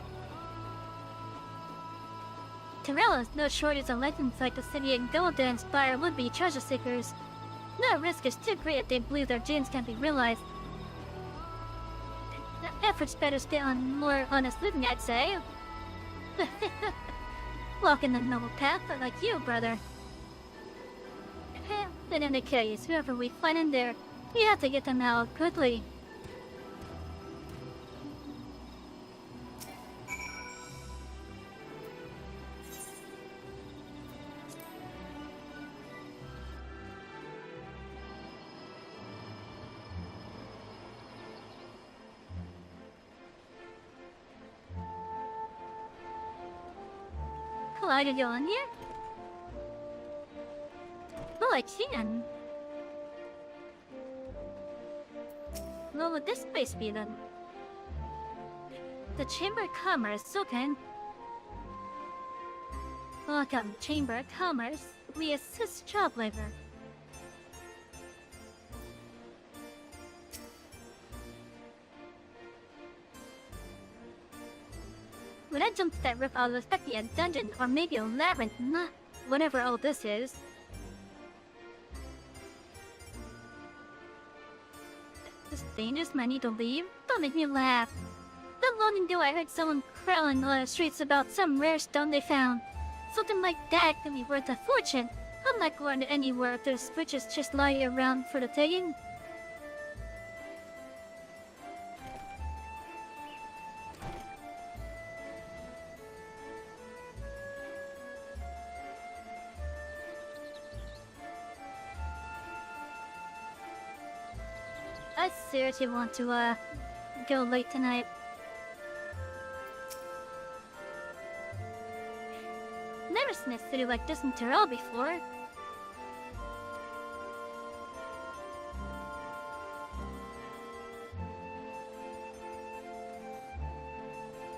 Terrell is no shortage of legends like the city and gold to inspire would-be treasure seekers. No risk is too great if they believe their dreams can be realized. The effort's better spent on more honest living, I'd say. Walking the noble path, but like you, brother. But in the case, whoever we find in there, we have to get them out quickly. Hello, did you on here? Oh, I can. What would this place be then? The Chamber of Commerce, okay. Welcome, Chamber of Commerce. We assist job labor. When I jumped that rip, I was expecting a dungeon or maybe a labyrinth, not whatever all this is. This dangerous, I need to leave? Don't make me laugh. Not long ago I heard someone crawling on the streets about some rare stone they found. Something like that can be worth a fortune. I'm not going to anywhere if there's riches just lying around for the taking. I seriously want to, go late tonight. Never seen a city like this in Terrell before.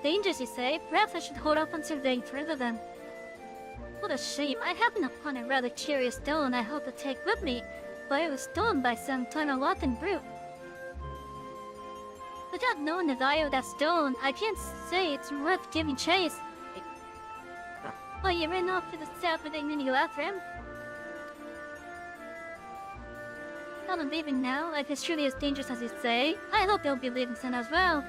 Dangerous, you say? Perhaps I should hold off on surveying further then. What a shame. I happened upon a rather curious stone I hope to take with me, but it was stolen by some Tarnalotan brute. Without knowing the value of that stone, I can't say it's worth giving chase. Well, you ran off to the south without meaning to go after him. I'm leaving now, if it's truly as dangerous as you say. I hope they'll be leaving soon as well.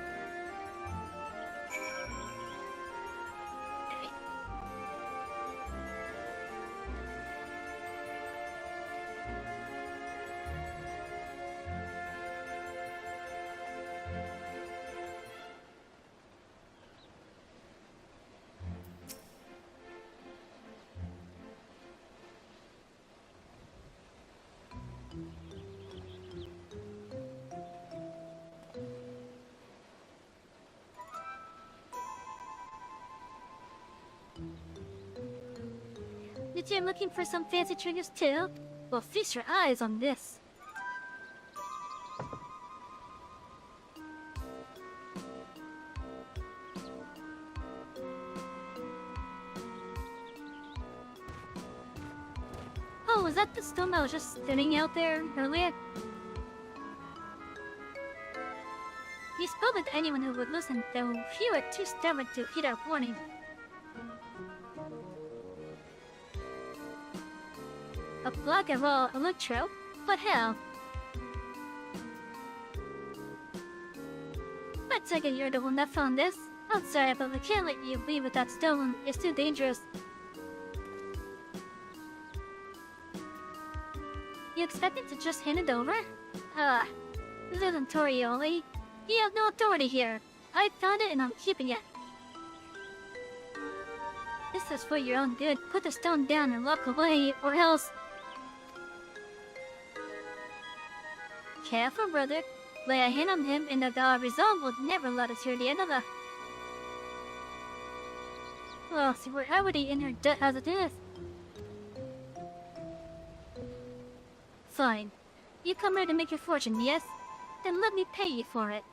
You're looking for some fancy triggers too? Well, feast your eyes on this. Oh, was that the stone that was just sitting out there earlier? You spoke with anyone who would listen, though few are too stubborn to heed our warning. a block of all electro? What hell? I take it you're the one that found this. I'm sorry, but we can't let you leave with that stone. It's too dangerous. You expect me to just hand it over? Little Torioli, you have no authority here. I found it and I'm keeping it. This is for your own good. Put the stone down and walk away, or else... Careful, brother. Lay a hand on him and the resolve will never let us hear the end of it. Well, see, we're already in her debt as it is. Fine. You come here to make your fortune, yes? Then let me pay you for it.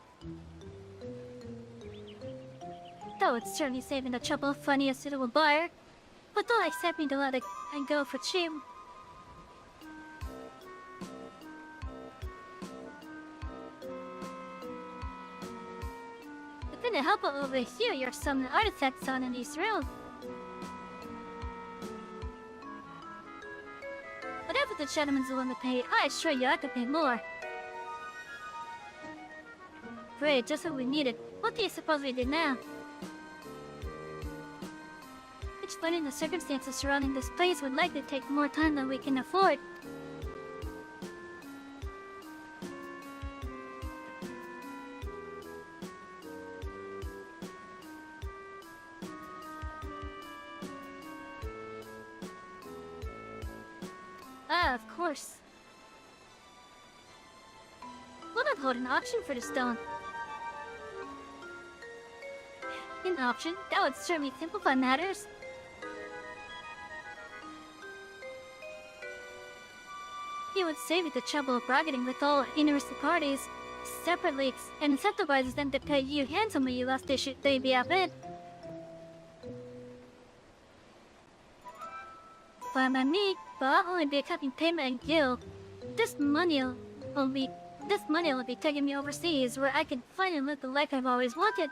Though it's certainly saving the trouble of finding a suitable buyer, but don't accept me to let it go for cheap. It couldn't help but overhear your summoning artifacts on in these realms. Whatever the gentleman's willing to pay, I assure you I could pay more. Great, just what we needed. What do you suppose we did now? Explaining the circumstances surrounding this place would likely take more time than we can afford. Ah, of course. We'll not hold an auction for the stone. An auction? That would certainly simplify matters. It would save you the trouble of bargaining with all interested parties separately and incentivizes them to pay you handsomely lest they be outbid. Fine by me, but I'll only be accepting payment and guild. This money will be taking me overseas where I can finally live the life I've always wanted.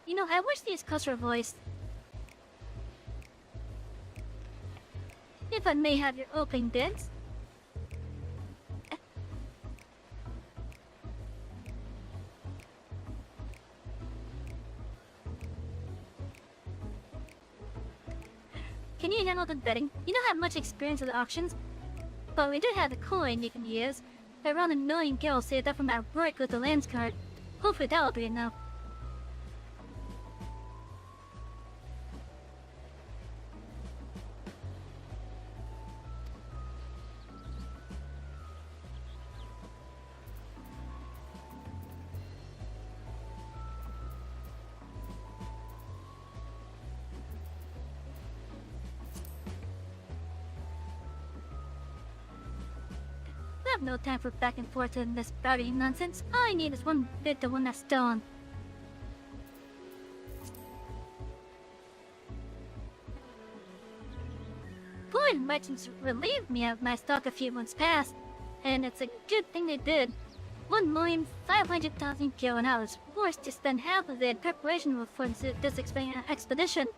You know, I wish these cuts were voiced. If I may have your opening bids. Can you handle the betting? You don't have much experience with auctions, but we do have a coin you can use. Around 1 million gil saved up from our work with the lands card. Hopefully that'll be enough. I have no time for back and forth in this bargaining nonsense. All I need is one bid to win that stone. Boy, merchants relieved me of my stock a few months past, and it's a good thing they did. 1,500,000 gil, and I was forced to spend half of it in preparation for this expedition.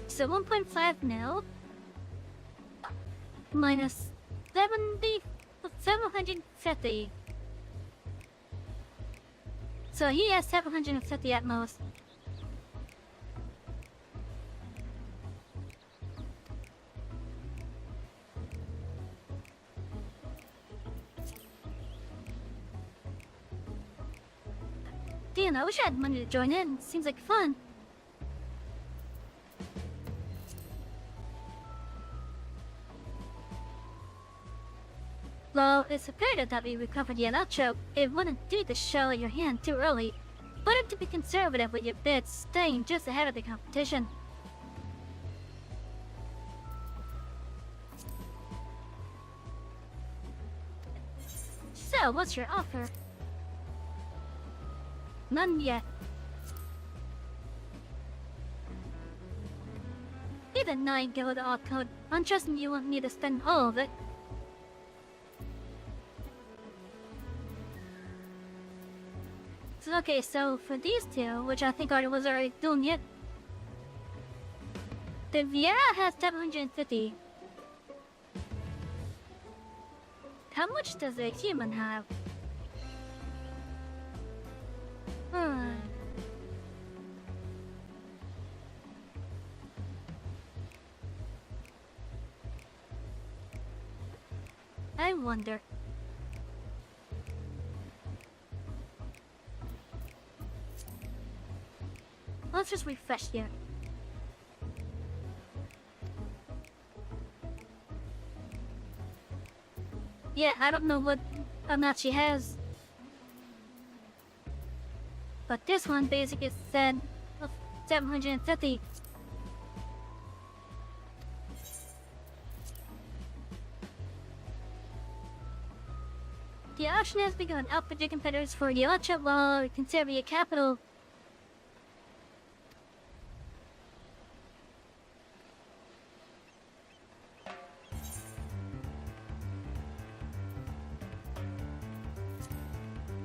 So 1.5 mil minus 750. So he has 750 at most. Damn, I wish I had money to join in. Seems like fun. Well, it's imperative that we recover the electro. It wouldn't do to show your hand too early. Better to be conservative with your bids, staying just ahead of the competition. So, what's your offer? None yet. the 9 guild alt code. I'm trusting you won't need to spend all of it. So, okay, so for these two, which I think I was already doing it, the Viera has 750. How much does a human have? I wonder. Let's just refresh here. Yeah, I don't know what amount she has. But this one basically said 750. The auction has begun. Output your competitors for the auction while conserving your capital.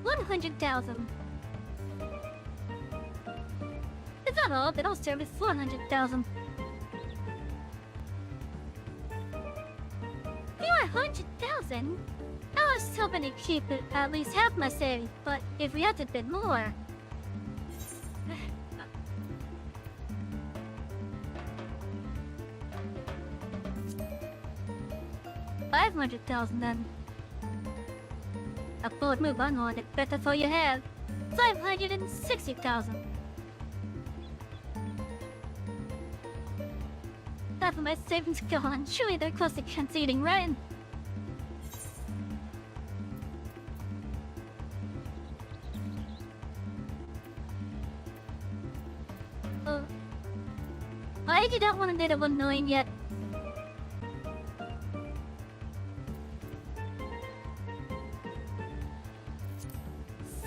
$100,000. It's not all, but I'll service 400,000. 400,000? I was hoping to keep it at least half my savings, but if we had to bid more. $500,000 then. A bold move on it, better for your head. 560,000. Half of my savings gone. Surely they're close to conceding, right? I did not want to date a 1 million yet.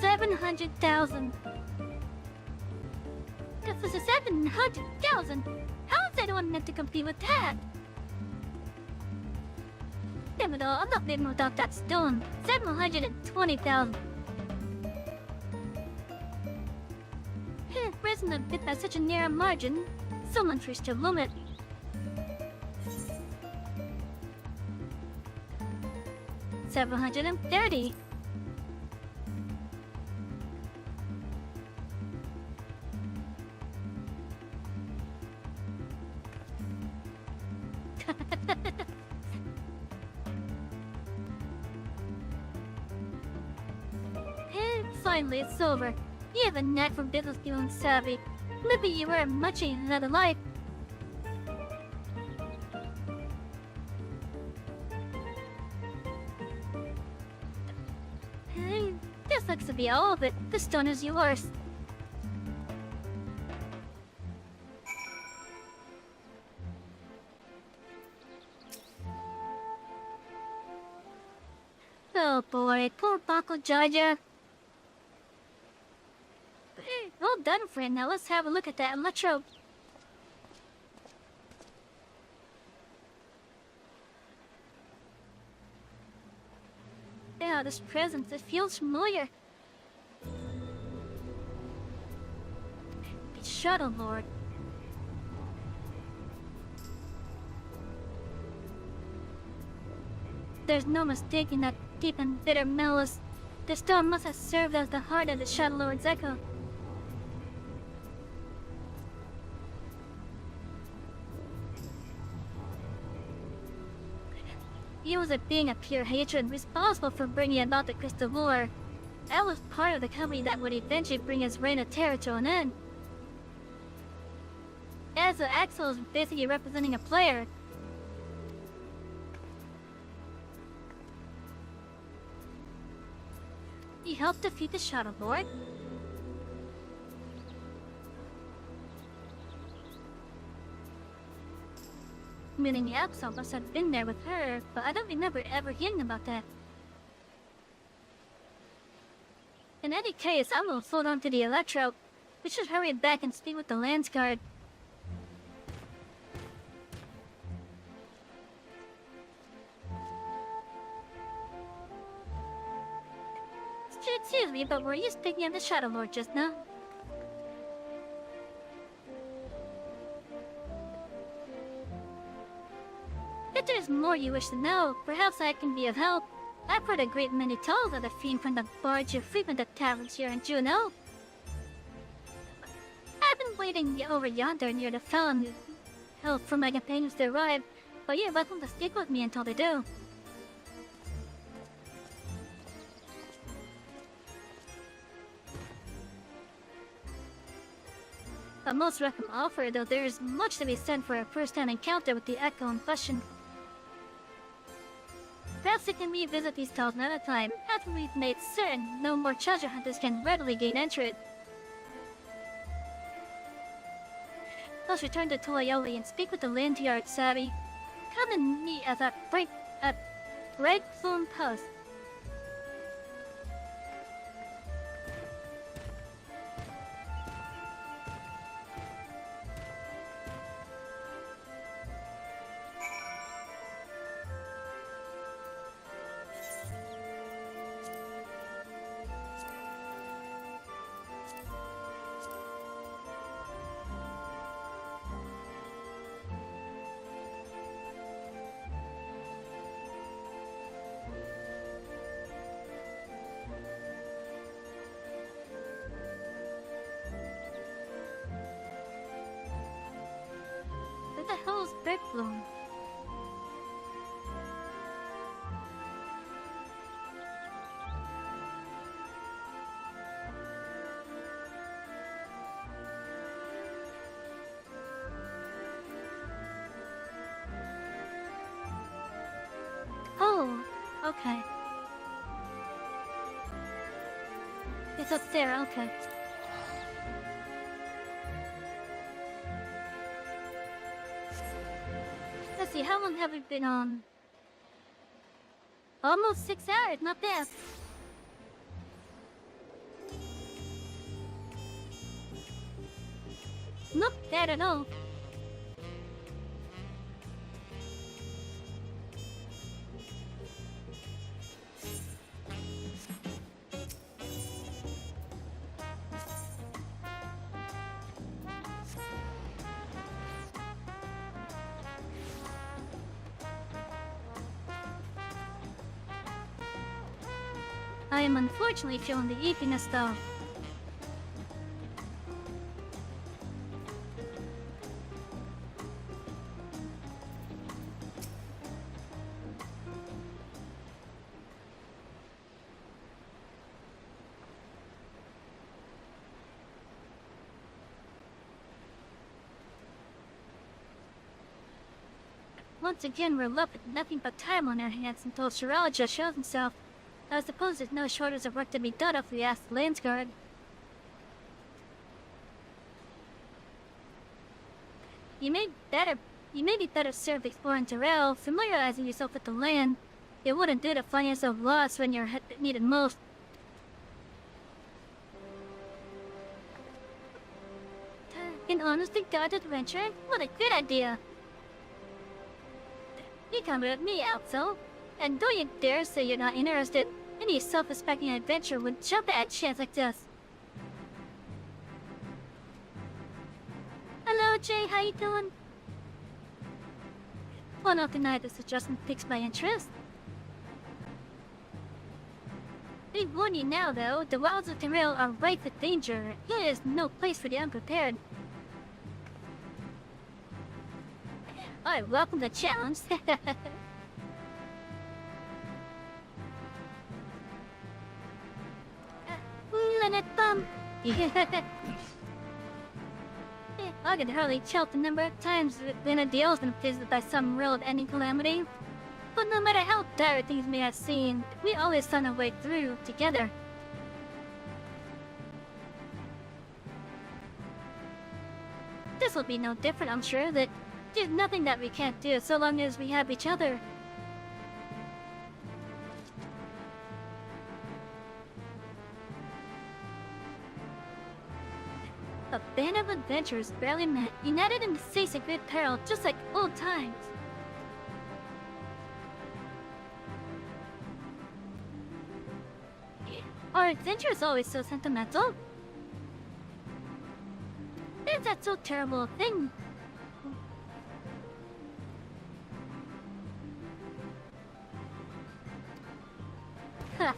$700,000. That was a 700,000. How is anyone meant to compete with that? Damn it all! I'm not living without that stone. 720,000. Risen a bit by such a narrow margin. Someone's reached a limit. $730. And finally, it's over. You have a knack for business dealing, Savy. Maybe you were much in another life. Hey, this looks to be all of it. The stone is yours. Oh boy, poor Bako Jaja. Well done, friend. Now let's have a look at that electro. Yeah, this presence, it feels familiar. The Shuttle Lord. There's no mistaking that deep and bitter malice. The stone must have served as the heart of the Shuttle Lord's echo. He was a being of pure hatred, responsible for bringing about the Crystal War. I was part of the company that would eventually bring his reign of terror to an end. As the Axel is basically representing a player. He helped defeat the Shadow Lord. Meaning the Axel must have been there with her, but I don't remember ever hearing about that. In any case, I'm gonna hold on to the Electro. We should hurry back and speak with the Lance Guard. Excuse me, but were you speaking of the Shadow Lord just now? If there's more you wish to know, perhaps I can be of help. I've heard a great many tales of the fiend from the barge who frequent the taverns here in Juneau. I've been waiting over yonder near the fountain for my companions to arrive, but you're welcome to stick with me until they do. A most welcome offer, though there is much to be said for a first-hand encounter with the echo in question. Perhaps we can revisit these tales another time, after we've made certain no more treasure hunters can readily gain entry. Let's return to Toyoli and speak with the landlord Savy. Come and meet us at Breakthrough Post. What the hell is Breakthrough? Oh, okay. It's up there, okay. Let's see, how long have we been on? Almost 6 hours, not bad. Not bad at all. I am unfortunately feeling the easiness though. Once again, we're left with nothing but time on our hands until Shiralaja shows himself. I suppose there's no shortage of work to be done if we ask the Landsguard. You may be better served exploring Terrell, familiarizing yourself with the land. It wouldn't do to find yourself lost when you're needed most. An honest-to-God adventure? What a good idea! You come with me, Alto. And don't you dare say you're not interested. Any self-respecting adventurer would jump at a chance like this. Hello, Jay. How you doing? Well, not deny the suggestion piques my interest. They warn you now, though. The wilds of Terrell are rife with danger. Here is no place for the unprepared. I welcome the challenge. I could hardly count the number of times Venadale has been visited by some real ending calamity. But no matter how dire things may have seemed, we always found our way through together. This will be no different, I'm sure. That there's nothing that we can't do so long as we have each other. A band of adventurers barely met, united in the face of great peril, just like old times. Our adventure is always so sentimental. Is that so terrible a thing? Huh.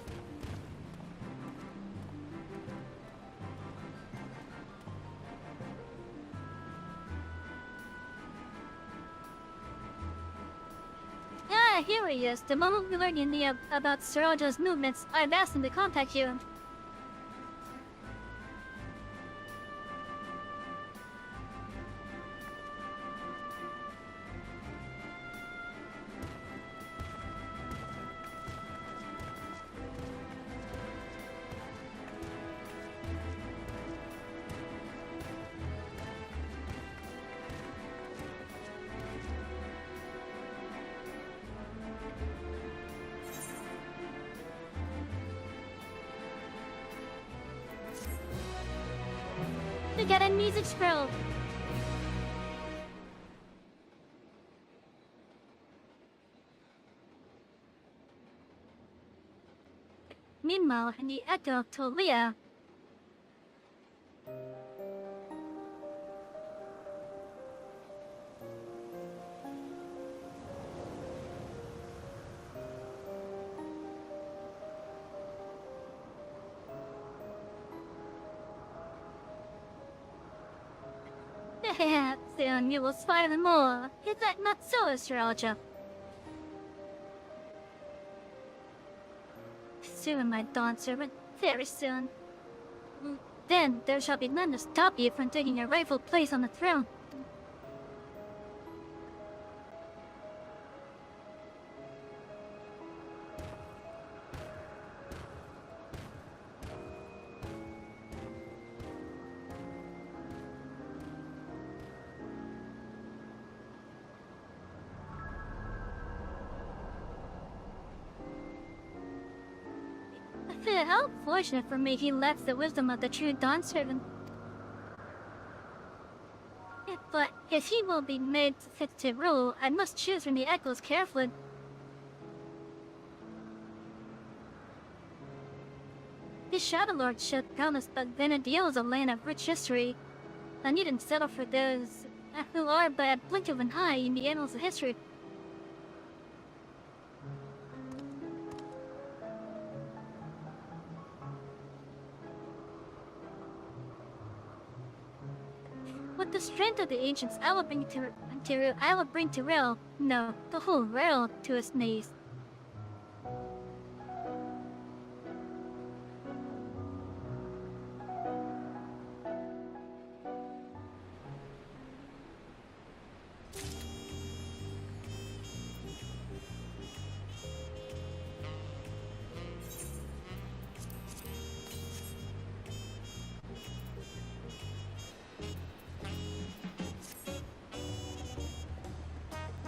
Ah, here he is. The moment we learned about Saraja's movements, I've asked him to contact you. We got a music scroll. Meanwhile, in the echo told Leah. Soon you will smile more. Is that not so, Astrologer? Soon, my dawn servant. Very soon. Then there shall be none to stop you from taking your rightful place on the throne. How fortunate for me he lacks the wisdom of the true dawn servant. But if he will be made fit to rule, I must choose from the echoes carefully. The Shadow Lord showed countless but Venediel is a land of rich history. I needn't settle for those who are but a blink of an eye in the annals of history. With the strength of the ancients, I will bring Terrell, no, the whole realm to its knees.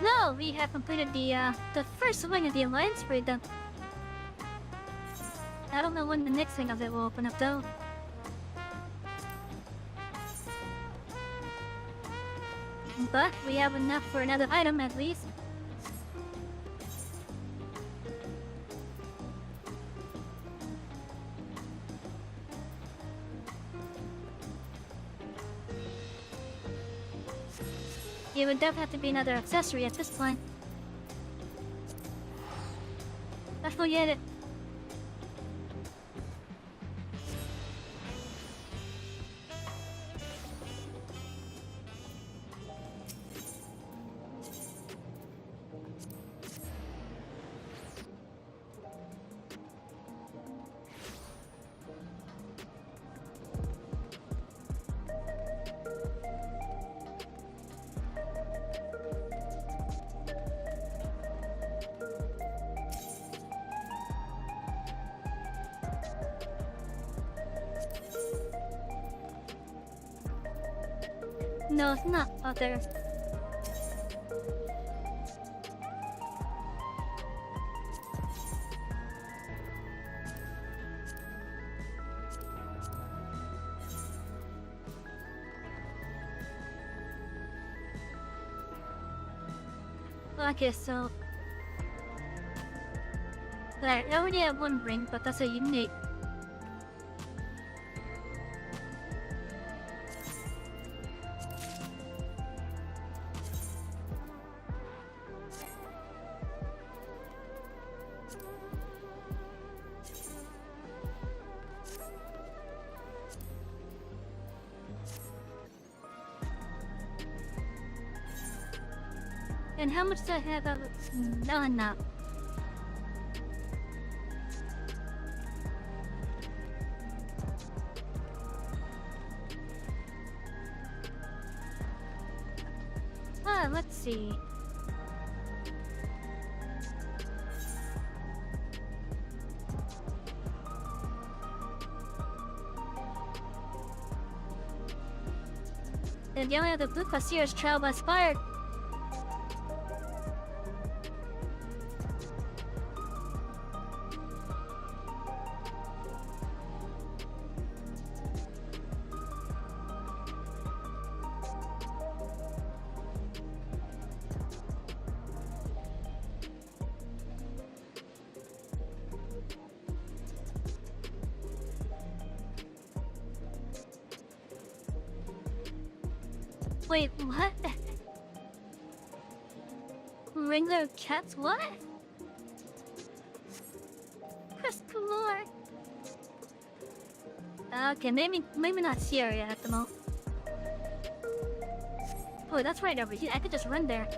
No, we have completed the first wing of the Alliance freedom. I don't know when the next wing of it will open up though. But we have enough for another item at least. It would definitely have to be another accessory at this point. Let's forget it. No, it's not other. Okay, so I already have one ring, but that's a unique. And how much do I have of it? Not enough. Let's see. And the only other blue class here is Trial by Fire. Wait, what? Ringler cats, what? Crystal lore. Okay, maybe not here yet at the moment. Oh, that's right over here. I could just run there.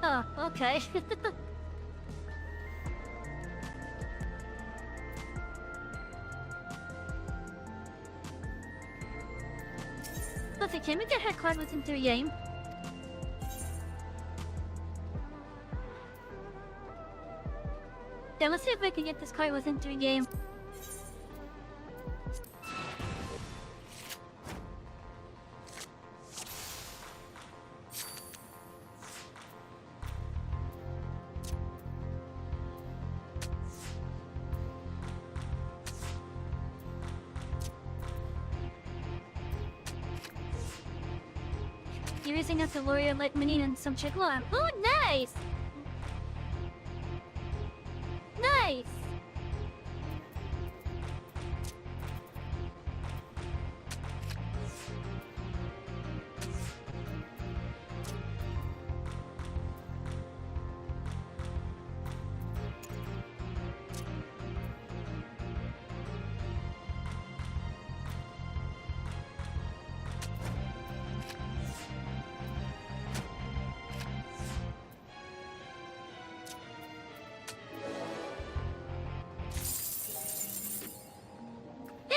Oh, okay. Buffy, can we get her card within 3 game? Yeah, let's see if we can get this card within 3 game. You're using a warrior like Mini and some chick alarm. Oh, nice! Nice!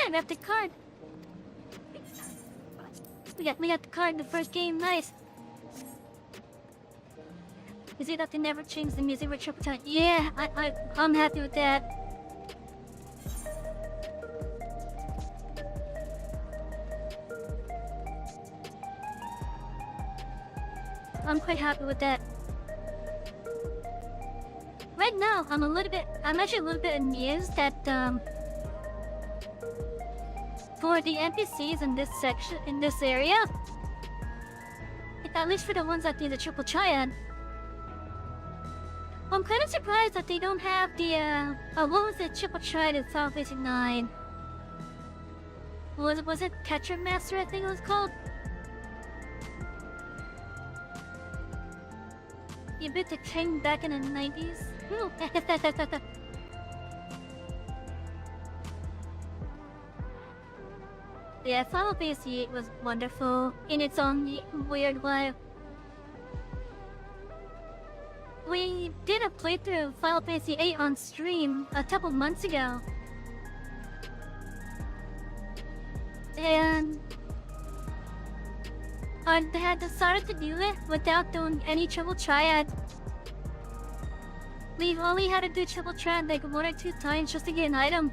We have the card. We got the card in the first game. Nice. Is it that they never changed the music with triple time? Yeah, I'm happy with that. I'm quite happy with that. Right now, I'm actually a little bit amused that for the NPCs in this section, in this area, at least for the ones that do the triple triad, I'm kind of surprised that they don't have the, what was the triple triad in Final Fantasy XIV? Was it Catcher Master, I think it was called? You beat the king back in the 90s? Yeah, Final Fantasy VIII was wonderful in its own weird way. We did a playthrough of Final Fantasy VIII on stream a couple months ago. And they had decided to do it without doing any triple triad. We only had to do triple triad like 1 or 2 times just to get an item.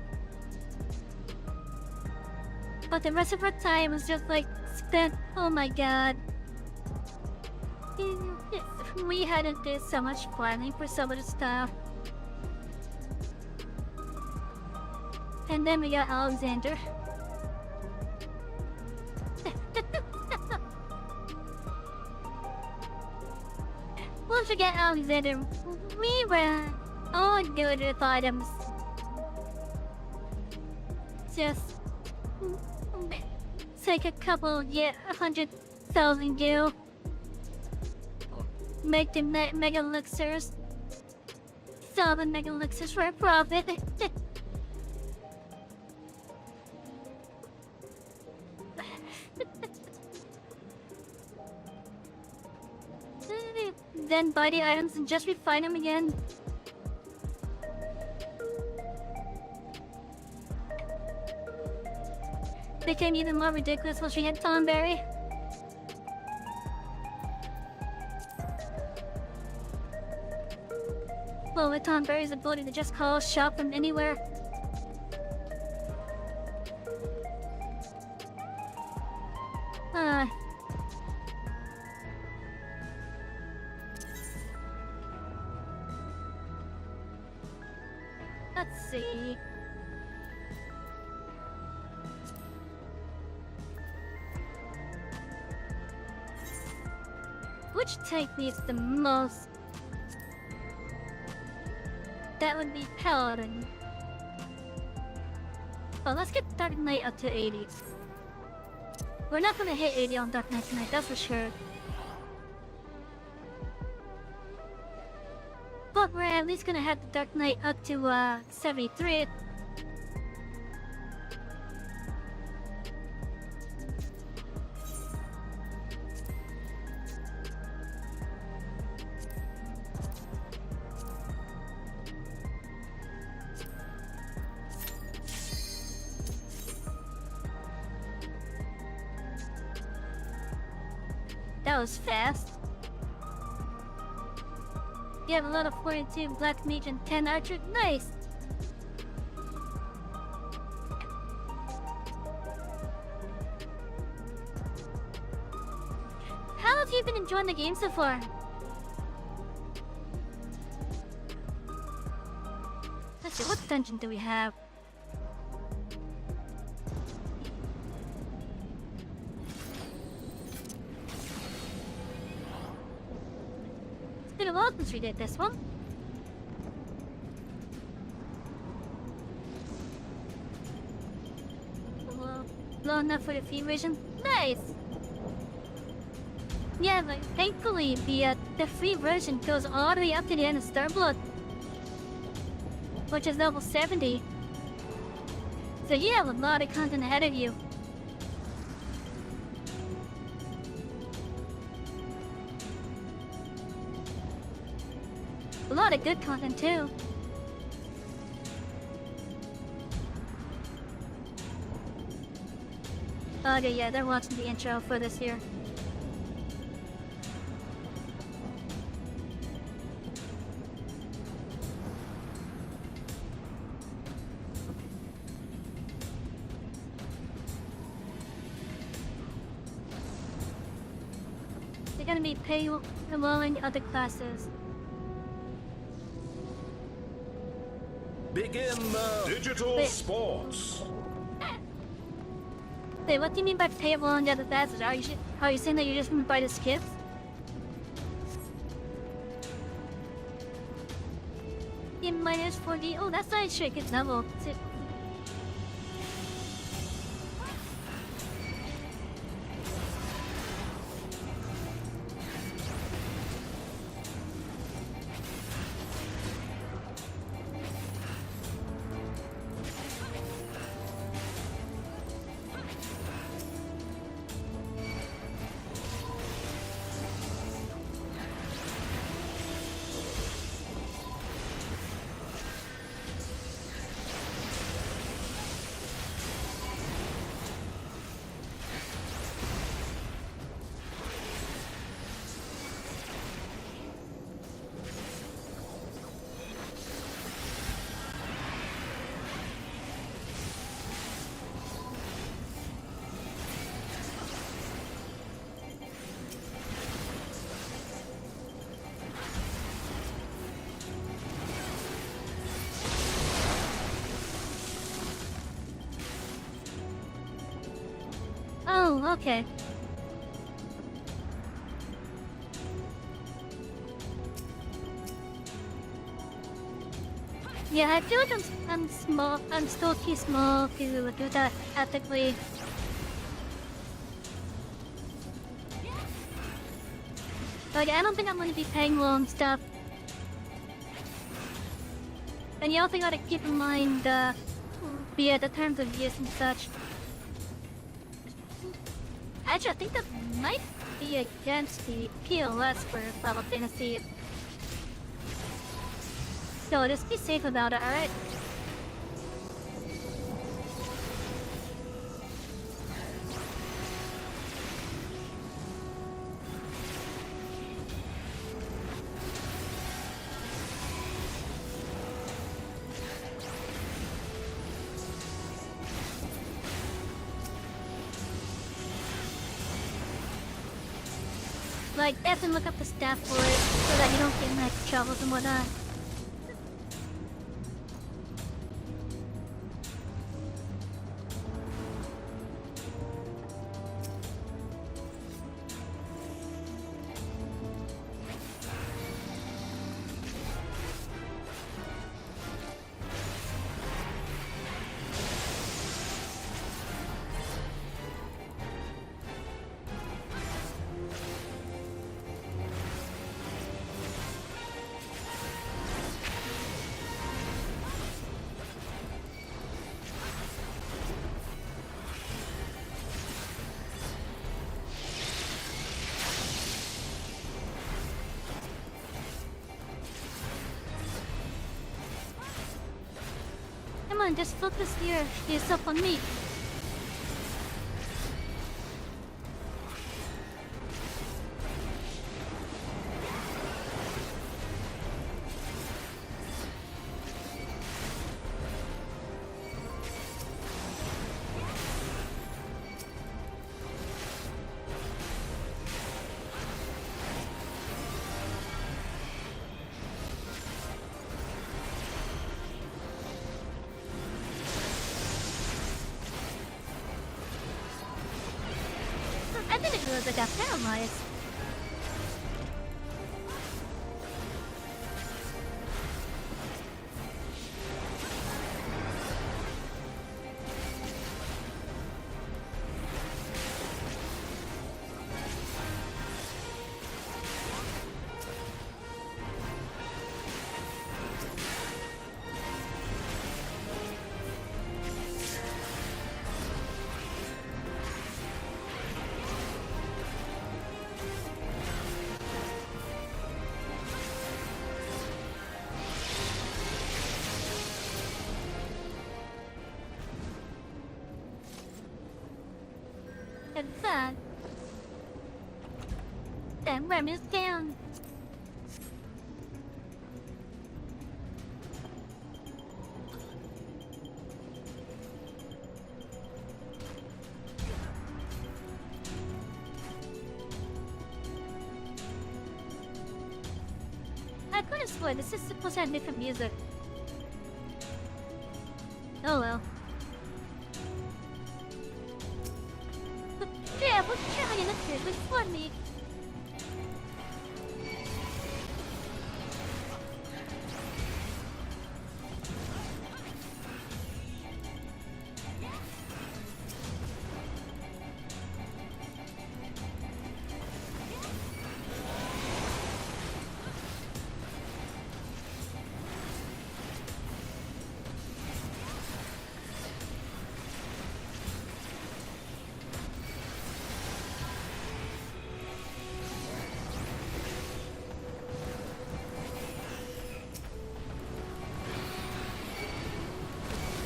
But the rest of our time was just like spent. Oh my god. We had to do so much planning for so much stuff. And then we got Alexander. Well, get Alexander, we ran all good with items. Just take a couple, get 100,000 gil. Make the mega elixirs. Sell the mega elixirs for a profit. Then buy the items and just refine them again. Became even more ridiculous when she had Tomberry. Well, with Tomberry's ability to just call shop from anywhere. Let's see. Which tank needs the most? That would be Paladin. Oh, let's get Dark Knight up to 80. We're not gonna hit 80 on Dark Knight tonight, that's for sure. But we're at least gonna have the Dark Knight up to 73. That was fast. You have a lot of 42 Black Mage and 10 Archer. Nice! How have you been enjoying the game so far? Let's see, what dungeon do we have? It's been a while since we did this one. Well, low enough for the free version. Nice! Yeah, but thankfully the free version goes all the way up to the end of Starblood, which is level 70. So you have a lot of content ahead of you. A lot of good content too. Okay, yeah, they're watching the intro for this year. They're gonna be paywalling other classes. Begin the digital Wait. sports. Wait, what do you mean by payable on the other classes? Are you saying that you're just gonna buy the skips? Yeah, minus 4D. Oh, that's not straight good level. Oh, okay. Yeah, I feel like I'm small. I'm still too small to do that ethically. Like, I don't think I'm gonna be paying well and stuff. And you also gotta keep in mind, the terms of use and such. Actually, I think that might be against the POS for Final Fantasy. So just be safe about it, alright? Like, F and look up the stat for it so that you don't get in like troubles and whatnot. Come on, just focus yourself on me. I didn't realize I got paralyzed. In fact, then Rem is down. I could have sworn this is supposed to have different music. Oh well. Yeah, what's trying to do with funny?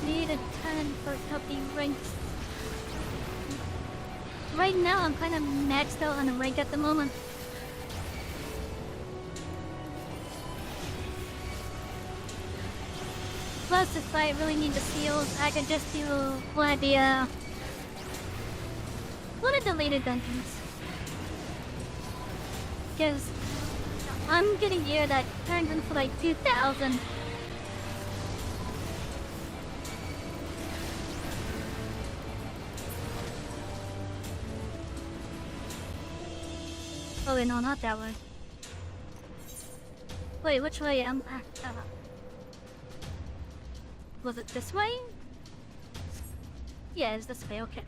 Need a 10 for copy ranks. Right now, I'm kind of maxed out on the rank at the moment. Plus, if I really need the seals, I can just do one of the later dungeons. Because I'm getting gear that turns in for like 2,000. Oh wait, no, not that one. Wait, which way am I? Was it this way? Yeah, it's this way, okay.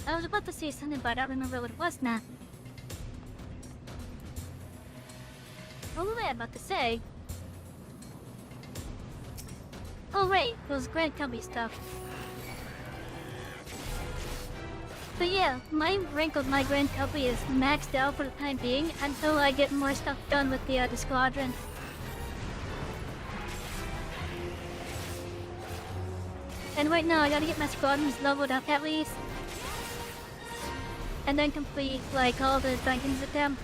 I was about to say something, but I don't remember what it was now. What was I about to say? Oh right, those Grand Company stuff. But yeah, my rank of my Grand Company is maxed out for the time being until I get more stuff done with the squadron. And right now I gotta get my squadrons leveled up at least. And then complete like all the dungeons with them.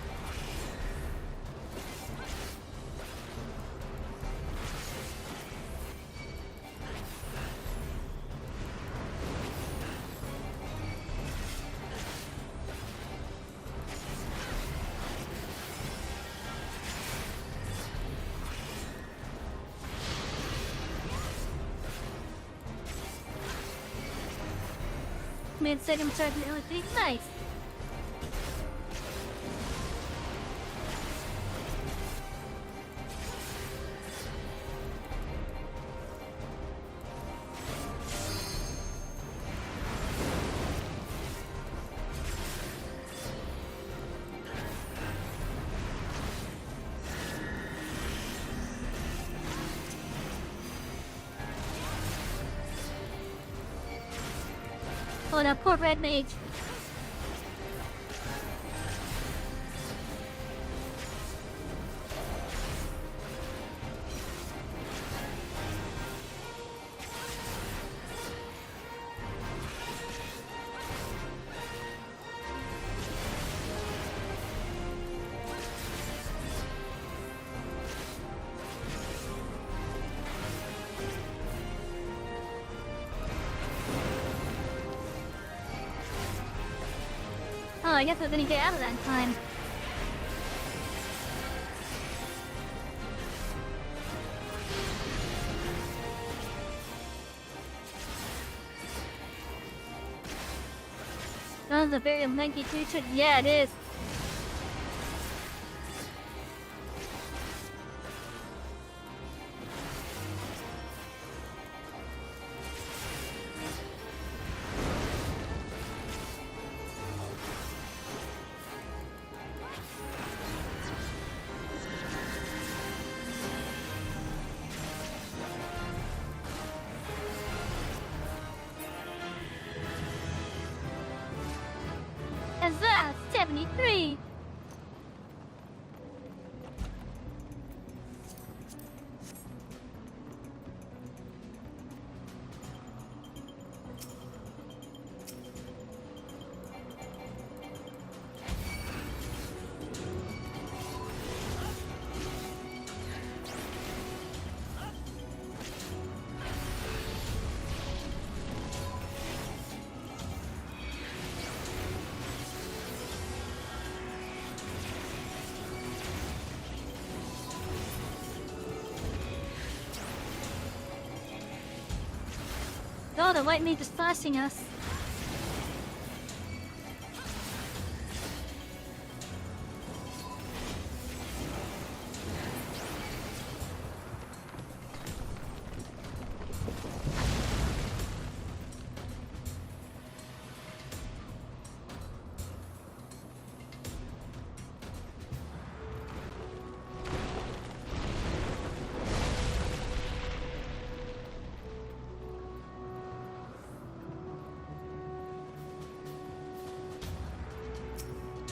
Made second certain ability. Nice. Oh, that poor red mage. Oh, I guess I didn't get out of that in time. That was a very lengthy creature. Yeah, it is. And that's 73! Oh, the white mage is flashing us.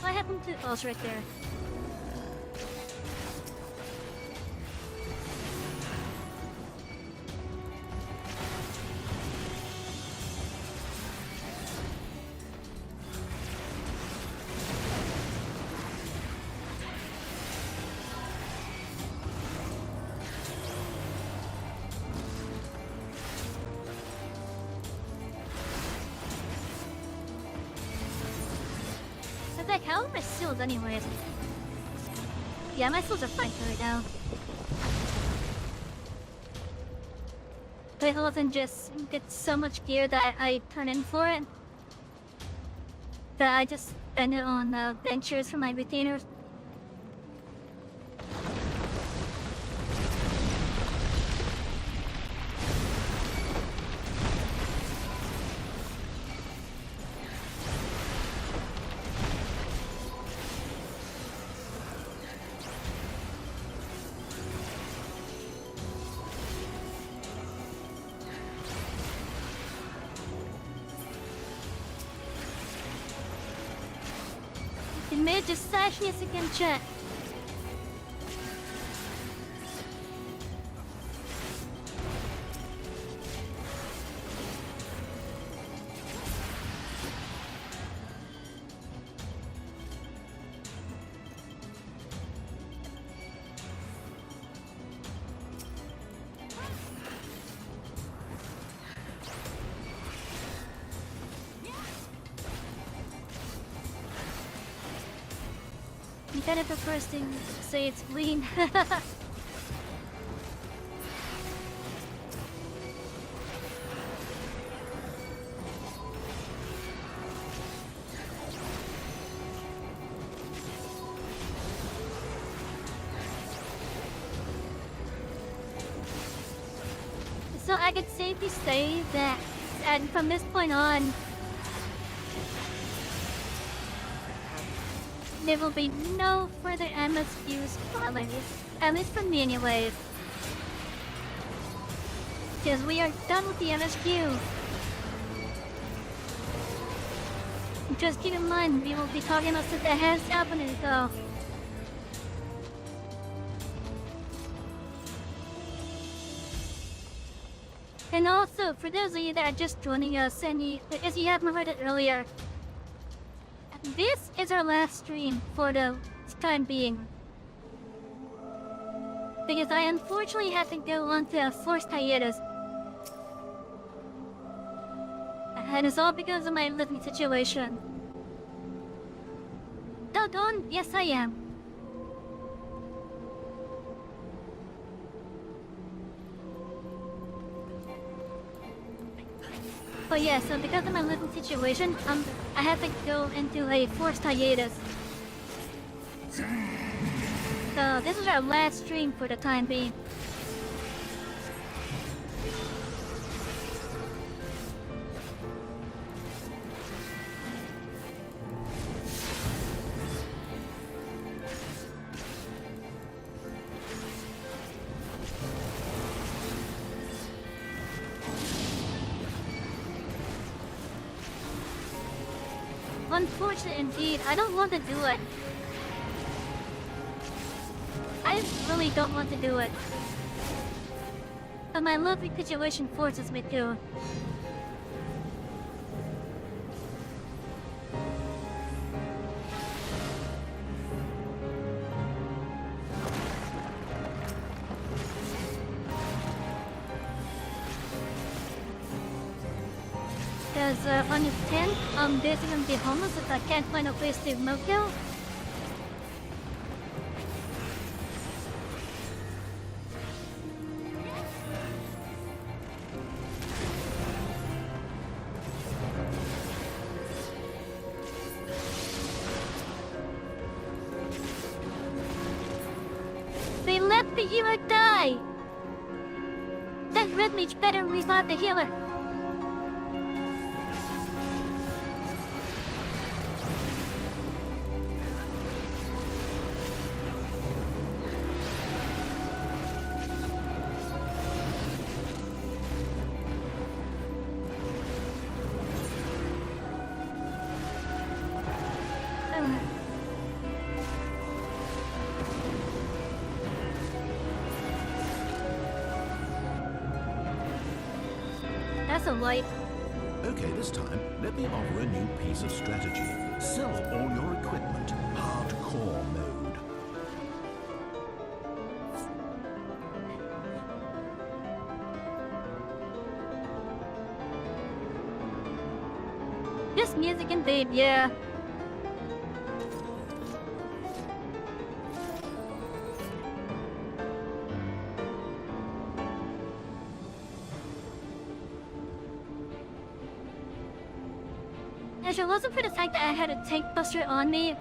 What happened to... Oh, it's right there. Like, how are my seals anyways? Yeah, my seals are fine for right now. But it wasn't just get so much gear that I turn in for it. That I just spend it on ventures for my retainers. It may just sash me again, chat. You kind of prefer to say it's lean. So I could safely say that, and from this point on, there will be no further MSQs following, at least from me anyways. Because we are done with the MSQ. Just keep in mind, we will be talking about stuff that has happened, so... And also, for those of you that are just joining us, and if you haven't heard it earlier, this is our last stream for the time being. Because I unfortunately had to go on to a forced hiatus. And it's all because of my living situation. Doggone, yes I am. But yeah, so because of my living situation, I had to go into a forced hiatus. So this is our last stream for the time being. Unfortunate indeed. I don't want to do it. I really don't want to do it. But my lovely situation forces me to. Because on the 10th, I'm basically gonna be homeless if I can't find a place to motel. They let the healer die! That red mage better revive the healer! also light. Okay, this time, let me offer a new piece of strategy. Sell all your equipment. Hardcore mode. Just music and babe, yeah. If it wasn't for the fact that I had a tank buster on me,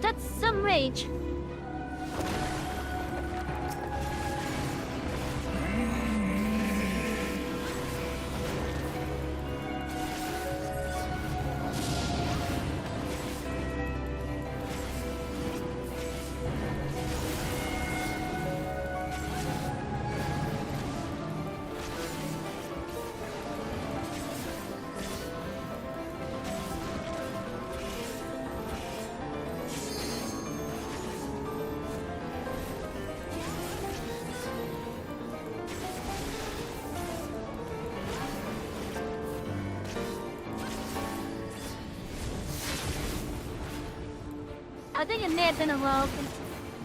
that's some rage. I think it may have been a while since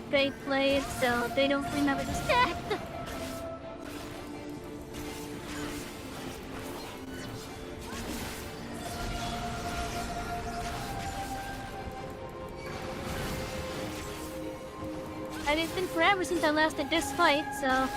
they played, so they don't remember the stat. And it's been forever since I last did this fight, so...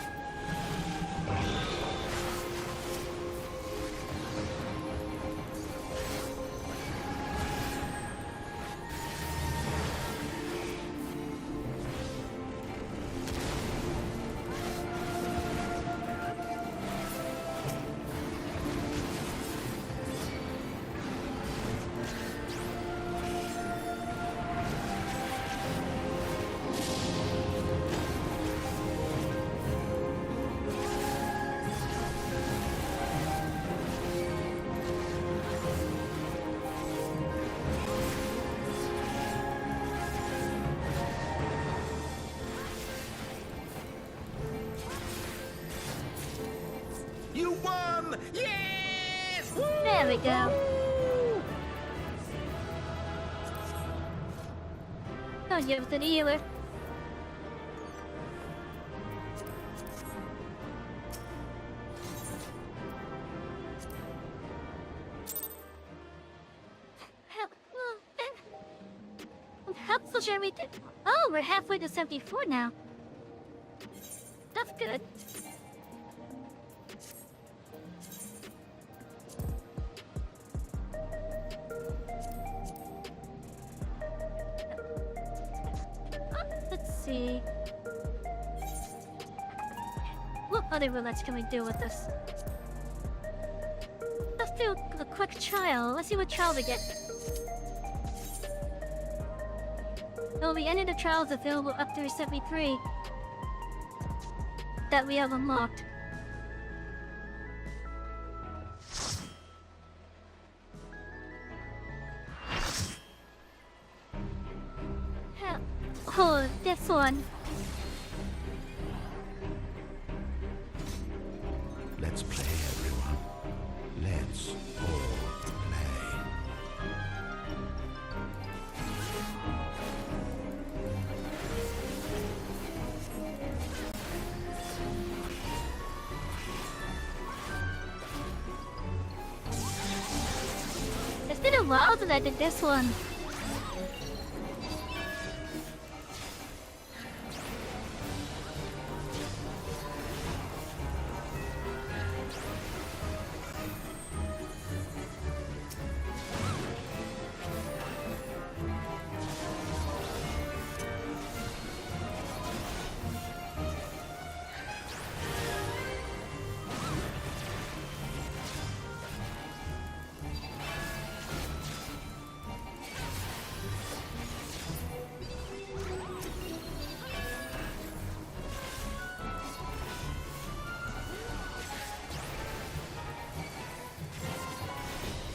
There we go. Oh, you're the healer. How much are we? Oh, we're halfway to 74 now. That's good. Let's see. What other roulette can we do with this? Let's do a quick trial. Let's see what trial we get. Oh, we ended the trials available up to 73 that we have unlocked. Oh, this one. Let's play, everyone. Let's all play. It's been a while since I did this one.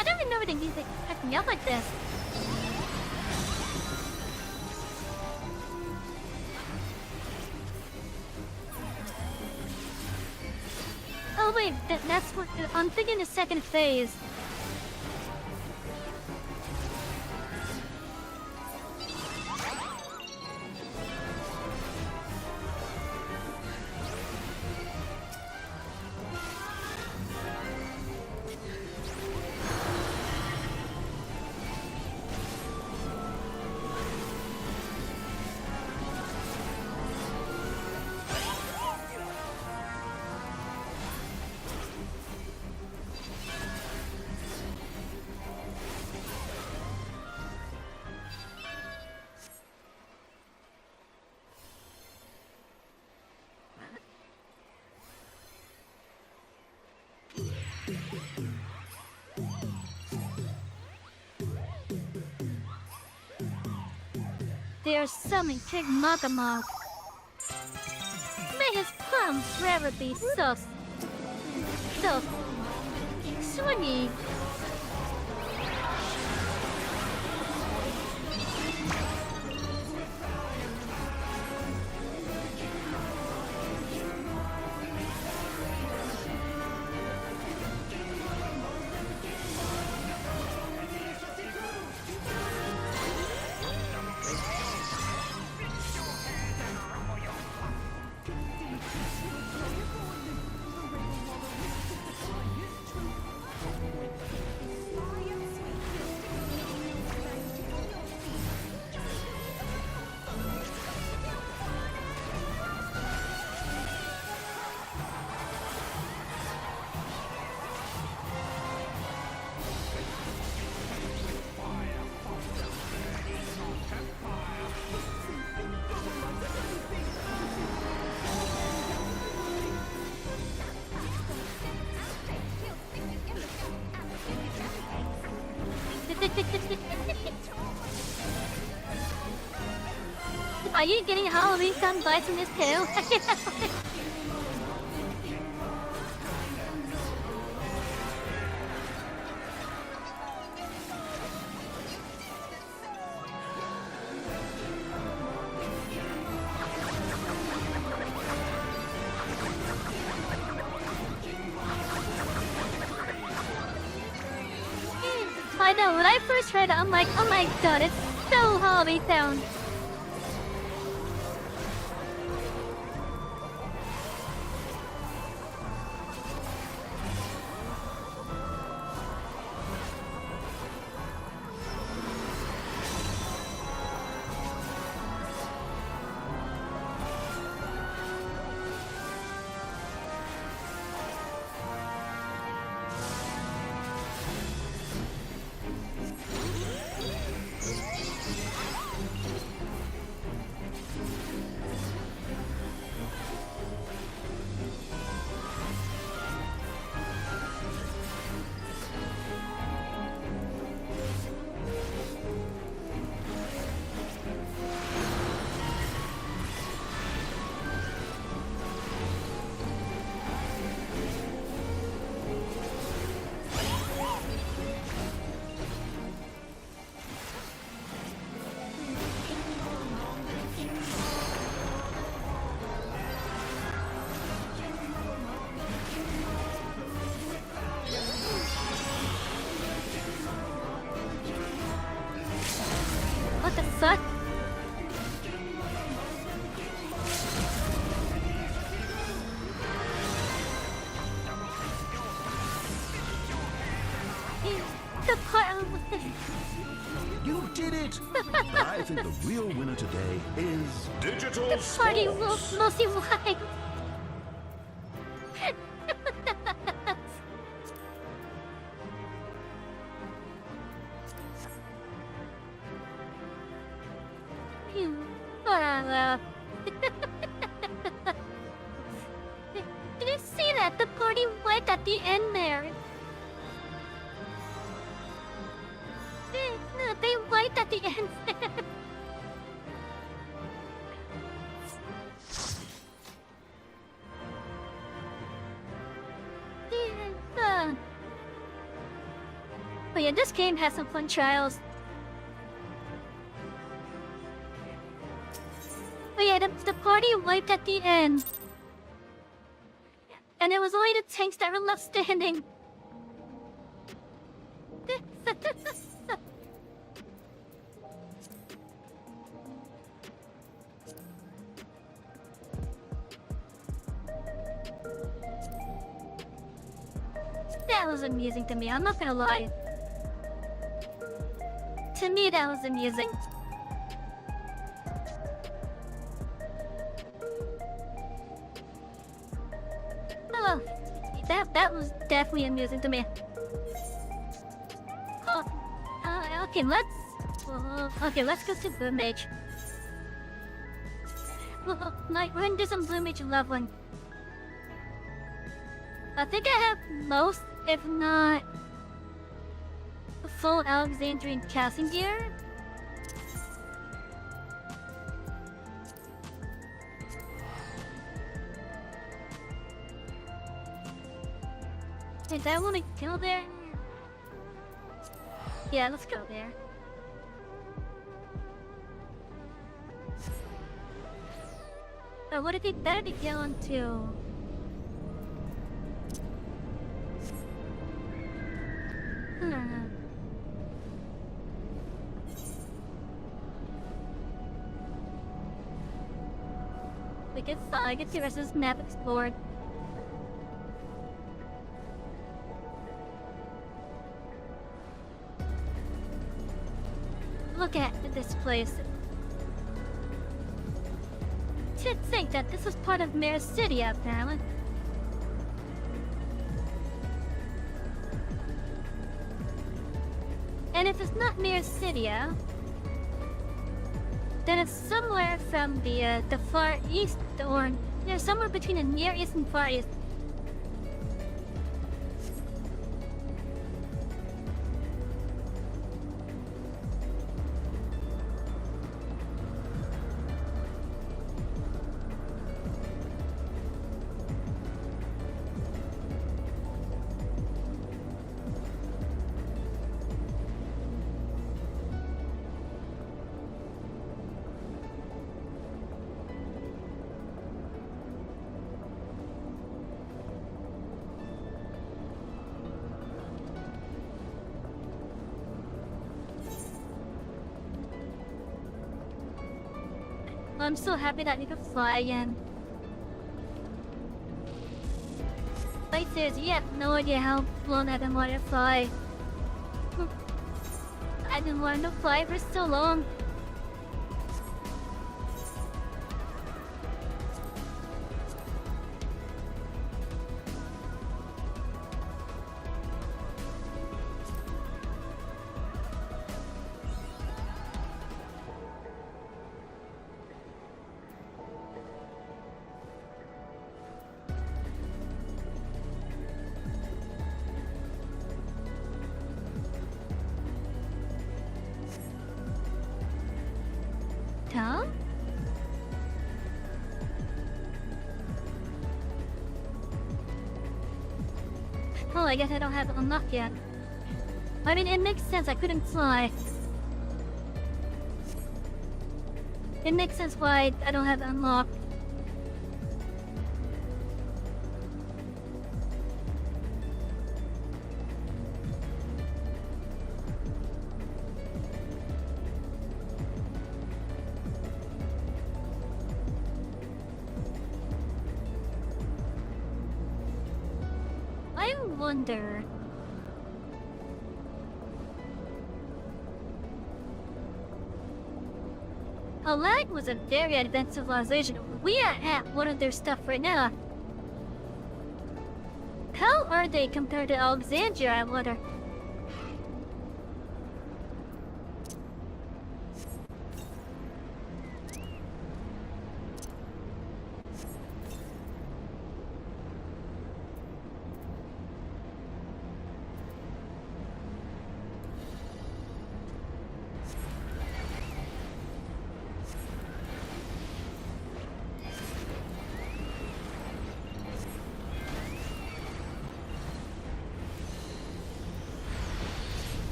I don't remember the music acting up like this. Oh wait, that's what I'm thinking. The second phase. There's something King Magamog. May his palms forever be so swingy. Are you getting Halloween sound bites in this too? I know, when I first read it, I'm like, oh my god, it's so hobby sound. What the fuck? The part with the... You did it! I think the real winner today is Digital The party Sports. will mostly why. Did you see that? The party went at the end there. They wiped at the end there. But yeah, this game has some fun trials. But yeah, the party wiped at the end. And it was only the tanks that were left standing. That was amusing to me, I'm not gonna lie. To me, that was amusing. Oh, that was definitely amusing to me. Oh, okay, let's go to Blue Mage. Like, we're gonna do some Blue Mage leveling. I think I have most, if not full Alexandrian casting gear. Did I want to go there? Yeah, let's go there. Or would it be better to go into... I get the rest of this map explored. Look at this place. To think that this was part of Mare City, apparently. And if it's not Mare City, then it's somewhere from the Far East, or somewhere between the Near East and Far East. I'm so happy that you can fly again. Like seriously, you have no idea how long I've been wanting to fly. I've been wanting to fly for so long. Huh? Oh, I guess I don't have it unlocked yet. I mean, it makes sense, I couldn't fly. It makes sense why I don't have it unlocked. I wonder... Alag was a very advanced civilization. We are at one of their stuff right now. How are they compared to Alexandria, I wonder?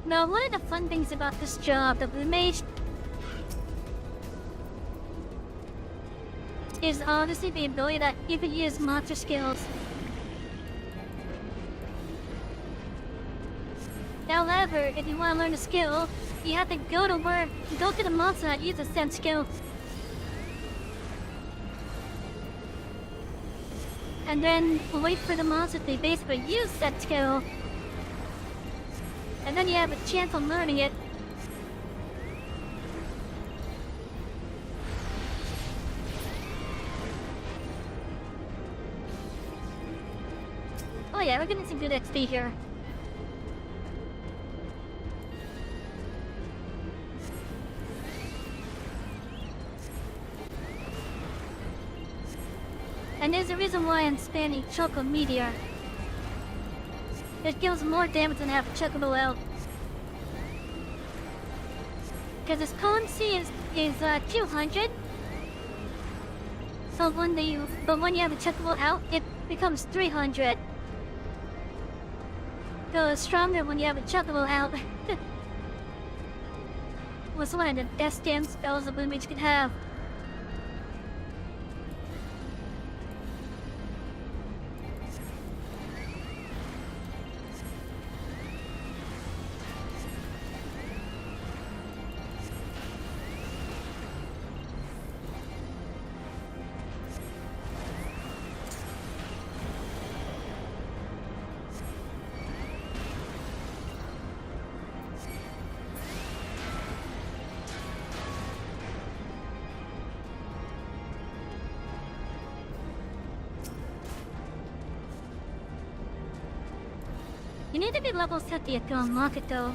Now, one of the fun things about this job that we made is obviously the ability that you can use monster skills. However, if you want to learn a skill, you have to go to the monster and use the same skill. And then wait for the monster to basically use that skill. And then you have a chance of learning it. Oh yeah, we're getting some good XP here. And there's a reason why I'm spamming Choco Meteor. It deals more damage than half Chocobo out. Because its currency is 200. So when you have a Chocobo out, it becomes 300. So it's stronger when you have a Chocobo out. It was one of the best damn spells a Blue Mage could have. You need to be level 50 to unlock it though.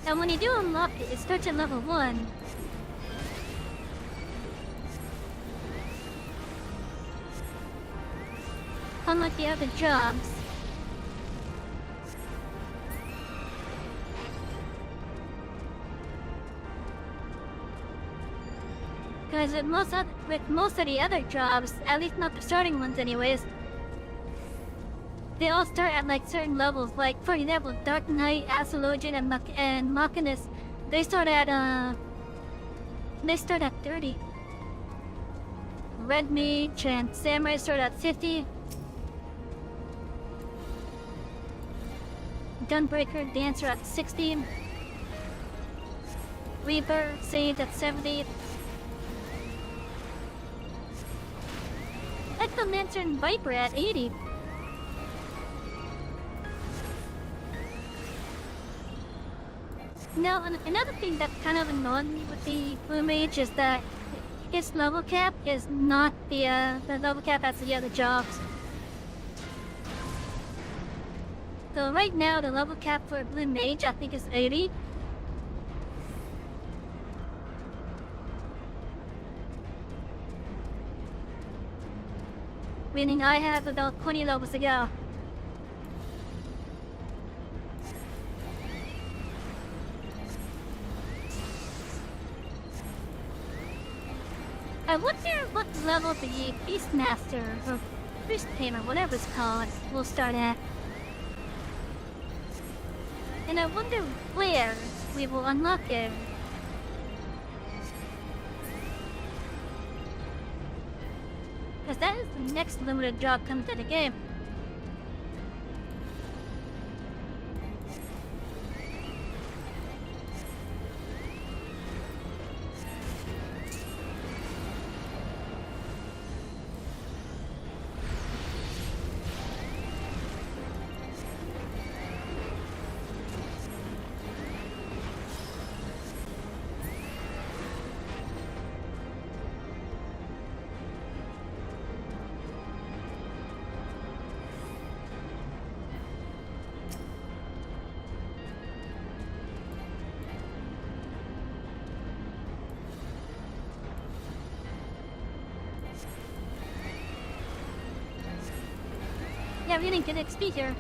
And when you do unlock it, it starts at level 1. Unlike the other jobs. Because with most of the other jobs, at least not the starting ones anyways, they all start at like certain levels. Like for example, Dark Knight, Astrologian, and Machinist, they start at 30. Red Mage and Samurai start at 50. Gunbreaker, Dancer at 60. Reaper, Sage at 70. Necromancer and Viper at 80. Now, another thing that kind of annoyed me with the Blue Mage is that its level cap is not the level cap as the other jobs. So right now, the level cap for Blue Mage, I think, is 80. Meaning I have about 20 levels to go. I wonder what level the Beastmaster or Priest Tamer, whatever it's called, will start at. And I wonder where we will unlock it. Because that is the next limited job coming to the game. Yeah, we didn't get XP here.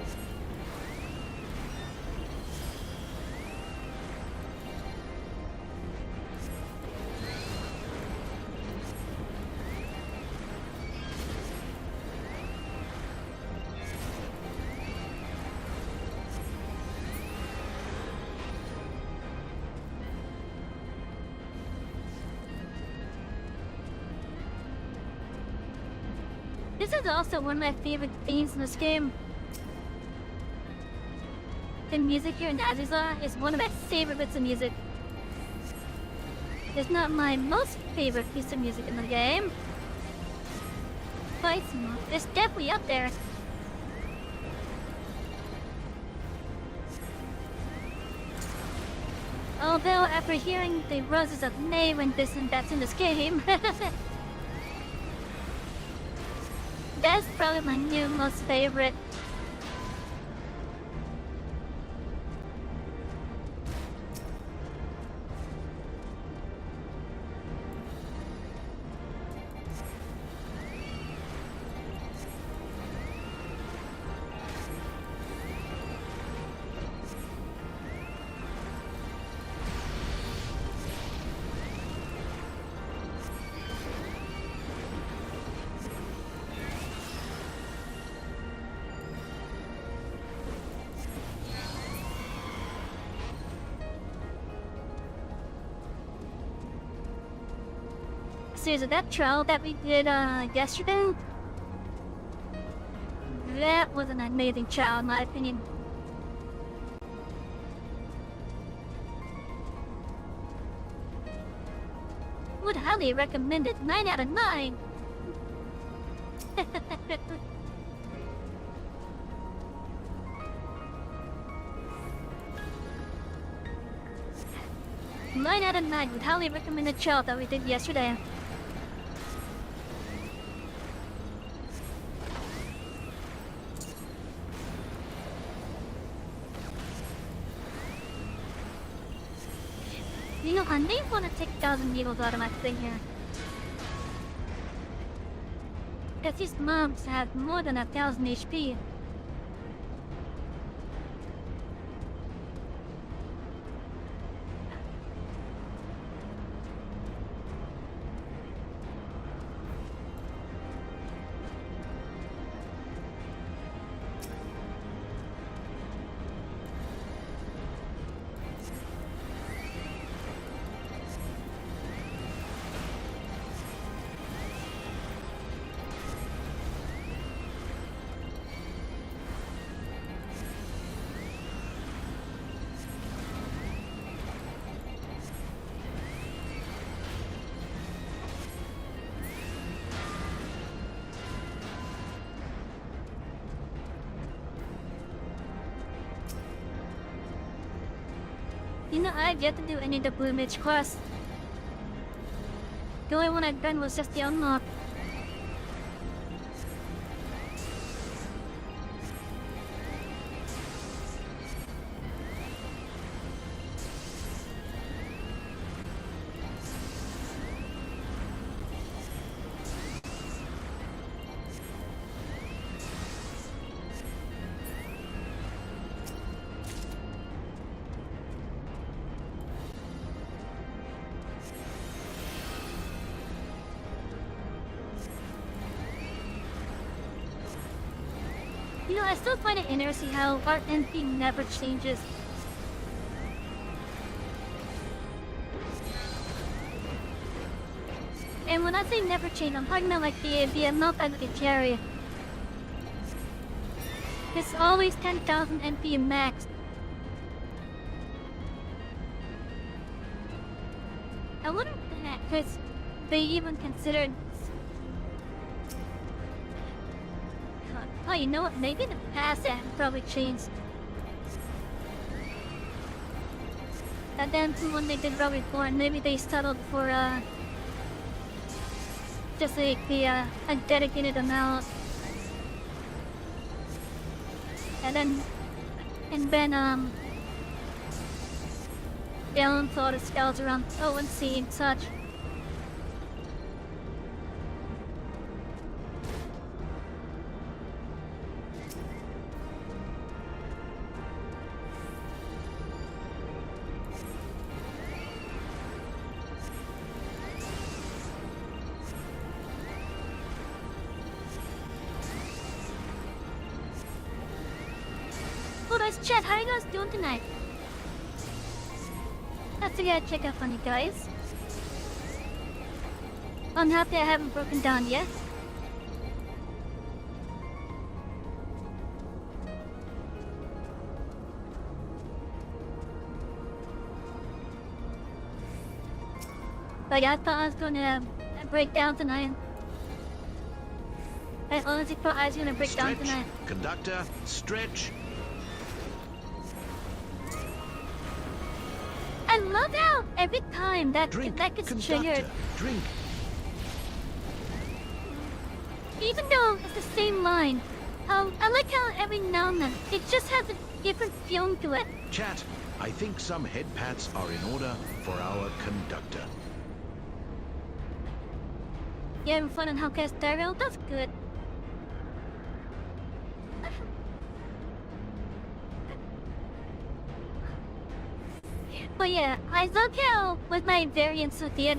This is also one of my favorite themes in this game. The music here in Azusa is one of my favorite bits of music. It's not my most favorite piece of music in the game, but it's definitely up there. Although after hearing the Roses of May when that's in this game, that's probably my new most favorite. So that trial that we did yesterday, that was an amazing trial in my opinion. Would highly recommend it. 9 out of 9. 9 out of 9 would highly recommend the trial that we did yesterday. You know, I may want to take 1,000 needles out of my thing here. Because these mobs have more than 1,000 HP. You know, I've yet to do any of the Blue Mage quests. The only one I've done was just the unlock. You know, I still find it interesting how our NP never changes. And when I say never change, I'm talking about like the amount that they carry. It's always 10,000 NP max. I wonder because they even considered. Oh, you know what? Maybe in the past that probably changed. And then when they did Rogue Reborn, maybe they settled for just like a dedicated amount. And then balance all the scales around ONC and such. Chat, how are you guys doing tonight? That's a good check up on you guys. I'm happy I haven't broken down yet. But yeah, I thought I was gonna break down tonight. I honestly thought I was gonna break down tonight. Conductor, stretch. I love how every time that Drink, gets conductor, triggered, drink. even though it's the same line, I like how every now and then it just has a different feeling to it. Chat, I think some head pats are in order for our conductor. You having fun on Hellcast Stereo? That's good. But yeah, I love how with my variants with the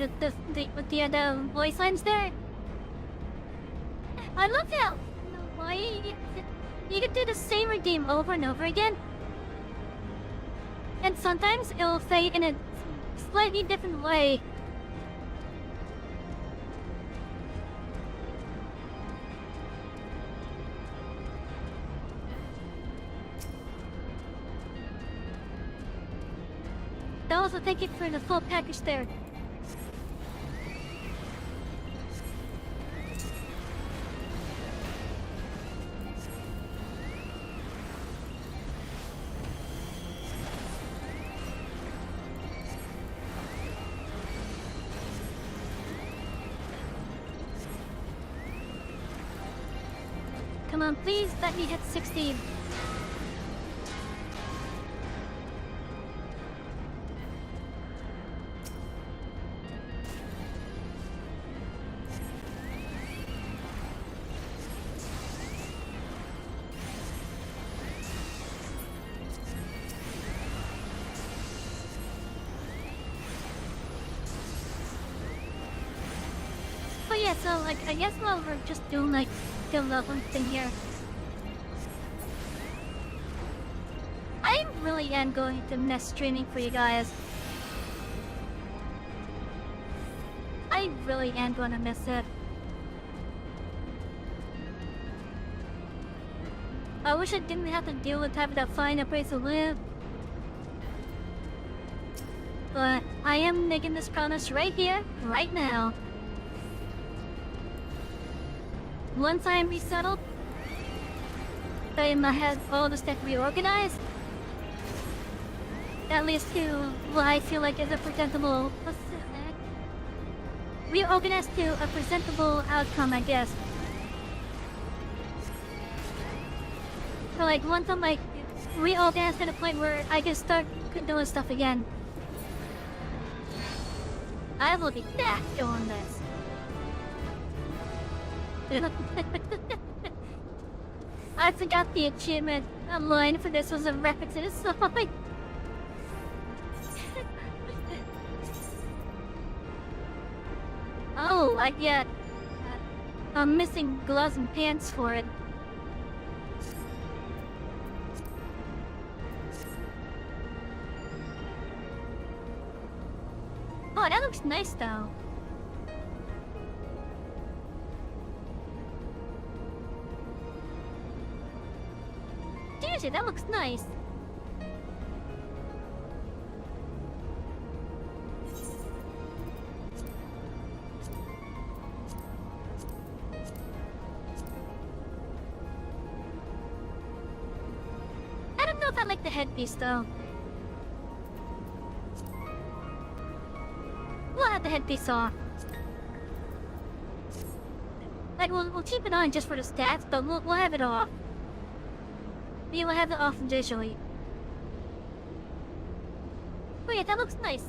other voice lines there. I love how why you can do the same redeem over and over again, and sometimes it will say in a slightly different way. Also, thank you for the full package there. Come on, please let me hit 16. Yeah, so like I guess while we're just doing like the leveling thing here, I really am going to miss streaming for you guys. I really am going to miss it. I wish I didn't have to deal with having to find a place to live. But I am making this promise right here, right now. Once I am resettled, I have all the stuff reorganized, at least to what I feel like is a presentable, reorganized to a presentable outcome, I guess. So like once I'm like reorganized to the point where I can start doing stuff again, I will be back doing this. I forgot the achievement online for this was a reference to the song. Oh, I get. I'm missing gloves and pants for it. Oh, that looks nice though. Seriously, that looks nice. I don't know if I like the headpiece though. We'll have the headpiece off. Like, we'll keep it on just for the stats, but we'll have it off. We will have it off visually. Oh yeah, that looks nice.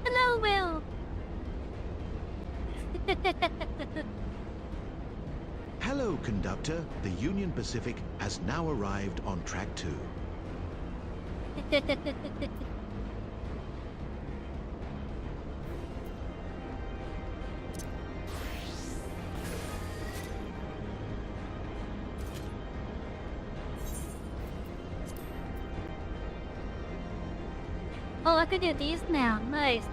Hello, Will! Hello, conductor. The Union Pacific has now arrived on track 2. Oh, I could do these now. Nice.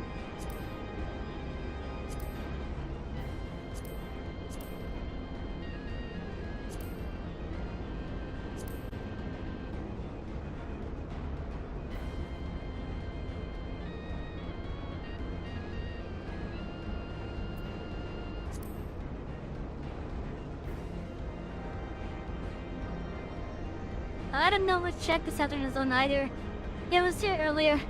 I don't know what check this afternoon is on either. It was here earlier.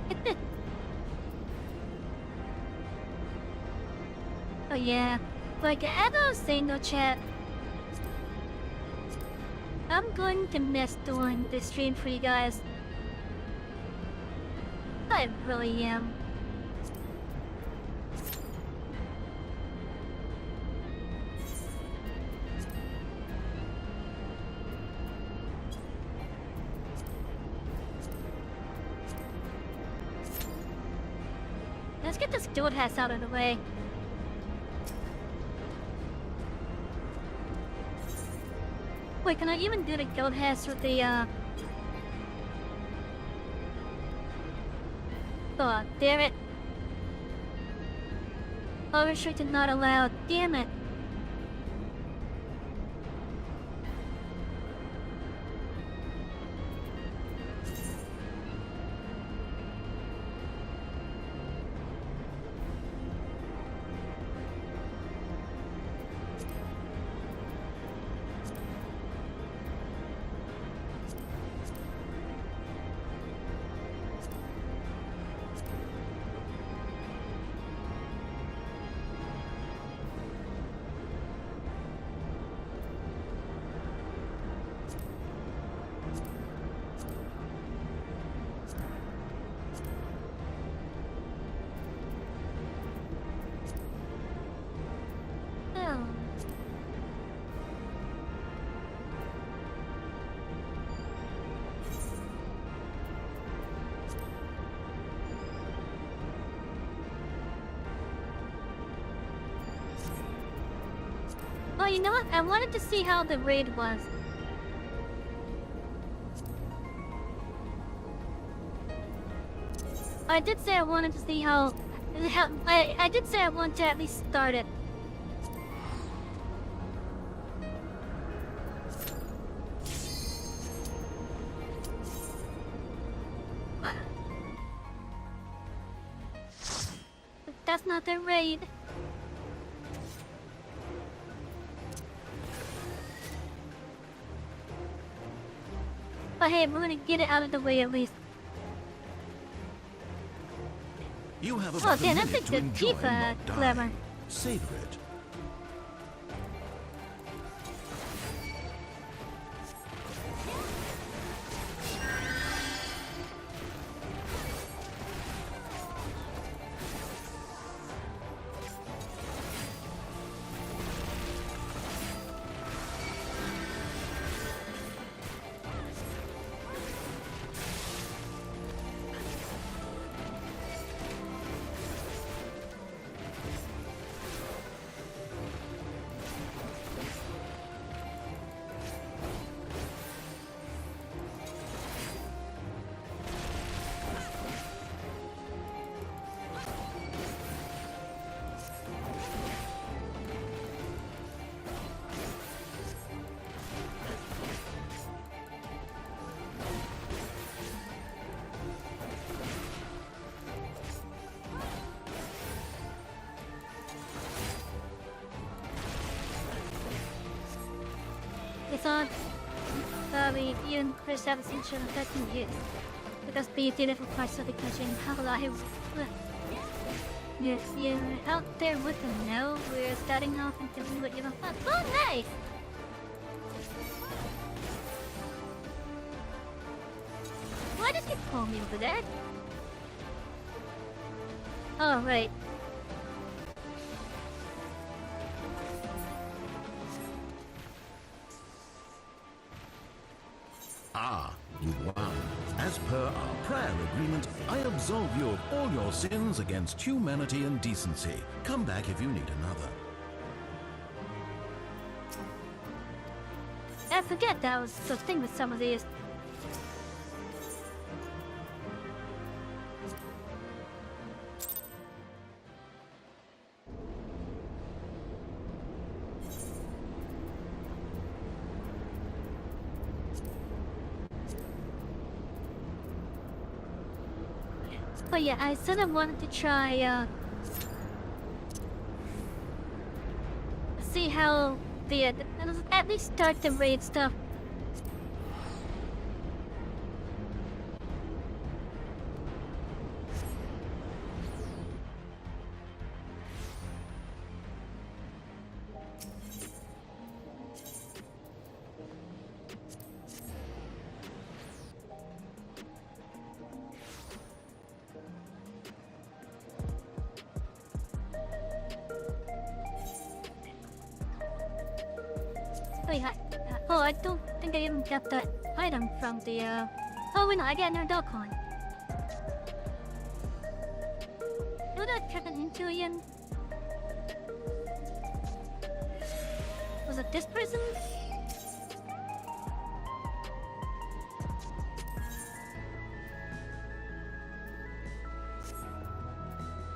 Oh yeah. Like as I was saying though, chat, I'm going to miss doing this stream for you guys. I really am. Let's get this dude hat out of the way. Wait, can I even do the guild hats with the Oh, damn it. Overrestricted not allowed. Damn it. Oh, you know what? I wanted to see how the raid was. I did say I wanted to see how I did say I want to at least start it. But that's not the raid. But hey, we're gonna get it out of the way at least. You have Oh, about a damn, that's minute a to good enjoy, FIFA not die. glamour. Savor it. I thought we even Chris haven't seen each other in 13 years. Because we did it for parts of the country and how alive. Yes, you're out there with them now. We're starting off and doing what you want. Oh, nice! Why does he call me over there? Oh, right. Ah, you won. As per our prior agreement, I absolve you of all your sins against humanity and decency. Come back if you need another. I forget that was the thing with some of these. But yeah, I sort of wanted to try, see how the, at least start the raid stuff. Wait, oh, I don't think I even got that item from the, oh, wait, no, I got another dog coin. Would I turn it into again? Was it this person?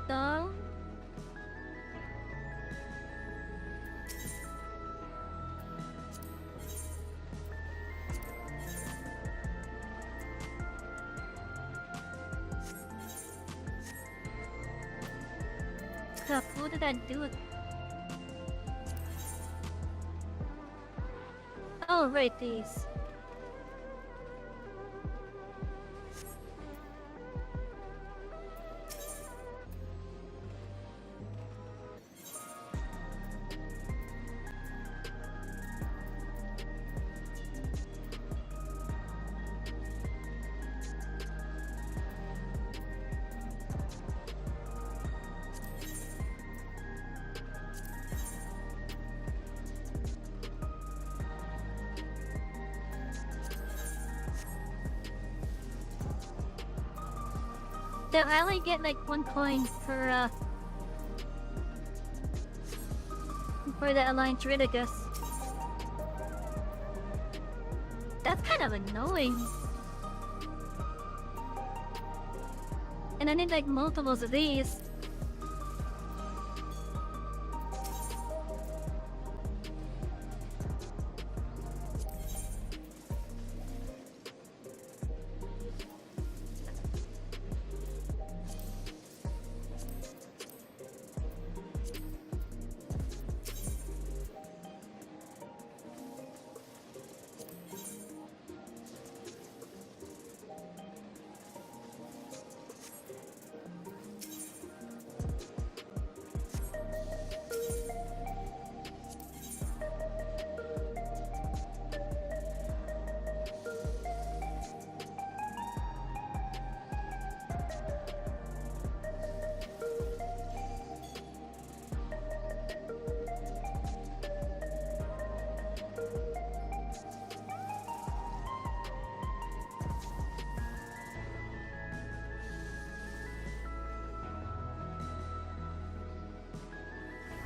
Dog? Crap, what did I do? Oh, right, these. So I only get like 1 coin for the Alliance raid, I guess. That's kind of annoying. And I need like multiples of these.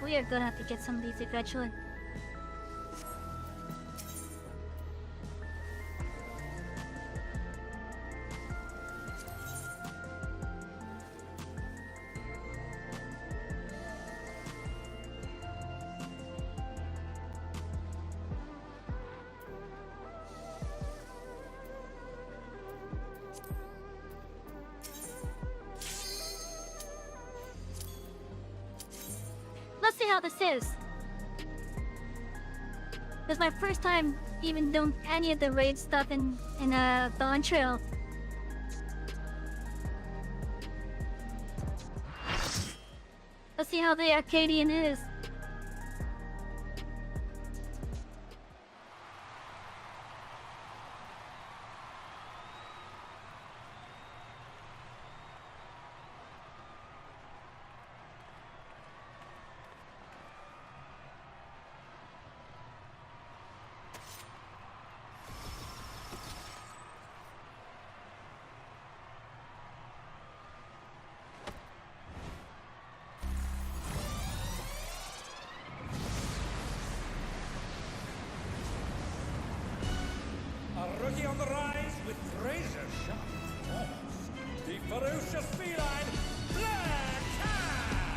We are gonna have to get some of these eventually. Let's see how this is. This is my first time even doing any of the raid stuff in Dawn Trail. Let's see how the Arcadian is. A rookie on the rise with razor-sharp claws. The ferocious feline, Black Cat!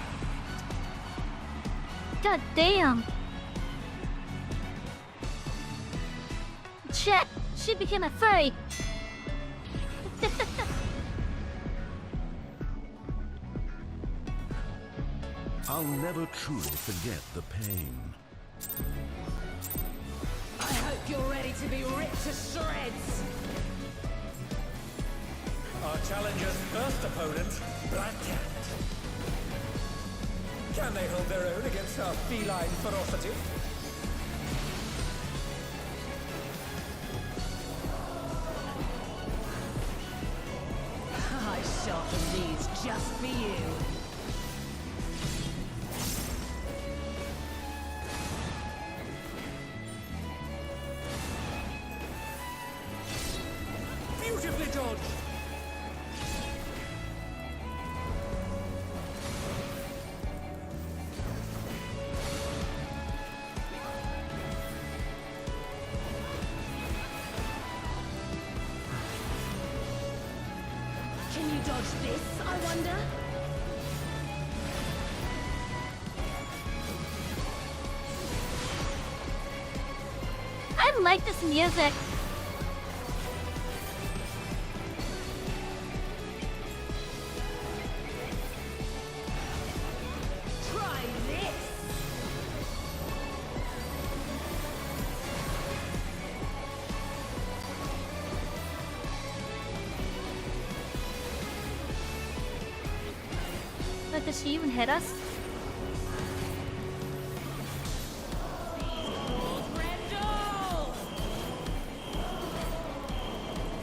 God damn! Shit! She became a furry! I'll never truly forget the pain. I hope you're ready to be ripped to shreds. Our challenger's first opponent, Black Cat. Can they hold their own against our feline ferocity? I sharpened these just for you. Beautifully dodged! Can you dodge this, I wonder? I like this music. Try this! But does she even hit us? Brendel!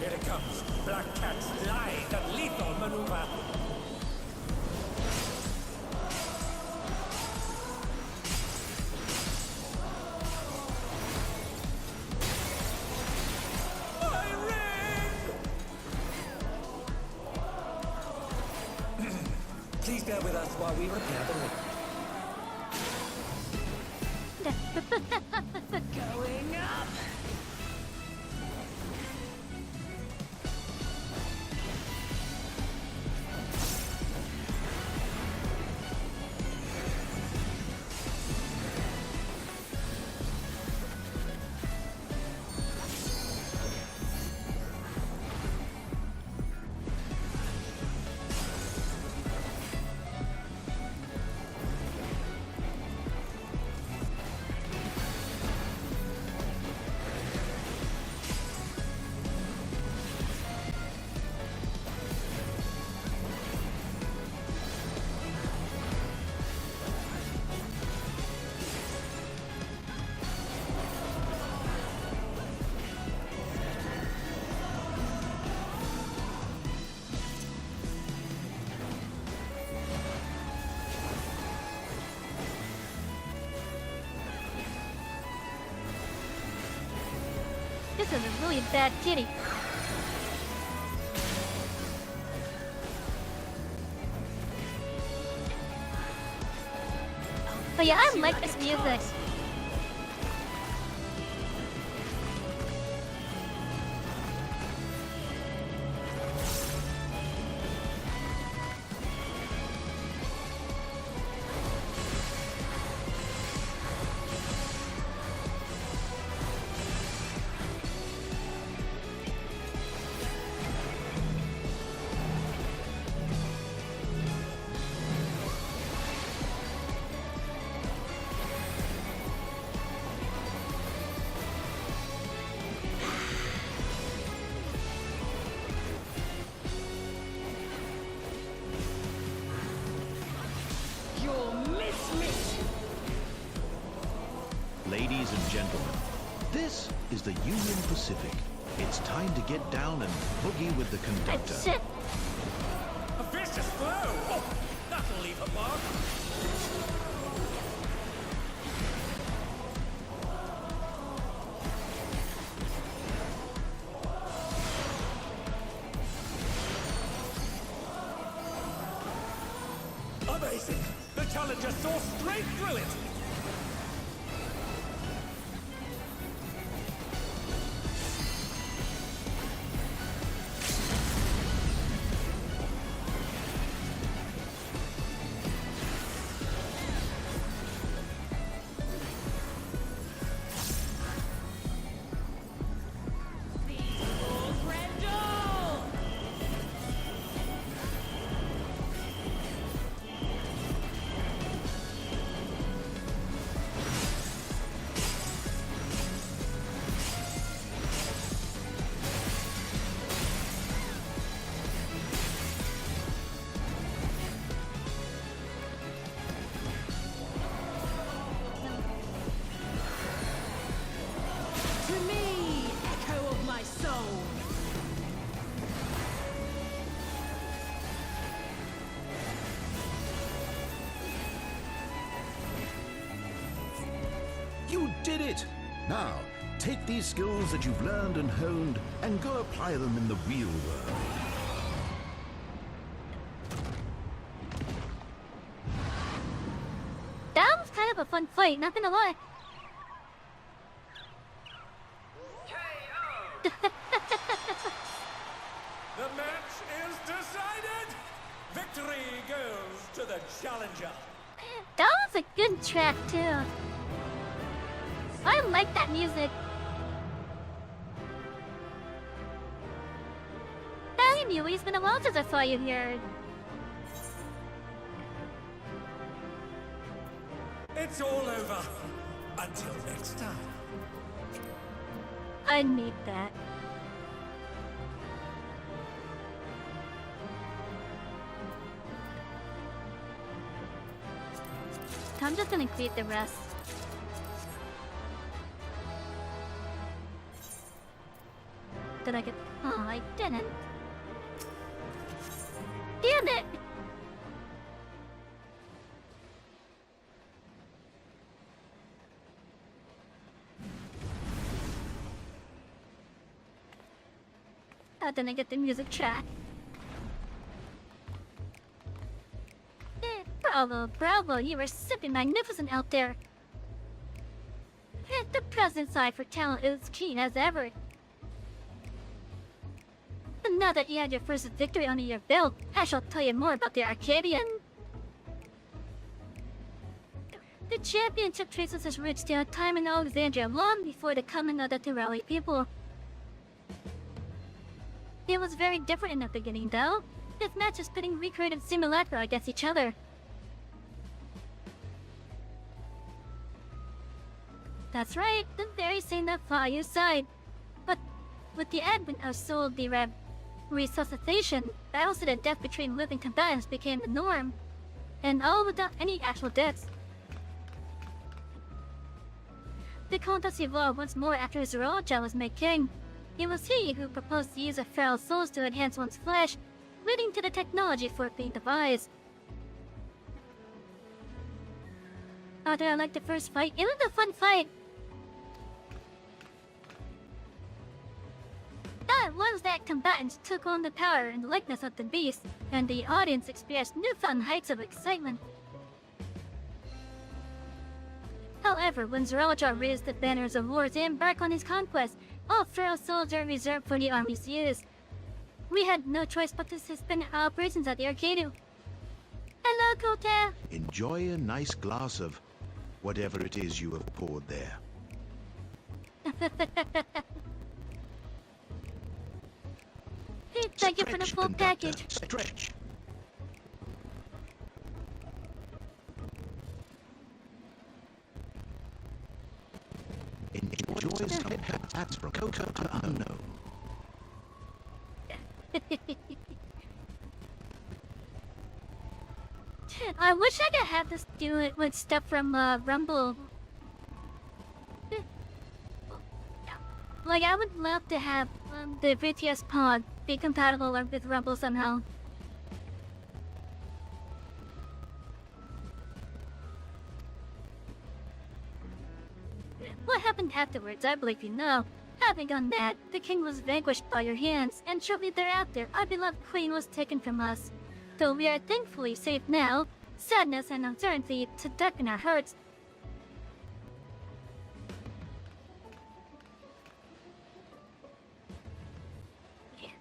Here it comes. Black Cat's lithe and lethal maneuver. My ring! Please bear with us while we repair the ring. Going up! This is a really bad kitty. But yeah, I like this music. Ladies and gentlemen, this is the Union Pacific. It's time to get down and boogie with the conductor. Shit. A vicious blow! Oh, that'll leave a mark. Amazing! The challenger saw straight through it! You did it! Now, take these skills that you've learned and honed and go apply them in the real world. That was kind of a fun fight, not gonna lie. The match is decided! Victory goes to the challenger! That was a good track too. I like that music. Telling you, it's been a while since I saw you here. It's all over. Until next time. I need that. I'm just gonna create the rest. Did I get... Oh, I didn't. Damn it! How did I get the music track? Bravo, bravo, you are simply magnificent out there. The present side for talent is keen as ever. And now that you had your first victory under your belt, I shall tell you more about the Arcadian. The championship traces its roots to a time in Alexandria long before the coming of the Tirelli people. It was very different in the beginning, though. This match is pitting recreated simulacra against each other. That's right, the very same that fought you side. But with the advent of soul resuscitation, battles to the death between living combatants became the norm, and all without any actual deaths. The contest evolved once more after his royal child was made king. It was he who proposed the use of feral souls to enhance one's flesh, leading to the technology for it being devised. Although I liked the first fight, it was a fun fight. That was that combatants took on the power and likeness of the beast, and the audience experienced newfound heights of excitement. However, when Zorelja raised the banners of war to embark on his conquest, all feral souls are reserved for the army's use. We had no choice but to suspend our operations at the arcade. Hello, Kota! Enjoy a nice glass of whatever it is you have poured there. Thank you for the Stretch, full conductor, package. Stretch. Enjoy some pats from Coco to Unknown. I wish I could have this do it with stuff from Rumble. Like, I would love to have the VTS pod be compatible with Rumble somehow. What happened afterwards, I believe you know. Having done that, the king was vanquished by your hands, and shortly thereafter, our beloved queen was taken from us. Though we are thankfully safe now, sadness and uncertainty to darken our hearts.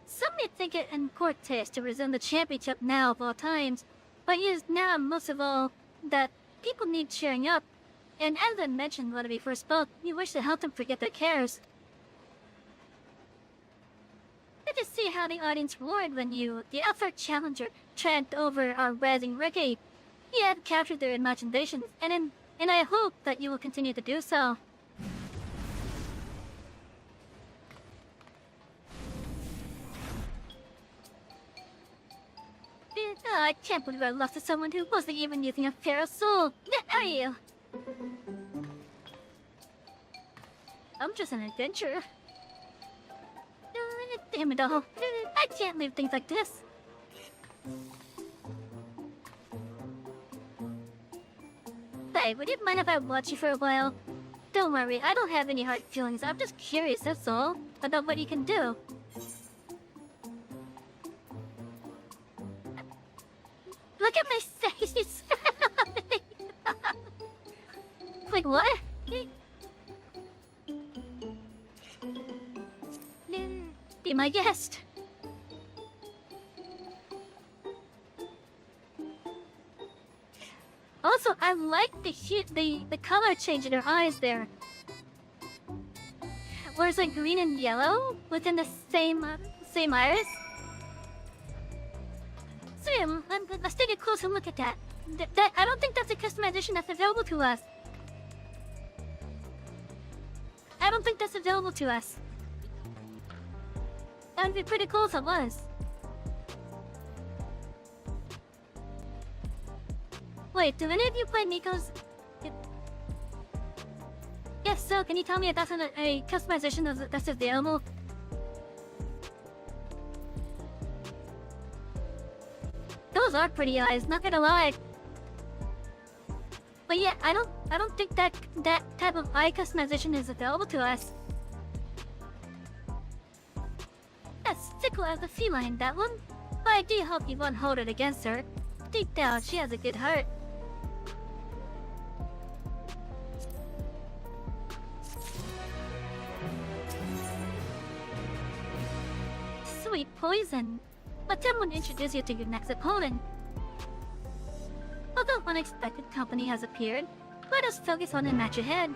Some may think it in poor taste to resume the championship now of all times, but it is now most of all that people need cheering up. And as I mentioned when we first spoke, we wish to help them forget their cares. Let us see how the audience roared when you, the effort challenger, tramped over our rising Ricky. You have captured their imaginations, and I hope that you will continue to do so. I can't believe I lost to someone who wasn't even using a feral soul. Are you? I'm just an adventurer. Damn it all. I can't leave things like this. Hey, would you mind if I watch you for a while? Don't worry, I don't have any hard feelings. I'm just curious, that's all, about what you can do. Look at my face! Like, what? Be my guest. Also, I like the color change in her eyes there. Whereas like green and yellow within the same iris. So yeah, let's take a closer look at that. I don't think that's a customization that's available to us. I don't think that's available to us. That would be pretty cool if it was. Wait, do any of you play Nico's? Yes, so can you tell me if that's a customization that's available? Those are pretty eyes, not gonna lie. But yeah, I don't think that type of eye customization is available to us. That's fickle as a feline, that one. But I do hope you won't hold it against her. Deep down, she has a good heart. Sweet poison. Let someone introduce you to your next opponent. Although unexpected company has appeared, let us focus on the match ahead.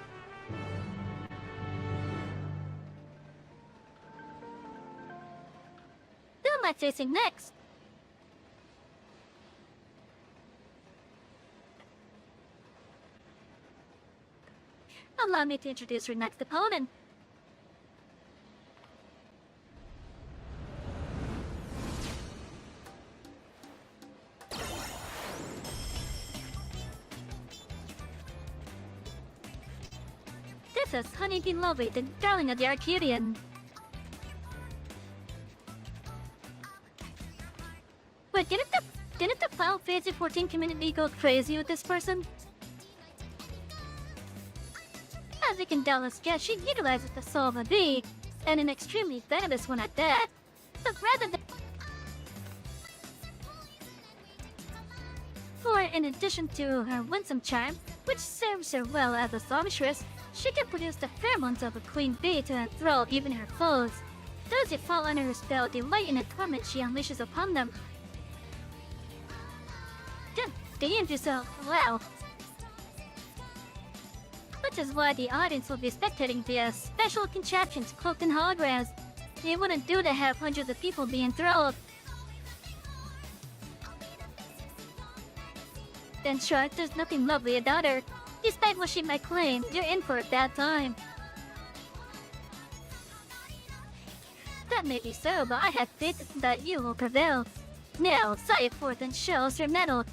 Who am I facing next? Allow me to introduce your next opponent. This is Honeybee Lovely, the darling of the Arcadian. Wait, didn't the Final Fantasy XIV community go crazy with this person? As you can doubtless guess, she utilizes the soul of a bee, and an extremely venomous one at that. But rather than... For in addition to her winsome charm, which serves her well as a songstress. She can produce the pheromones of a queen bee to enthrall even her foes. Those who fall under her spell delight in the torment she unleashes upon them. Damn yourself, wow. Which is why the audience will be spectating via special contraptions cloaked in holograms. It wouldn't do to have hundreds of people be enthralled. Then sure, there's nothing lovely about her. Despite what she might claim, you're in for a bad time. That may be so, but I have faith that you will prevail. Now, sally forth and show us your mettle.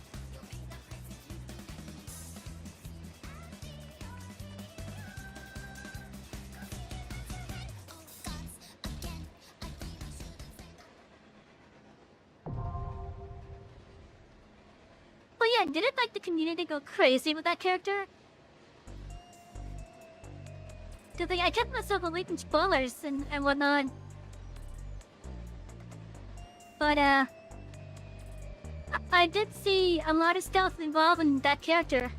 But yeah, didn't like the community go crazy with that character? Cause I kept myself away from spoilers and whatnot. But I did see a lot of stuff involved in that character.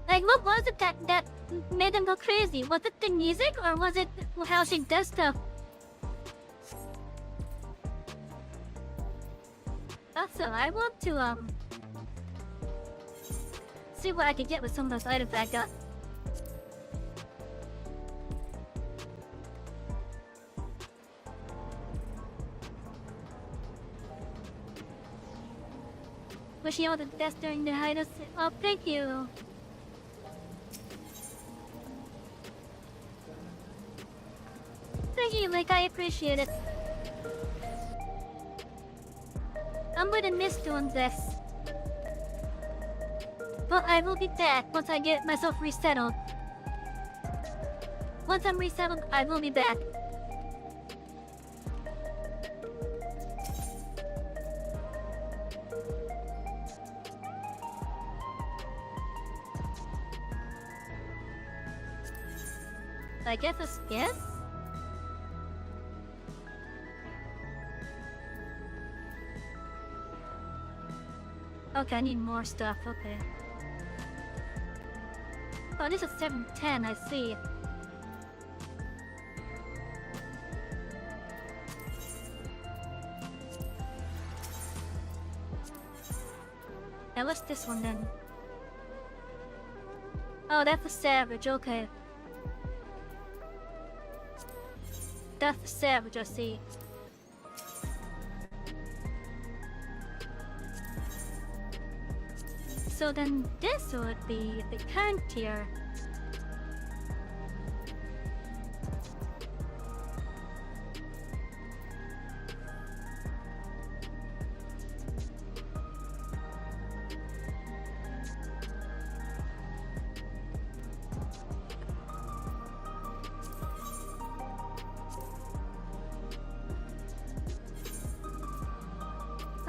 Like, what was it that made them go crazy? Was it the music, or was it how she does stuff? Also, I want to see what I can get with some of those items I got. Wish you all the best during the hiatus. Oh, thank you. Thank you, like, I appreciate it. I'm gonna miss doing this. But I will be back once I get myself resettled. Once I'm resettled, I will be back. I guess it's yes? Okay, I need more stuff, okay. Oh, this is 710, I see. Now what's this one then? Oh, that's a savage, okay. That's the savage, I see. So then this would be the current tier.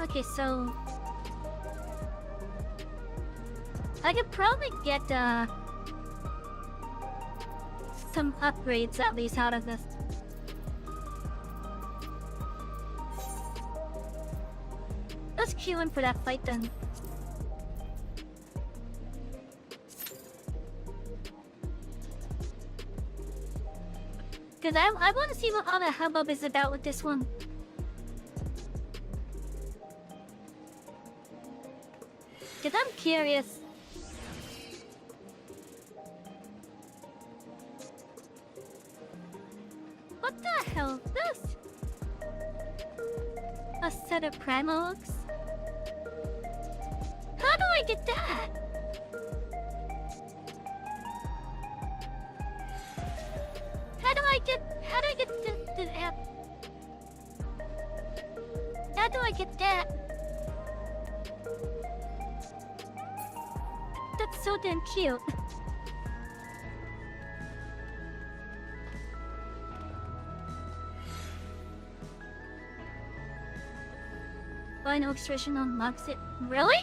Okay, so I could probably get some upgrades at least out of this. Let's queue in for that fight then. Cause I want to see what all the hubbub is about with this one. Cause I'm curious. What the hell is this? A set of primals? How do I get that? How do I get the app? How do I get that? That's so damn cute. Final Excursion unlocks it. Really?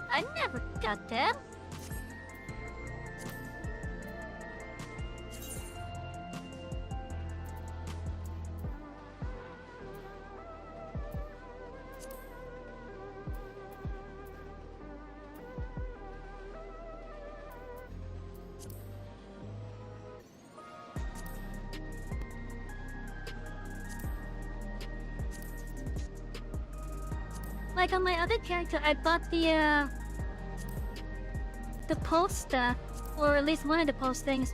I never got that. Like on my other character, I bought the poster, or at least one of the post things,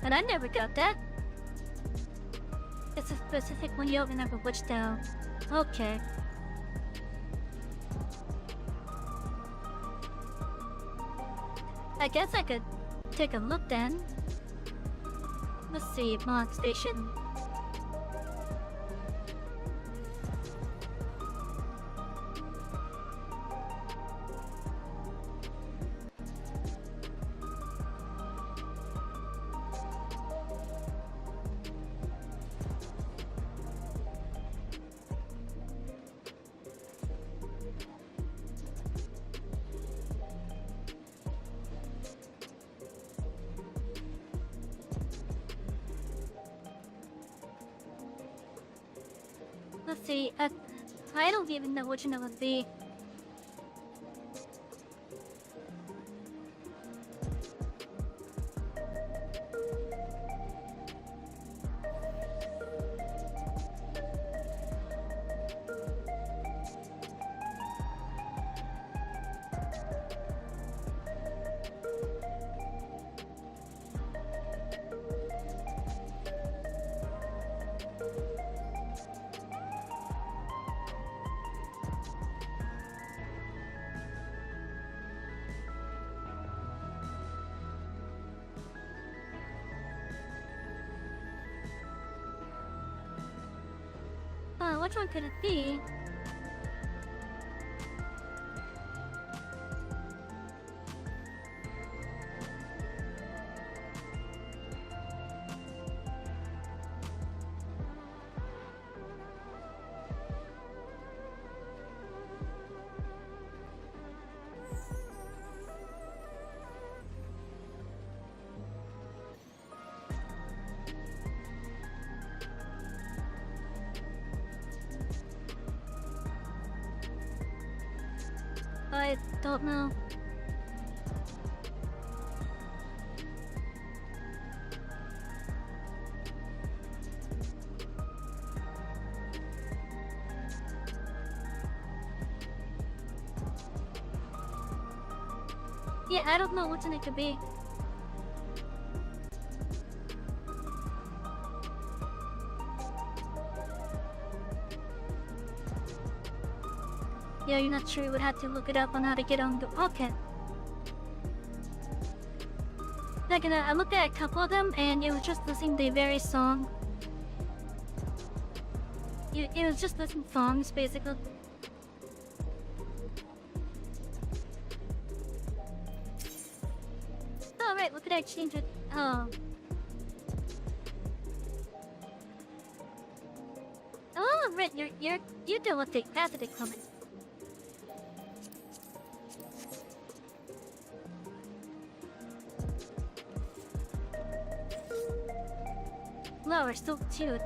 and I never got that. It's a specific one. You don't remember which though. Okay. I guess I could take a look then. Let's see, mod station. Let's see, I don't even know which one it would be. Which one could it be? I don't know. Yeah, I don't know which one it could be. Yeah, you're not sure, you would have to look it up on how to get on the pocket. Like, I looked at a couple of them and it was just listening to the very song. It was just listening to songs, basically. Oh, right, look at that, change it. Oh. Oh, right, you deal with the capacity comment. No, we're still cute.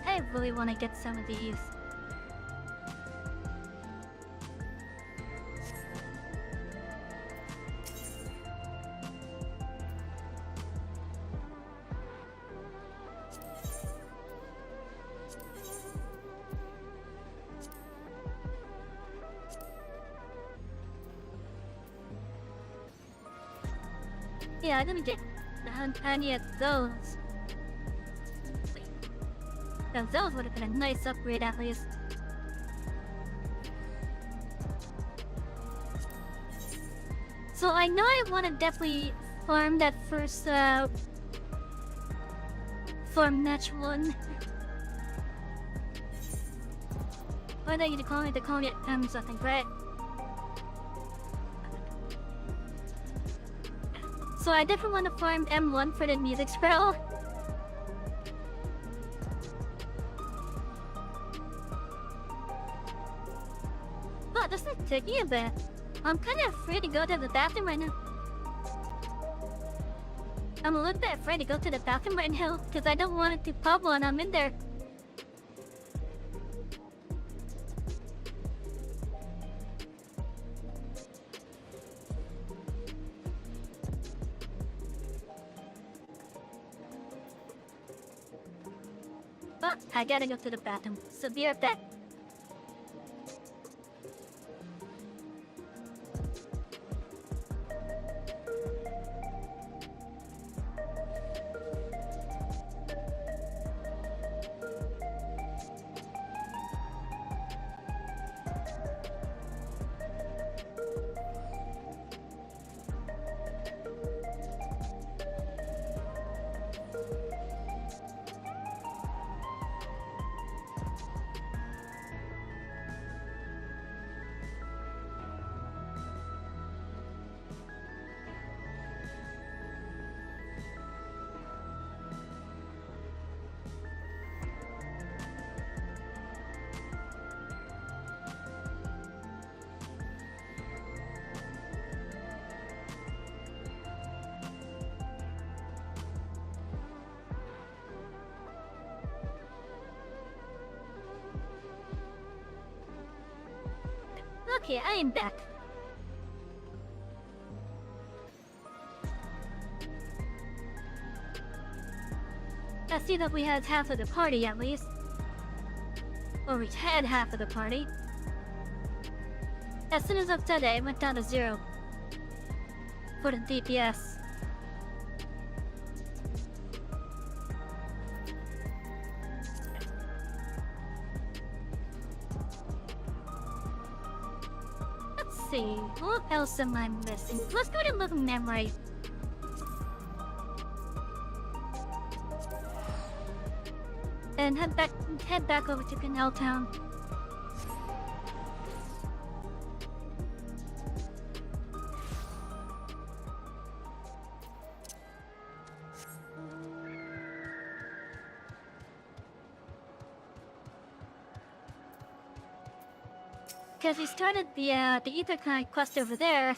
I really want to get some of these. Yeah, let me get any of those. Now those would have been a nice upgrade at least. So I know I want to definitely farm that first farm match one. What are you calling it? They call it M something, right? So I definitely want to farm M1 for the music scroll. taking a bath. I'm kind of afraid to go to the bathroom right now. I'm a little bit afraid to go to the bathroom right now because I don't want it to pop when I'm in there. But I gotta go to the bathroom, so be right back. Okay, I am back. I see that we had half of the party at least. Or we had half of the party. As soon as I said it, it went down to 0. For the DPS. Let's see, what else am I missing? Let's go to look at memory. And head back over to Canal Town. Because we started the Etheirys quest over there.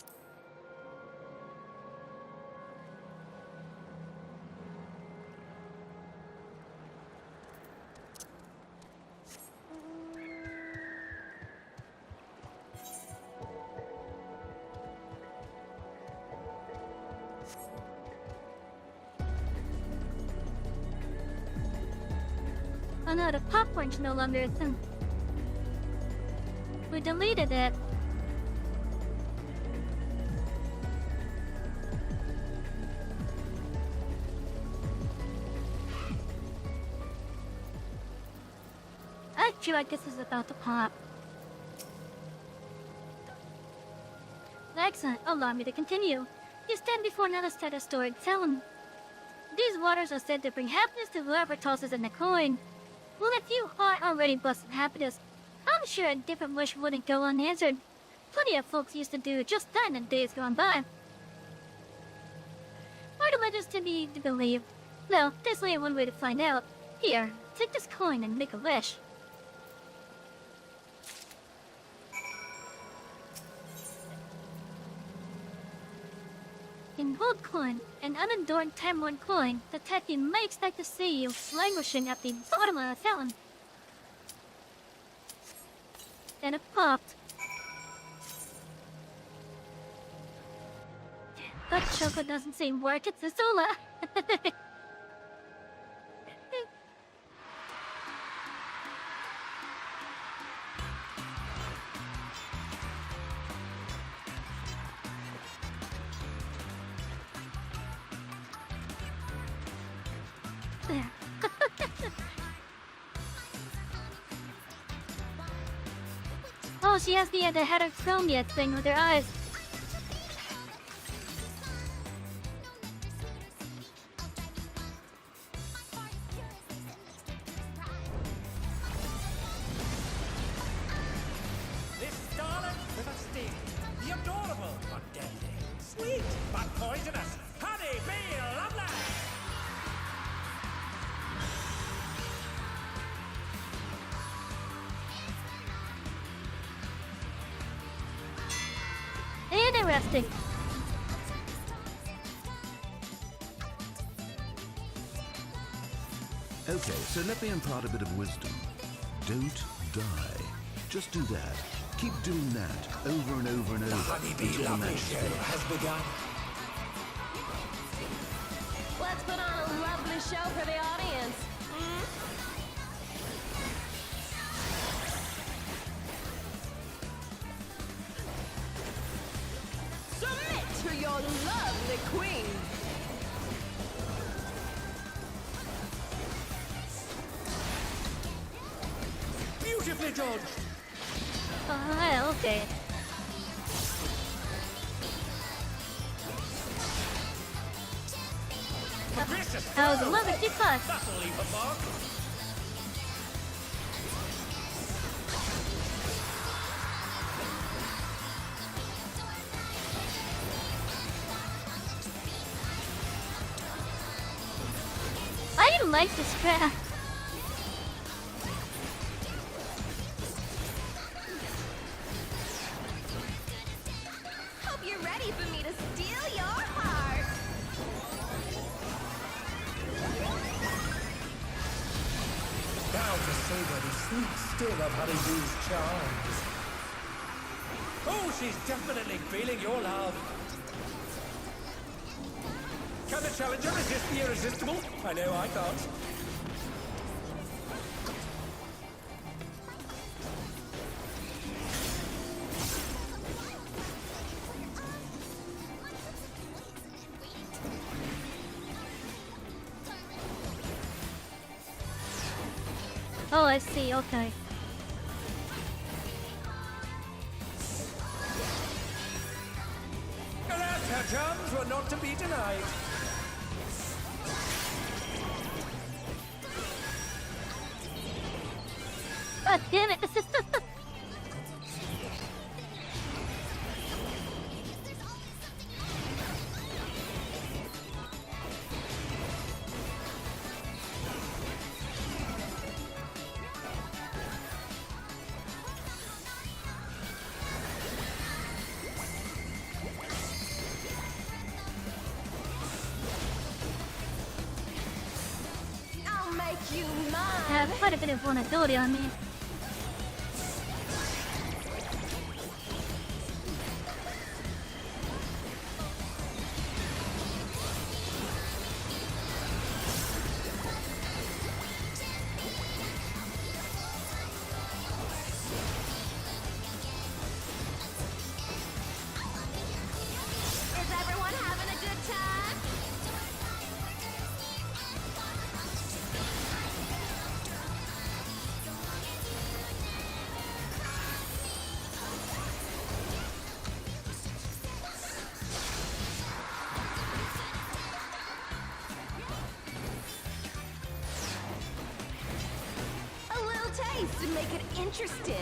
Oh no, the popcorn's no longer a thing. We deleted it. I feel like this is about to pop. Excellent, allow me to continue. You stand before another set of stored town. These waters are said to bring happiness to whoever tosses in a coin. Well, if you are already blessed with happiness, I'm sure a different wish wouldn't go unanswered. Plenty of folks used to do just that in days gone by. Are the legends to be believed? Well, there's only one way to find out. Here, take this coin and make a wish. In gold coin, an unadorned tamworn coin, the tacky may expect to see you languishing at the bottom of the fountain. And it popped. That chocolate doesn't seem worth it, Zola. There. Oh, she has the head of chrome yet thing with her eyes. This starlet with a sting. The adorable but deadly. Sweet but poisonous. Honey bee lovely. fantastic. Okay, so let me impart a bit of wisdom. Don't die. Just do that. Keep doing that over and over and over until the match is finished. has begun. Let's put on a lovely show for the audience. Submit to your lovely queen. Beautifully dodged. Okay. Vicious That was a throw. lovely kickback. That'll leave a mark. I didn't like this trap. Hope you're ready for me to steal your heart. Now to savor the sweet sting of Honeydew's charms. Oh, she's definitely feeling your love. Can the challenger resist the irresistible? I know I can't. Oh, I see. Okay. Alas, her charms were not to be denied. God damn it. I'll make you mine. I have quite a bit of vulnerability on me. Is everyone having a good time? A little taste to make it interesting.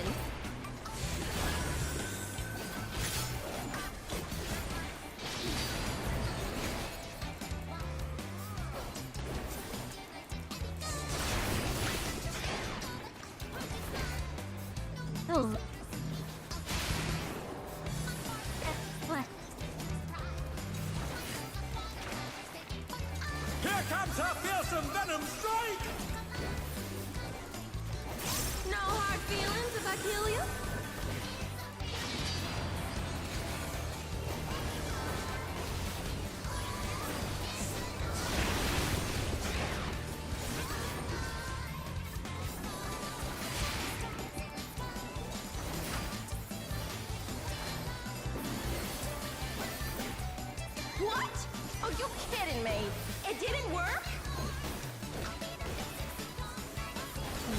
Oh. What? Here comes her fearsome venom strike! No hard feelings if I kill you? What? Oh, you kidding me? It didn't work?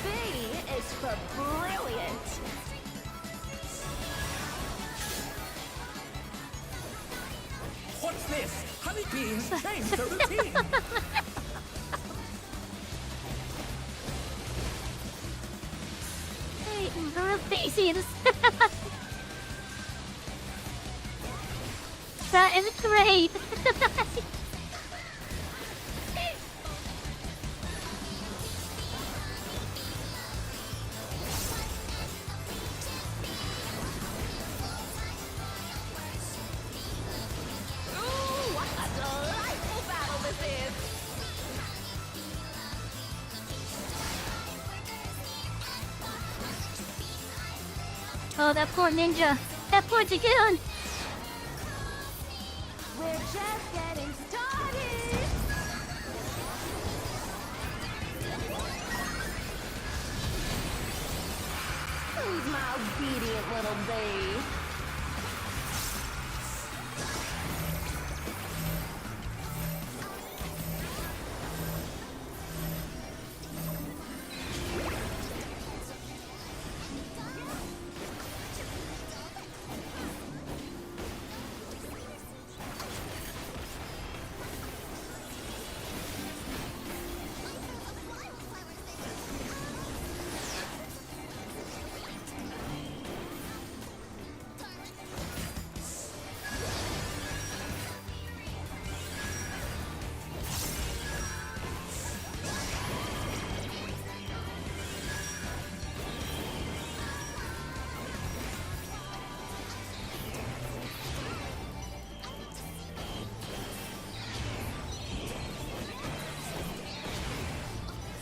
B is for brilliant. What's this? Honeybee has changed her routine! Hey, her faces. That is great. Oh, that poor ninja. That poor Dragoon. We're just getting started. Who's my obedient little bee?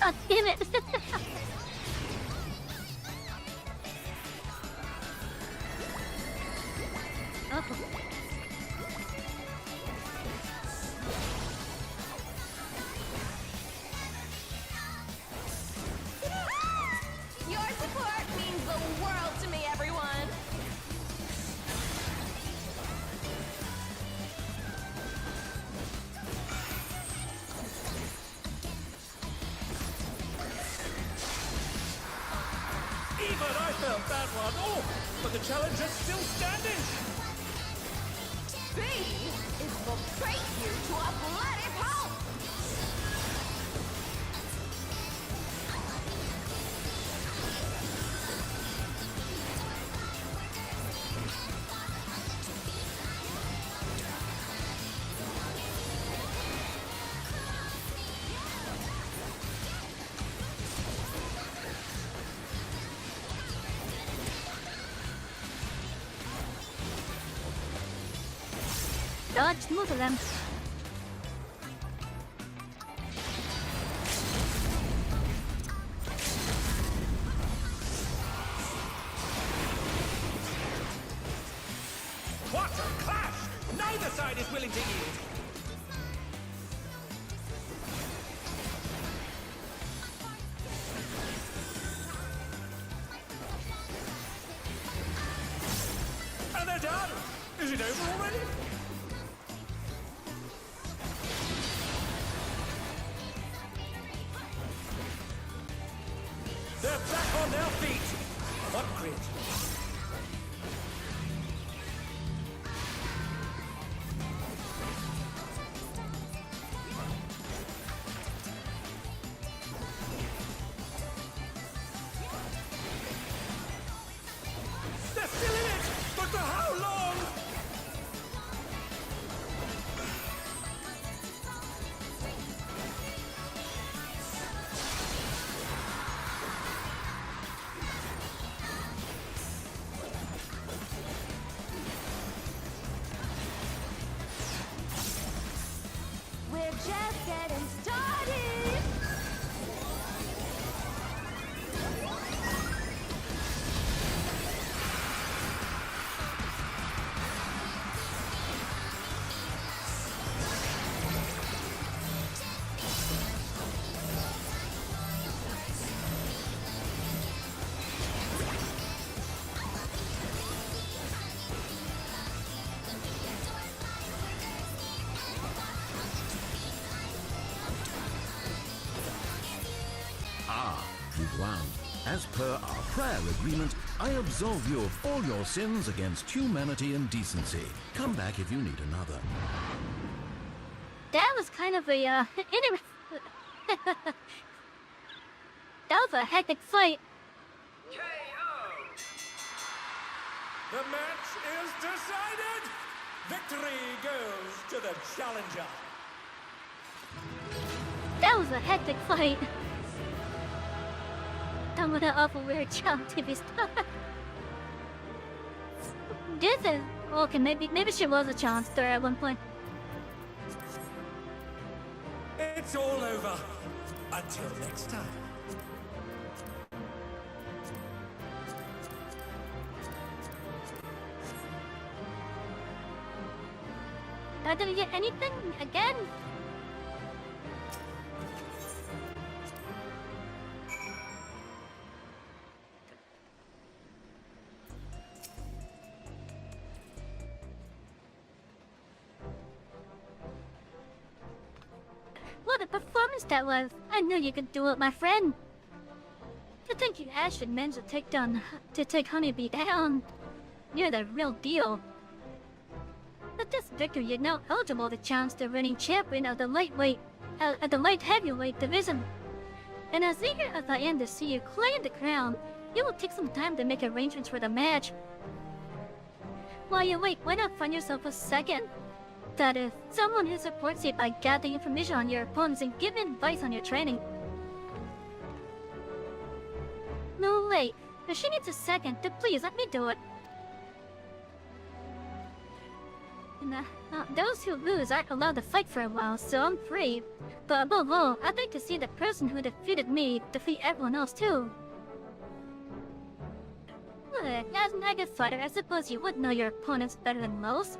God damn it. Oh. Your support means the world to me, everyone. Even I felt that one. Oh, but the challenger's still standing. B is for break you to a bloody pulp. Dodge most of them. What a clash! Neither side is willing to yield. And they're done! Is it over already? They're back on their feet! What grit! They're still in it! But for how long? We're just getting started. Ah, you've won. As per our prayer agreement, I absolve you of all your sins against humanity and decency. Come back if you need another. That was kind of a, that was a hectic fight. The match is decided! Victory goes to the challenger! That was a hectic fight. Done with an awful weird child TV star. This is okay. Maybe she was a child star at one point. It's all over. Until next time. I didn't get anything again. What a performance that was! I knew you could do it, my friend. To think you actually managed to take Honeybee down. You're the real deal. With this victory, you're now eligible to challenge the reigning champion of the light heavyweight division. And as eager as I am to see you claim the crown, it will take some time to make arrangements for the match. While you wait, why not find yourself a second? That is, someone who supports you by gathering information on your opponents and giving advice on your training. No, wait. If she needs a second, then please let me do it. Those who lose aren't allowed to fight for a while, so I'm free. But above all, I'd like to see the person who defeated me defeat everyone else too. As an active fighter, I suppose you would know your opponents better than most.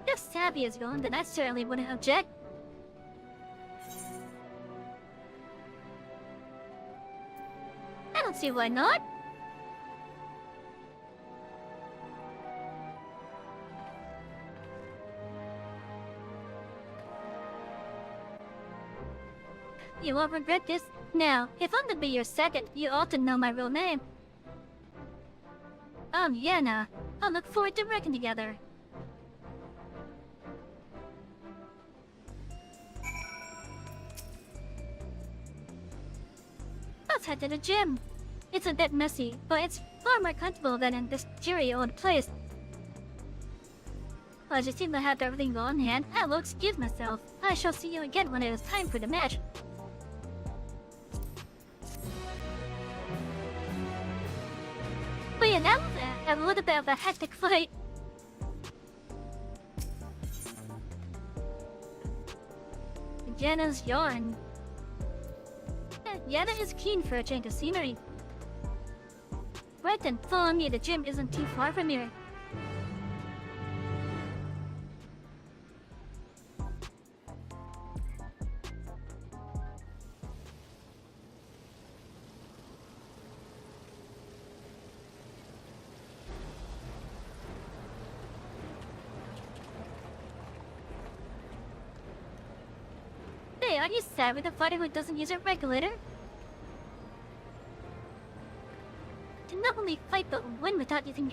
If Savy is gone, then I certainly wouldn't object. I don't see why not. You won't regret this. Now, if I'm to be your second, you ought to know my real name. I'm Yana. I look forward to working together. Let's head to the gym. It's a bit messy, but it's far more comfortable than in this dreary old place. As you seem to have everything well in hand, I will excuse myself. I shall see you again when it is time for the match. But yeah, that was a little bit of a hectic fight. Jenna's yawn. Yana is keen for a change of scenery. Right then, follow me. The gym isn't too far from here. Hey, are you sad with a fighter who doesn't use a regulator? To not only fight but win without using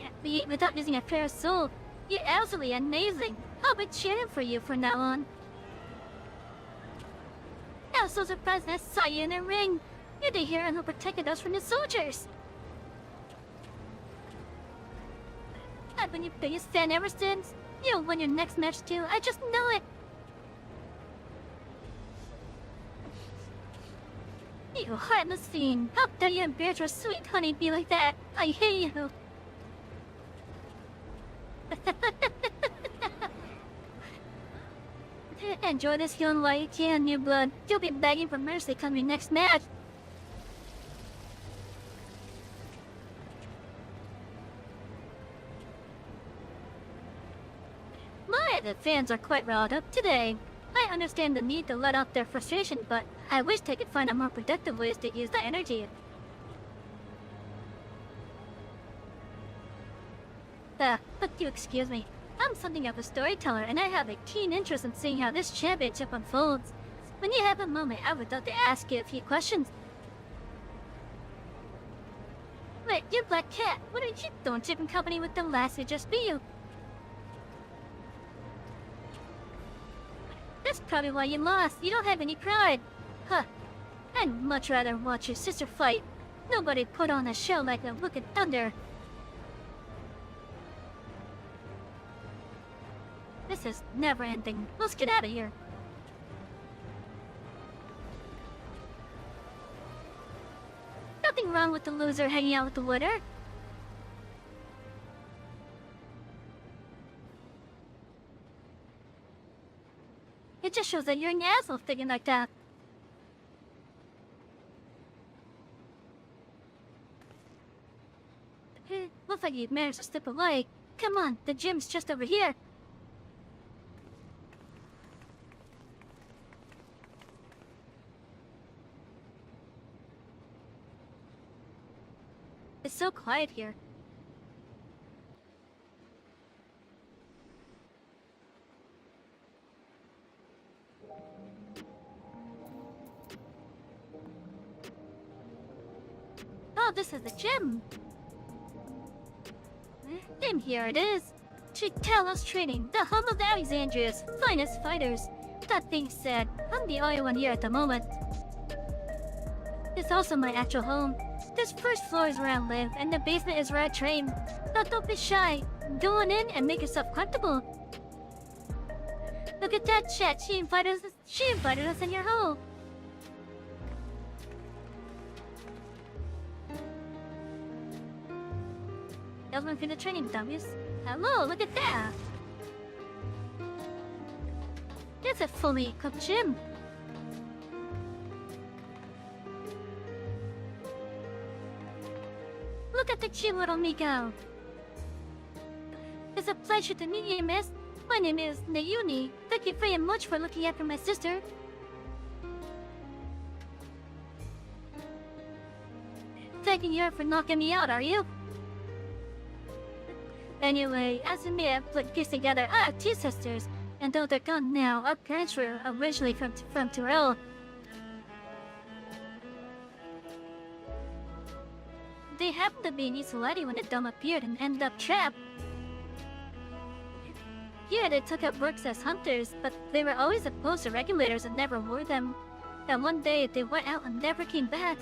a fair soul, you're absolutely amazing. I'll be cheering for you from now on. I was so surprised when I saw you in the ring. You're the hero who protected us from the soldiers. I've been your biggest fan ever since. You'll win your next match too, I just know it. You heartless fiend! How dare you embarrass your sweet honeybee like that? I hate you! Enjoy this healing while you can, new blood. You'll be begging for mercy come your next match. The fans are quite riled up today. I understand the need to let out their frustration, but I wish they could find a more productive ways to use that energy. But do excuse me. I'm something of a storyteller, and I have a keen interest in seeing how this championship unfolds. When you have a moment, I would love to ask you a few questions. Wait, you Black Cat, what are you doing keeping company with the last who just beat you? That's probably why you lost. You don't have any pride. Huh. I'd much rather watch your sister fight. Nobody put on a show like the Wicked Thunder. This is never ending. Let's get out of here. Nothing wrong with the loser hanging out with the winner. It just shows that you're an asshole thinking like that. Looks like you've managed to slip away. Come on, the gym's just over here. It's so quiet here. Oh, this is the gym. And here it is. Talos Training, the home of Alexandria's finest fighters. That being said, I'm the only one here at the moment. It's also my actual home. This first floor is where I live, and the basement is where I train. Now don't be shy. Go on in and make yourself comfortable. Look at that chat. She invited us in your home. Welcome to the training dummies. Hello, look at that. That's a fully equipped gym. Look at the cute little Miko. It's a pleasure to meet you, miss. My name is Nayuni. Thank you very much for looking after my sister. Thanking you for knocking me out, are you? Anyway, as you may have put this together, I have two sisters, and though they're gone now, our parents were originally from Tyrell. They happened to be in Isolati when the dome appeared and ended up trapped. Here they took up works as hunters, but they were always opposed to regulators and never wore them. And one day they went out and never came back.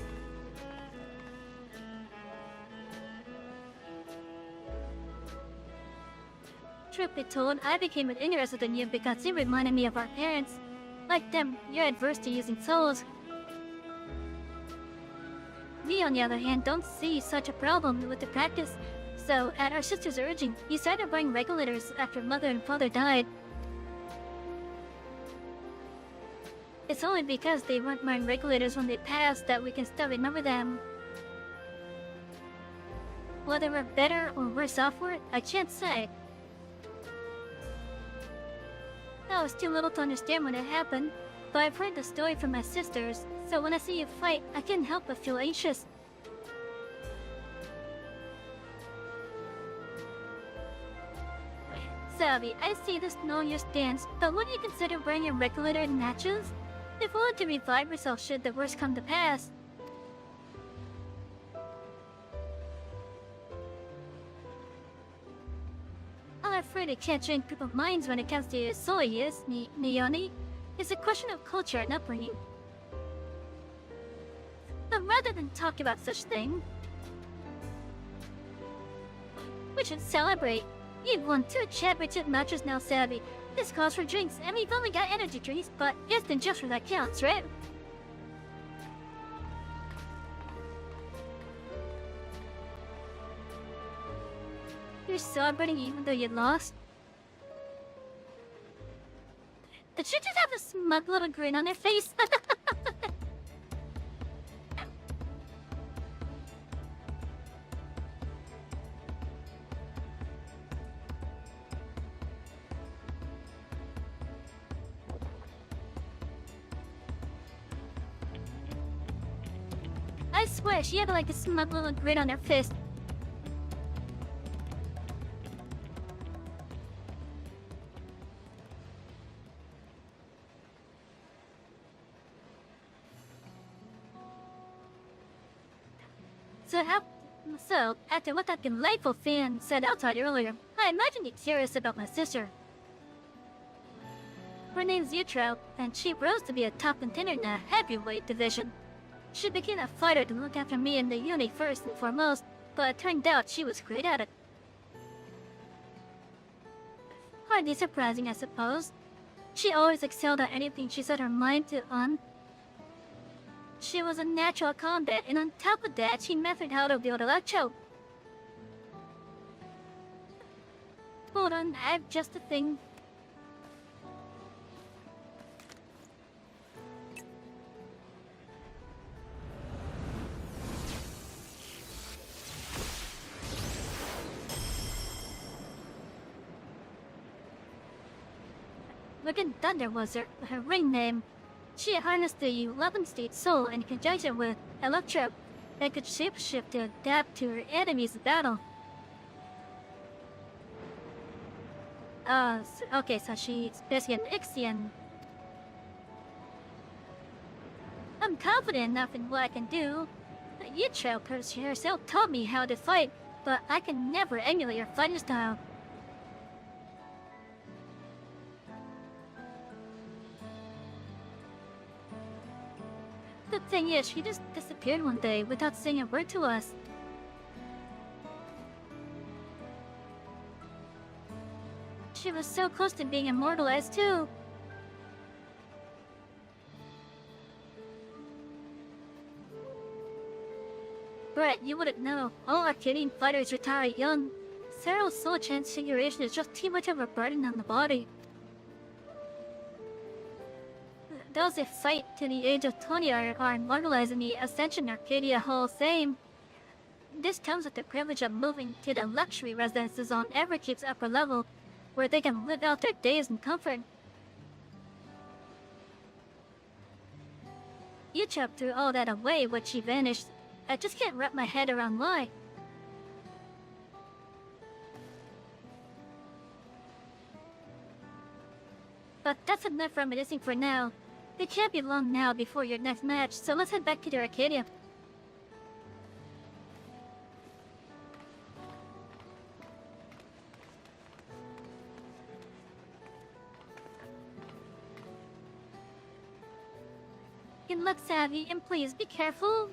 Truth be told, I became interested in you because you reminded me of our parents. Like them, you're adverse to using souls. We, on the other hand, don't see such a problem with the practice. So, at our sister's urging, we started buying regulators after mother and father died. It's only because they weren't wearing regulators when they passed that we can still remember them. Whether we're better or worse off for it, I can't say. I was too little to understand when it happened, but I've heard the story from my sisters, so when I see you fight, I can't help but feel anxious. Savy, I see this knowing your stance, but would you consider wearing a regulator in matches? If willing to revive yourself should the worst come to pass. I'm afraid I can't change people's minds when it comes to Soyuz, Nioni. It's a question of culture and upbringing. But rather than talk about such things, we should celebrate. You've won 2 championship matches now, Savy. This calls for drinks, and we've only got energy drinks, but instant gesture that counts, right? You're celebrating even though you lost? Did she just have a smug little grin on her face? I swear, she had like a smug little grin on her face. So, after what that delightful fan said outside earlier, I imagine you're curious about my sister. Her name's Utro, and she rose to be a top contender in the heavyweight division. She became a fighter to look after me and the uni first and foremost, but it turned out she was great at it. Hardly surprising, I suppose. She always excelled at anything she set her mind to on. She was a natural at combat, and on top of that, she mastered how to build electro. Hold on, I have just a thing. Wicked Thunder was her ring name. She harnessed the 11th state soul in conjunction with Electro, and could shapeshift to adapt to her enemy's battle. Okay, so she's basically an Ixian. I'm confident enough in what I can do. Yichao herself taught me how to fight, but I can never emulate her fighting style. The thing is, she just disappeared one day without saying a word to us. She was so close to being immortalized too. Brett, you wouldn't know. All Arcadian fighters retire young. Sarah's soul transfiguration is just too much of a burden on the body. Those that fight to the age of 20 are immortalized in the Ascension Arcadia Hall of Fame. This comes with the privilege of moving to the luxury residences on Everkeep's upper level, where they can live out their days in comfort. Yichao threw all that away when she vanished. I just can't wrap my head around why. But that's enough reminiscing for now. It can't be long now before your next match, so let's head back to the Arcadia. Good luck, Savy, and please be careful.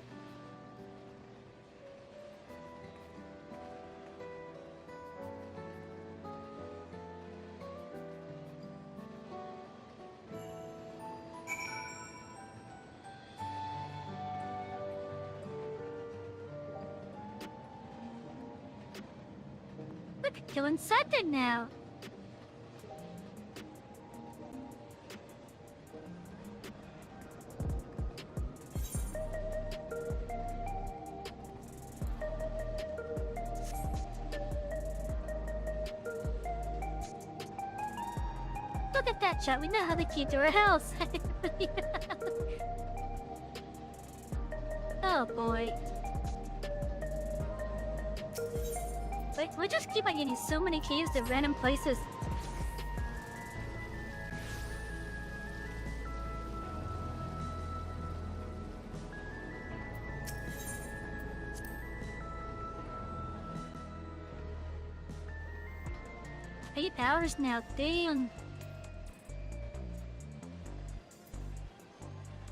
We could go inside there now. Look at that shot. We know how to keep to our house. Oh boy. Wait, we just keep on getting so many keys to random places. Eight hours now, damn.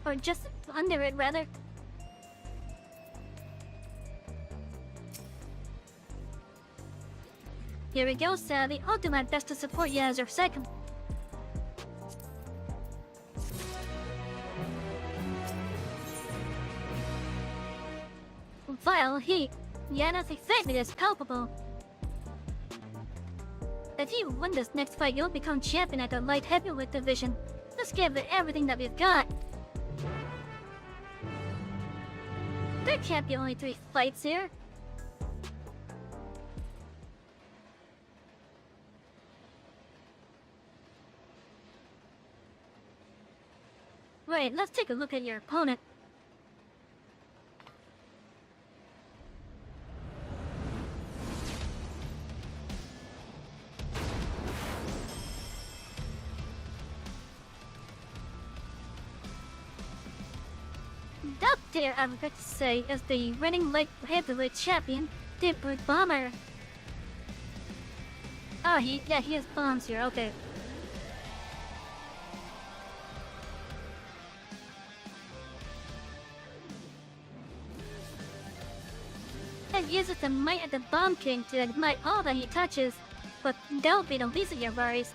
Or just under it, rather. Here we go, Savy. I'll do my best to support you as your second. Vile heat. Yana's excitement is palpable. If you win this next fight, you'll become champion at the light heavyweight division. Let's give it everything that we've got. There can't be only 3 fights here. Wait, let's take a look at your opponent. That there, I regret to say, is the reigning light heavyweight champion, the Brute Bomber. Oh, he has bombs here, okay. And uses the might of the Bomb King to ignite all that he touches, but that'll be the least of your worries.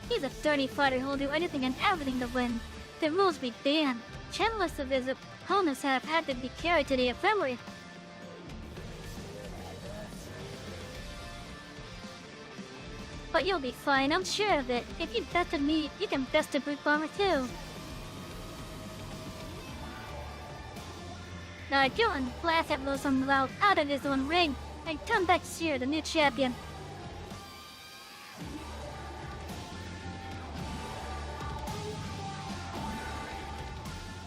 He's a sturdy fighter who'll do anything and everything to win. The rules be damned. Countless of his opponents have had to be carried to the infirmary. But you'll be fine, I'm sure of it. If you bested me, you can best the Brute Bomber too. Now go and blast that little son loud out of his own ring, and come back cheer the new champion.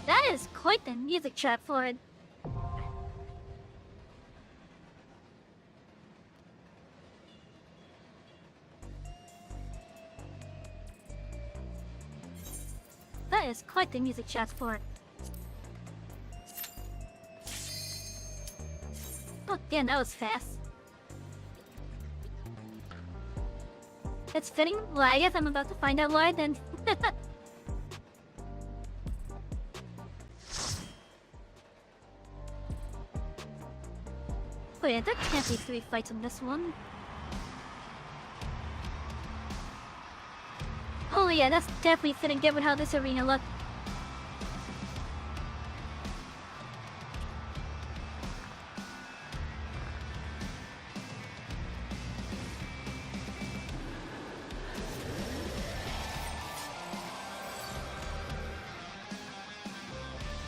That is quite the music trap for it. That is quite the music transport. Oh damn, that was fast. It's fitting. Well, I guess I'm about to find out why then. Wait, there can't be 3 fights in this one. Oh yeah, that's definitely fitting given how this arena looked.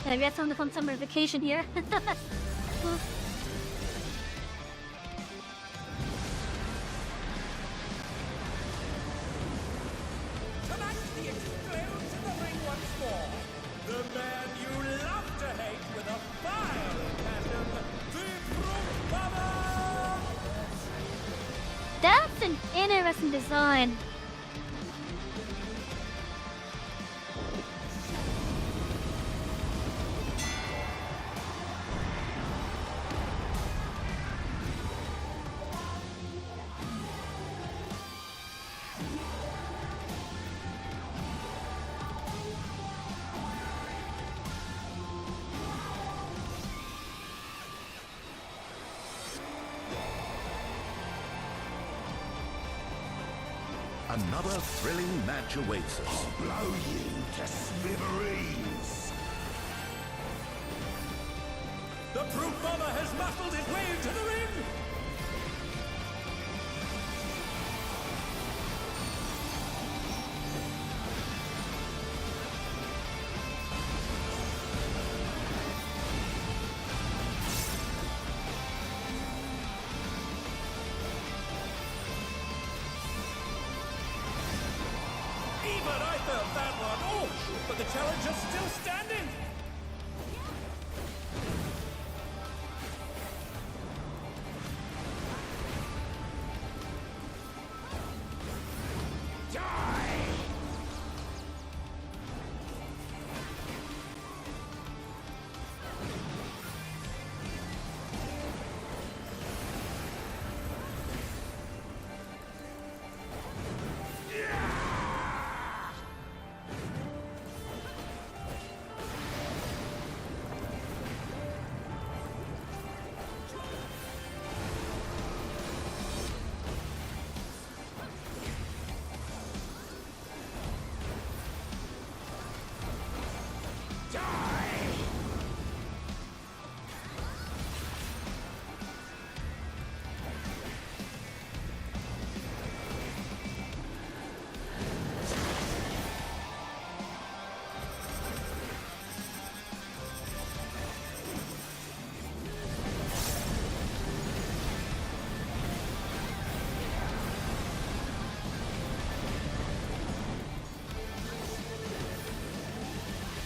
Yeah, we had some fun summer vacation here. Tonight he explodes in the ring once more. The man you love to hate with a fiery passion, the Fruit Baba! That's an interesting design. Another thrilling match awaits us. Blow you to smithereens. The Fruit Baba has muscled his way into the ring! Even I felt that one! Oh, but the challenger's still standing!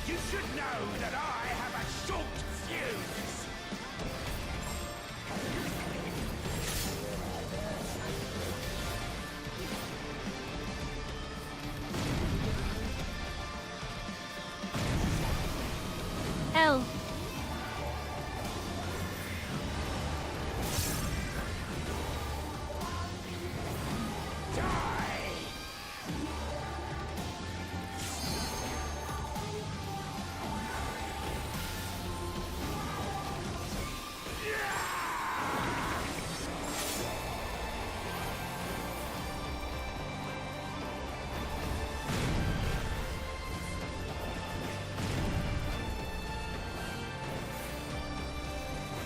You should know that I have a short fuse. L.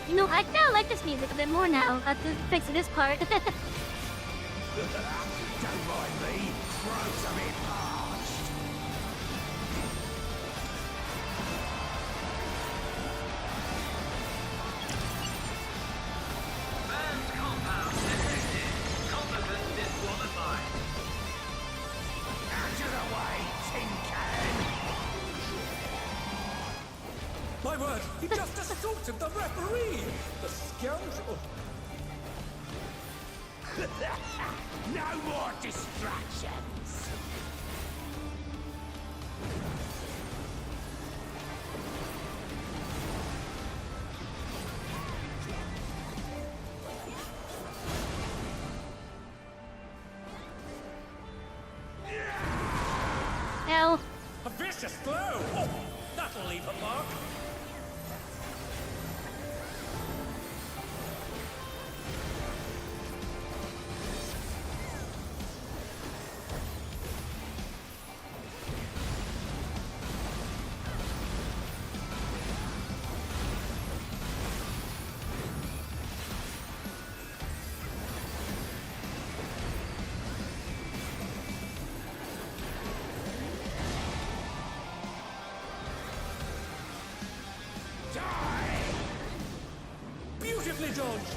You know, I kinda like this music a bit more now, after fixing this part. Don't mind me. Throws a bit parched. Man's compound detected. Competent disqualified. Out of the way, tin can. My word, he just assaulted the referee! The scoundrel! No more distractions. precious glow! Oh, that'll leave a mark. Beautifully dodged!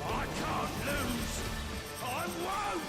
I can't lose! I won't!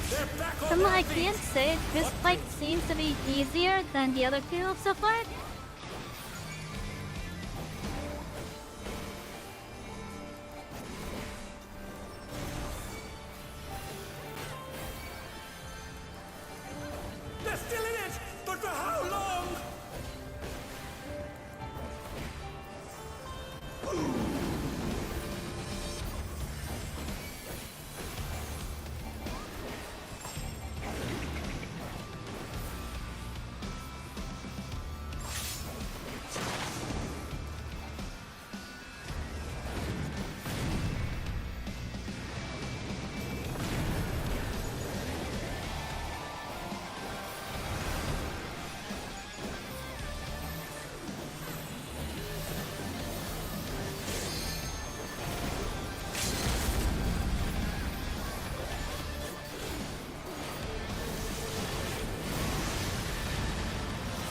They're back on From what their I feet. can say, this fight seems to be easier than the other two so far. They're still in it, but for how long?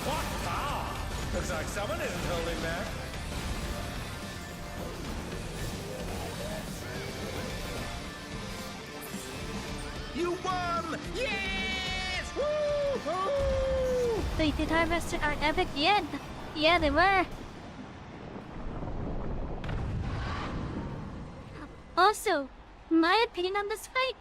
What power? Looks like someone isn't holding back. You won! Yes! Woo-hoo! The Etheirys are epic yet. Yeah, they were. Also, my opinion on this fight.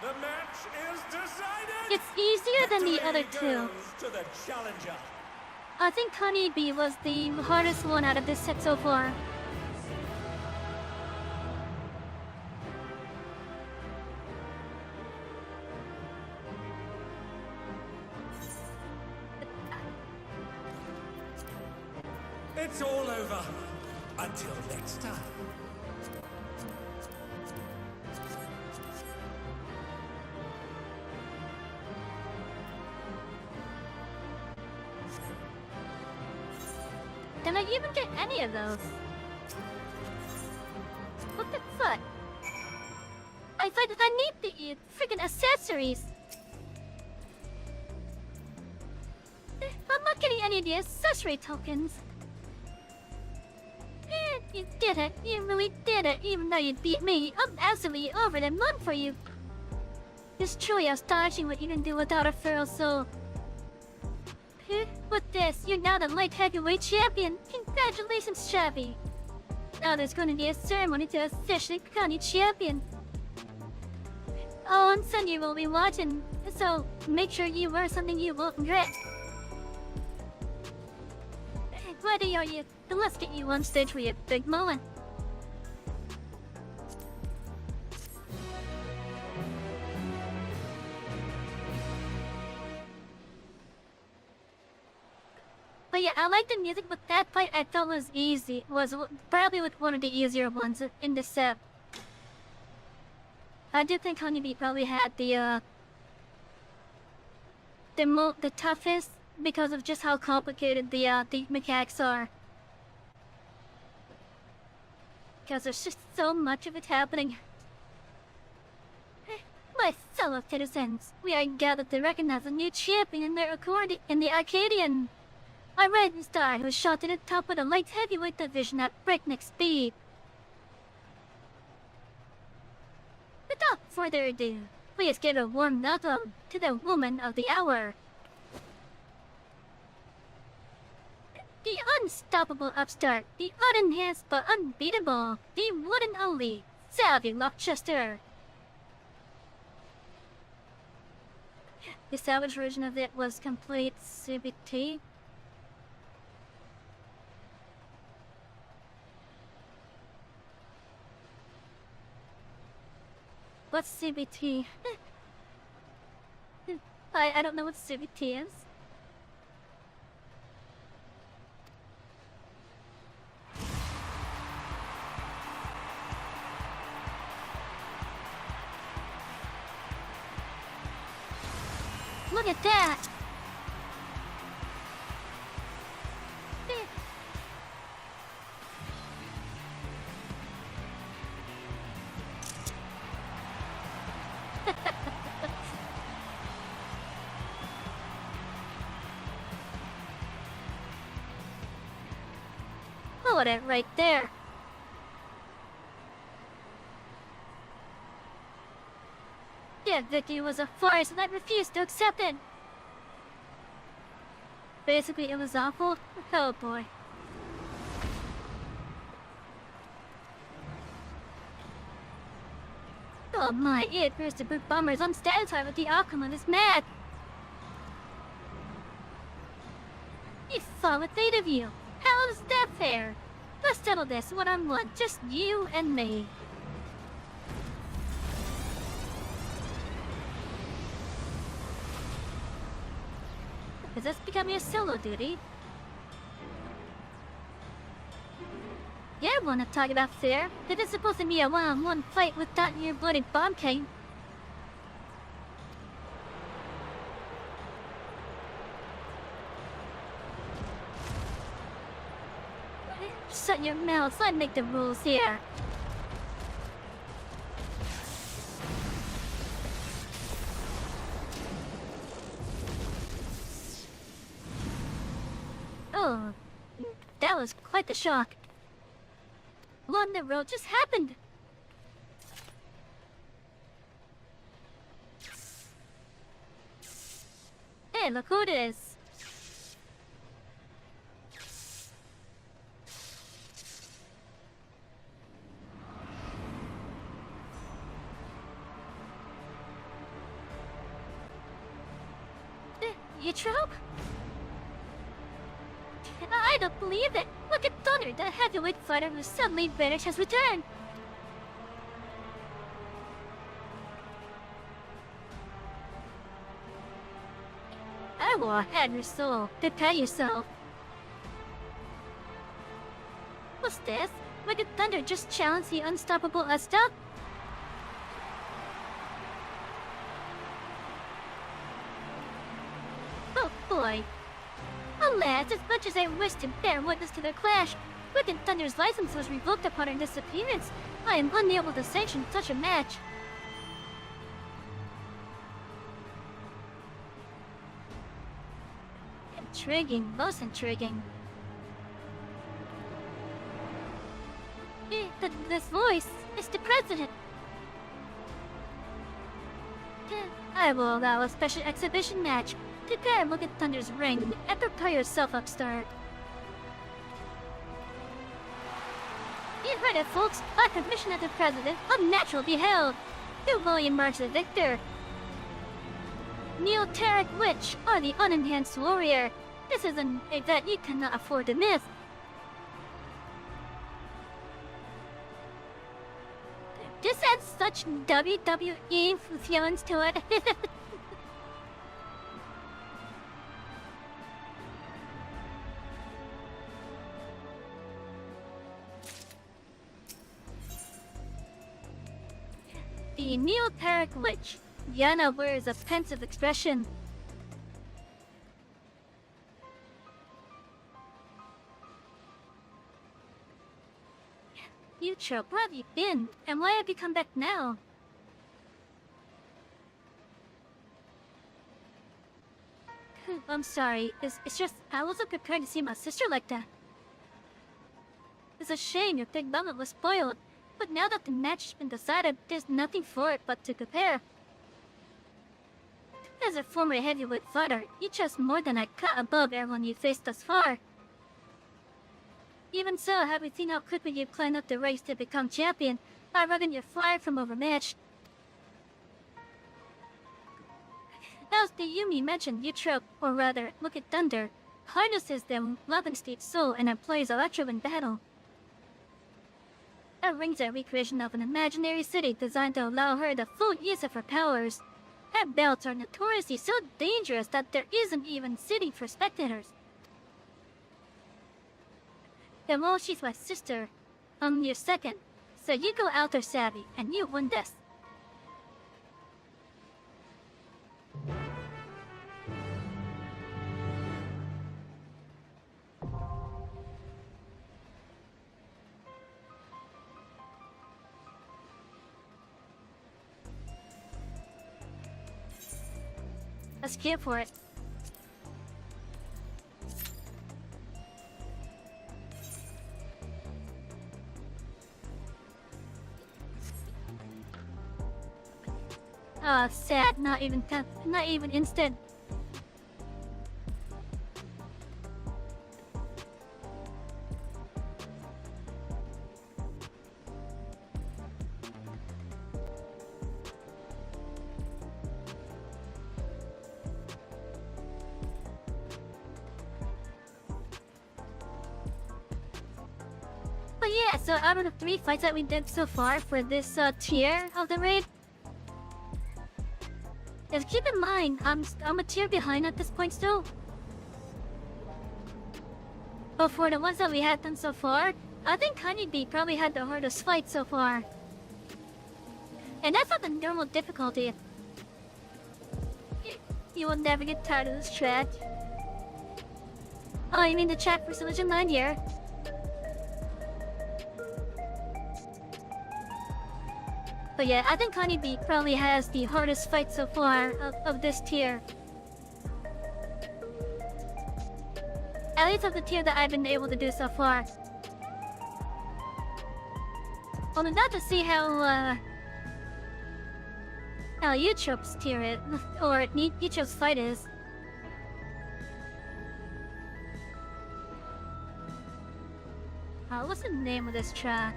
The match is decided. It's easier than the Victory other two. goes to the challenger. I think Honeybee was the hardest one out of this set so far. It's all over. Until next time. Did I even get any of those? What the fuck? I need the freaking accessories. I'm not getting any of the accessory tokens. You did it. You really did it. Even though you beat me, I'm absolutely over the moon for you. It's truly astonishing what you can do without a feral soul. With this, you're now the light heavyweight champion. Congratulations, Savy. Now there's going to be a ceremony to officially crown you champion. Oh, on Sunday we'll be watching, so make sure you wear something you won't regret. Ready are you? Then let's get you on stage with your big moment. But yeah, I like the music, but that fight I thought was easy. Was probably one of the easier ones in the set. I do think Honeybee probably had the toughest because of just how complicated the mechanics are. Because there's just so much of it happening. My fellow citizens, we are gathered to recognize a new champion in the Arcadian. A rising star who shot to the top of the light heavyweight division at breakneck speed. Without further ado, please give a warm welcome to the woman of the hour. The unstoppable upstart, the unenhanced but unbeatable, the one and only Savy Rochester. The salvage version of it was complete CBT. What's CBT? I don't know what CBT is. Look at that! Hold it right there. Yeah, victory was a farce and I refused to accept it. Basically, it was awful. Oh boy. Oh my, it appears the brute bomber is unsatisfied with the outcome of this match. He fought with 8 of you. How is that fair? Let's settle this one-on-one, just you and me. Is this becoming a solo duty? Yeah, I wanna talk about fair. If it's supposed to be a one-on-one fight without your bloody bomb cane. Shut your mouth, I make the rules here. Oh, that was quite the shock. What in the world just happened? Hey, look who it is. You trope? I don't believe it! Look at Thunder, the heavyweight fighter who suddenly vanished has returned! I will have your soul. Prepare yourself. What's this? Wicked Thunder just challenged the unstoppable Asta? Oh boy. Alas, as much as I wish to bear witness to their clash, Wicked Thunder's license was revoked upon her disappearance. I am unable to sanction such a match. Intriguing, most intriguing. This voice is the president. I will allow a special exhibition match. Prepare and look at Thunder's ring and prepare yourself, Upstart. Alright, folks, I commission as the president of Natural Be Held. To William March the Victor. Neoteric Witch, or the Unenhanced Warrior. This is an event you cannot afford to miss. This adds such WWE feelings to it. The Neoteric Witch. Yana wears a pensive expression. Future, where have you been? And why have you come back now? I'm sorry. It's just I wasn't prepared to see my sister like that. It's a shame your big moment was spoiled. But now that the match has been decided, there's nothing for it but to compare. As a former heavyweight fighter, you chose more than I cut above everyone you faced thus far. Even so, having seen how quickly you climbed up the race to become champion, I reckon you're far from overmatched. As the Yumi mentioned, Utro, or rather, look at Thunder, harnesses the 11th state soul and employs Electro in battle. That rings a recreation of an imaginary city designed to allow her the full use of her powers. Her belts are notoriously so dangerous that there isn't even seating for spectators. And well, she's my sister. I'm your second. So you go out there, Savy, and you win this. Let's get for it. Oh, sad. Not even instant. But yeah, so out of the 3 fights that we did so far for this tier of the raid, just keep in mind, I'm a tier behind at this point still. But for the ones that we had done so far, I think Honeybee probably had the hardest fight so far. And that's not the normal difficulty. You will never get tired of this track. Oh, you mean the track for Solution 9 here? But yeah, I think Honeybee probably has the hardest fight so far of this tier. At least of the tier that I've been able to do so far. Only not to see how Eutrope's tier is, or Eutrope's fight is. What's the name of this track?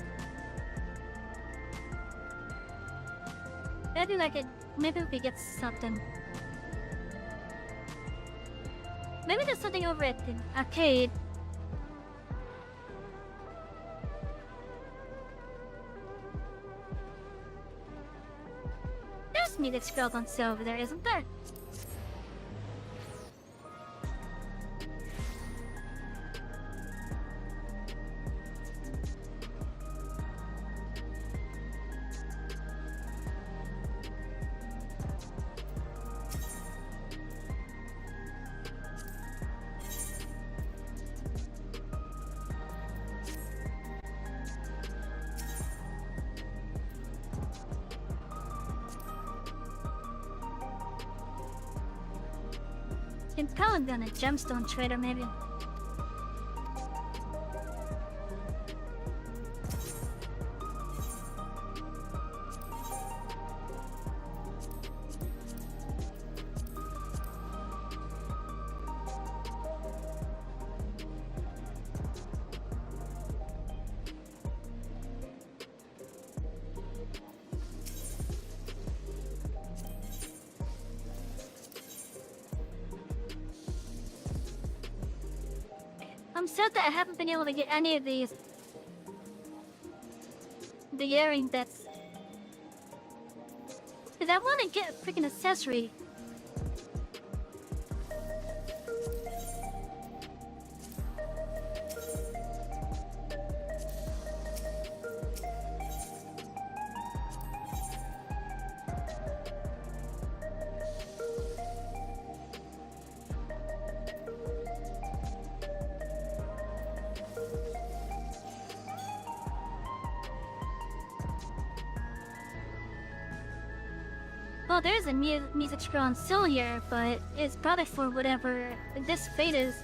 Maybe we get something. Maybe there's something over at the arcade. There's music scroll on sale over there, isn't there? Can probably be on a gemstone trader, maybe. I'm sad that I haven't been able to get any of these. The earring bits. Cause I want to get a freaking accessory. Well, there's a music scroll still here, but it's probably for whatever this fate is.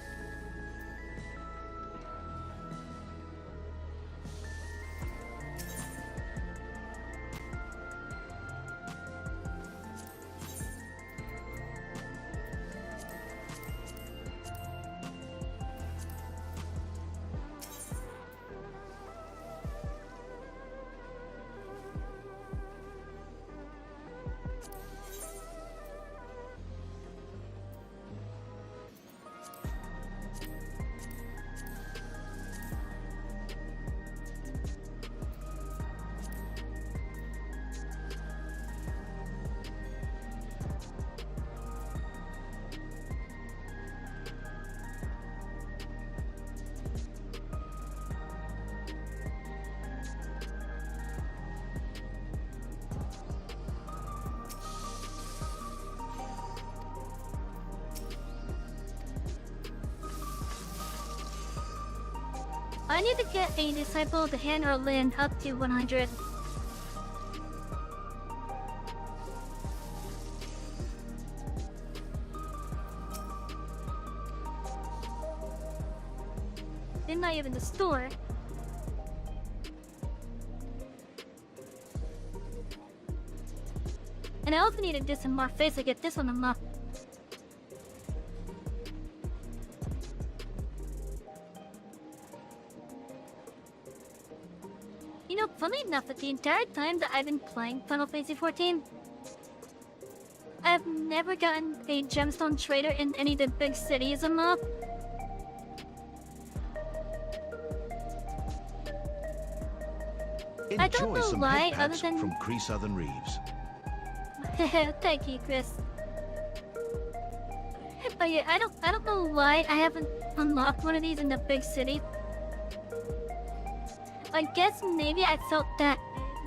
I need to get a disciple to hand or Lin up to 100. They're not even in the store. And I also need a distant more face to get this one unlocked. You know, funny enough, that the entire time that I've been playing Final Fantasy XIV, I've never gotten a gemstone trader in any of the big cities unlocked. I don't Enjoy know some why, head other pats than... from Cree Southern Reeves. Thank you, Chris. But yeah, I don't know why I haven't unlocked one of these in the big city. I guess maybe I felt that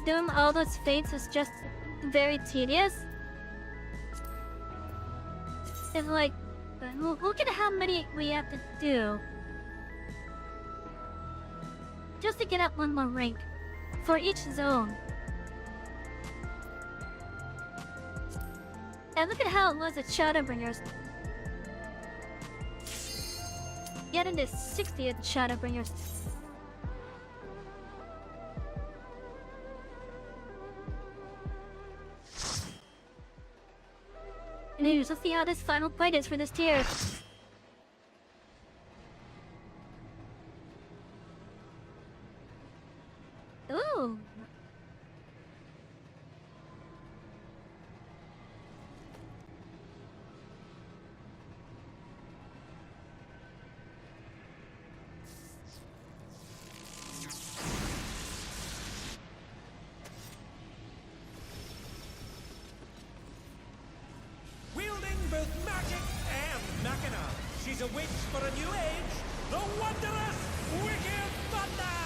doing all those fates was just very tedious. It's like, look at how many we have to do just to get up one more rank for each zone. And look at how it was at Shadowbringers. Get into 60 at Shadowbringers. And here's, let's see how this final fight is for this tier. Ooh. Wielding both magic and machina, she's a witch for a new age, the wondrous Wicked Thunder!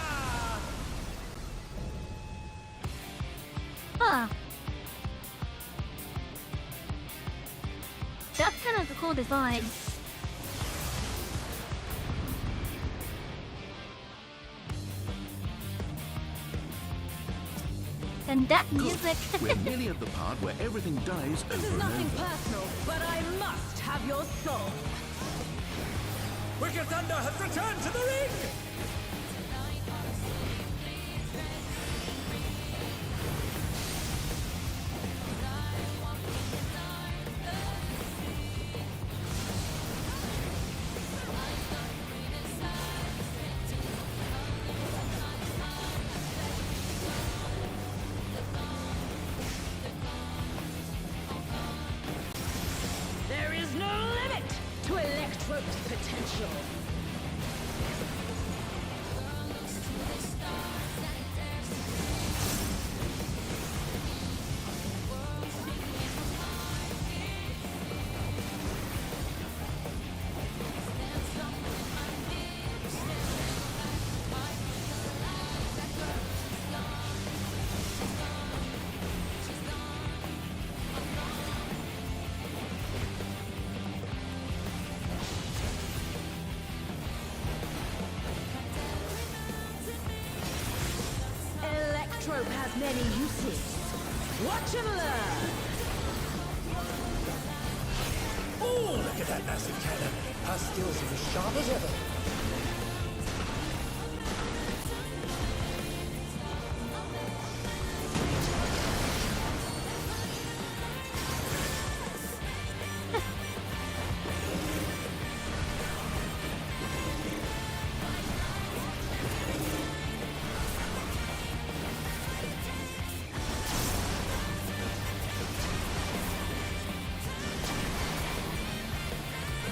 Huh. That's kind of a cool design. And that music. We're nearly at the part where everything dies This is over and nothing over. personal, but I must have your soul. Wicked Thunder has returned to the ring! There is no limit to Electro's potential. many uses. Watch and learn. Oh, look at that massive cannon. Our skills are as sharp as ever.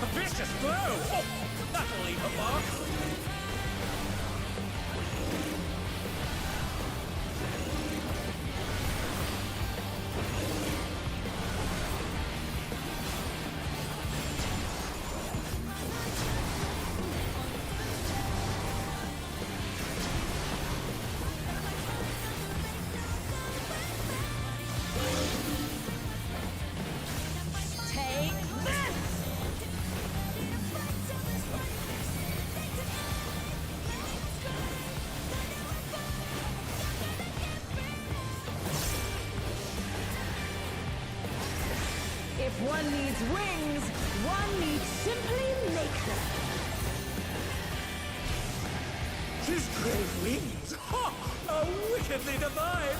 A vicious blow! Oh, that'll leave a mark. Take this! If one needs wings, one needs simply make them. His great wings! Ha! Are wickedly divine!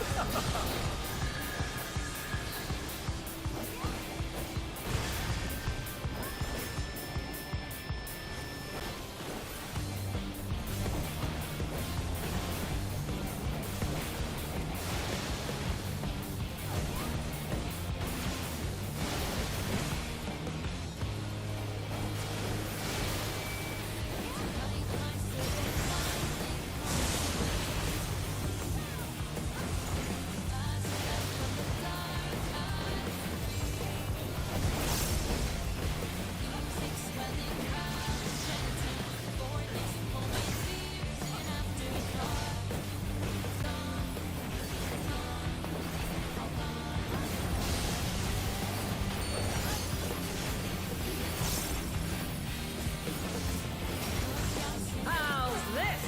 How's this?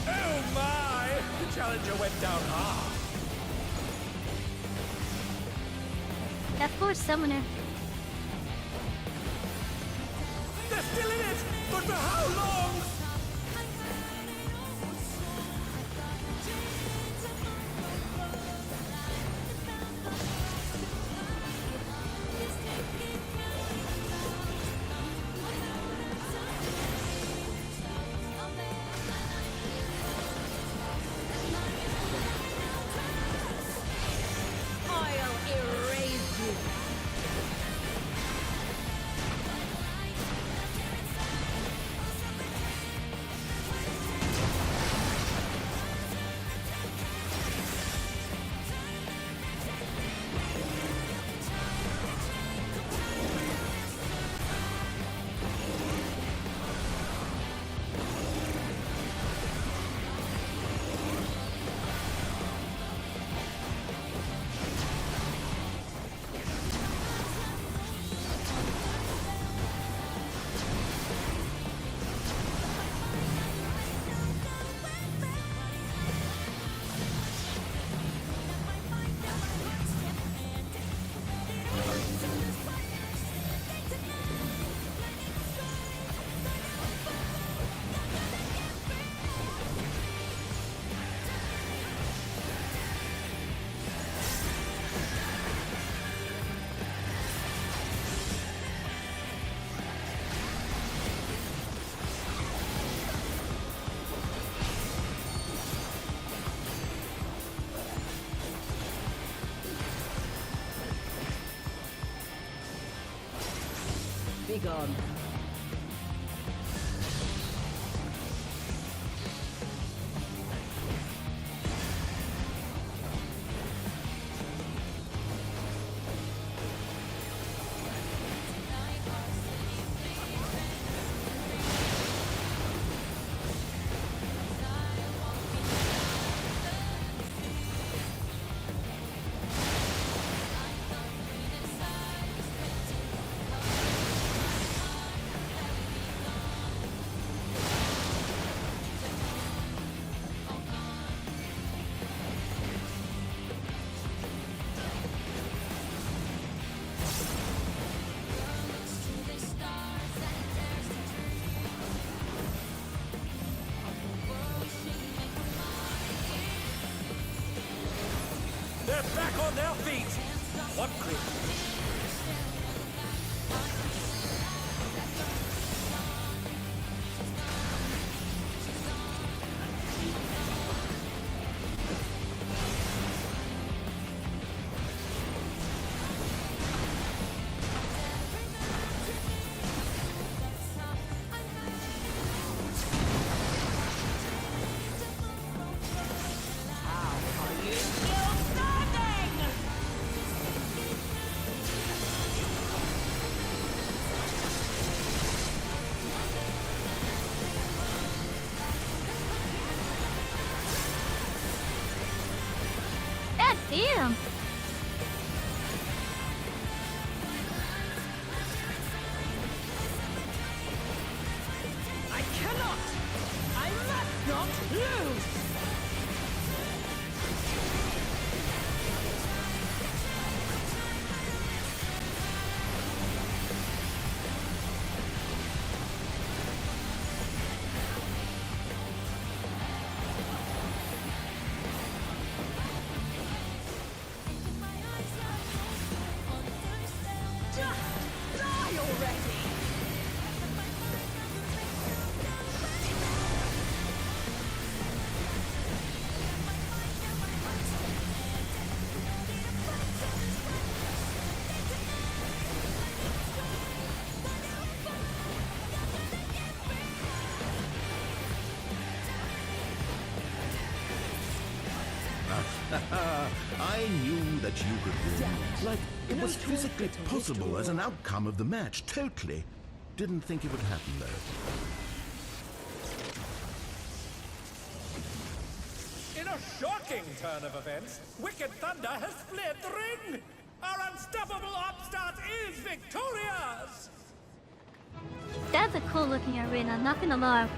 Oh my! The challenger went down hard. That poor summoner. They're still in it! But for how long? I'll erase you. Be gone. They're back on their feet! What group? God damn! I cannot! I must not lose! Just die already! I knew that you could win. Like it was physically possible as an outcome of the match. Totally. Didn't think it would happen though. In a shocking turn of events, Wicked Thunder has fled the ring! Our unstoppable upstart is victorious! That's a cool looking arena, not gonna lie.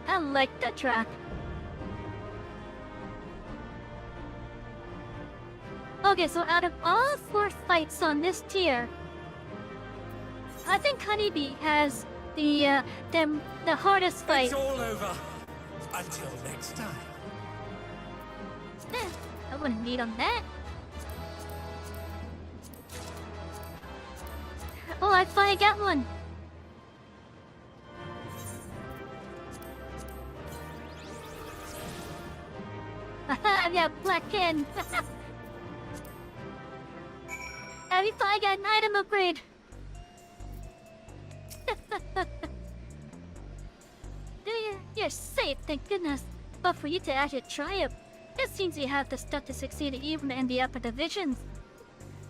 I like that track. Okay, so out of all 4 fights on this tier, I think Honeybee has the hardest fight. It's all over. Until next time. I wouldn't need on that. Oh, I finally got one. Haha, I've got black pen. Have you finally got an item upgrade? You're safe, thank goodness. But for you to actually triumph, it seems you have the stuff to succeed even in the upper divisions.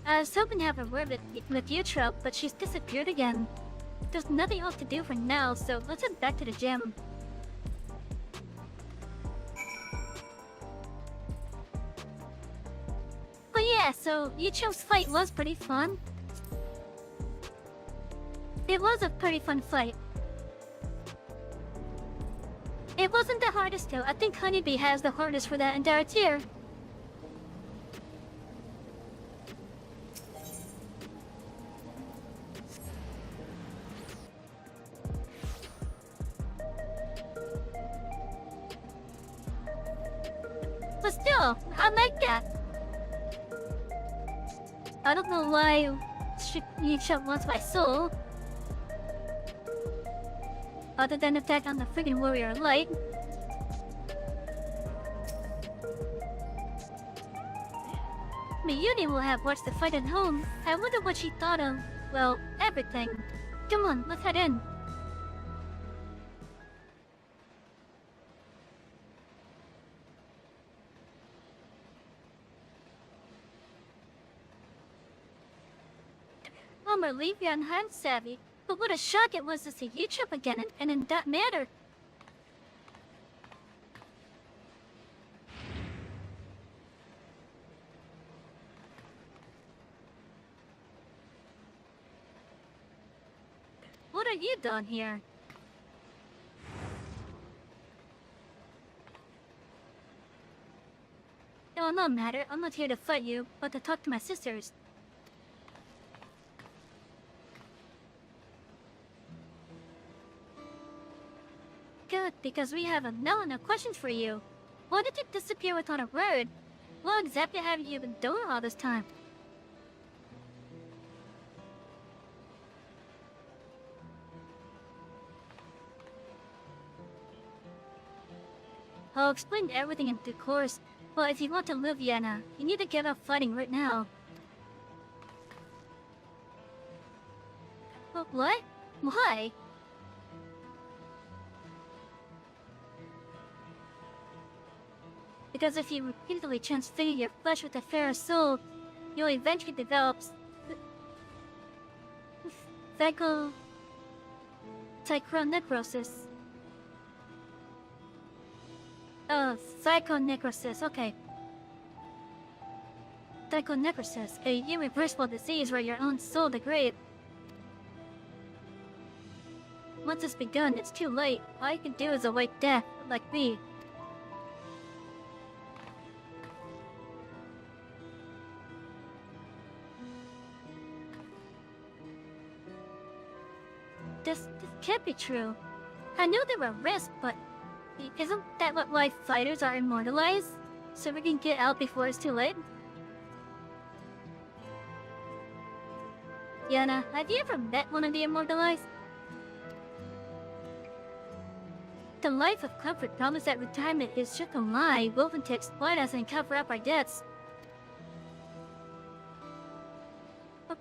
I was hoping to have a word with you, Trout, but she's disappeared again. There's nothing else to do for now, so let's head back to the gym. But yeah, so Yicho's fight was pretty fun. It was a pretty fun fight. It wasn't the hardest though. I think Honeybee has the hardest for that entire tier. But still, I like that. I don't know why Yicho wants my soul. Other than attack on the freaking warrior light. Miyuni will have watched the fight at home. I wonder what she thought of, well, everything. Come on, let's head in. I'm relieved you're on hand, Savy. But what a shock it was to see you trip again, and in that manner. What are you doing here? No matter. I'm not here to fight you, but to talk to my sisters. Good. good, because we have no questions for you. Why did you disappear without a word? What exactly have you been doing all this time? I'll explain everything in due course, but if you want to live, Yana, you need to give up fighting right now. What? Why? Because if you repeatedly transfigure your flesh with a fairer soul, you'll eventually develop psychonecrosis. Oh, psychonecrosis, okay. Psychonecrosis, a irreversible disease where your own soul degrades. Once it's begun, it's too late. All you can do is await death, like me. This can't be true. I knew there were risks, but isn't that why fighters are immortalized? So we can get out before it's too late? Yana, have you ever met one of the immortalized? The life of comfort promised that retirement is just a lie woven to exploit us and cover up our debts.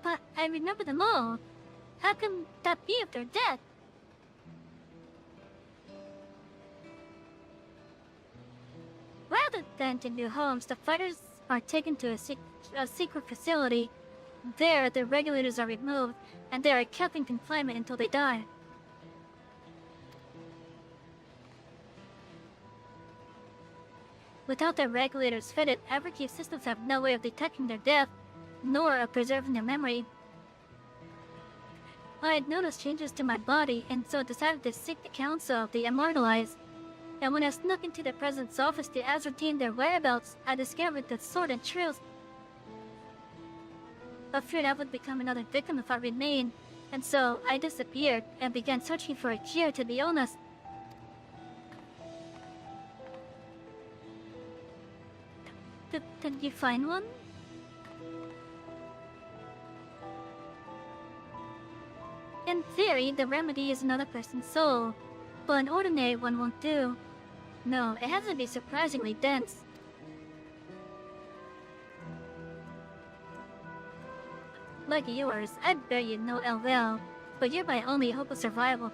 But I remember them all. How can that be if they're dead? Rather than to new homes, the fighters are taken to a secret facility. There, the regulators are removed, and they are kept in confinement until they die. Without their regulators fitted, Everkeep systems have no way of detecting their death, nor of preserving their memory. I had noticed changes to my body, and so decided to seek the counsel of the immortalized. And when I snuck into the president's office to ascertain their whereabouts, I discovered the sordid truth. I feared I would become another victim if I remained, and so I disappeared and began searching for a cure to the illness. Did you find one? In theory, the remedy is another person's soul, but an ordinary one won't do. No, it has to be surprisingly dense. Like yours, I bet you know LL, but you're my only hope of survival.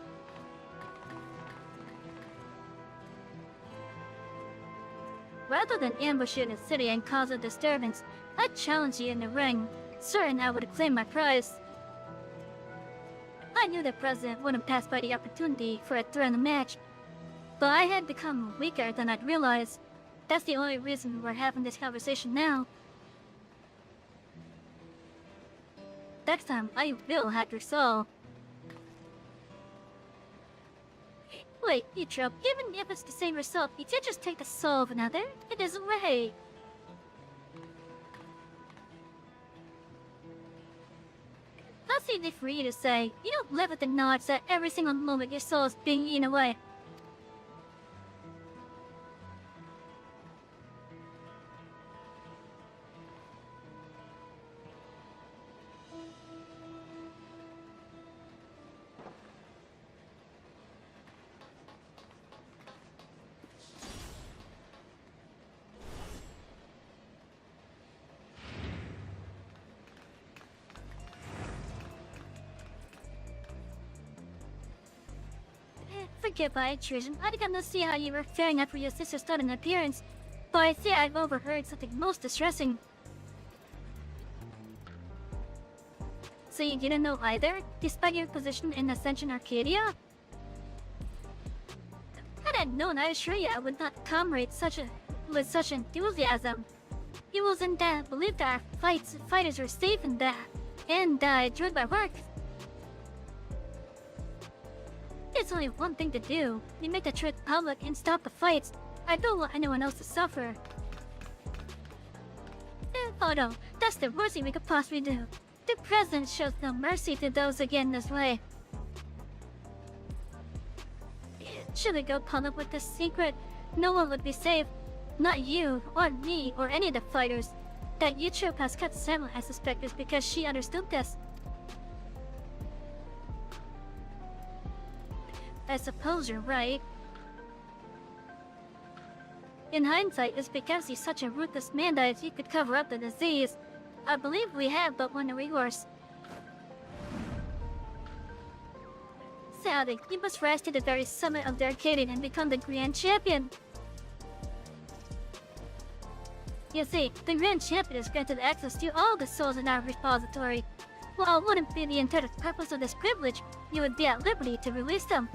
Rather than ambush you in the city and cause a disturbance, I'd challenge you in the ring, certain I would claim my prize. I knew the president wouldn't pass by the opportunity for a thrilling match, but I had become weaker than I'd realized. That's the only reason we're having this conversation now. Next time, I will hack your soul. Wait, Nitro, even if it's the same result, you did just take the soul of another? It isn't right. That's easy for you to say. You don't live with the knowledge that every single moment your soul is being eaten away. Forget my intrusion. I didn't see how you were faring after your sister's sudden appearance, but I see I've overheard something most distressing. So you didn't know either, despite your position in Ascension Arcadia? Had I known, I assure you I would not comrade with such enthusiasm. It was in that belief that our fighters were safe in that, and that I enjoyed my work. It's only one thing to do. We make the truth public and stop the fights. I don't want anyone else to suffer. Oh no, that's the worst thing we could possibly do. The president shows no mercy to those again this way. Should we go public with this secret, no one would be safe. Not you, or me, or any of the fighters. That YouTube has kept Savy as suspects because she understood this. I suppose you're right. In hindsight, it's because he's such a ruthless man that if he could cover up the disease, I believe we have but one recourse. Savy, you must rise to the very summit of the Arcadian and become the Grand Champion. You see, the Grand Champion is granted access to all the souls in our repository. While it wouldn't be the intended purpose of this privilege, you would be at liberty to release them.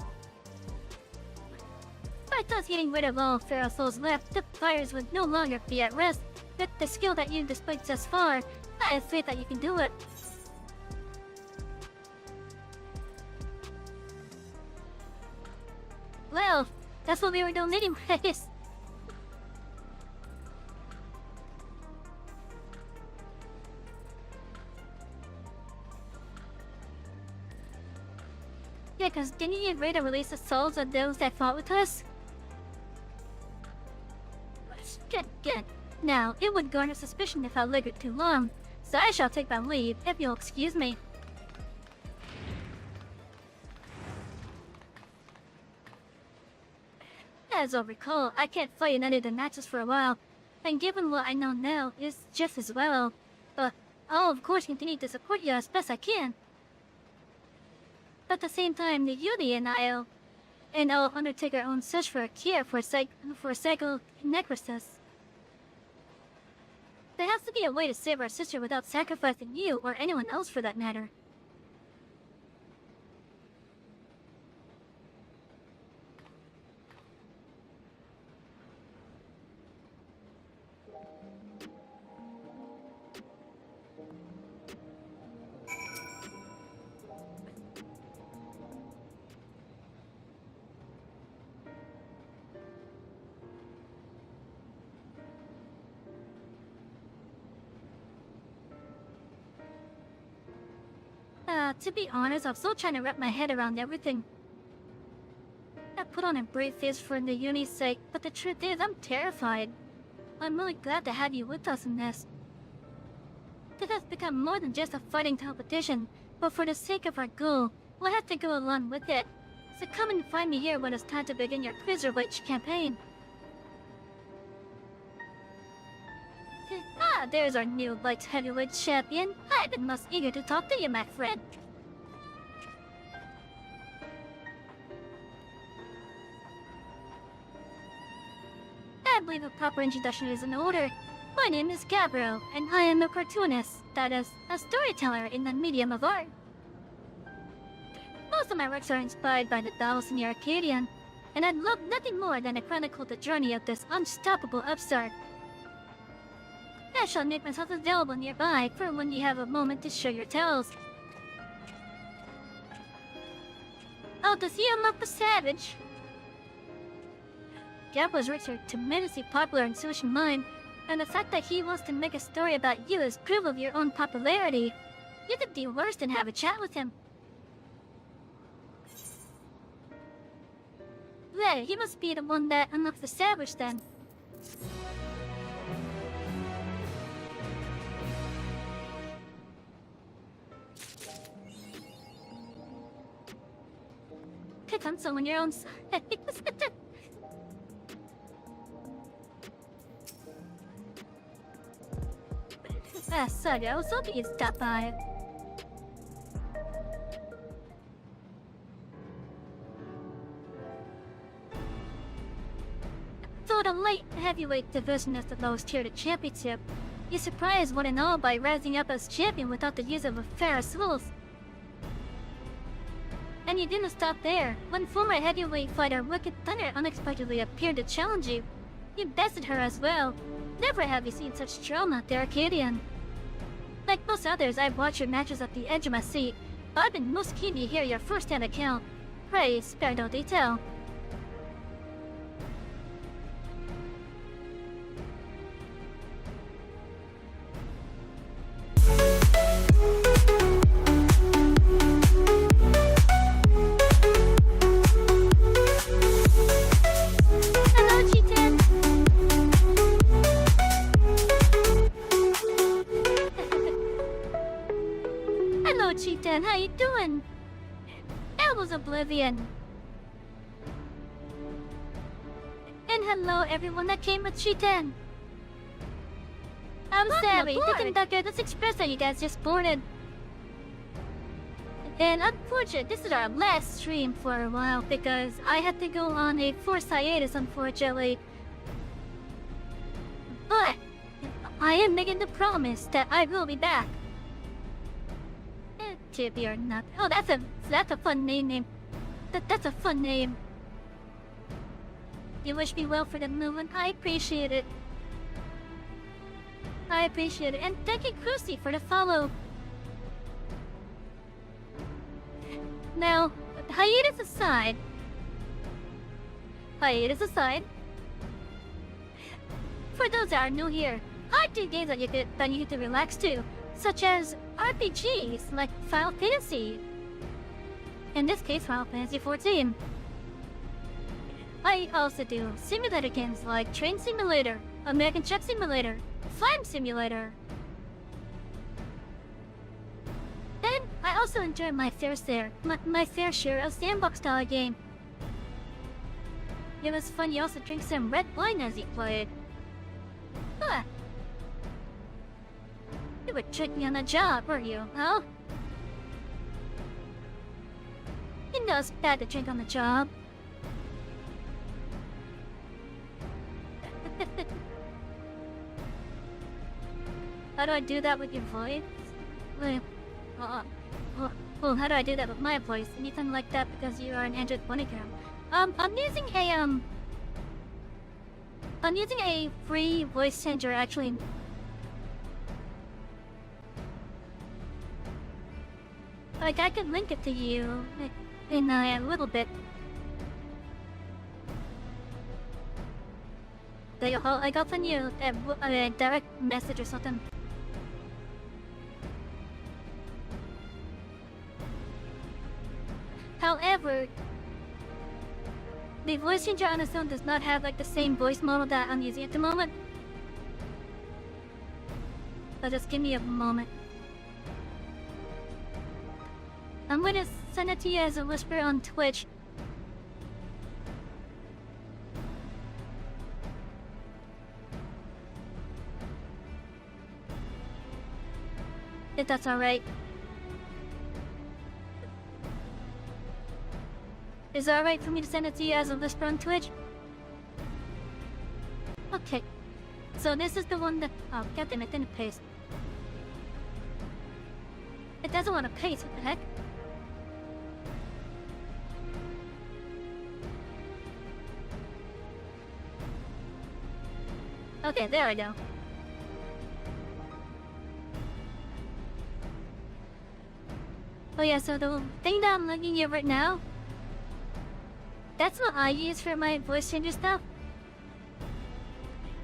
By thus getting rid of all feral souls left, the fires would no longer be at rest. With the skill that you've displayed thus far, I have faith that you can do it. Well, that's what we were doing anyways. Yeah, cause didn't you agree to release the souls of those that fought with us? Good. Now, it would garner suspicion if I lingered too long, so I shall take my leave, if you'll excuse me. As I'll recall, I can't fight in any of the matches for a while, and given what I know now, it's just as well. But I'll of course continue to support you as best I can. At the same time, the Yuri and I'll undertake our own search for a cure for psychonecrosis. There has to be a way to save our sister without sacrificing you or anyone else for that matter. To be honest, I'm still trying to wrap my head around everything. I put on a brave face for the uni's sake, but the truth is, I'm terrified. I'm really glad to have you with us in this. This has become more than just a fighting competition, but for the sake of our goal, we'll have to go along with it. So come and find me here when it's time to begin your Cruiserweight campaign. Ah, there's our new light heavyweight champion. I've been most eager to talk to you, my friend. I believe a proper introduction is in order. My name is Gabriel, and I am a cartoonist, that is, a storyteller in the medium of art. Most of my works are inspired by the novels in the Arcadian, and I'd love nothing more than to chronicle the journey of this unstoppable upstart. I shall make myself available nearby for when you have a moment to share your tales. Oh, does he unlock the savage? Gabriel's works are tremendously popular in social mind, and the fact that he wants to make a story about you is proof of your own popularity. You could do worse than have a chat with him. There, he must be the one that unlocked the savage then. Pick on someone your own side. Sorry, I was hoping you'd stop by. For the light heavyweight division is the lowest tier to championship. You surprised one and all by rising up as champion without the use of a Etheirys rules. And you didn't stop there. When former heavyweight fighter Wicked Thunder unexpectedly appeared to challenge you, you bested her as well. Never have you seen such trauma at the Arcadian. Like most others, I've watched your matches at the edge of my seat, but I've been most keen to hear your first-hand account. Pray, spare no detail. everyone, how you doing? That was Oblivion. And hello everyone that came with Cheetan. I'm Savy, the conductor of this express that you guys just boarded. And unfortunately, this is our last stream for a while because I had to go on a forced hiatus, unfortunately. But I am making the promise that I will be back. Chippy or not. Oh, that's a fun name. That's a fun name. You wish me well for the movement. I appreciate it. And thank you, Crucy, for the follow. Now, hiatus aside, for those that are new here, I do games that you get to relax to, such as RPGs like Final Fantasy. In this case, Final Fantasy XIV. I also do simulator games like Train Simulator, American Truck Simulator, Flying Simulator. Then I also enjoy my fair share of sandbox-style game. It was fun. You also drink some red wine as you played. Huh. You were tricking on the job, were you, huh? You know it's bad to drink on the job. How do I do that with your voice? Well, how do I do that with my voice? Anything like that because you are an Android phonogram. I'm using a free voice changer actually. Like I can link it to you in a little bit. I got send you a direct message or something. However, the voice changer on its own does not have like the same voice model that I'm using at the moment. So just give me a moment. I'm gonna send it to you as a whisper on Twitch. If that's alright. Is it alright for me to send it to you as a whisper on Twitch? Okay. So this is the one that... Oh, goddammit, it didn't paste. It doesn't want to paste, what the heck? Okay, there I go. Oh yeah, so the thing that I'm looking at right now, that's what I use for my voice changer stuff.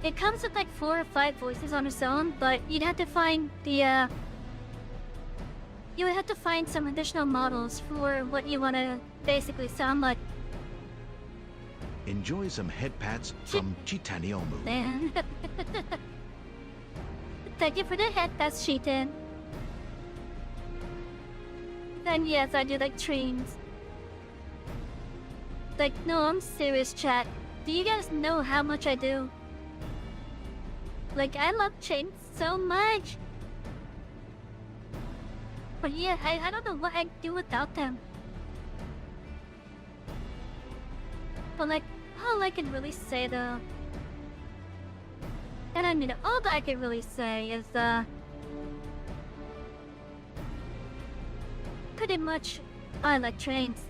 It comes with like 4 or 5 voices on its own, but you'd have to find the you would have to find some additional models for what you want to basically sound like. Enjoy some head pats from Chitaniomu. Man. Thank you for the head, that's Cheetan. And yes, I do like trains. Like, no, I'm serious, chat. Do you guys know how much I do? Like, I love trains so much. But yeah, I don't know what I'd do without them. But like, all I can really say though... And I mean, all that I can really say is, pretty much, I like trains.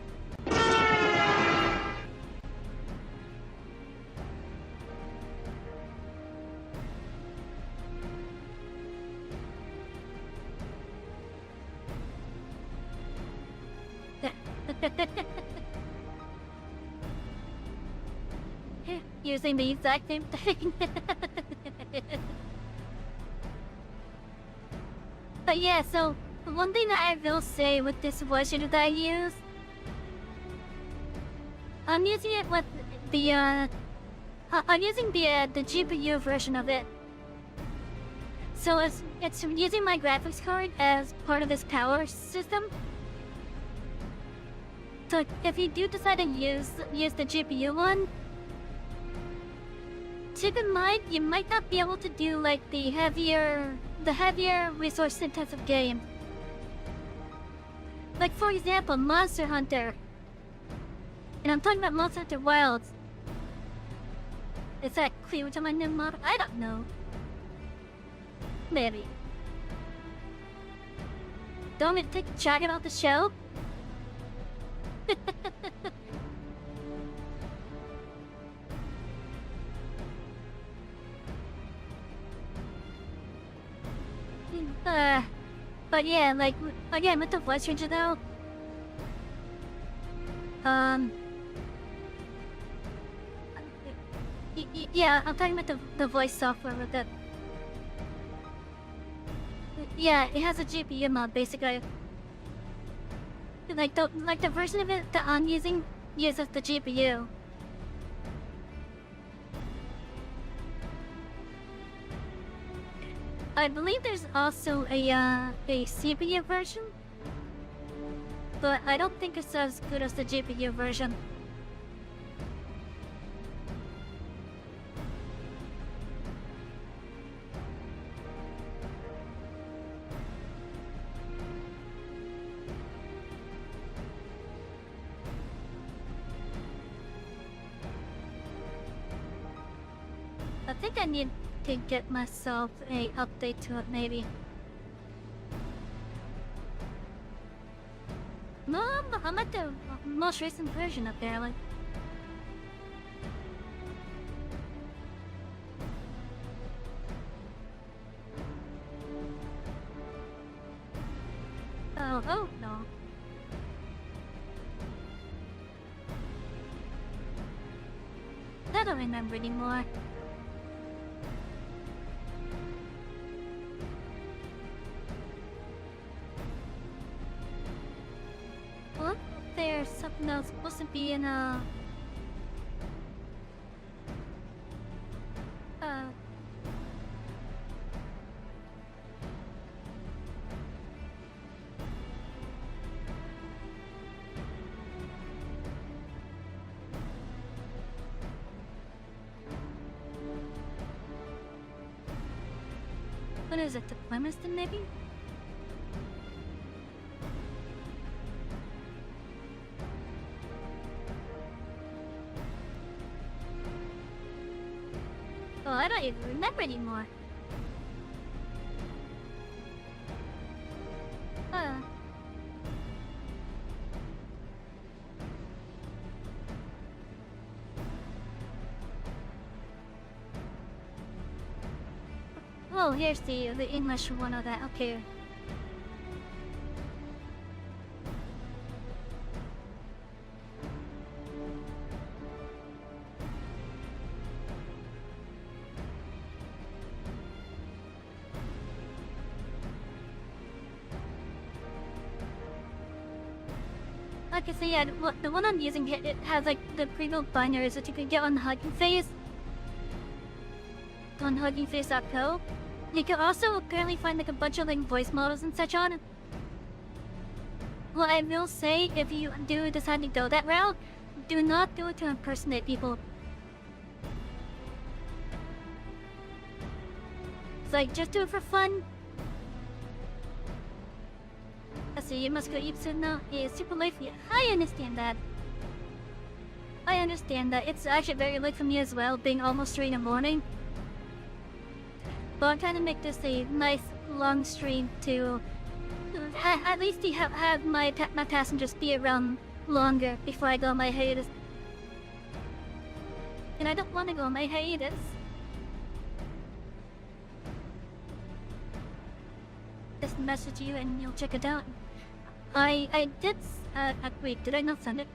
Using the exact same thing. But yeah, so one thing that I will say with this voice changer that I use, I'm using it with the I'm using the GPU version of it. So it's using my graphics card as part of this power system. So if you do decide to use the GPU one, keep in mind you might not be able to do like the heavier resource intensive game. Like for example, Monster Hunter. And I'm talking about Monster Hunter Wilds. Is that clear to my new model? I don't know. Maybe. Don't want me to take a jacket off the shelf? But yeah, like, again, with the voice changer though, yeah, I'm talking about the voice software with it. Yeah, it has a GPU mod, basically. Like the version of it that I'm using uses the GPU. I believe there's also a CPU version, but I don't think it's as good as the GPU version. I think I need to get myself a update to it, maybe. No, I'm at the most recent version, apparently. Oh no. I don't remember anymore. What? There's something else supposed to be in a... What is it, the Clemiston maybe? Oh, I don't even remember anymore. Oh, here's the English one of that. Okay. Okay, so yeah, the one I'm using, it has like the pre-built binaries that you can get on Hugging Face. On huggingface.co. You can also apparently find like a bunch of like voice models and such on it. Well, I will say, if you do decide to go that route, do not do it to impersonate people. It's like, just do it for fun. I see, you must go eat soon now. Yeah, it's super late for you. I understand that. I understand that. It's actually very late for me as well, being almost 3 in the morning. But I'm trying to make this a nice long stream to at least have my passengers be around longer before I go on my hiatus. And I don't want to go on my hiatus. Just message you and you'll check it out. I did wait, did I not send it?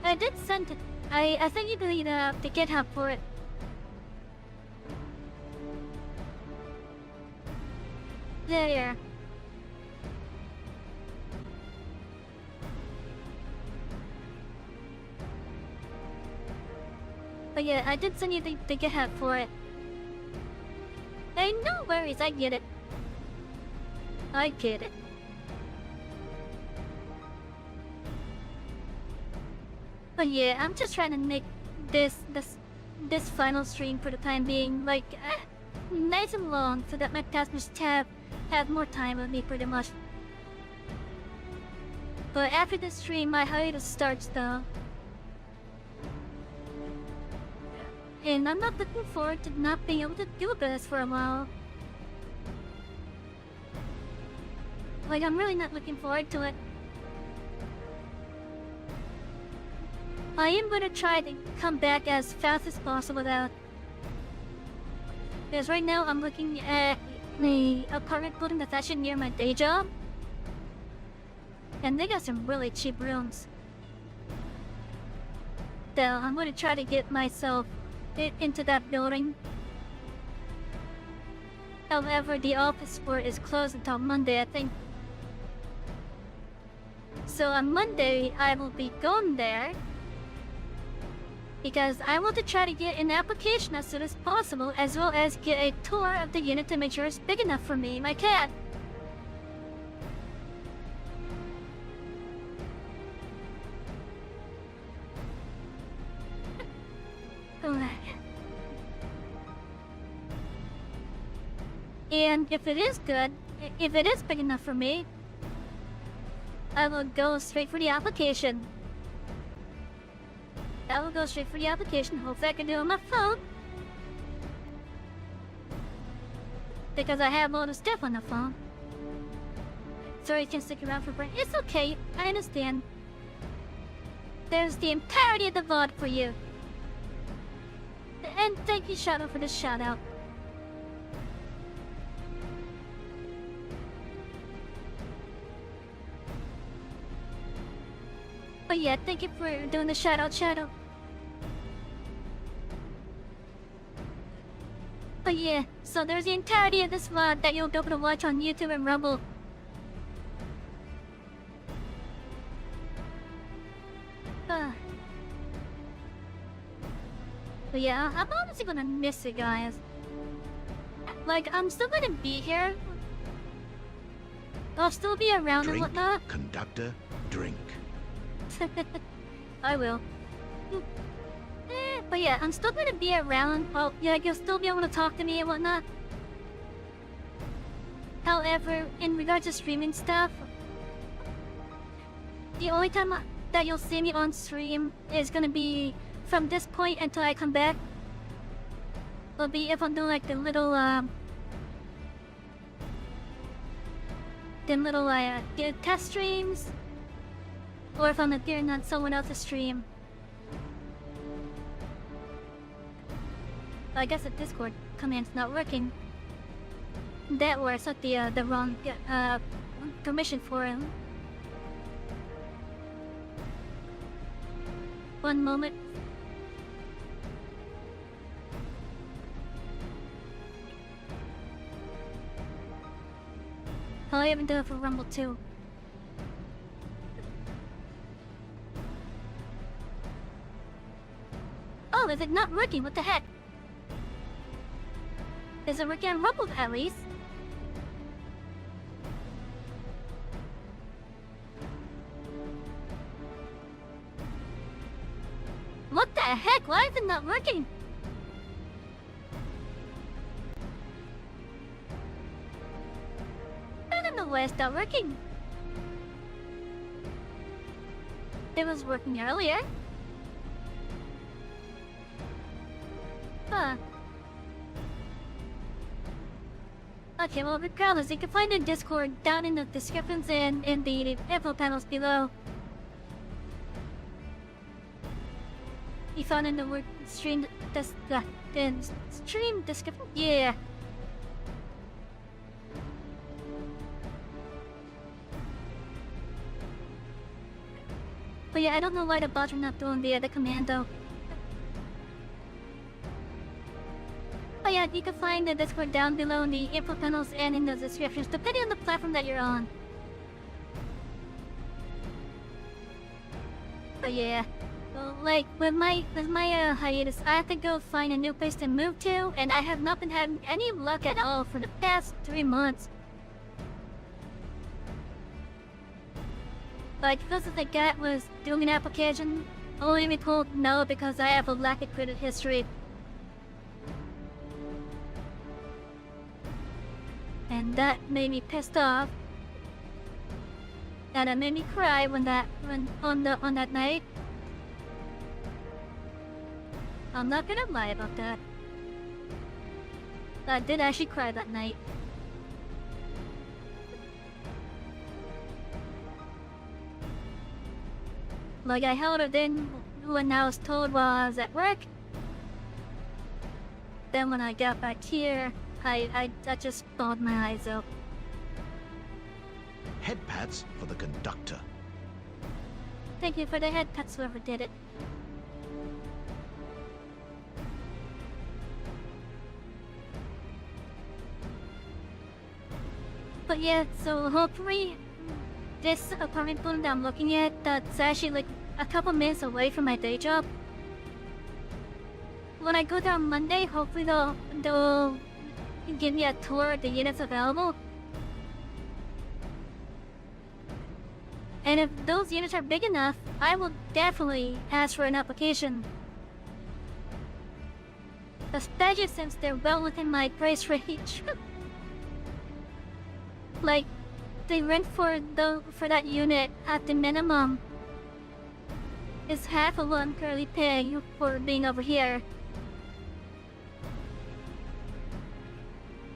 I did send it. I sent you the GitHub for it. There. But yeah, I did send you the GitHub for it. Hey, no worries, I get it. I get it. But yeah, I'm just trying to make this final stream for the time being like nice and long, so that my customers have more time with me pretty much. But after the stream, my hiatus starts though. And I'm not looking forward to not being able to do this for a while. Like, I'm really not looking forward to it. I am gonna try to come back as fast as possible though. Because right now I'm looking at the apartment building that's actually near my day job. And they got some really cheap rooms. So I'm gonna try to get myself into that building. However, the office floor is closed until Monday, I think. So on Monday, I will be going there because I want to try to get an application as soon as possible, as well as get a tour of the unit to make sure it's big enough for me and my cat. And if it is good, if it is big enough for me, I will go straight for the application. Hopefully I can do it on my phone. Because I have all the stuff on the phone. So you can stick around for break. It's okay, I understand. There's the entirety of the VOD for you. And thank you, Shadow, for this shout out. But yeah, thank you for doing the shout out, Shadow. But yeah, so there's the entirety of this VOD that you'll be able to watch on YouTube and Rumble. But yeah, I'm honestly gonna miss it, guys. Like, I'm still gonna be here. I'll still be around Drink, and whatnot. conductor, drink. I will. But yeah, I'm still gonna be around. Well, yeah, you'll still be able to talk to me and whatnot. However, in regards to streaming stuff, the only time that you'll see me on stream is gonna be from this point until I come back. Will be if I'm doing like the little test streams, or if I'm appearing on someone else's stream. I guess the Discord command's not working. That or I set the wrong permission for him. One moment. I'll even do it for Rumble too. Oh, is it not working? What the heck? Is it working on Rumble at least? What the heck? Why is it not working? I don't know why it's not working. It was working earlier. Huh. Okay, well, regardless, you can find the Discord down in the descriptions and in the info panels below. You found in the word stream stream description? Yeah. But yeah, I don't know why the bots are not doing the commando. But yeah, you can find the Discord down below in the info panels and in the descriptions, depending on the platform that you're on. But yeah, well, like with my hiatus, I have to go find a new place to move to, and I have not been having any luck at all for the past 3 months. Like, because the guy was doing an application only been told no because I have a lack of credit history. And that made me pissed off. And it made me cry on that night. I'm not gonna lie about that. I did actually cry that night. Like I held it in when I was told while I was at work. Then when I got back here, I just bawled my eyes out. Head pats for the conductor. Thank you for the head pats, whoever did it. But yeah, so hopefully this apartment building that I'm looking at, that's actually like a couple minutes away from my day job. When I go there on Monday, hopefully they'll give me a tour of the units available. And if those units are big enough, I will definitely ask for an application. Especially since they're well within my price range. Like, the rent for that unit at the minimum is half of what I'm currently paying for being over here.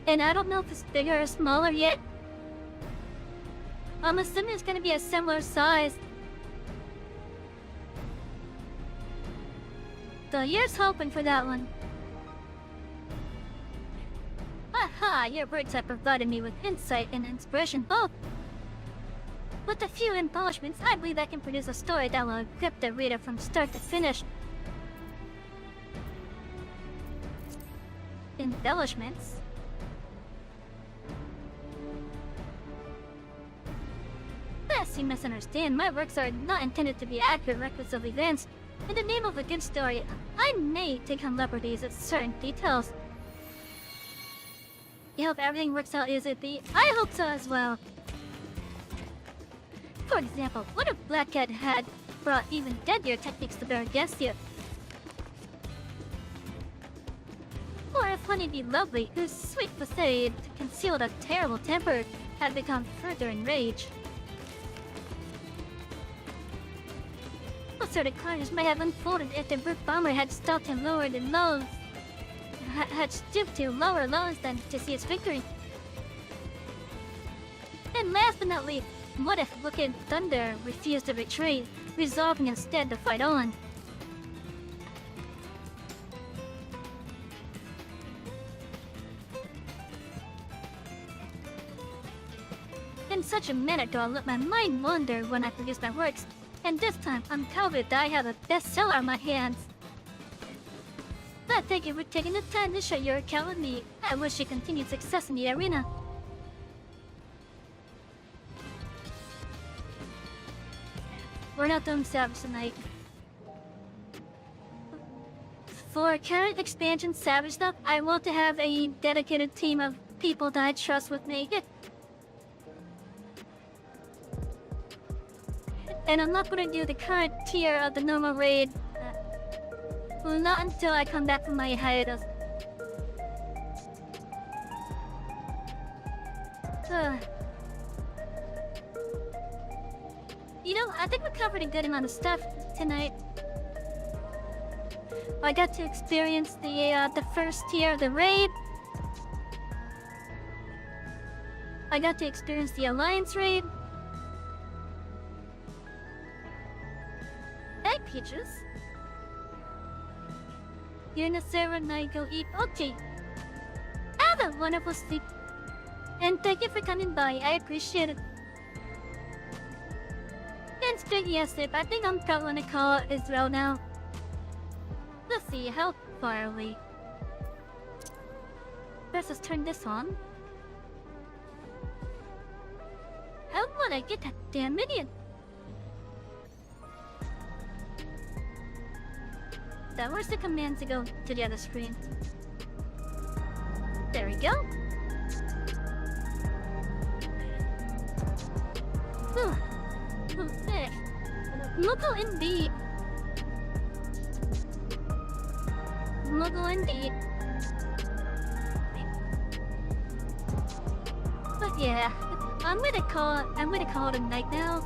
And I don't know if it's bigger or smaller yet. I'm assuming it's gonna be a similar size. So here's hoping for that one. Aha, your words have provided me with insight and inspiration both. With a few embellishments, I believe I can produce a story that will grip the reader from start to finish. Embellishments? Lest you misunderstand, my works are not intended to be accurate records of events. In the name of a good story, I may take on liberties with certain details. You hope everything works out easily. I hope so as well. For example, what if Black Cat had brought even deadlier techniques to bear against you? Or if Honeybee Lovely, whose sweet facade concealed a terrible temper, had become further enraged? What sort of carnage might have unfolded if the Brute Bomber had stopped him lower than lows? Had stooped to lower lows than to see his victory? And last but not least, what if Wicked Thunder refused to retreat, resolving instead to fight on? In such a manner do I let my mind wander when I produce my works, and this time I'm confident that I have a bestseller on my hands. But thank you for taking the time to share your account with me. I wish you continued success in the arena. We're not doing Savage tonight. For current expansion Savage stuff, I want to have a dedicated team of people that I trust with me. And I'm not gonna do the current tier of the normal raid. Well, not until I come back from my hiatus. You know, I think we covered a good amount of stuff tonight. I got to experience the first tier of the raid. I got to experience the Alliance raid. Hey, Peaches. You're in the server now, you go eat. Okay. Have a wonderful sleep. And thank you for coming by, I appreciate it. And straight yesterday, I think I'm probably gonna call it Israel now. Let's see, how far are we? Let's just turn this on. How would I get that damn minion? That was the command to go to the other screen. There we go. Look indeed. Smuggle indeed. But yeah, I'm gonna call it a night now.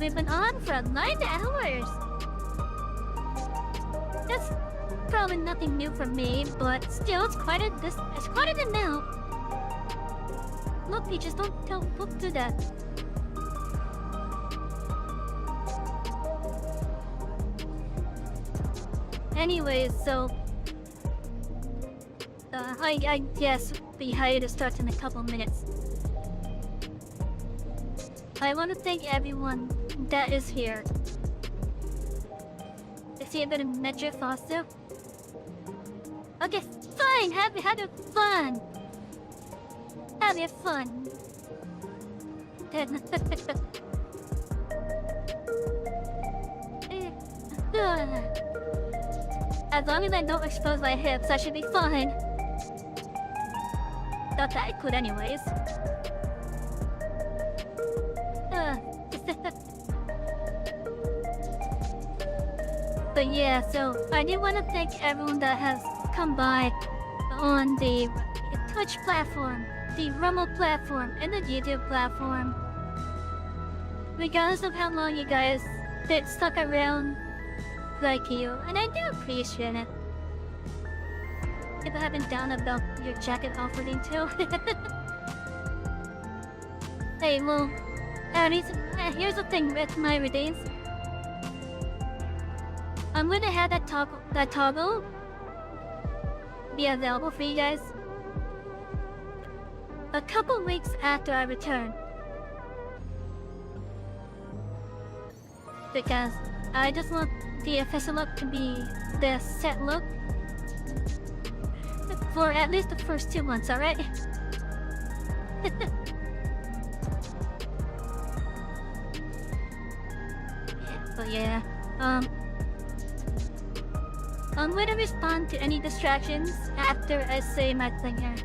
We've been on for 9 hours. That's probably nothing new for me, but still, it's quite an amount. Look, Peaches, don't do that. Anyways, so I guess the hiatus starts in a couple minutes. I want to thank everyone that is here. I see a bit of Metro Foster. Okay, fine. Have fun. Have fun. As long as I don't expose my hips, I should be fine. Thought that I could anyways. But yeah, so I do want to thank everyone that has come by on the Twitch platform, the Rumble platform, and the YouTube platform. Regardless of how long you guys stuck around, like you, and I do appreciate it. If I haven't down about your jacket offering too. Hey, well, here's the thing with my redeems. I'm gonna have that toggle be available for you guys a couple weeks after I return. Because I just want the official look to be the set look for at least the first 2 months, alright? But yeah, I'm gonna respond to any distractions after I say my thing here.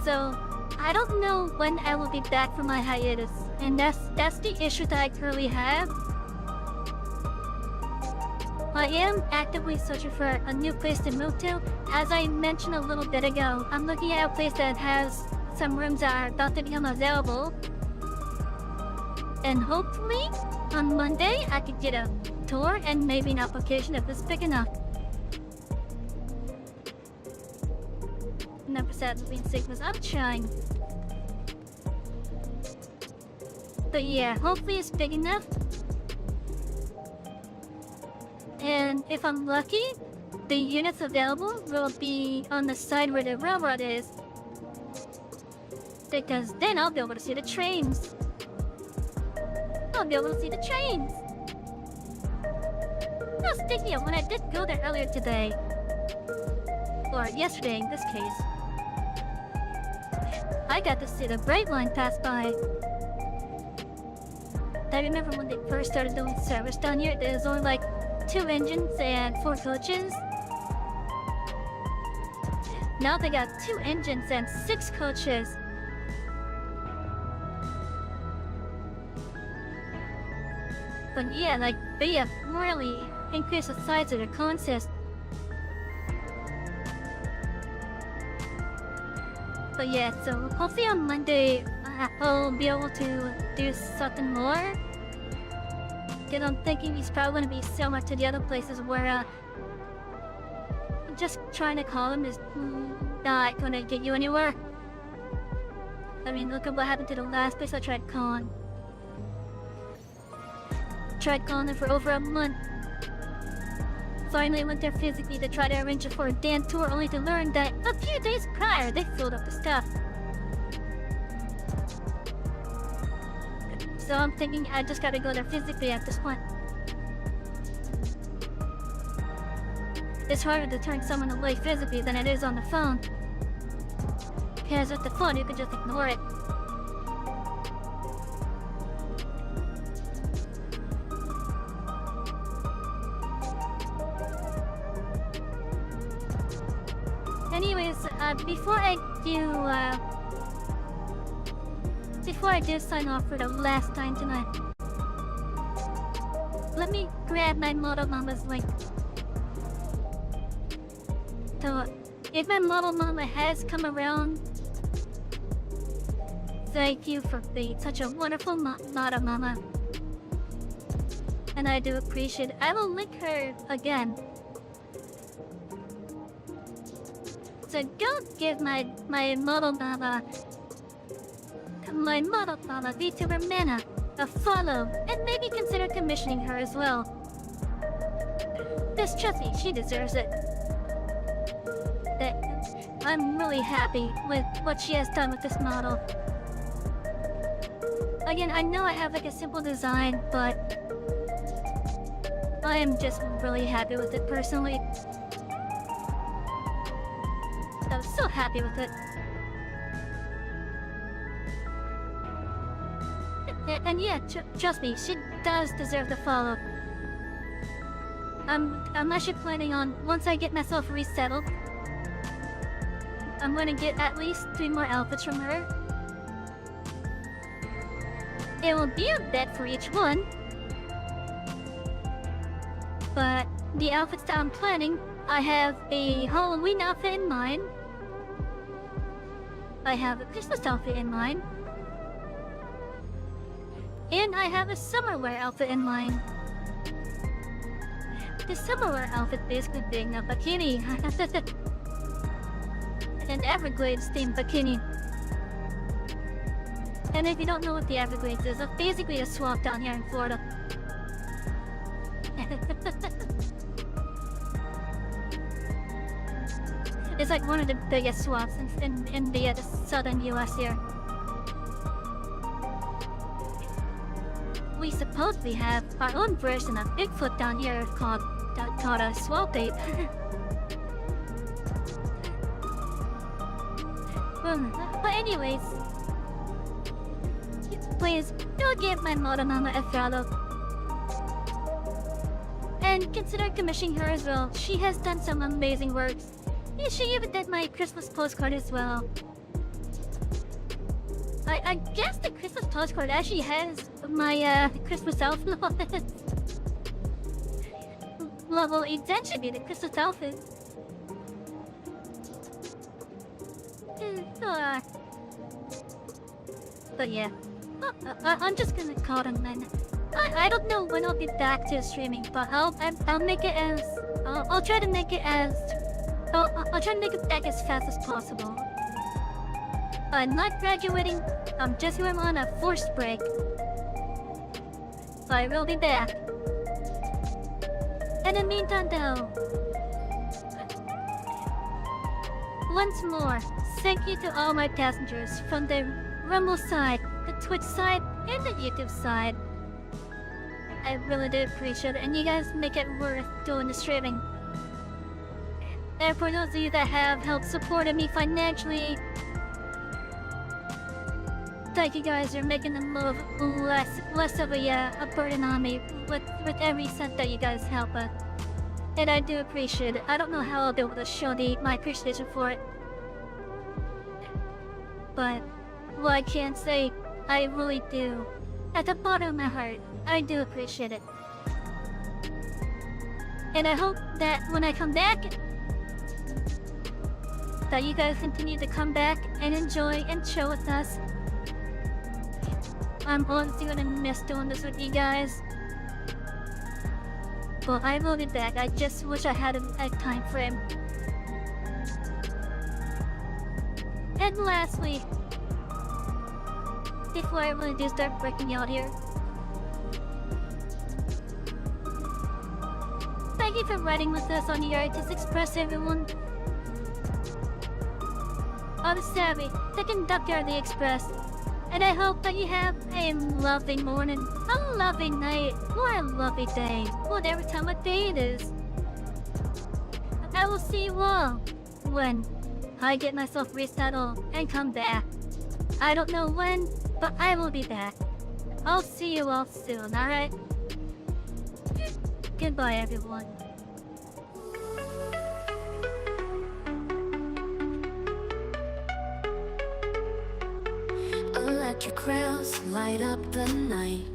So, I don't know when I will be back from my hiatus, and that's the issue that I currently have. I am actively searching for a new place to move to. As I mentioned a little bit ago, I'm looking at a place that has some rooms that are about to become available. And hopefully, on Monday, I could get a tour and maybe an application if it's big enough. Never sad between Sigmas, I'm trying. But yeah, hopefully it's big enough. And if I'm lucky, the units available will be on the side where the railroad is. Because then I'll be able to see the trains. I'll be able to see the trains. Now speaking of, when I did go there earlier today, or yesterday in this case, I got to see the Bright Line pass by. I remember when they first started doing service down here, there was only like 2 engines and 4 coaches. Now they got 2 engines and 6 coaches. But yeah, like, they have really increased the size of their consist. But yeah, so hopefully on Monday, I'll be able to do something more. Because I'm thinking he's probably going to be similar to the other places where just trying to call him is not going to get you anywhere. I mean, look at what happened to the last place I tried calling. Tried calling them for over a month. Finally went there physically to try to arrange it for a damn tour, only to learn that a few days prior they filled up the stuff. So I'm thinking I just gotta go there physically at this point. It's harder to turn someone away physically than it is on the phone. Because with the phone you can just ignore it. Anyways, before I do sign off for the last time tonight, let me grab my Moto Mama's link. So, if my model mama has come around, thank you for being such a wonderful model mama. And I do appreciate it. I will link her again. So go give my model mama, VTuber Mana, a follow, and maybe consider commissioning her as well. This trust me, she deserves it. I'm really happy with what she has done with this model. Again, I know I have like a simple design, but I am just really happy with it personally. I'm so happy with it. And yeah, trust me, she does deserve the follow. I'm actually planning on, once I get myself resettled, I'm gonna get at least 3 more outfits from her. It will be a bet for each one. But the outfits that I'm planning, I have a Halloween outfit in mind. I have a Christmas outfit in mind. And I have a summer wear outfit in mind. The summer wear outfit basically being a bikini. An Everglades themed bikini. And if you don't know what the Everglades is, it's basically a swamp down here in Florida. It's like one of the biggest swamps in the southern US here. We supposedly have our own version of Bigfoot down here called a swamp ape. But anyways, please go give my model mama a follow. And consider commissioning her as well. She has done some amazing works. Yeah, she even did my Christmas postcard as well. I guess the Christmas postcard actually has my Christmas outfit on it. Well, it should be the Christmas outfit. But yeah, I'm just gonna call them then. I don't know when I'll be back to streaming, but I'll make it as I'll try to make it as I'll try to make it back as fast as possible. I'm not graduating. I'm just going on a forced break. But I will be back. In the meantime, though, once more, thank you to all my passengers from the Rumble side, the Twitch side, and the YouTube side. I really do appreciate it, and you guys make it worth doing the streaming. And for those of you that have helped supported me financially, thank you guys. You're making the move less of a burden on me with every cent that you guys help us. And I do appreciate it. I don't know how I'll be able to show my appreciation for it. But what I can say, I really do. At the bottom of my heart, I do appreciate it. And I hope that when I come back, that you guys continue to come back and enjoy and chill with us. I'm honestly gonna miss doing this with you guys. But I will be back. I just wish I had a time frame. And lastly, before I really do start breaking out here, thank you for riding with us on the Hiatus Express, everyone. I'm Savy, the conductor of the Express, and I hope that you have a lovely morning, a lovely night, or a lovely day, whatever time of day it is. I will see you all when I get myself resettled and come back. I don't know when, but I will be back. I'll see you all soon, alright? Goodbye, everyone. Electric rails light up the night,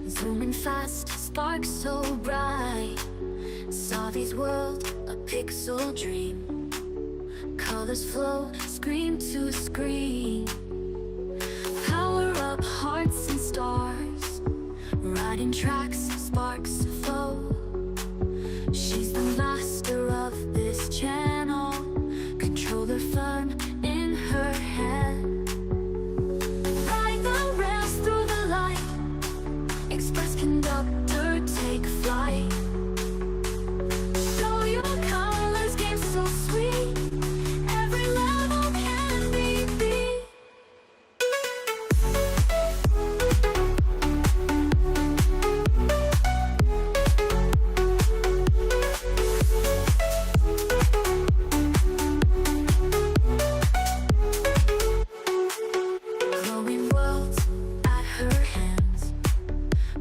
zooming fast, sparks so bright. Savy's world, a Pixel dream, colors flow, screen to screen. Power up hearts and stars, riding tracks, sparks flow. She's the master of this channel, controller fun in her hand. Ride the rails through the light, express conductor, take flight. Show your colors, game so sweet, every level can be beat. Glowing worlds at her hands,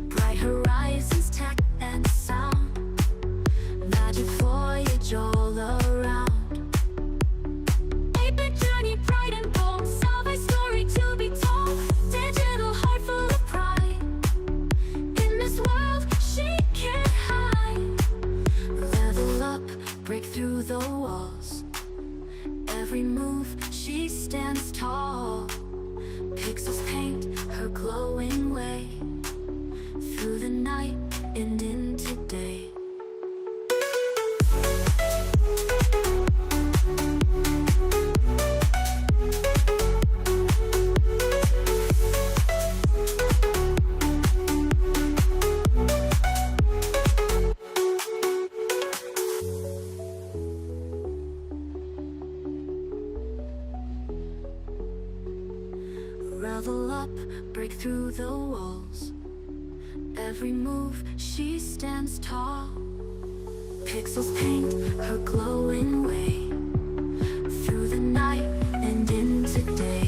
bright horizons, tech and sound, magic voyage all around. 8-bit journey, pride and bold, Savy story to be told, digital heart full of pride. In this world she can't hide. Level up, break through the walls, every move she stands tall. Pixels paint her glowing way, through the night and into day. Level up, break through the walls, every move she stands tall. Pixels paint her glowing way, through the night and into day.